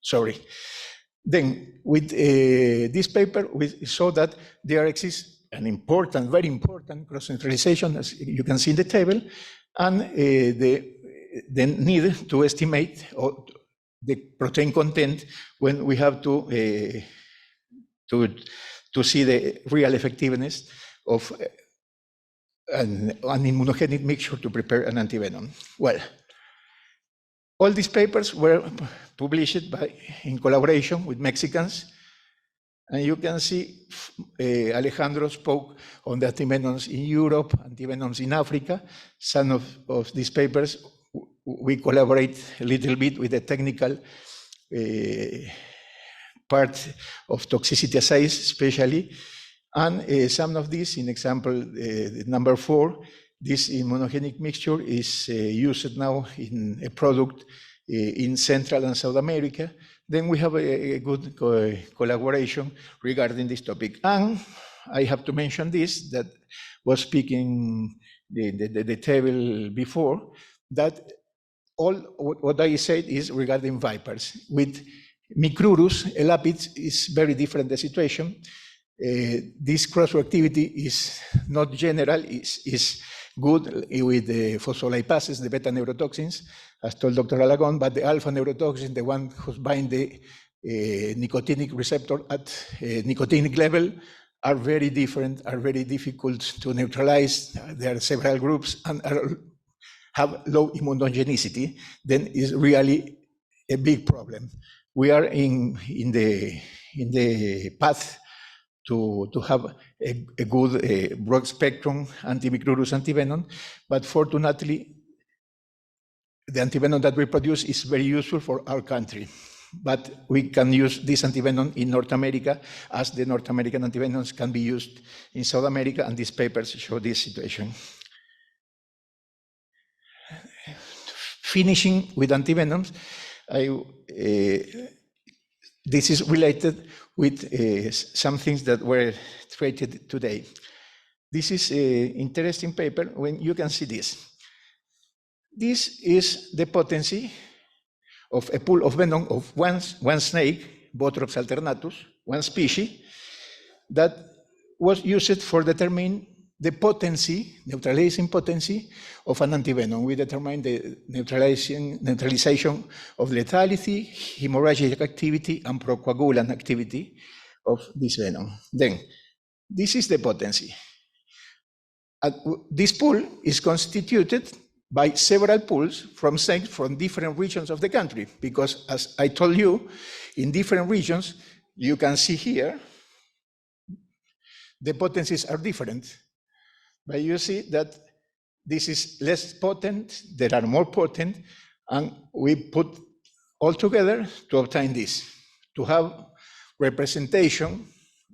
Sorry. Then, with this paper, we saw that there exists an important, very important cross-neutralization, as you can see in the table, and the need to estimate the protein content when we have to see the real effectiveness of an immunogenic mixture to prepare an antivenom. Well, all these papers were published in collaboration with Mexicans, and you can see Alejandro spoke on the antivenoms in Europe, antivenoms in Africa. Some of these papers, we collaborate a little bit with the technical part of toxicity assays, especially, and some of these, in example, number 4, this immunogenic mixture is used now in a product in Central and South America. Then we have a good collaboration regarding this topic. And I have to mention this, that was speaking the table before, that all what I said is regarding vipers. With Micrurus, elapids, is very different the situation. This cross-reactivity is not general, is good with the phospholipases, the beta neurotoxins, as told Dr. Alagón, but the alpha neurotoxin, the one who's bind the nicotinic receptor at nicotinic level, are very different, are very difficult to neutralize. There are several groups and have low immunogenicity. Then is really a big problem. We are in the path to have a good broad spectrum antimicrurus antivenom, but fortunately, the antivenom that we produce is very useful for our country. But we can use this antivenom in North America, as the North American antivenoms can be used in South America, and these papers show this situation. Finishing with antivenoms, this is related with some things that were treated today. This is an interesting paper when you can see this. This is the potency of a pool of venom of one snake, Botrops alternatus, one species, that was used for determining the potency, neutralizing potency of an antivenom. We determined the neutralization of lethality, hemorrhagic activity, and procoagulant activity of this venom. Then, this is the potency. This pool is constituted by several pools from snakes from different regions of the country, because as I told you, in different regions, you can see here, the potencies are different. But you see that this is less potent, there are more potent, and we put all together to obtain this, to have representation,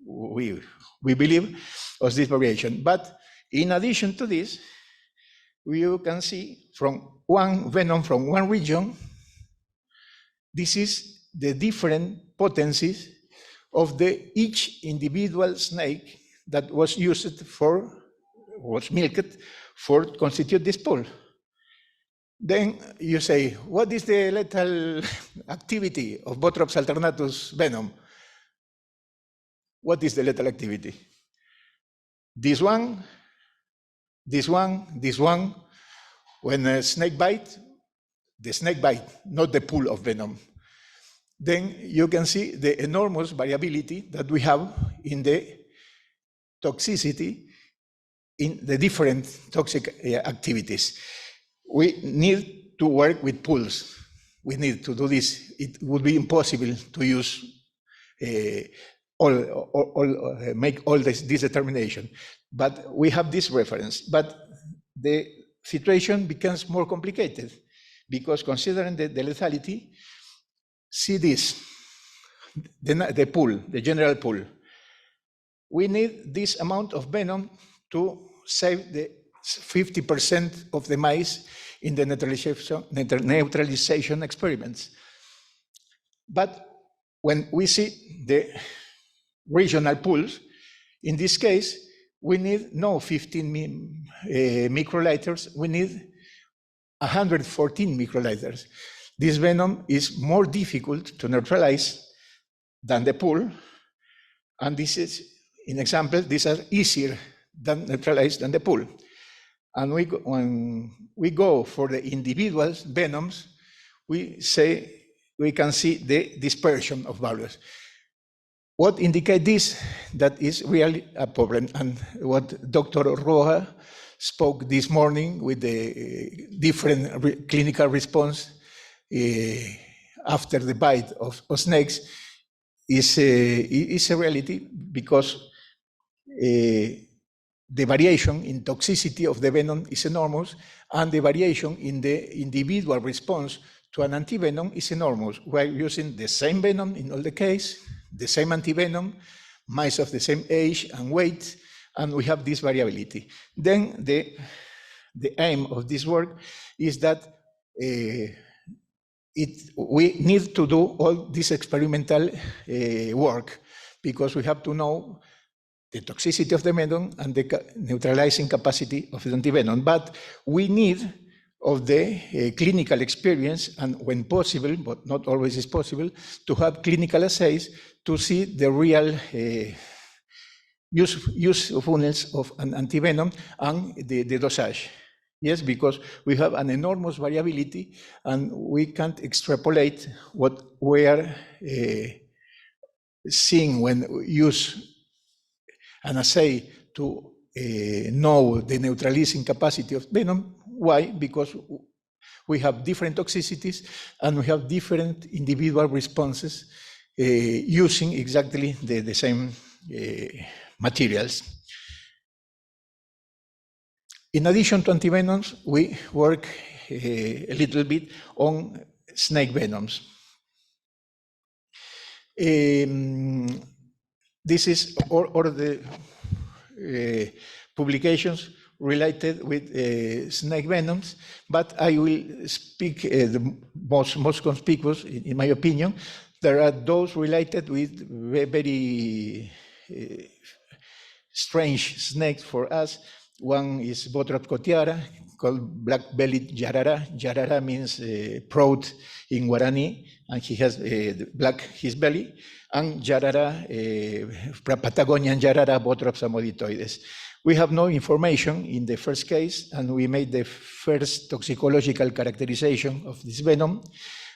we believe, of this variation. But in addition to this, you can see from one venom from one region, this is the different potencies of each individual snake that was used was milked for constitute this pool. Then you say, what is the lethal activity of Botrops alternatus venom? What is the lethal activity? This one, this one, this one. When a snake bites, the snake bite, not the pool of venom. Then you can see the enormous variability that we have in the toxicity in the different toxic activities. We need to work with pools. We need to do this. It would be impossible to use make all this determination. But we have this reference. But the situation becomes more complicated because considering the lethality, see this, the pool, the general pool. We need this amount of venom to save the 50% of the mice in the neutralization experiments. But when we see the regional pools, in this case, we need no 15 microliters, we need 114 microliters. This venom is more difficult to neutralize than the pool, and this is, in example, these are easier than neutralized than the pool. And when we go for the individual venoms, we say we can see the dispersion of values. What indicates this? That is really a problem. And what Dr. Ruha spoke this morning with the different clinical response after the bite of snakes is a reality, because the variation in toxicity of the venom is enormous, and the variation in the individual response to an antivenom is enormous. We're using the same venom in all the case, the same antivenom, mice of the same age and weight, and we have this variability. Then the aim of this work is that we need to do all this experimental work, because we have to know the toxicity of the venom and the neutralizing capacity of the antivenom. But we need of the clinical experience, and when possible, but not always is possible, to have clinical assays to see the real usefulness of an antivenom and the dosage. Yes, because we have an enormous variability, and we can't extrapolate what we are seeing when we use an assay to know the neutralizing capacity of venom. Why? Because we have different toxicities and we have different individual responses using exactly the same materials. In addition to antivenoms, we work a little bit on snake venoms. This is all the publications related with snake venoms, but I will speak the most conspicuous, in my opinion. There are those related with very strange snakes for us. One is Botrops cotiara, called black-bellied yarara. Yarara means proud in Guarani, and he has black his belly. And yarara, Patagonian yarara, Botrops amoditoides. We have no information in the first case, and we made the first toxicological characterization of this venom.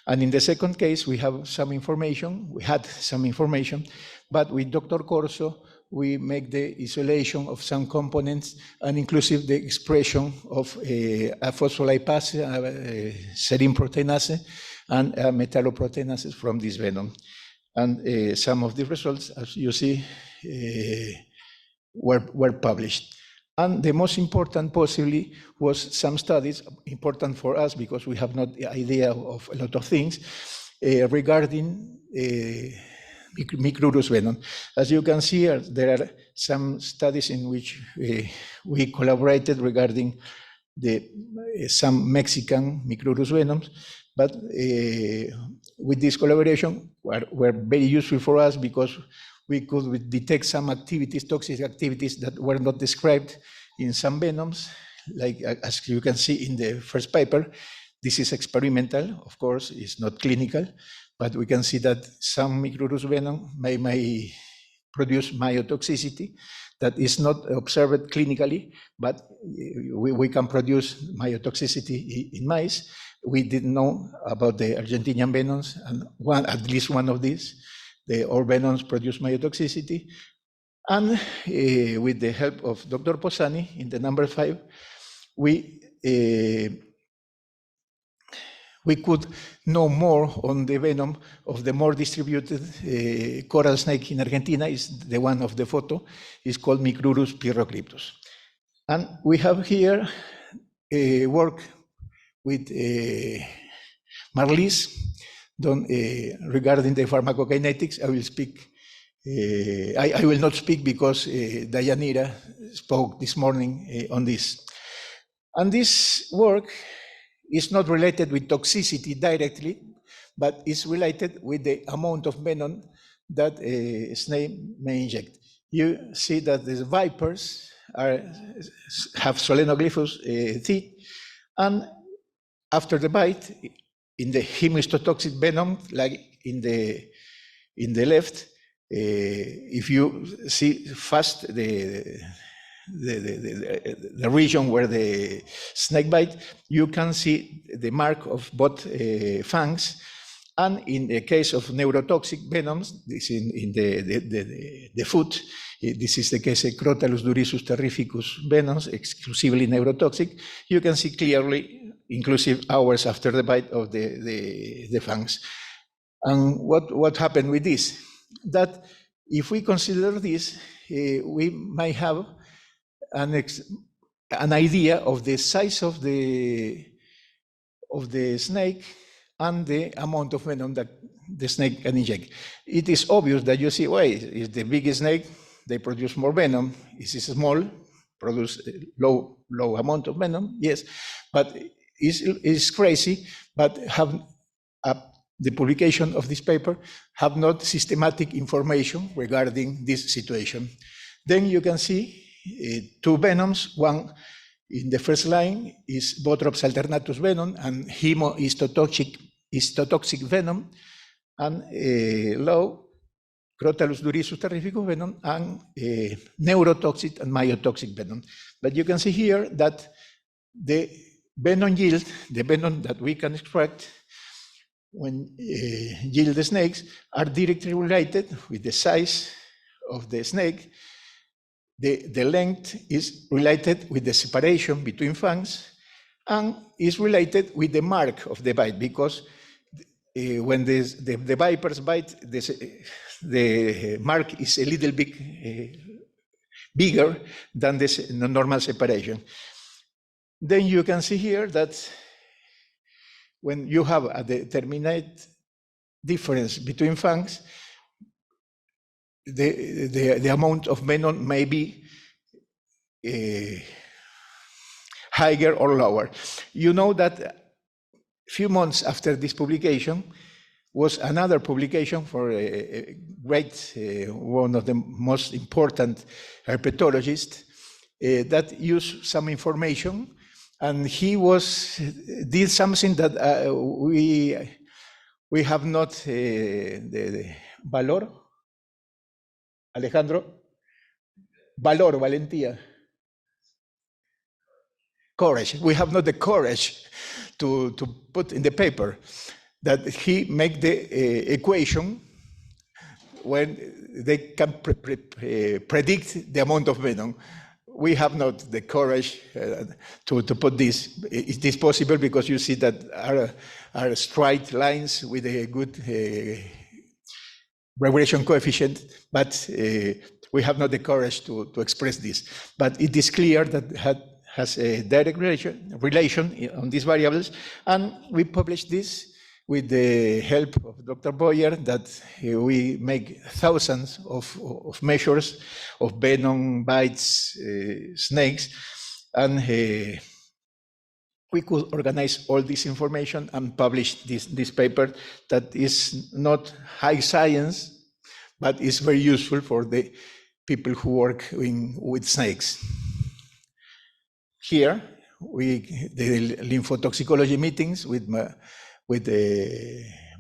And in the second case, we have some information. We had some information, but with Dr. Corso, we make the isolation of some components and inclusive the expression of a phospholipase, serine proteinase, and metalloproteinase from this venom. And some of the results, as you see, were published. And the most important possibly was some studies, important for us because we have not the idea of a lot of things, regarding Micrurus venom. As you can see, there are some studies in which we collaborated regarding some Mexican Micrurus venoms, but with this collaboration were very useful for us because we could detect some activities, toxic activities that were not described in some venoms, like as you can see in the first paper. This is experimental, of course, it's not clinical, but we can see that some Micrurus venom may produce myotoxicity that is not observed clinically, but we can produce myotoxicity in mice. We didn't know about the Argentinian venoms, and at least one of these. All venoms produce myotoxicity. And with the help of Dr. Posani in the number 5, we could know more on the venom of the more distributed coral snake in Argentina. Is the one of the photo. It's called Micrurus pyrrhocryptus. And we have here a work with Marlies done regarding the pharmacokinetics. I will speak. I will not speak because Dayanira spoke this morning on this. And this work is not related with toxicity directly, but is related with the amount of venom that a snake may inject. You see that the vipers have solenoglyphous teeth, and after the bite, in the hemistotoxic venom, like in the left, if you see fast the region where the snake bite, you can see the mark of both fangs. And in the case of neurotoxic venoms, this in the foot, this is the case of Crotalus durissus terrificus venoms, exclusively neurotoxic. You can see clearly, inclusive hours after the bite of the fangs. And what happened with this? That if we consider this, we might have an idea of the size of the snake and the amount of venom that the snake can inject. It is obvious that you see, well, is the biggest snake, they produce more venom. Is it small, produce low amount of venom? Yes, but it's crazy, but the publication of this paper have not systematic information regarding this situation. Then you can see 2 venoms. One in the first line is Botrops alternatus venom and histotoxic venom, and low Crotalus durissus terrificus venom and neurotoxic and myotoxic venom. But you can see here that the venom yield, the venom that we can extract when yield the snakes, are directly related with the size of the snake. The length is related with the separation between fangs, and is related with the mark of the bite, because when the vipers bite, the mark is a little bit bigger than the normal separation. Then you can see here that when you have a determinate difference between fangs, the amount of venom may be higher or lower. You know that a few months after this publication was another publication for a great, one of the most important herpetologists that used some information, and he did something that we have not the valor. Alejandro, valor, valentía, courage. We have not the courage to put in the paper that he make the equation when they can predict the amount of venom. We have not the courage to put this. It is possible because you see that are straight lines with a good regression coefficient, but we have not the courage to express this. But it is clear that has a direct relation on these variables, and we published this with the help of Dr. Boyer, that we make thousands of measures of venom, bites, snakes, and we could organize all this information and publish this paper that is not high science, but is very useful for the people who work with snakes. Here, the lymphotoxicology meetings with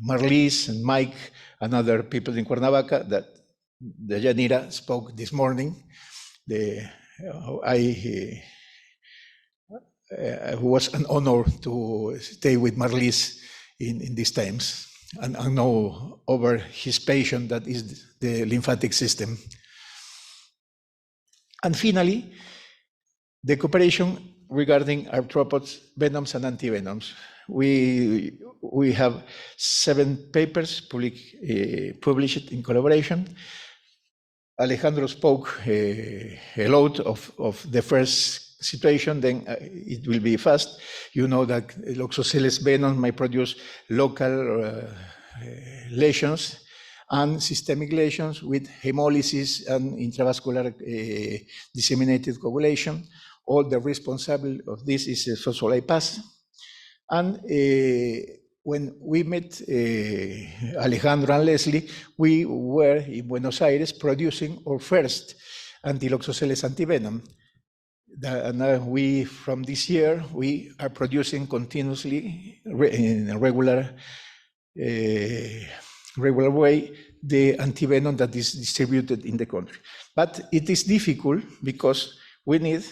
Marlies and Mike and other people in Cuernavaca that Dayanira spoke this morning. It was an honor to stay with Marlies in these times and know over his passion that is the lymphatic system. And finally, the cooperation regarding arthropods, venoms, and antivenoms. We have 7 papers published in collaboration. Alejandro spoke a lot of the first situation, then it will be fast. You know that Loxosceles venom may produce local lesions and systemic lesions with hemolysis and intravascular disseminated coagulation. All the responsible of this is a phospholipase. And when we met Alejandro and Leslie, we were in Buenos Aires producing our first anti-Loxosceles antivenom. And we, from this year, we are producing continuously in a regular way the antivenom that is distributed in the country. But it is difficult because we need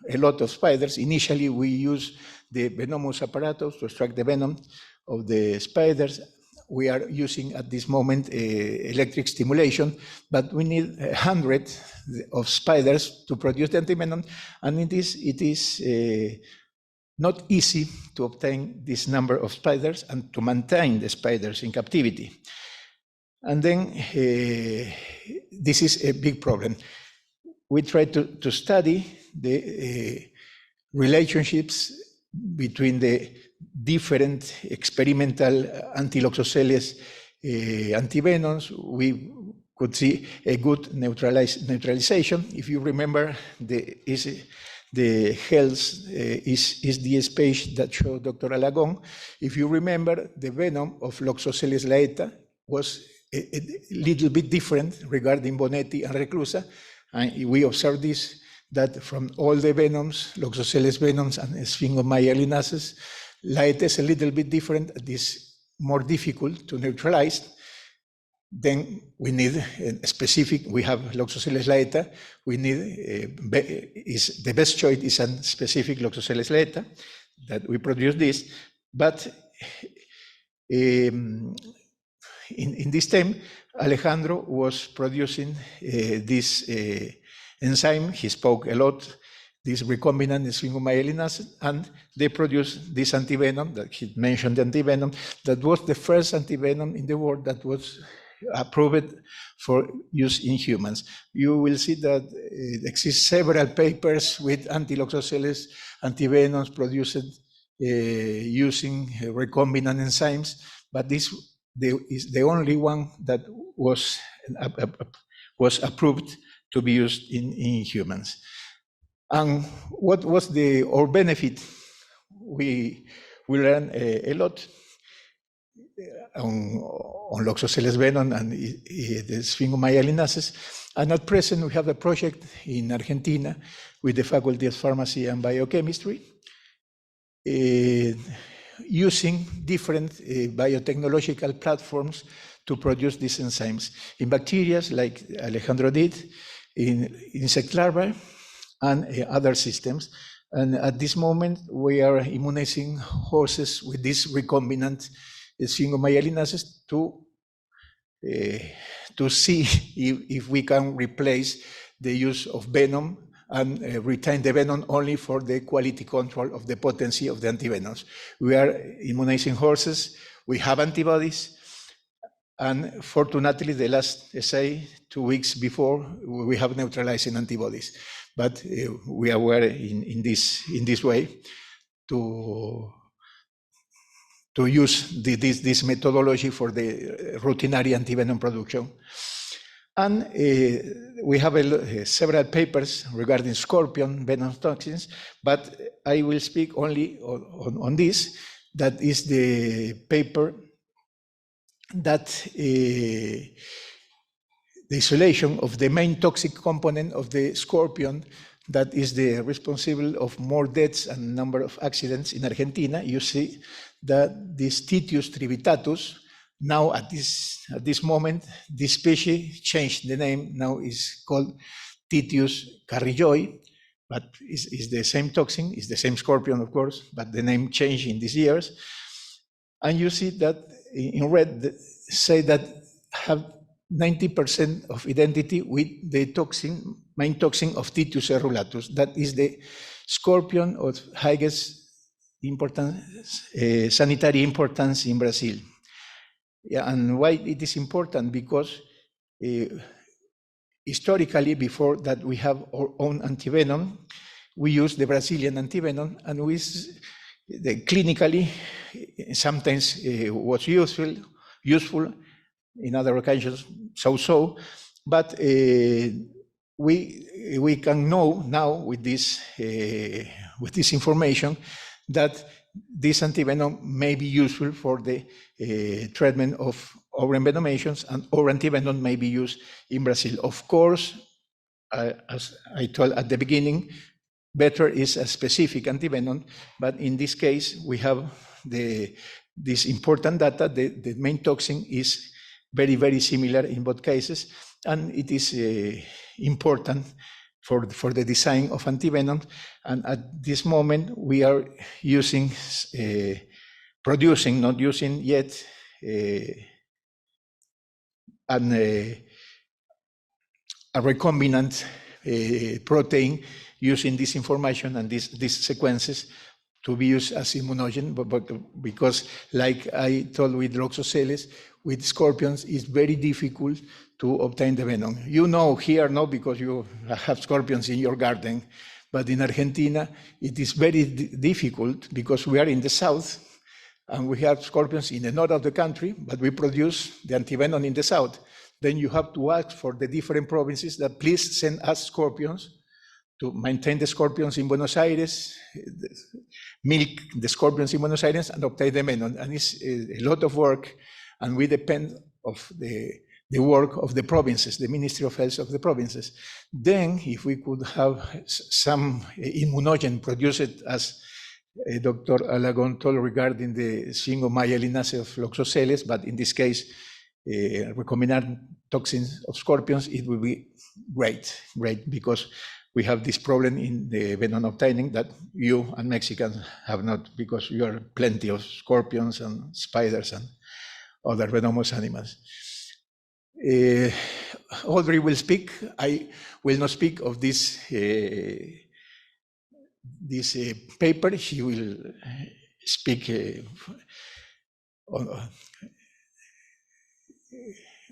a lot of spiders. Initially, we use the venomous apparatus to extract the venom of the spiders. We are using at this moment electric stimulation, but we need 100 of spiders to produce the antivenom, and it is not easy to obtain this number of spiders and to maintain the spiders in captivity. And then this is a big problem. We try to study the relationships between the different experimental anti-Loxosceles antivenoms. We could see a good neutralization. If you remember, the health is the space that showed Dr. Alagón. If you remember, the venom of Loxosceles laeta was a little bit different regarding Bonetti and Reclusa. And we observed this, that from all the venoms, Loxosceles venoms and sphingomyelinaceae, laeta is a little bit different. It is more difficult to neutralize. Then we need a specific, we have Loxosceles laeta, we need, the best choice is a specific Loxosceles laeta, that we produce this, but in this time, Alejandro was producing this enzyme. He spoke a lot, this recombinant sphingomyelinaceae, and they produced this antivenom that he mentioned, the antivenom, that was the first antivenom in the world that was approved for use in humans. You will see that there exist several papers with anti-Loxosceles antivenoms produced using recombinant enzymes, but this is the only one that was approved to be used in humans. And what was our benefit? We learned a lot on Loxosceles venom and the sphingomyelinaceae. And at present, we have a project in Argentina with the Faculty of Pharmacy and Biochemistry, using different biotechnological platforms to produce these enzymes in bacteria, like Alejandro did, in insect larvae, and other systems. And at this moment, we are immunizing horses with this recombinant sphingomyelinaceae to to see if we can replace the use of venom and retain the venom only for the quality control of the potency of the antivenoms. We are immunizing horses, we have antibodies, and fortunately, the last, say, 2 weeks before, we have neutralizing antibodies. But we are aware in this way to use this methodology for the routinary antivenom production. And we have several papers regarding scorpion venom toxins, but I will speak only on this. That is the paper that the isolation of the main toxic component of the scorpion that is the responsible of more deaths and number of accidents in Argentina. You see that this Titius trivitatus, now at this moment, this species changed the name, now is called Titius carrilloii, but is the same toxin, is the same scorpion, of course, but the name changed in these years. And you see that in red, say that have 90% of identity with the toxin, main toxin of Titius cerulatus. That is the scorpion of highest importance, sanitary importance in Brazil. Yeah, and why it is important? Because historically, before that we have our own antivenom, we use the Brazilian antivenom, and clinically sometimes was useful, in other occasions so-so, but we can know now with this information that this antivenom may be useful for the treatment of our envenomations, and our antivenom may be used in Brazil. Of course, as I told at the beginning, better is a specific antivenom, but in this case, we have this important data. The main toxin is very, very similar in both cases, and it is important for the design of antivenom. And at this moment, we are using, producing, not using yet, a recombinant protein using this information and these sequences to be used as immunogen, but because, like I told with Loxoceles, with scorpions, it's very difficult to obtain the venom. You know here, no, because you have scorpions in your garden, but in Argentina, it is very difficult because we are in the south and we have scorpions in the north of the country, but we produce the antivenom in the south. Then you have to ask for the different provinces that please send us scorpions to maintain the scorpions in Buenos Aires, milk the scorpions in Buenos Aires, and obtain the venom. And it's a lot of work, and we depend of the work of the provinces, the Ministry of Health of the provinces. Then, if we could have some immunogen produced, as Dr. Alagón told regarding the syngomyelinase of Loxoceles, but in this case, recombinant toxins of scorpions, it will be great, because we have this problem in the venom obtaining that you and Mexicans have not, because you are plenty of scorpions and spiders and other venomous animals. Audrey will speak. I will not speak of this paper. She will speak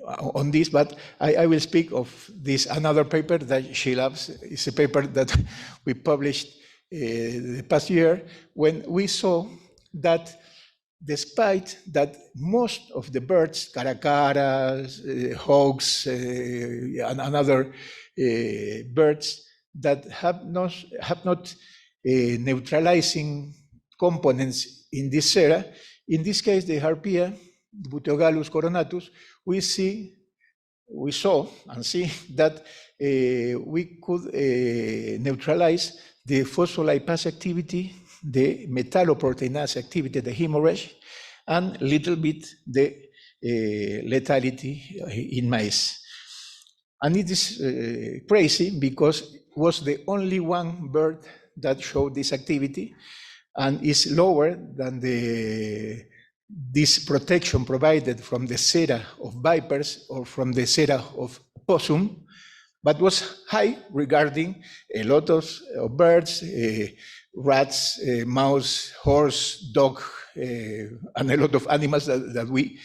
on this, but I will speak of this another paper that she loves. It's a paper that we published the past year, when we saw that despite that most of the birds, caracaras, hawks, and other birds that have not neutralizing components in this sera, in this case the Harpia, Buteogallus coronatus, we saw and see that we could neutralize the phospholipase activity, the metalloproteinase activity, the hemorrhage, and little bit the lethality in mice. And it is crazy because it was the only one bird that showed this activity, and is lower than the this protection provided from the sera of vipers or from the sera of possum, but was high regarding a lot of birds, rats, mouse, horse, dog, and a lot of animals that we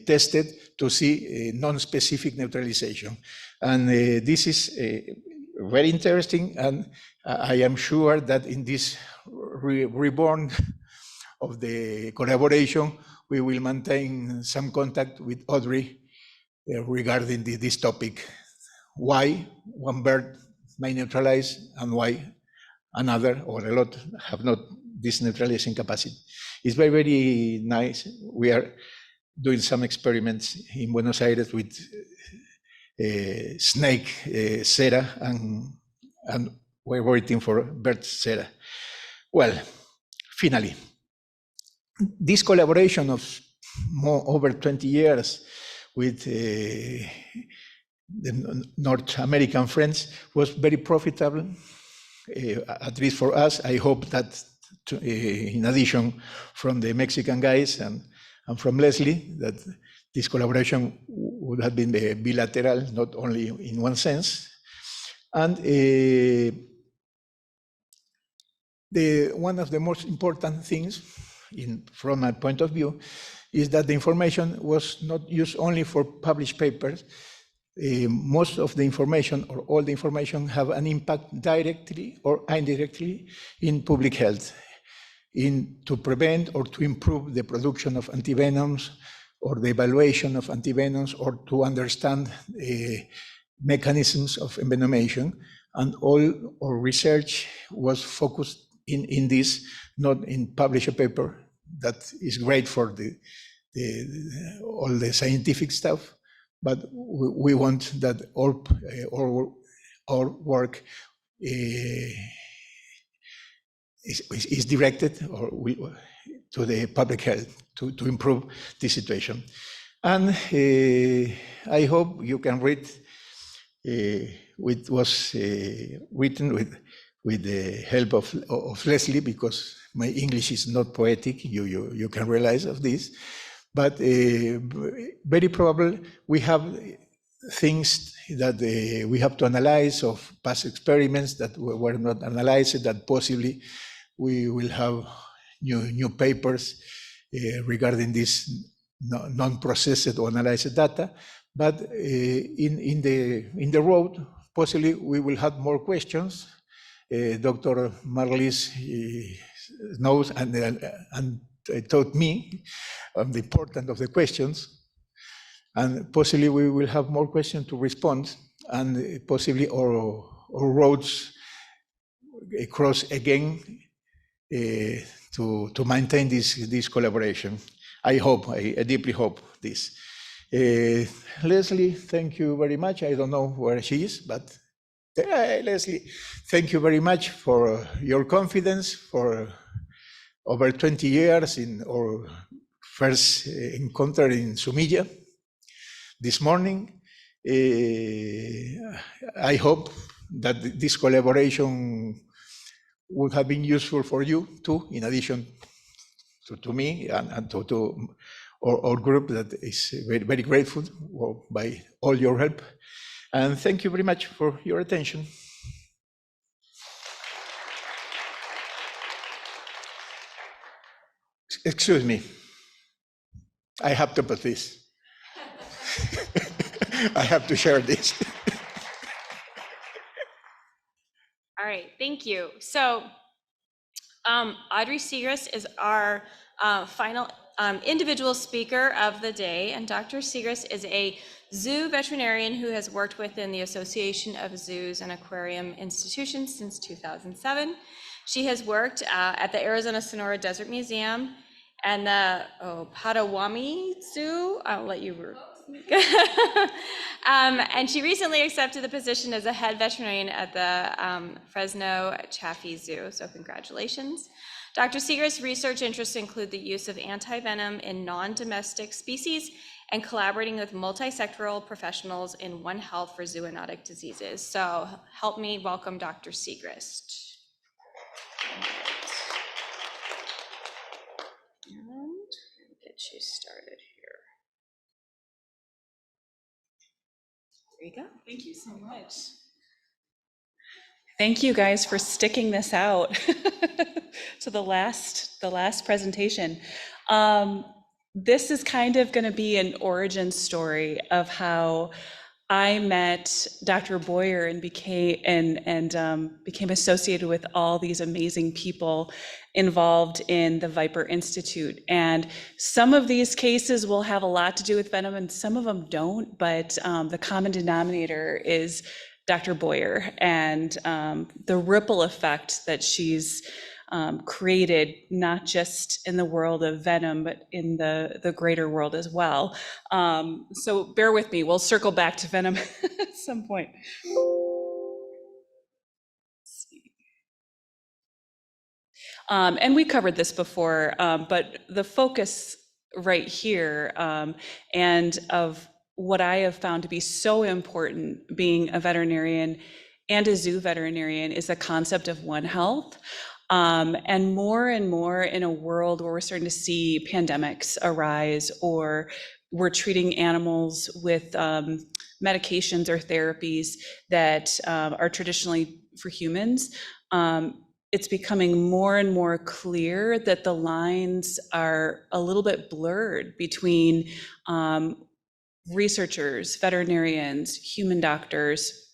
tested to see non-specific neutralization. And this is very interesting, and I am sure that in this reborn of the collaboration, we will maintain some contact with Audrey regarding this topic. Why one bird may neutralize and why another or a lot have not this neutralizing capacity. It's very, very nice. We are doing some experiments in Buenos Aires with snake sera, and we're waiting for bird sera. Well, finally, this collaboration of over 20 years with the North American friends was very profitable, at least for us. I hope that in addition from the Mexican guys and from Leslie, that this collaboration would have been bilateral, not only in one sense. And one of the most important things, from my point of view, is that the information was not used only for published papers. Most of the information, or all the information, have an impact directly or indirectly in public health, to prevent or to improve the production of antivenoms, or the evaluation of antivenoms, or to understand mechanisms of envenomation. And all our research was focused in this, not in publish a paper. That is great for all the scientific stuff, but we want that our work is directed to the public health to improve the situation. And I hope you can read what was written with the help of Leslie, because my English is not poetic, you can realize of this. But very probably we have things that we have to analyze of past experiments that were not analyzed, that possibly we will have new papers regarding this non-processed or analyzed data. But in the road, possibly we will have more questions. Dr. Marlis knows and taught me the importance of the questions, and possibly we will have more questions to respond, and possibly our roads cross again to maintain this collaboration. I deeply hope this. Leslie, thank you very much. I don't know where she is, but Leslie, thank you very much for your confidence for over 20 years in our first encounter in Sumilla this morning. I hope that this collaboration would have been useful for you too, in addition to me and to our group that is very, very grateful by all your help. And thank you very much for your attention. Excuse me, I have to put this. I have to share this. All right, thank you. So Audrey Siegrist is our final individual speaker of the day, and Dr. Siegrist is a zoo veterinarian who has worked within the Association of Zoos and Aquarium Institutions since 2007. She has worked at the Arizona Sonora Desert Museum and the Potawatomi Zoo. I'll let you. And she recently accepted the position as a head veterinarian at the Fresno Chaffee Zoo, so congratulations. Dr. Siegrist's research interests include the use of anti-venom in non-domestic species and collaborating with multi-sectoral professionals in One Health for zoonotic diseases. So help me welcome Dr. Siegrist. And get get you started here. There you go. Thank you so much. Thank you guys for sticking this out to the last presentation. This is kind of going to be an origin story of how I met Dr. Boyer and became associated with all these amazing people involved in the VIPER Institute. And some of these cases will have a lot to do with venom and some of them don't, but the common denominator is Dr. Boyer and the ripple effect that she's created, not just in the world of venom, but in the greater world as well. So bear with me, we'll circle back to venom at some point. And we covered this before, but the focus right here and of what I have found to be so important being a veterinarian and a zoo veterinarian is the concept of One Health. And more in a world where we're starting to see pandemics arise, or we're treating animals with medications or therapies that are traditionally for humans, it's becoming more and more clear that the lines are a little bit blurred between researchers, veterinarians, human doctors,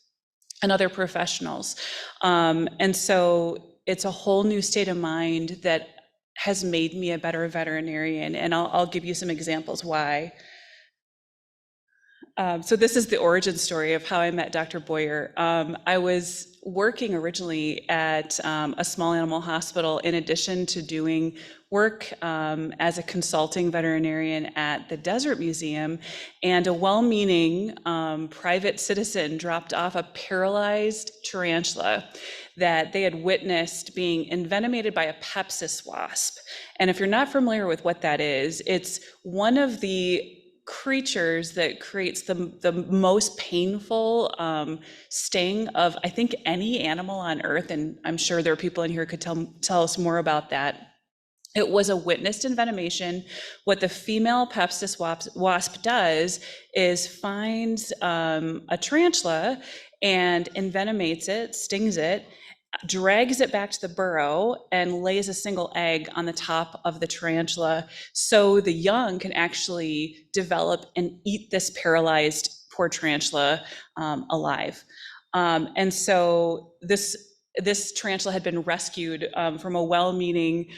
and other professionals. And so it's a whole new state of mind that has made me a better veterinarian, and I'll give you some examples why. So this is the origin story of how I met Dr. Boyer. I was working originally at a small animal hospital in addition to doing work as a consulting veterinarian at the Desert Museum, and a well-meaning private citizen dropped off a paralyzed tarantula that they had witnessed being envenomated by a Pepsis wasp. And if you're not familiar with what that is, it's one of the creatures that creates the most painful sting of, I think, any animal on earth, and I'm sure there are people in here who could tell us more about that. It was a witnessed envenomation. What the female Pepsis wasp does is finds a tarantula and envenomates it, stings it, drags it back to the burrow, and lays a single egg on the top of the tarantula, so the young can actually develop and eat this paralyzed poor tarantula alive. And so this tarantula had been rescued from a well-meaning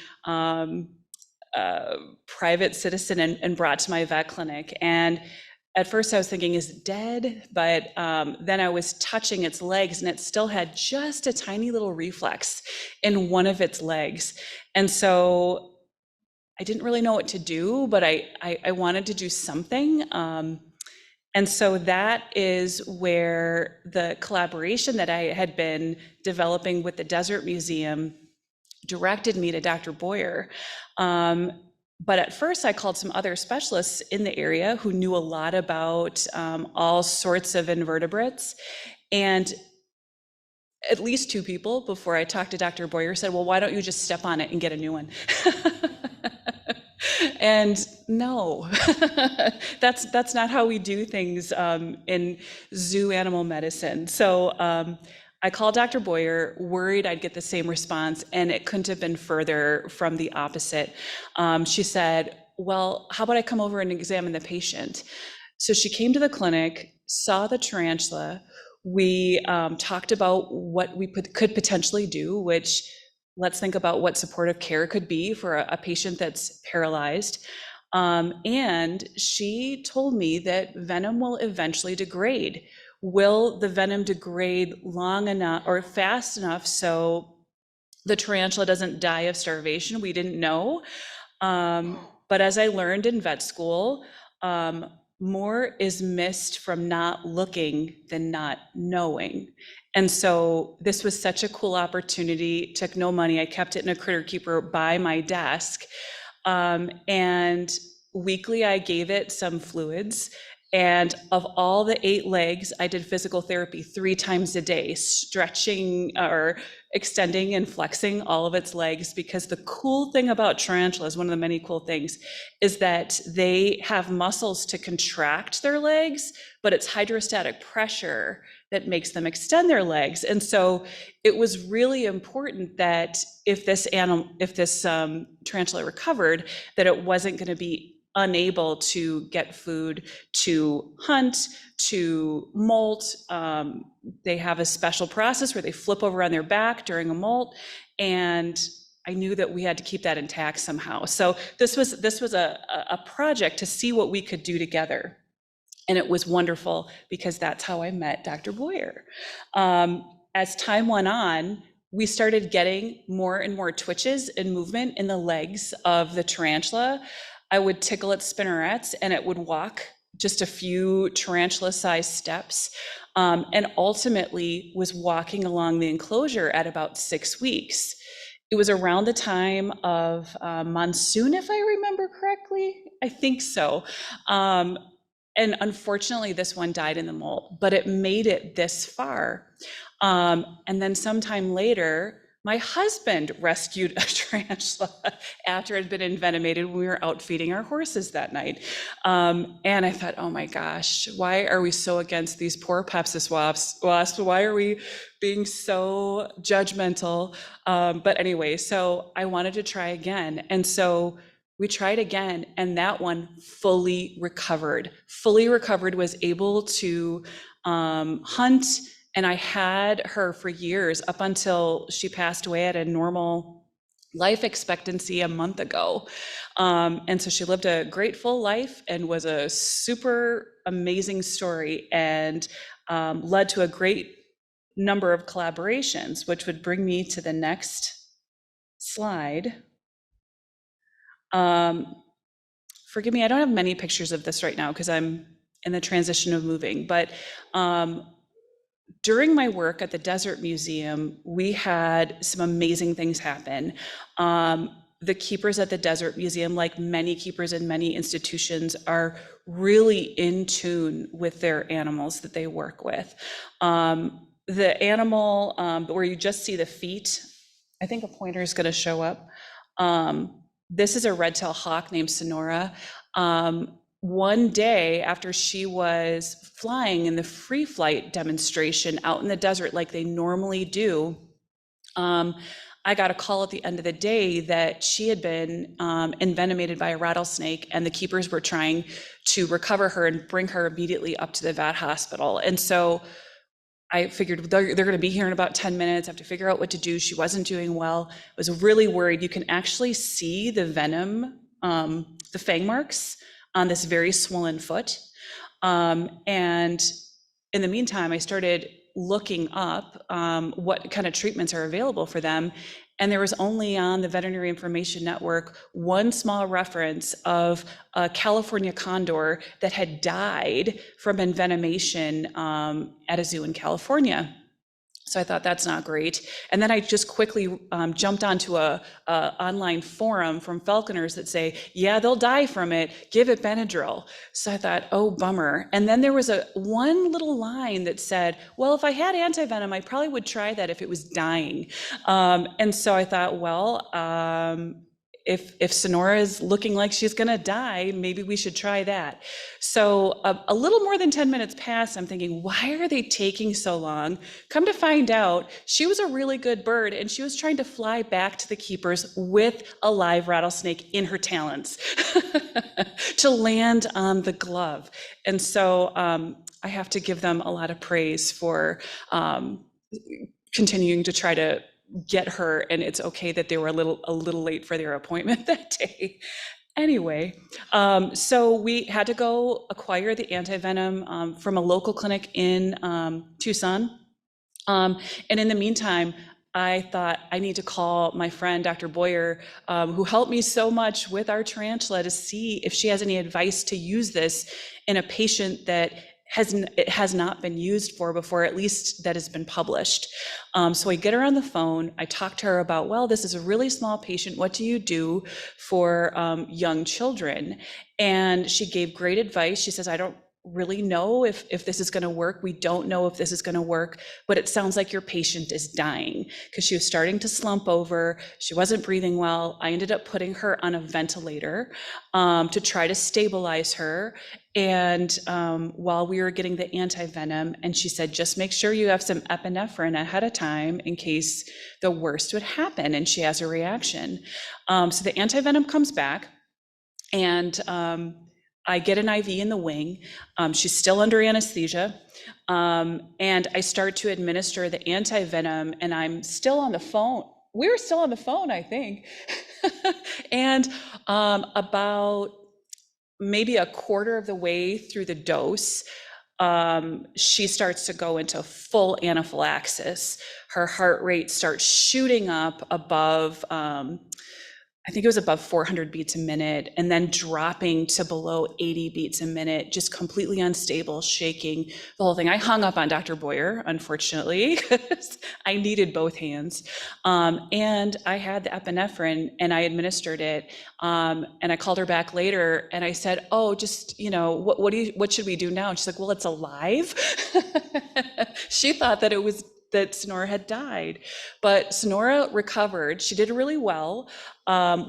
private citizen and brought to my vet clinic. And at first I was thinking, is it dead? But then I was touching its legs and it still had just a tiny little reflex in one of its legs. And so I didn't really know what to do, but I wanted to do something. And so that is where the collaboration that I had been developing with the Desert Museum directed me to Dr. Boyer. But at first I called some other specialists in the area who knew a lot about all sorts of invertebrates. And at least two people before I talked to Dr. Boyer said, well, why don't you just step on it and get a new one? And no, that's not how we do things in zoo animal medicine. So I called Dr. Boyer, worried I'd get the same response, and it couldn't have been further from the opposite. She said, well, how about I come over and examine the patient? So she came to the clinic, saw the tarantula. We talked about what we could potentially do, which let's think about what supportive care could be for a patient that's paralyzed. And she told me that venom will eventually degrade. Will the venom degrade long enough or fast enough so the tarantula doesn't die of starvation? We didn't know. But as I learned in vet school, more is missed from not looking than not knowing. And so this was such a cool opportunity, took no money. I kept it in a critter keeper by my desk. And weekly I gave it some fluids, And of all the 8 legs, I did physical therapy 3 times a day, stretching or extending and flexing all of its legs, because the cool thing about tarantulas, one of the many cool things, is that they have muscles to contract their legs, but it's hydrostatic pressure that makes them extend their legs. And so it was really important that if this tarantula recovered, that it wasn't going to be unable to get food, to hunt, to molt. They have a special process where they flip over on their back during a molt, and I knew that we had to keep that intact somehow. So this was a project to see what we could do together. And it was wonderful because that's how I met Dr. Boyer. As time went on, we started getting more and more twitches and movement in the legs of the tarantula. I would tickle its spinnerets and it would walk just a few tarantula-sized steps, and ultimately was walking along the enclosure at about 6 weeks. It was around the time of monsoon, if I remember correctly. I think so. And unfortunately, this one died in the molt, but it made it this far. And then sometime later, my husband rescued a tarantula after it had been envenomated when we were out feeding our horses that night. And I thought, oh my gosh, why are we so against these poor Pepsis wasps? Why are we being so judgmental? But anyway, so I wanted to try again. And so we tried again, and that one fully recovered, was able to hunt. And I had her for years, up until she passed away at a normal life expectancy a month ago. And so she lived a great full life and was a super amazing story, and led to a great number of collaborations, which would bring me to the next slide. Forgive me, I don't have many pictures of this right now because I'm in the transition of moving, but during my work at the Desert Museum, we had some amazing things happen. The keepers at the Desert Museum, like many keepers in many institutions, are really in tune with their animals that they work with. The animal where you just see the feet, I think a pointer is going to show up. This is a red-tailed hawk named Sonora. One day after she was flying in the free flight demonstration out in the desert like they normally do, I got a call at the end of the day that she had been envenomated by a rattlesnake, and the keepers were trying to recover her and bring her immediately up to the vet hospital. And so I figured they're going to be here in about 10 minutes. I have to figure out what to do. She wasn't doing well. I was really worried. You can actually see the venom, the fang marks on this very swollen foot. And in the meantime, I started looking up what kind of treatments are available for them. And there was only on the Veterinary Information Network one small reference of a California condor that had died from envenomation at a zoo in California. So I thought, that's not great. And then I just quickly jumped onto a online forum from falconers that say, yeah, they'll die from it, give it Benadryl. So I thought, oh, bummer. And then there was one little line that said, well, if I had antivenom, I probably would try that if it was dying. And so I thought, well, if Sonora is looking like she's gonna die, maybe we should try that. So a little more than 10 minutes passed. I'm thinking, why are they taking so long? Come to find out, she was a really good bird, and she was trying to fly back to the keepers with a live rattlesnake in her talons to land on the glove. And so I have to give them a lot of praise for continuing to try to get her, and it's okay that they were a little late for their appointment that day. Anyway, so we had to go acquire the antivenom from a local clinic in Tucson. And in the meantime, I thought I need to call my friend, Dr. Boyer, who helped me so much with our tarantula, to see if she has any advice to use this in a patient that it has not been used for before, at least that has been published. So I get her on the phone. I talk to her about, well, this is a really small patient. What do you do for young children? And she gave great advice. She says, I don't really know if this is going to work. We don't know if this is going to work, but it sounds like your patient is dying, because she was starting to slump over. She wasn't breathing well. I ended up putting her on a ventilator to try to stabilize her. And while we were getting the anti-venom, and she said, just make sure you have some epinephrine ahead of time in case the worst would happen and she has a reaction. So the anti-venom comes back, and I get an IV in the wing. She's still under anesthesia. And I start to administer the anti-venom, and I'm still on the phone. We were still on the phone, I think. And about maybe a quarter of the way through the dose, she starts to go into full anaphylaxis. Her heart rate starts shooting up above, I think it was above 400 beats a minute, and then dropping to below 80 beats a minute, just completely unstable, shaking, the whole thing. I hung up on Dr. Boyer, unfortunately, because I needed both hands. And I had the epinephrine, and I administered it. And I called her back later, and I said, oh, just, what should we do now? And she's like, well, it's alive. She thought that that Sonora had died, but Sonora recovered. She did really well.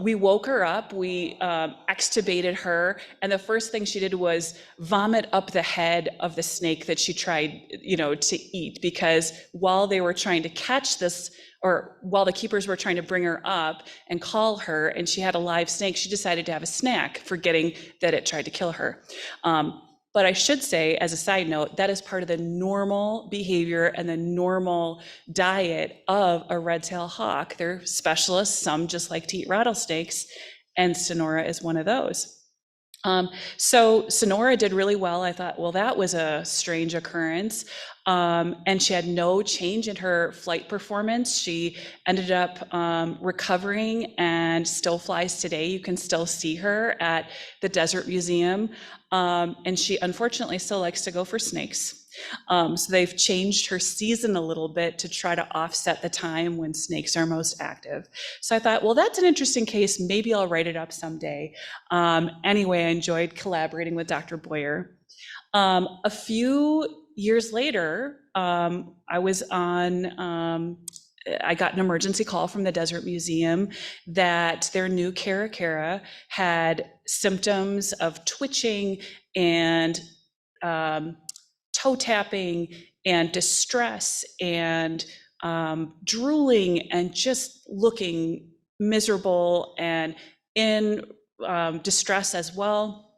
We woke her up, we extubated her, and the first thing she did was vomit up the head of the snake that she tried, to eat, because while they were trying to catch this, or while the keepers were trying to bring her up and call her, and she had a live snake, she decided to have a snack, forgetting that it tried to kill her. But I should say, as a side note, that is part of the normal behavior and the normal diet of a red-tailed hawk. They're specialists, some just like to eat rattlesnakes, and Sonora is one of those. So Sonora did really well. I thought, well, that was a strange occurrence. And she had no change in her flight performance. She ended up recovering and still flies today. You can still see her at the Desert Museum. And she unfortunately still likes to go for snakes. So they've changed her season a little bit to try to offset the time when snakes are most active. So I thought, well, that's an interesting case. Maybe I'll write it up someday. Anyway, I enjoyed collaborating with Dr. Boyer. A few years later, I got an emergency call from the Desert Museum that their new caracara had symptoms of twitching and toe tapping and distress and drooling and just looking miserable and in distress as well.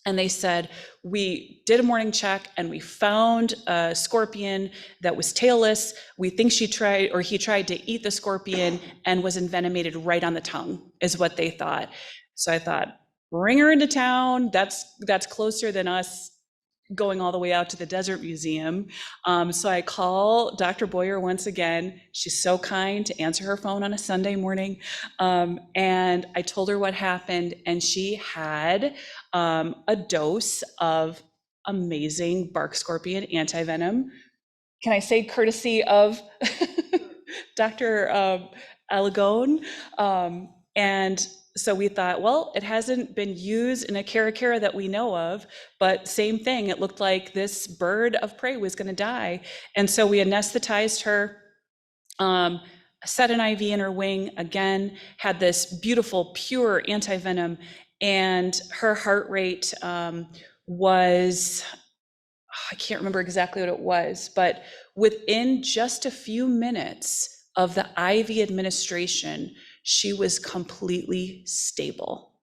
And they said, we did a morning check and we found a scorpion that was tailless. We think he tried to eat the scorpion and was envenomated right on the tongue, is what they thought. So I thought, bring her into town. That's closer than us going all the way out to the Desert Museum. So I call Dr. Boyer once again. She's so kind to answer her phone on a Sunday morning. And I told her what happened, and she had a dose of amazing bark scorpion antivenom. Can I say courtesy of Dr. Alagón? And so we thought, well, it hasn't been used in a caracara that we know of, but same thing, it looked like this bird of prey was going to die. And so we anesthetized her, set an IV in her wing, again, had this beautiful, pure antivenom, and her heart rate was, I can't remember exactly what it was, but within just a few minutes of the IV administration, she was completely stable.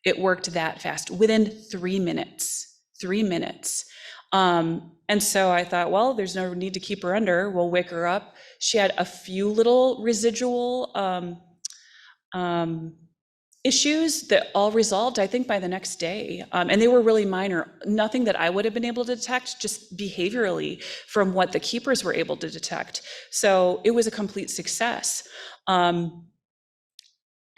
It worked that fast, within 3 minutes. And so I thought, well, there's no need to keep her under. We'll wake her up. She had a few little residual issues that all resolved, I think, by the next day. And they were really minor, nothing that I would have been able to detect, just behaviorally from what the keepers were able to detect. So it was a complete success.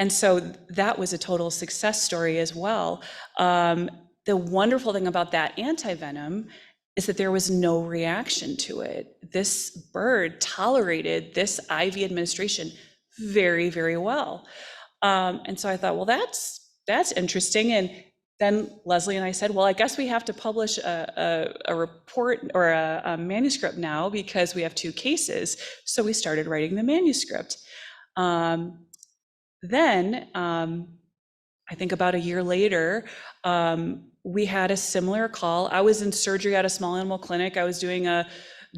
And so that was a total success story as well. The wonderful thing about that antivenom is that there was no reaction to it. This bird tolerated this IV administration very, very well. And so I thought, well, that's interesting. And then Leslie and I said, well, I guess we have to publish a report or a manuscript now because we have 2 cases. So we started writing the manuscript. Then I think about a year later, we had a similar call. I was in surgery at a small animal clinic. I was doing a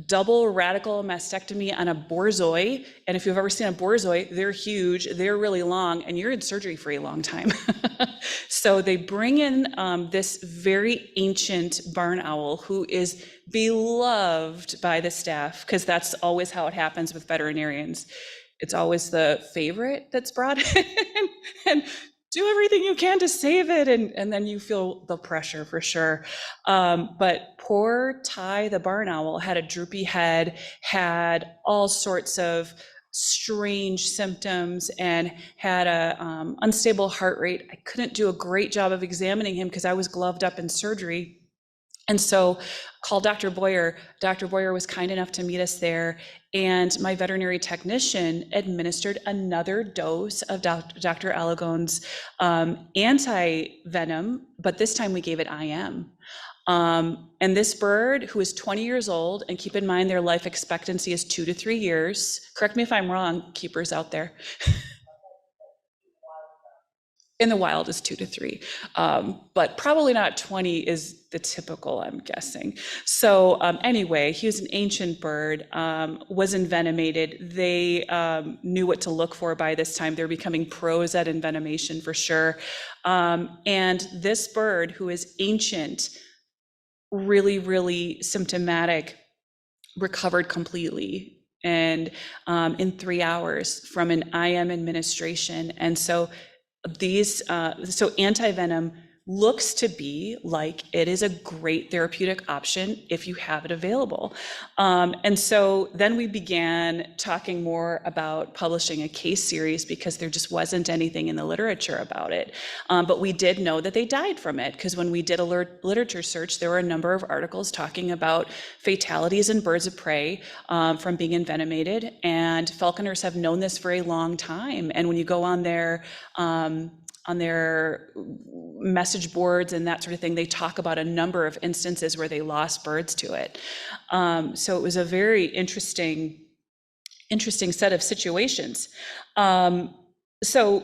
double radical mastectomy on a borzoi. And if you've ever seen a borzoi, they're huge, they're really long, and you're in surgery for a long time. So they bring in this very ancient barn owl who is beloved by the staff, because that's always how it happens with veterinarians. It's always the favorite that's brought in and do everything you can to save it, and then you feel the pressure for sure. But poor Ty the barn owl had a droopy head, had all sorts of strange symptoms, and had a unstable heart rate. I couldn't do a great job of examining him because I was gloved up in surgery. And so called Dr. Boyer. Dr. Boyer was kind enough to meet us there, and my veterinary technician administered another dose of Dr. Alagón's anti-venom, but this time we gave it IM. And this bird, who is 20 years old, and keep in mind their life expectancy is 2 to 3 years. Correct me if I'm wrong, keepers out there. In the wild is 2 to 3, but probably not 20 is the typical, I'm guessing. So anyway, he was an ancient bird, was envenomated. They knew what to look for by this time. They're becoming pros at envenomation for sure. And this bird, who is ancient, really, really symptomatic, recovered completely, and in 3 hours from an IM administration. And so so anti-venom looks to be like it is a great therapeutic option if you have it available. And so then we began talking more about publishing a case series because there just wasn't anything in the literature about it. But we did know that they died from it, because when we did a literature search, there were a number of articles talking about fatalities in birds of prey from being envenomated, and falconers have known this for a long time. And when you go on their message boards and that sort of thing, they talk about a number of instances where they lost birds to it. So it was a very interesting set of situations. So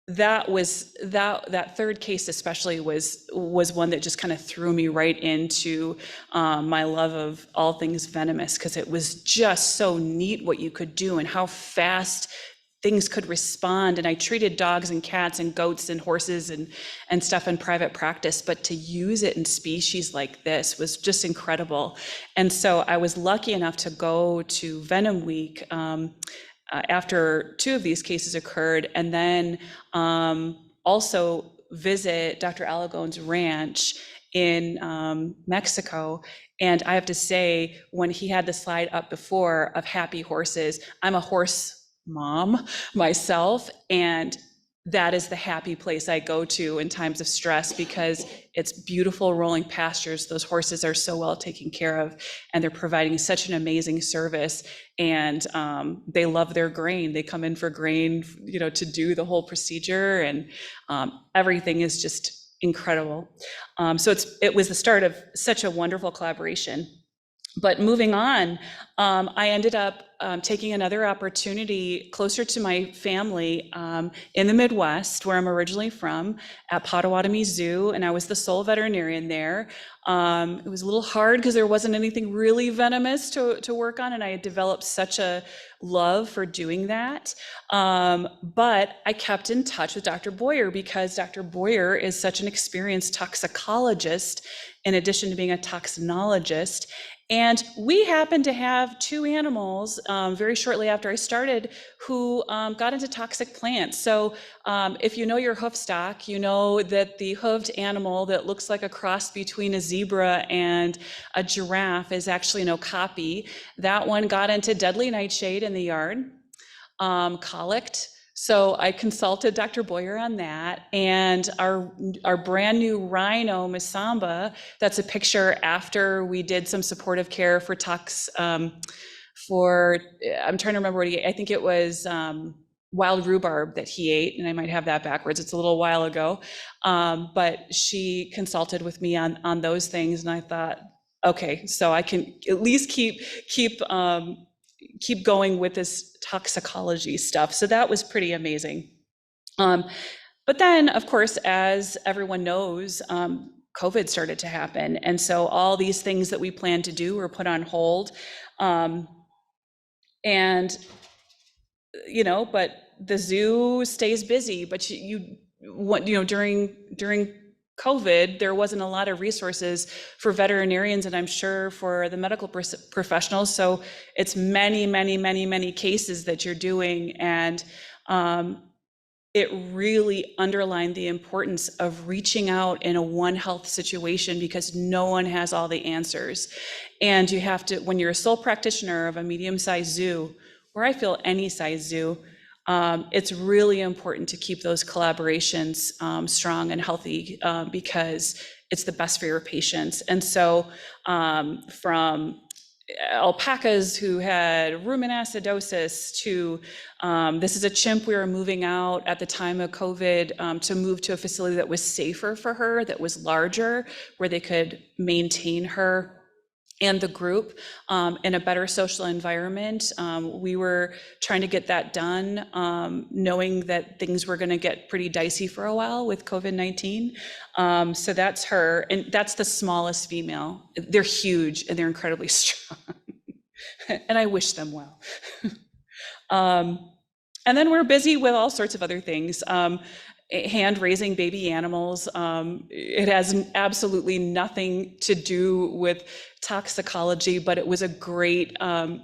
that third case especially was one that just kind of threw me right into my love of all things venomous, because it was just so neat what you could do and how fast things could respond. And I treated dogs and cats and goats and horses and stuff in private practice, but to use it in species like this was just incredible. And so I was lucky enough to go to Venom Week after 2 of these cases occurred, and then also visit Dr. Alagón's ranch in Mexico. And I have to say, when he had the slide up before of happy horses, I'm a horse mom myself, and that is the happy place I go to in times of stress, because it's beautiful rolling pastures. Those horses are so well taken care of, and they're providing such an amazing service. And they love their grain. They come in for grain, to do the whole procedure, and everything is just incredible. So it was the start of such a wonderful collaboration. But moving on, I ended up taking another opportunity closer to my family in the Midwest, where I'm originally from, at Potawatomi Zoo, and I was the sole veterinarian there. It was a little hard because there wasn't anything really venomous to work on, and I had developed such a love for doing that. But I kept in touch with Dr. Boyer, because Dr. Boyer is such an experienced toxicologist, in addition to being a toxinologist. And we happened to have 2 animals very shortly after I started who got into toxic plants. So if you know your hoof stock, you know that the hooved animal that looks like a cross between a zebra and a giraffe is actually an okapi. That one got into deadly nightshade in the yard, colicked. So I consulted Dr. Boyer on that, and our brand new rhino, Misamba, that's a picture after we did some supportive care for I'm trying to remember I think it was wild rhubarb that he ate, and I might have that backwards, it's a little while ago, but she consulted with me on those things, and I thought, okay, so I can at least keep going with this toxicology stuff. So that was pretty amazing. But then, of course, as everyone knows, COVID started to happen. And so all these things that we planned to do were put on hold. And, you know, but the zoo stays busy, but during COVID, there wasn't a lot of resources for veterinarians, and I'm sure for the medical professionals. So it's many cases that you're doing. And it really underlined the importance of reaching out in a One Health situation, because no one has all the answers. And you have to, when you're a sole practitioner of a medium-sized zoo, or I feel any size zoo, it's really important to keep those collaborations strong and healthy, because it's the best for your patients. And so from alpacas who had rumen acidosis to this is a chimp we were moving out at the time of COVID to move to a facility that was safer for her, that was larger, where they could maintain her and the group in a better social environment. We were trying to get that done, knowing that things were going to get pretty dicey for a while with COVID-19. So that's her, and that's the smallest female. They're huge and they're incredibly strong, and I wish them well. And then we're busy with all sorts of other things. Hand raising baby animals. It has absolutely nothing to do with toxicology, but it was a great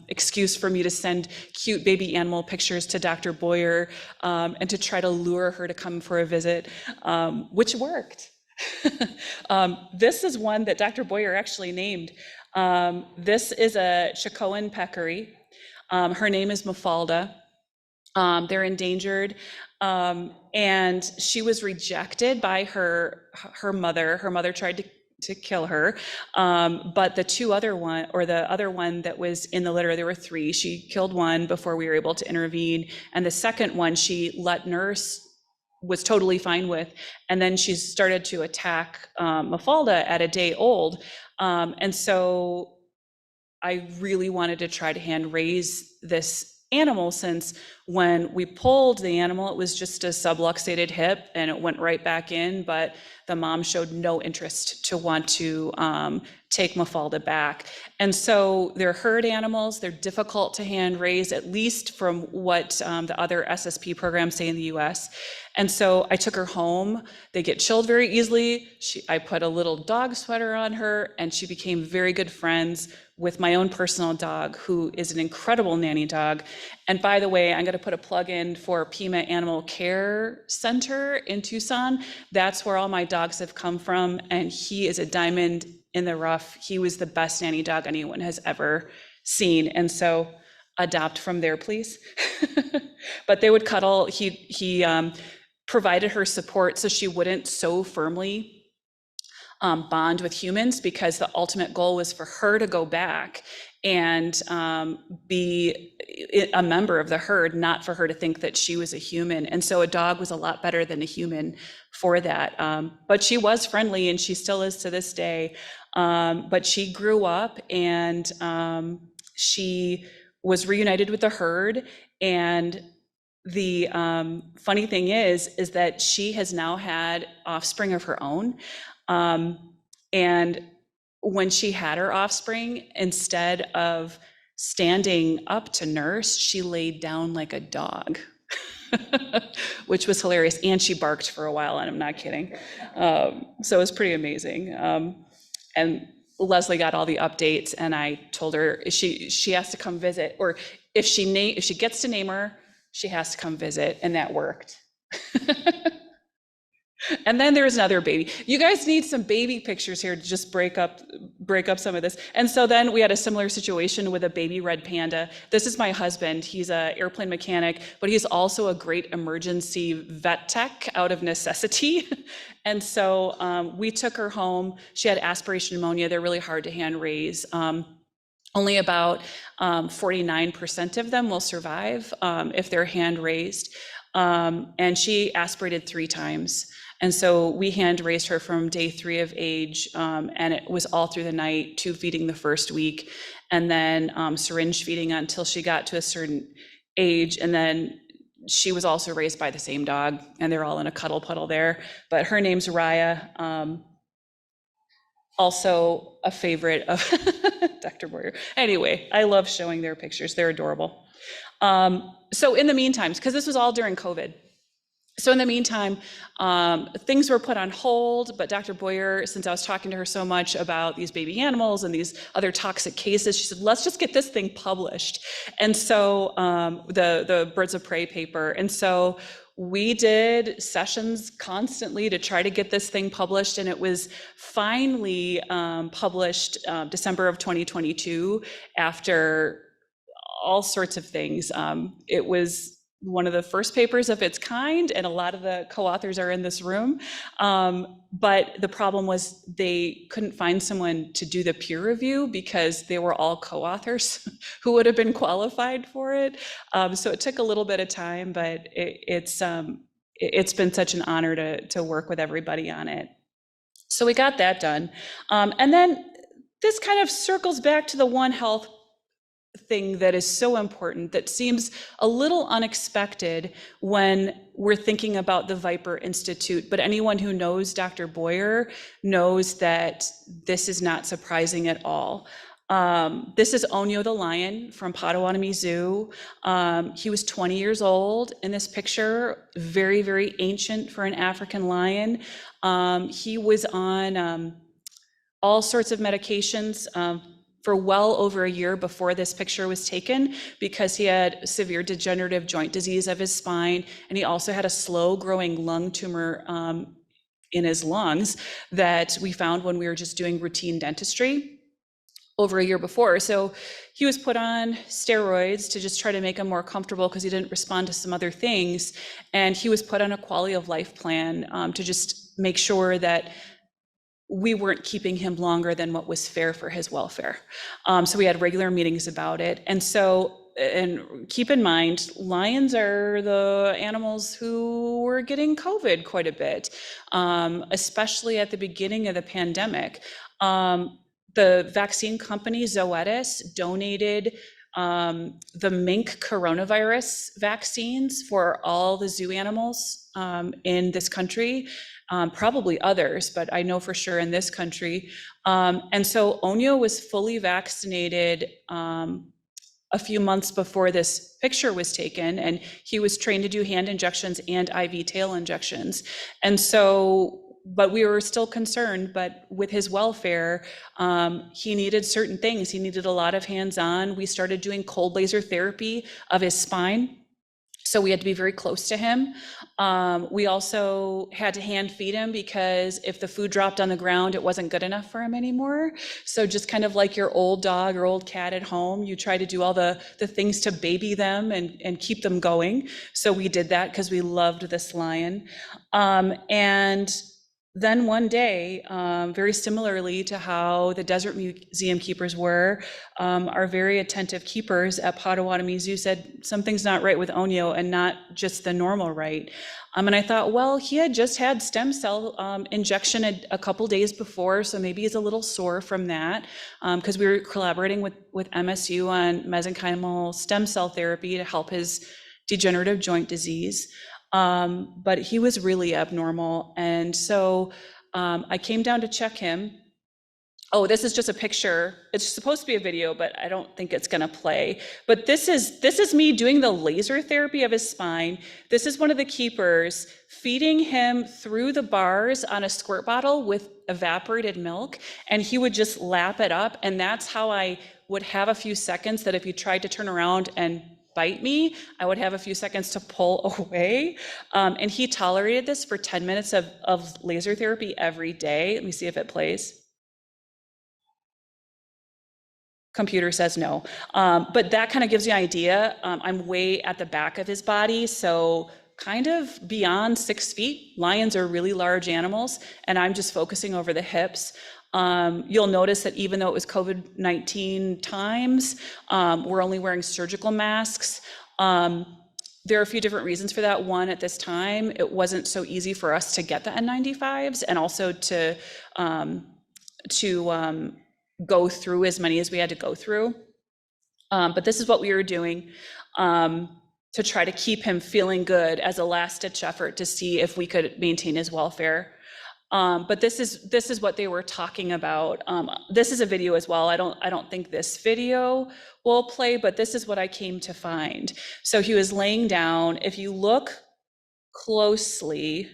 excuse for me to send cute baby animal pictures to Dr. Boyer and to try to lure her to come for a visit, which worked. This is one that Dr. Boyer actually named. This is a Chicoan peccary. Her name is Mafalda. They're endangered. And she was rejected by her mother. Her mother tried to kill her. But the other one that was in the litter, there were 3. She killed one before we were able to intervene. And the second one, she let nurse, was totally fine with. And then she started to attack Mafalda at a day old. And so I really wanted to try to hand raise this animal, since when we pulled the animal, it was just a subluxated hip and it went right back in, but the mom showed no interest to want to take Mafalda back. And so they're herd animals, they're difficult to hand raise, at least from what the other SSP programs say in the US. And so I took her home. They get chilled very easily. I put a little dog sweater on her, and she became very good friends with my own personal dog, who is an incredible nanny dog. And by the way, I'm gonna put a plug in for Pima Animal Care Center in Tucson. That's where all my dogs have come from, and he is a diamond in the rough. He was the best nanny dog anyone has ever seen. And so adopt from there, please. But they would cuddle. He provided her support so she wouldn't so firmly bond with humans, because the ultimate goal was for her to go back and be a member of the herd, not for her to think that she was a human. And so a dog was a lot better than a human for that. But she was friendly, and she still is to this day. But she grew up, and she was reunited with the herd. And the funny thing is that she has now had offspring of her own. And when she had her offspring, instead of standing up to nurse, she laid down like a dog, which was hilarious. And she barked for a while, and I'm not kidding. So it was pretty amazing. And Leslie got all the updates, and I told her she has to come visit, or if she gets to name her, she has to come visit, and that worked. And then there's another baby. You guys need some baby pictures here to just break up some of this. And so then we had a similar situation with a baby red panda. This is my husband. He's an airplane mechanic, but he's also a great emergency vet tech out of necessity. And so we took her home. She had aspiration pneumonia. They're really hard to hand raise. Only about 49% of them will survive if they're hand raised. And she aspirated 3 times. And so we hand raised her from day 3 of age, and it was all through the night, tube feeding the first week, and then syringe feeding until she got to a certain age. And then she was also raised by the same dog, and they're all in a cuddle puddle there. But her name's Raya, also a favorite of Dr. Boyer. Anyway, I love showing their pictures. They're adorable. So in the meantime, because this was all during COVID, so in the meantime, things were put on hold, but Dr. Boyer, since I was talking to her so much about these baby animals and these other toxic cases, she said, let's just get this thing published. And so the Birds of Prey paper. And so we did sessions constantly to try to get this thing published, and it was finally published December of 2022 after all sorts of things. It was one of the first papers of its kind, and a lot of the co-authors are in this room. But the problem was they couldn't find someone to do the peer review because they were all co-authors who would have been qualified for it. So it took a little bit of time, but it's been such an honor to work with everybody on it. So we got that done. And then this kind of circles back to the One Health thing that is so important, that seems a little unexpected when we're thinking about the VIPER Institute, but anyone who knows Dr. Boyer knows that this is not surprising at all. This is Onyo the lion from Potawatomi Zoo. He was 20 years old in this picture, very, very ancient for an African lion. He was on all sorts of medications for well over a year before this picture was taken, because he had severe degenerative joint disease of his spine, and he also had a slow growing lung tumor in his lungs that we found when we were just doing routine dentistry over a year before. So he was put on steroids to just try to make him more comfortable because he didn't respond to some other things. And he was put on a quality of life plan to just make sure that we weren't keeping him longer than what was fair for his welfare. So we had regular meetings about it. And keep in mind, lions are the animals who were getting COVID quite a bit, especially at the beginning of the pandemic. The vaccine company Zoetis donated the mink coronavirus vaccines for all the zoo animals in this country. Probably others, but I know for sure in this country. And so Onyo was fully vaccinated a few months before this picture was taken, and he was trained to do hand injections and IV tail injections. And so, but we were still concerned, but with his welfare, he needed certain things. He needed a lot of hands-on. We started doing cold laser therapy of his spine. So we had to be very close to him. We also had to hand feed him because if the food dropped on the ground, it wasn't good enough for him anymore. So just kind of like your old dog or old cat at home, you try to do all the things to baby them and keep them going. So we did that because we loved this lion. And then one day, very similarly to how the Desert Museum keepers were, our very attentive keepers at Potawatomi Zoo said something's not right with Onyo, and not just the normal right. And I thought, well, he had just had stem cell injection a couple days before, so maybe he's a little sore from that, because we were collaborating with MSU on mesenchymal stem cell therapy to help his degenerative joint disease. But he was really abnormal. And so I came down to check him. Oh, this is just a picture. It's supposed to be a video, but I don't think it's gonna play. But this is me doing the laser therapy of his spine. This is one of the keepers feeding him through the bars on a squirt bottle with evaporated milk, and he would just lap it up. And that's how I would have a few seconds that if he tried to turn around and bite me, I would have a few seconds to pull away. And he tolerated this for 10 minutes of laser therapy every day. Let me see if it plays. Computer says no. But that kind of gives you an idea. I'm way at the back of his body, so kind of beyond 6 feet. Lions are really large animals, and I'm just focusing over the hips. You'll notice that even though it was COVID-19 times, we're only wearing surgical masks. There are a few different reasons for that. One, at this time, it wasn't so easy for us to get the N95s and also to go through as many as we had to go through. But this is what we were doing to try to keep him feeling good as a last-ditch effort to see if we could maintain his welfare. But this is what they were talking about. This is a video as well. I don't think this video will play, but this is what I came to find. So he was laying down. If you look closely,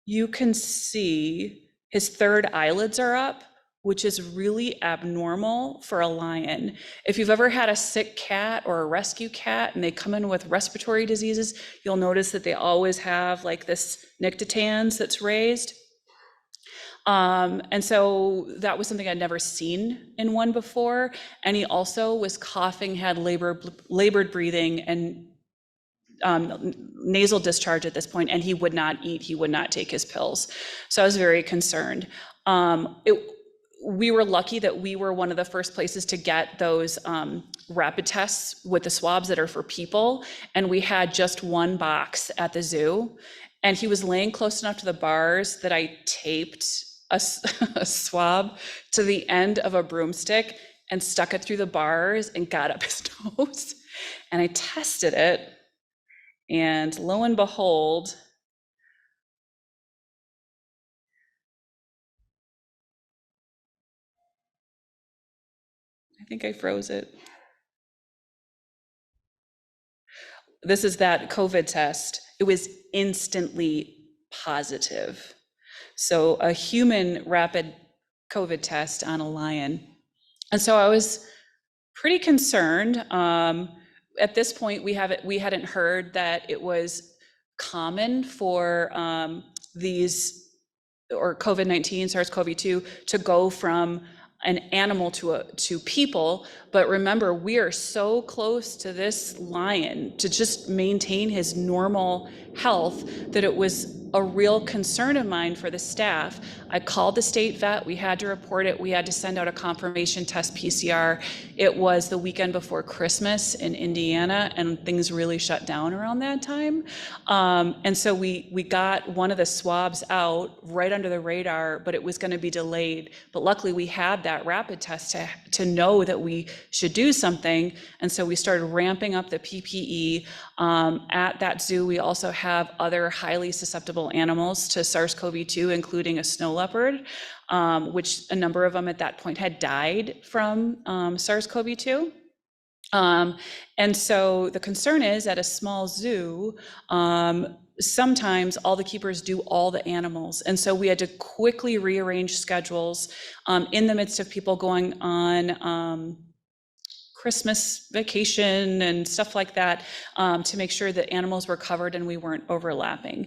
you can see his third eyelids are up, which is really abnormal for a lion. If you've ever had a sick cat or a rescue cat and they come in with respiratory diseases, you'll notice that they always have like this nictitans that's raised. And so that was something I'd never seen in one before. And he also was coughing, had labored breathing and nasal discharge at this point, and he would not eat, he would not take his pills. So I was very concerned. We were lucky that we were one of the first places to get those rapid tests with the swabs that are for people. And we had just one box at the zoo. And he was laying close enough to the bars that I taped a swab to the end of a broomstick and stuck it through the bars and got up his nose. And I tested it. And lo and behold, I think I froze it. This is that COVID test. It was instantly positive. So a human rapid COVID test on a lion. And so I was pretty concerned. At this point, we hadn't heard that it was common for these, or COVID-19, SARS-CoV-2, to go from an animal to people. But remember, we are so close to this lion to just maintain his normal health that it was a real concern of mine for the staff. I called the state vet, we had to report it, we had to send out a confirmation test PCR. It was the weekend before Christmas in Indiana, and things really shut down around that time. And so we got one of the swabs out right under the radar, but it was gonna be delayed. But luckily we had that rapid test to know that we should do something. And so we started ramping up the PPE. At that zoo, we also have other highly susceptible animals to SARS-CoV-2, including a snow leopard, which a number of them at that point had died from SARS-CoV-2. And so the concern is at a small zoo, sometimes all the keepers do all the animals. And so we had to quickly rearrange schedules in the midst of people going on Christmas vacation and stuff like that, to make sure that animals were covered and we weren't overlapping.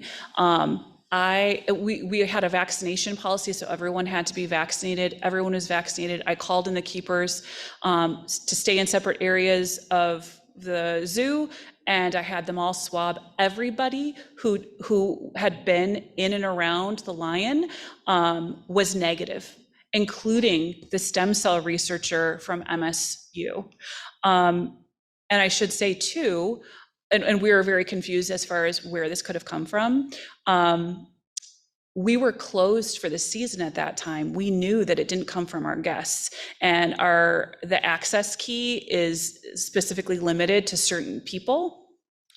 We had a vaccination policy, so everyone had to be vaccinated. Everyone was vaccinated. I called in the keepers to stay in separate areas of the zoo, and I had them all swab. Everybody who had been in and around the lion was negative, including the stem cell researcher from MSU. And I should say too, and we were very confused as far as where this could have come from. We were closed for the season at that time. We knew that it didn't come from our guests, and the access key is specifically limited to certain people.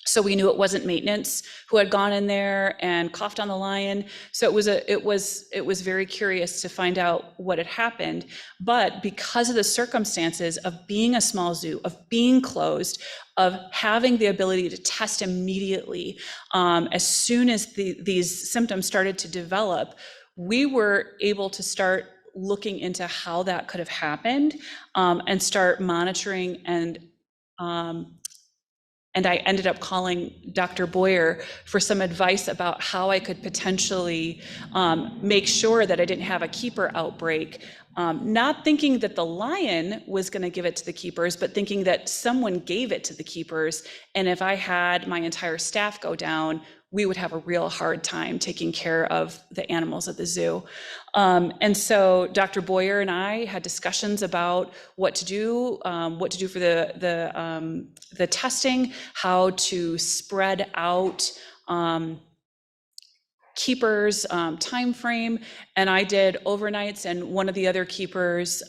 So we knew it wasn't maintenance who had gone in there and coughed on the lion. So it was very curious to find out what had happened. But because of the circumstances of being a small zoo, of being closed, of having the ability to test immediately, as soon as these symptoms started to develop, we were able to start looking into how that could have happened, and start monitoring. And I ended up calling Dr. Boyer for some advice about how I could potentially make sure that I didn't have a keeper outbreak, not thinking that the lion was gonna give it to the keepers, but thinking that someone gave it to the keepers. And if I had my entire staff go down, we would have a real hard time taking care of the animals at the zoo. And so Dr. Boyer and I had discussions about what to do for the testing, how to spread out keepers' time frame, and I did overnights, and one of the other keepers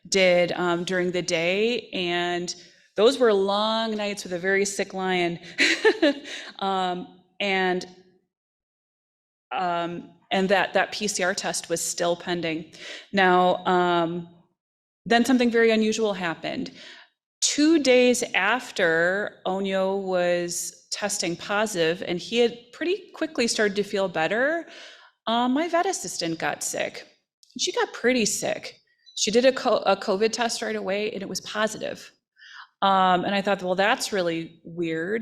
did during the day, and those were long nights with a very sick lion. And that PCR test was still pending. Now, then something very unusual happened. 2 days after Onyo was testing positive, and he had pretty quickly started to feel better, my vet assistant got sick. She got pretty sick. She did a COVID test right away, and it was positive. And I thought, well, that's really weird,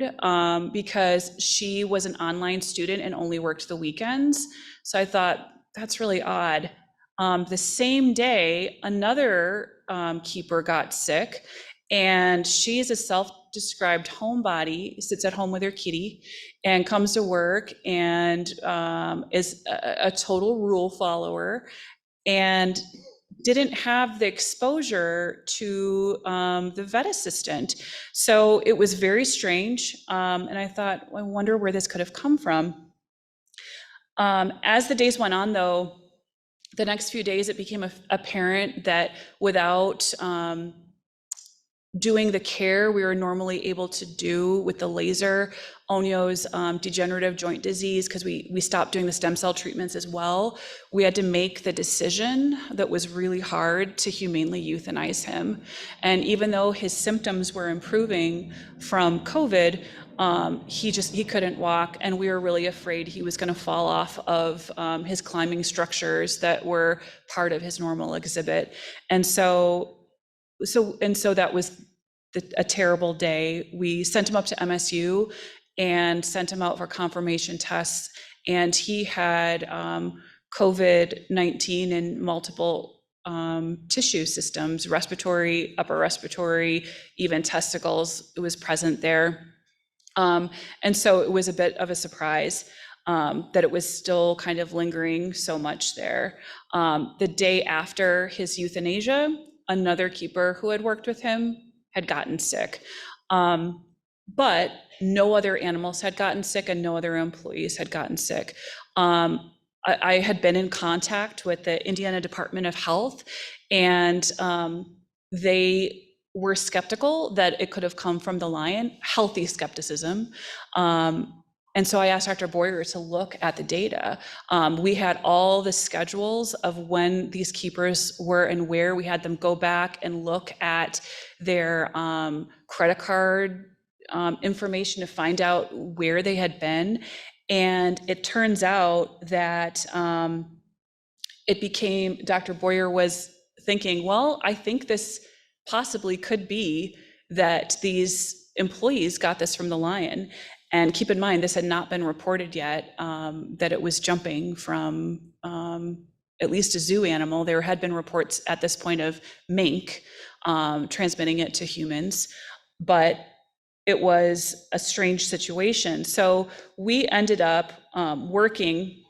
because she was an online student and only worked the weekends. So I thought, that's really odd. The same day, another keeper got sick, and she's a self-described homebody, sits at home with her kitty, and comes to work and is a total rule follower, and didn't have the exposure to the vet assistant. So it was very strange. And I thought, well, I wonder where this could have come from. As the days went on, though, the next few days, it became apparent that without doing the care we were normally able to do with the laser, Onyo's degenerative joint disease, because we stopped doing the stem cell treatments as well, we had to make the decision that was really hard to humanely euthanize him. And even though his symptoms were improving from COVID, he couldn't walk, and we were really afraid he was going to fall off of his climbing structures that were part of his normal exhibit. And so that was a terrible day. We sent him up to MSU and sent him out for confirmation tests, and he had COVID-19 in multiple tissue systems, respiratory, upper respiratory, even testicles. It was present there. And so it was a bit of a surprise that it was still kind of lingering so much there. The day after his euthanasia, another keeper who had worked with him had gotten sick. But no other animals had gotten sick, and no other employees had gotten sick. I had been in contact with the Indiana Department of Health, and they were skeptical that it could have come from the lion, healthy skepticism. And so I asked Dr. Boyer to look at the data. We had all the schedules of when these keepers were and where. We had them go back and look at their credit card information to find out where they had been. And it turns out that Dr. Boyer was thinking, well, I think this possibly could be that these employees got this from the lion. And keep in mind, this had not been reported yet, that it was jumping from at least a zoo animal. There had been reports at this point of mink transmitting it to humans, but it was a strange situation. So we ended up working,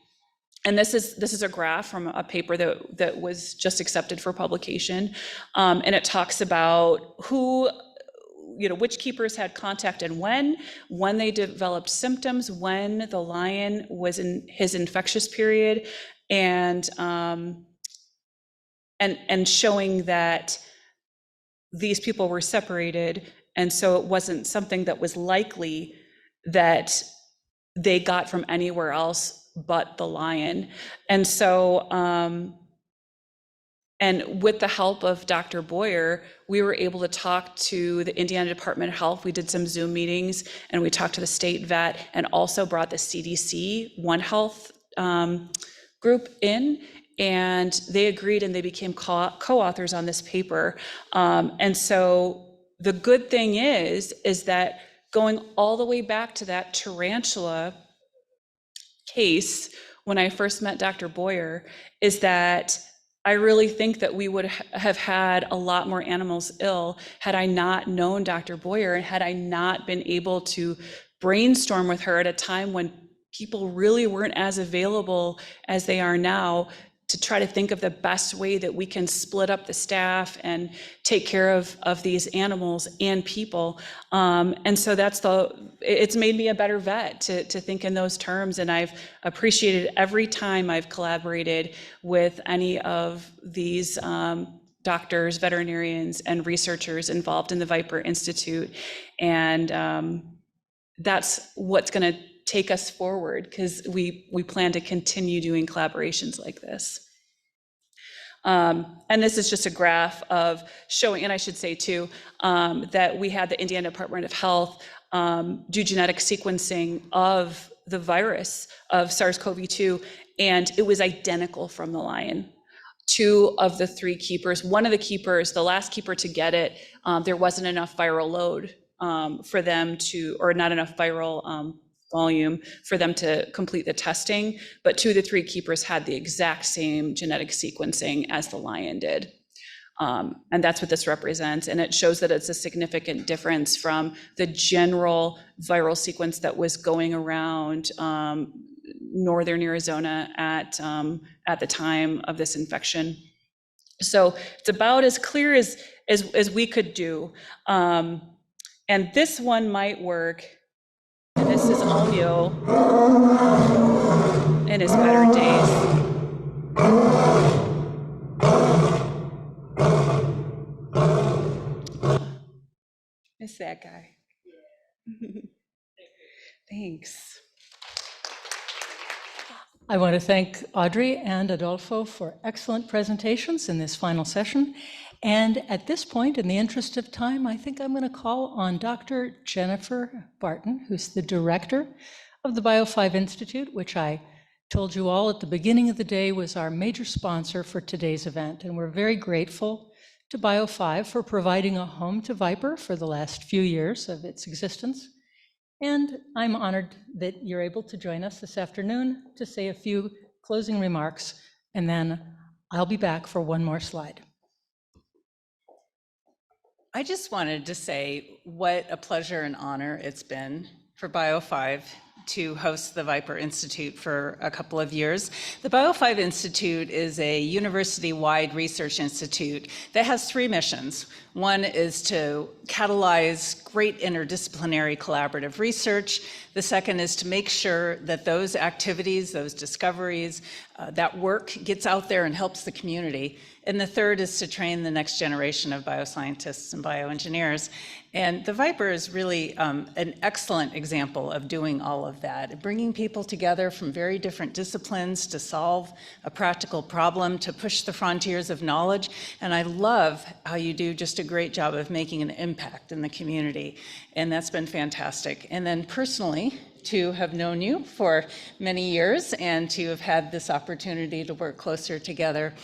and this is a graph from a paper that was just accepted for publication, and it talks about which keepers had contact and when they developed symptoms, when the lion was in his infectious period, and showing that these people were separated. And so it wasn't something that was likely that they got from anywhere else but the lion. And so, and with the help of Dr. Boyer, we were able to talk to the Indiana Department of Health. We did some Zoom meetings, and we talked to the state vet, and also brought the CDC One Health group in, and they agreed, and they became co-authors on this paper. And so the good thing is that going all the way back to that tarantula case, when I first met Dr. Boyer, is that I really think that we would have had a lot more animals ill had I not known Dr. Boyer, and had I not been able to brainstorm with her at a time when people really weren't as available as they are now to try to think of the best way that we can split up the staff and take care of these animals and people. And so it's made me a better vet to think in those terms. And I've appreciated every time I've collaborated with any of these doctors, veterinarians, and researchers involved in the VIPER Institute. And that's what's going to take us forward, because we plan to continue doing collaborations like this. And this is just a graph of showing, and I should say too, that we had the Indiana Department of Health do genetic sequencing of the virus of SARS-CoV-2, and it was identical from the lion. 2 of the 3 keepers, one of the keepers, the last keeper to get it, there wasn't enough viral load for them to, or not enough viral volume for them to complete the testing, but 2 of the 3 keepers had the exact same genetic sequencing as the lion did. And that's what this represents. And it shows that it's a significant difference from the general viral sequence that was going around northern Arizona at the time of this infection. So it's about as clear as we could do. And this one might work. And this is Olio in his better days. It's that guy. Thanks. I want to thank Audrey and Adolfo for excellent presentations in this final session. And at this point, in the interest of time, I think I'm going to call on Dr. Jennifer Barton, who's the director of the Bio5 Institute, which I told you all at the beginning of the day was our major sponsor for today's event. And we're very grateful to Bio5 for providing a home to VIPER for the last few years of its existence. And I'm honored that you're able to join us this afternoon to say a few closing remarks, and then I'll be back for one more slide. I just wanted to say what a pleasure and honor it's been for Bio5 to host the VIPER Institute for a couple of years. The Bio5 Institute is a university-wide research institute that has 3 missions. One is to catalyze great interdisciplinary collaborative research. The second is to make sure that those activities, those discoveries, that work gets out there and helps the community. And the third is to train the next generation of bioscientists and bioengineers. And the VIPER is really an excellent example of doing all of that, bringing people together from very different disciplines to solve a practical problem, to push the frontiers of knowledge. And I love how you do just a great job of making an impact in the community. And that's been fantastic. And then personally, to have known you for many years and to have had this opportunity to work closer together.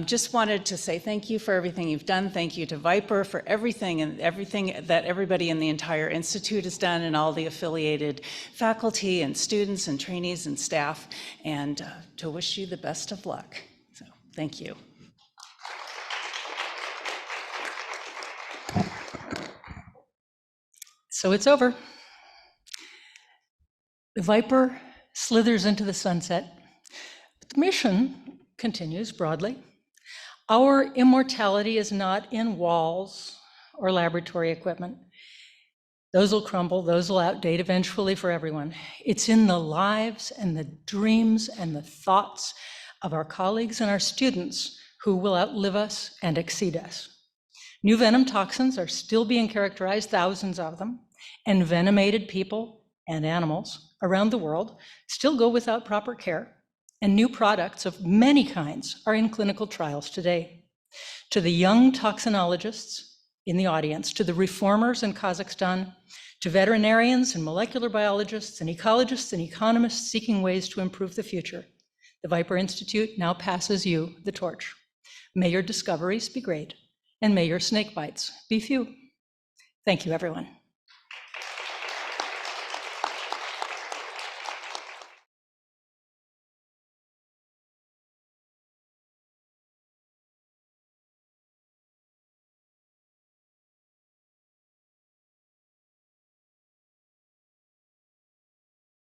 Just wanted to say thank you for everything you've done. Thank you to VIPER for everything and everything that everybody in the entire institute has done, and all the affiliated faculty and students and trainees and staff, and to wish you the best of luck. So thank you. So it's over. The VIPER slithers into the sunset, but the mission continues broadly. Our immortality is not in walls or laboratory equipment. Those will crumble, those will outdate eventually for everyone. It's in the lives and the dreams and the thoughts of our colleagues and our students who will outlive us and exceed us. New venom toxins are still being characterized, thousands of them, and venomated people and animals around the world still go without proper care, and new products of many kinds are in clinical trials today. To the young toxinologists in the audience, to the reformers in Kazakhstan, to veterinarians and molecular biologists and ecologists and economists seeking ways to improve the future, the VIPER Institute now passes you the torch. May your discoveries be great, and may your snake bites be few. Thank you, everyone.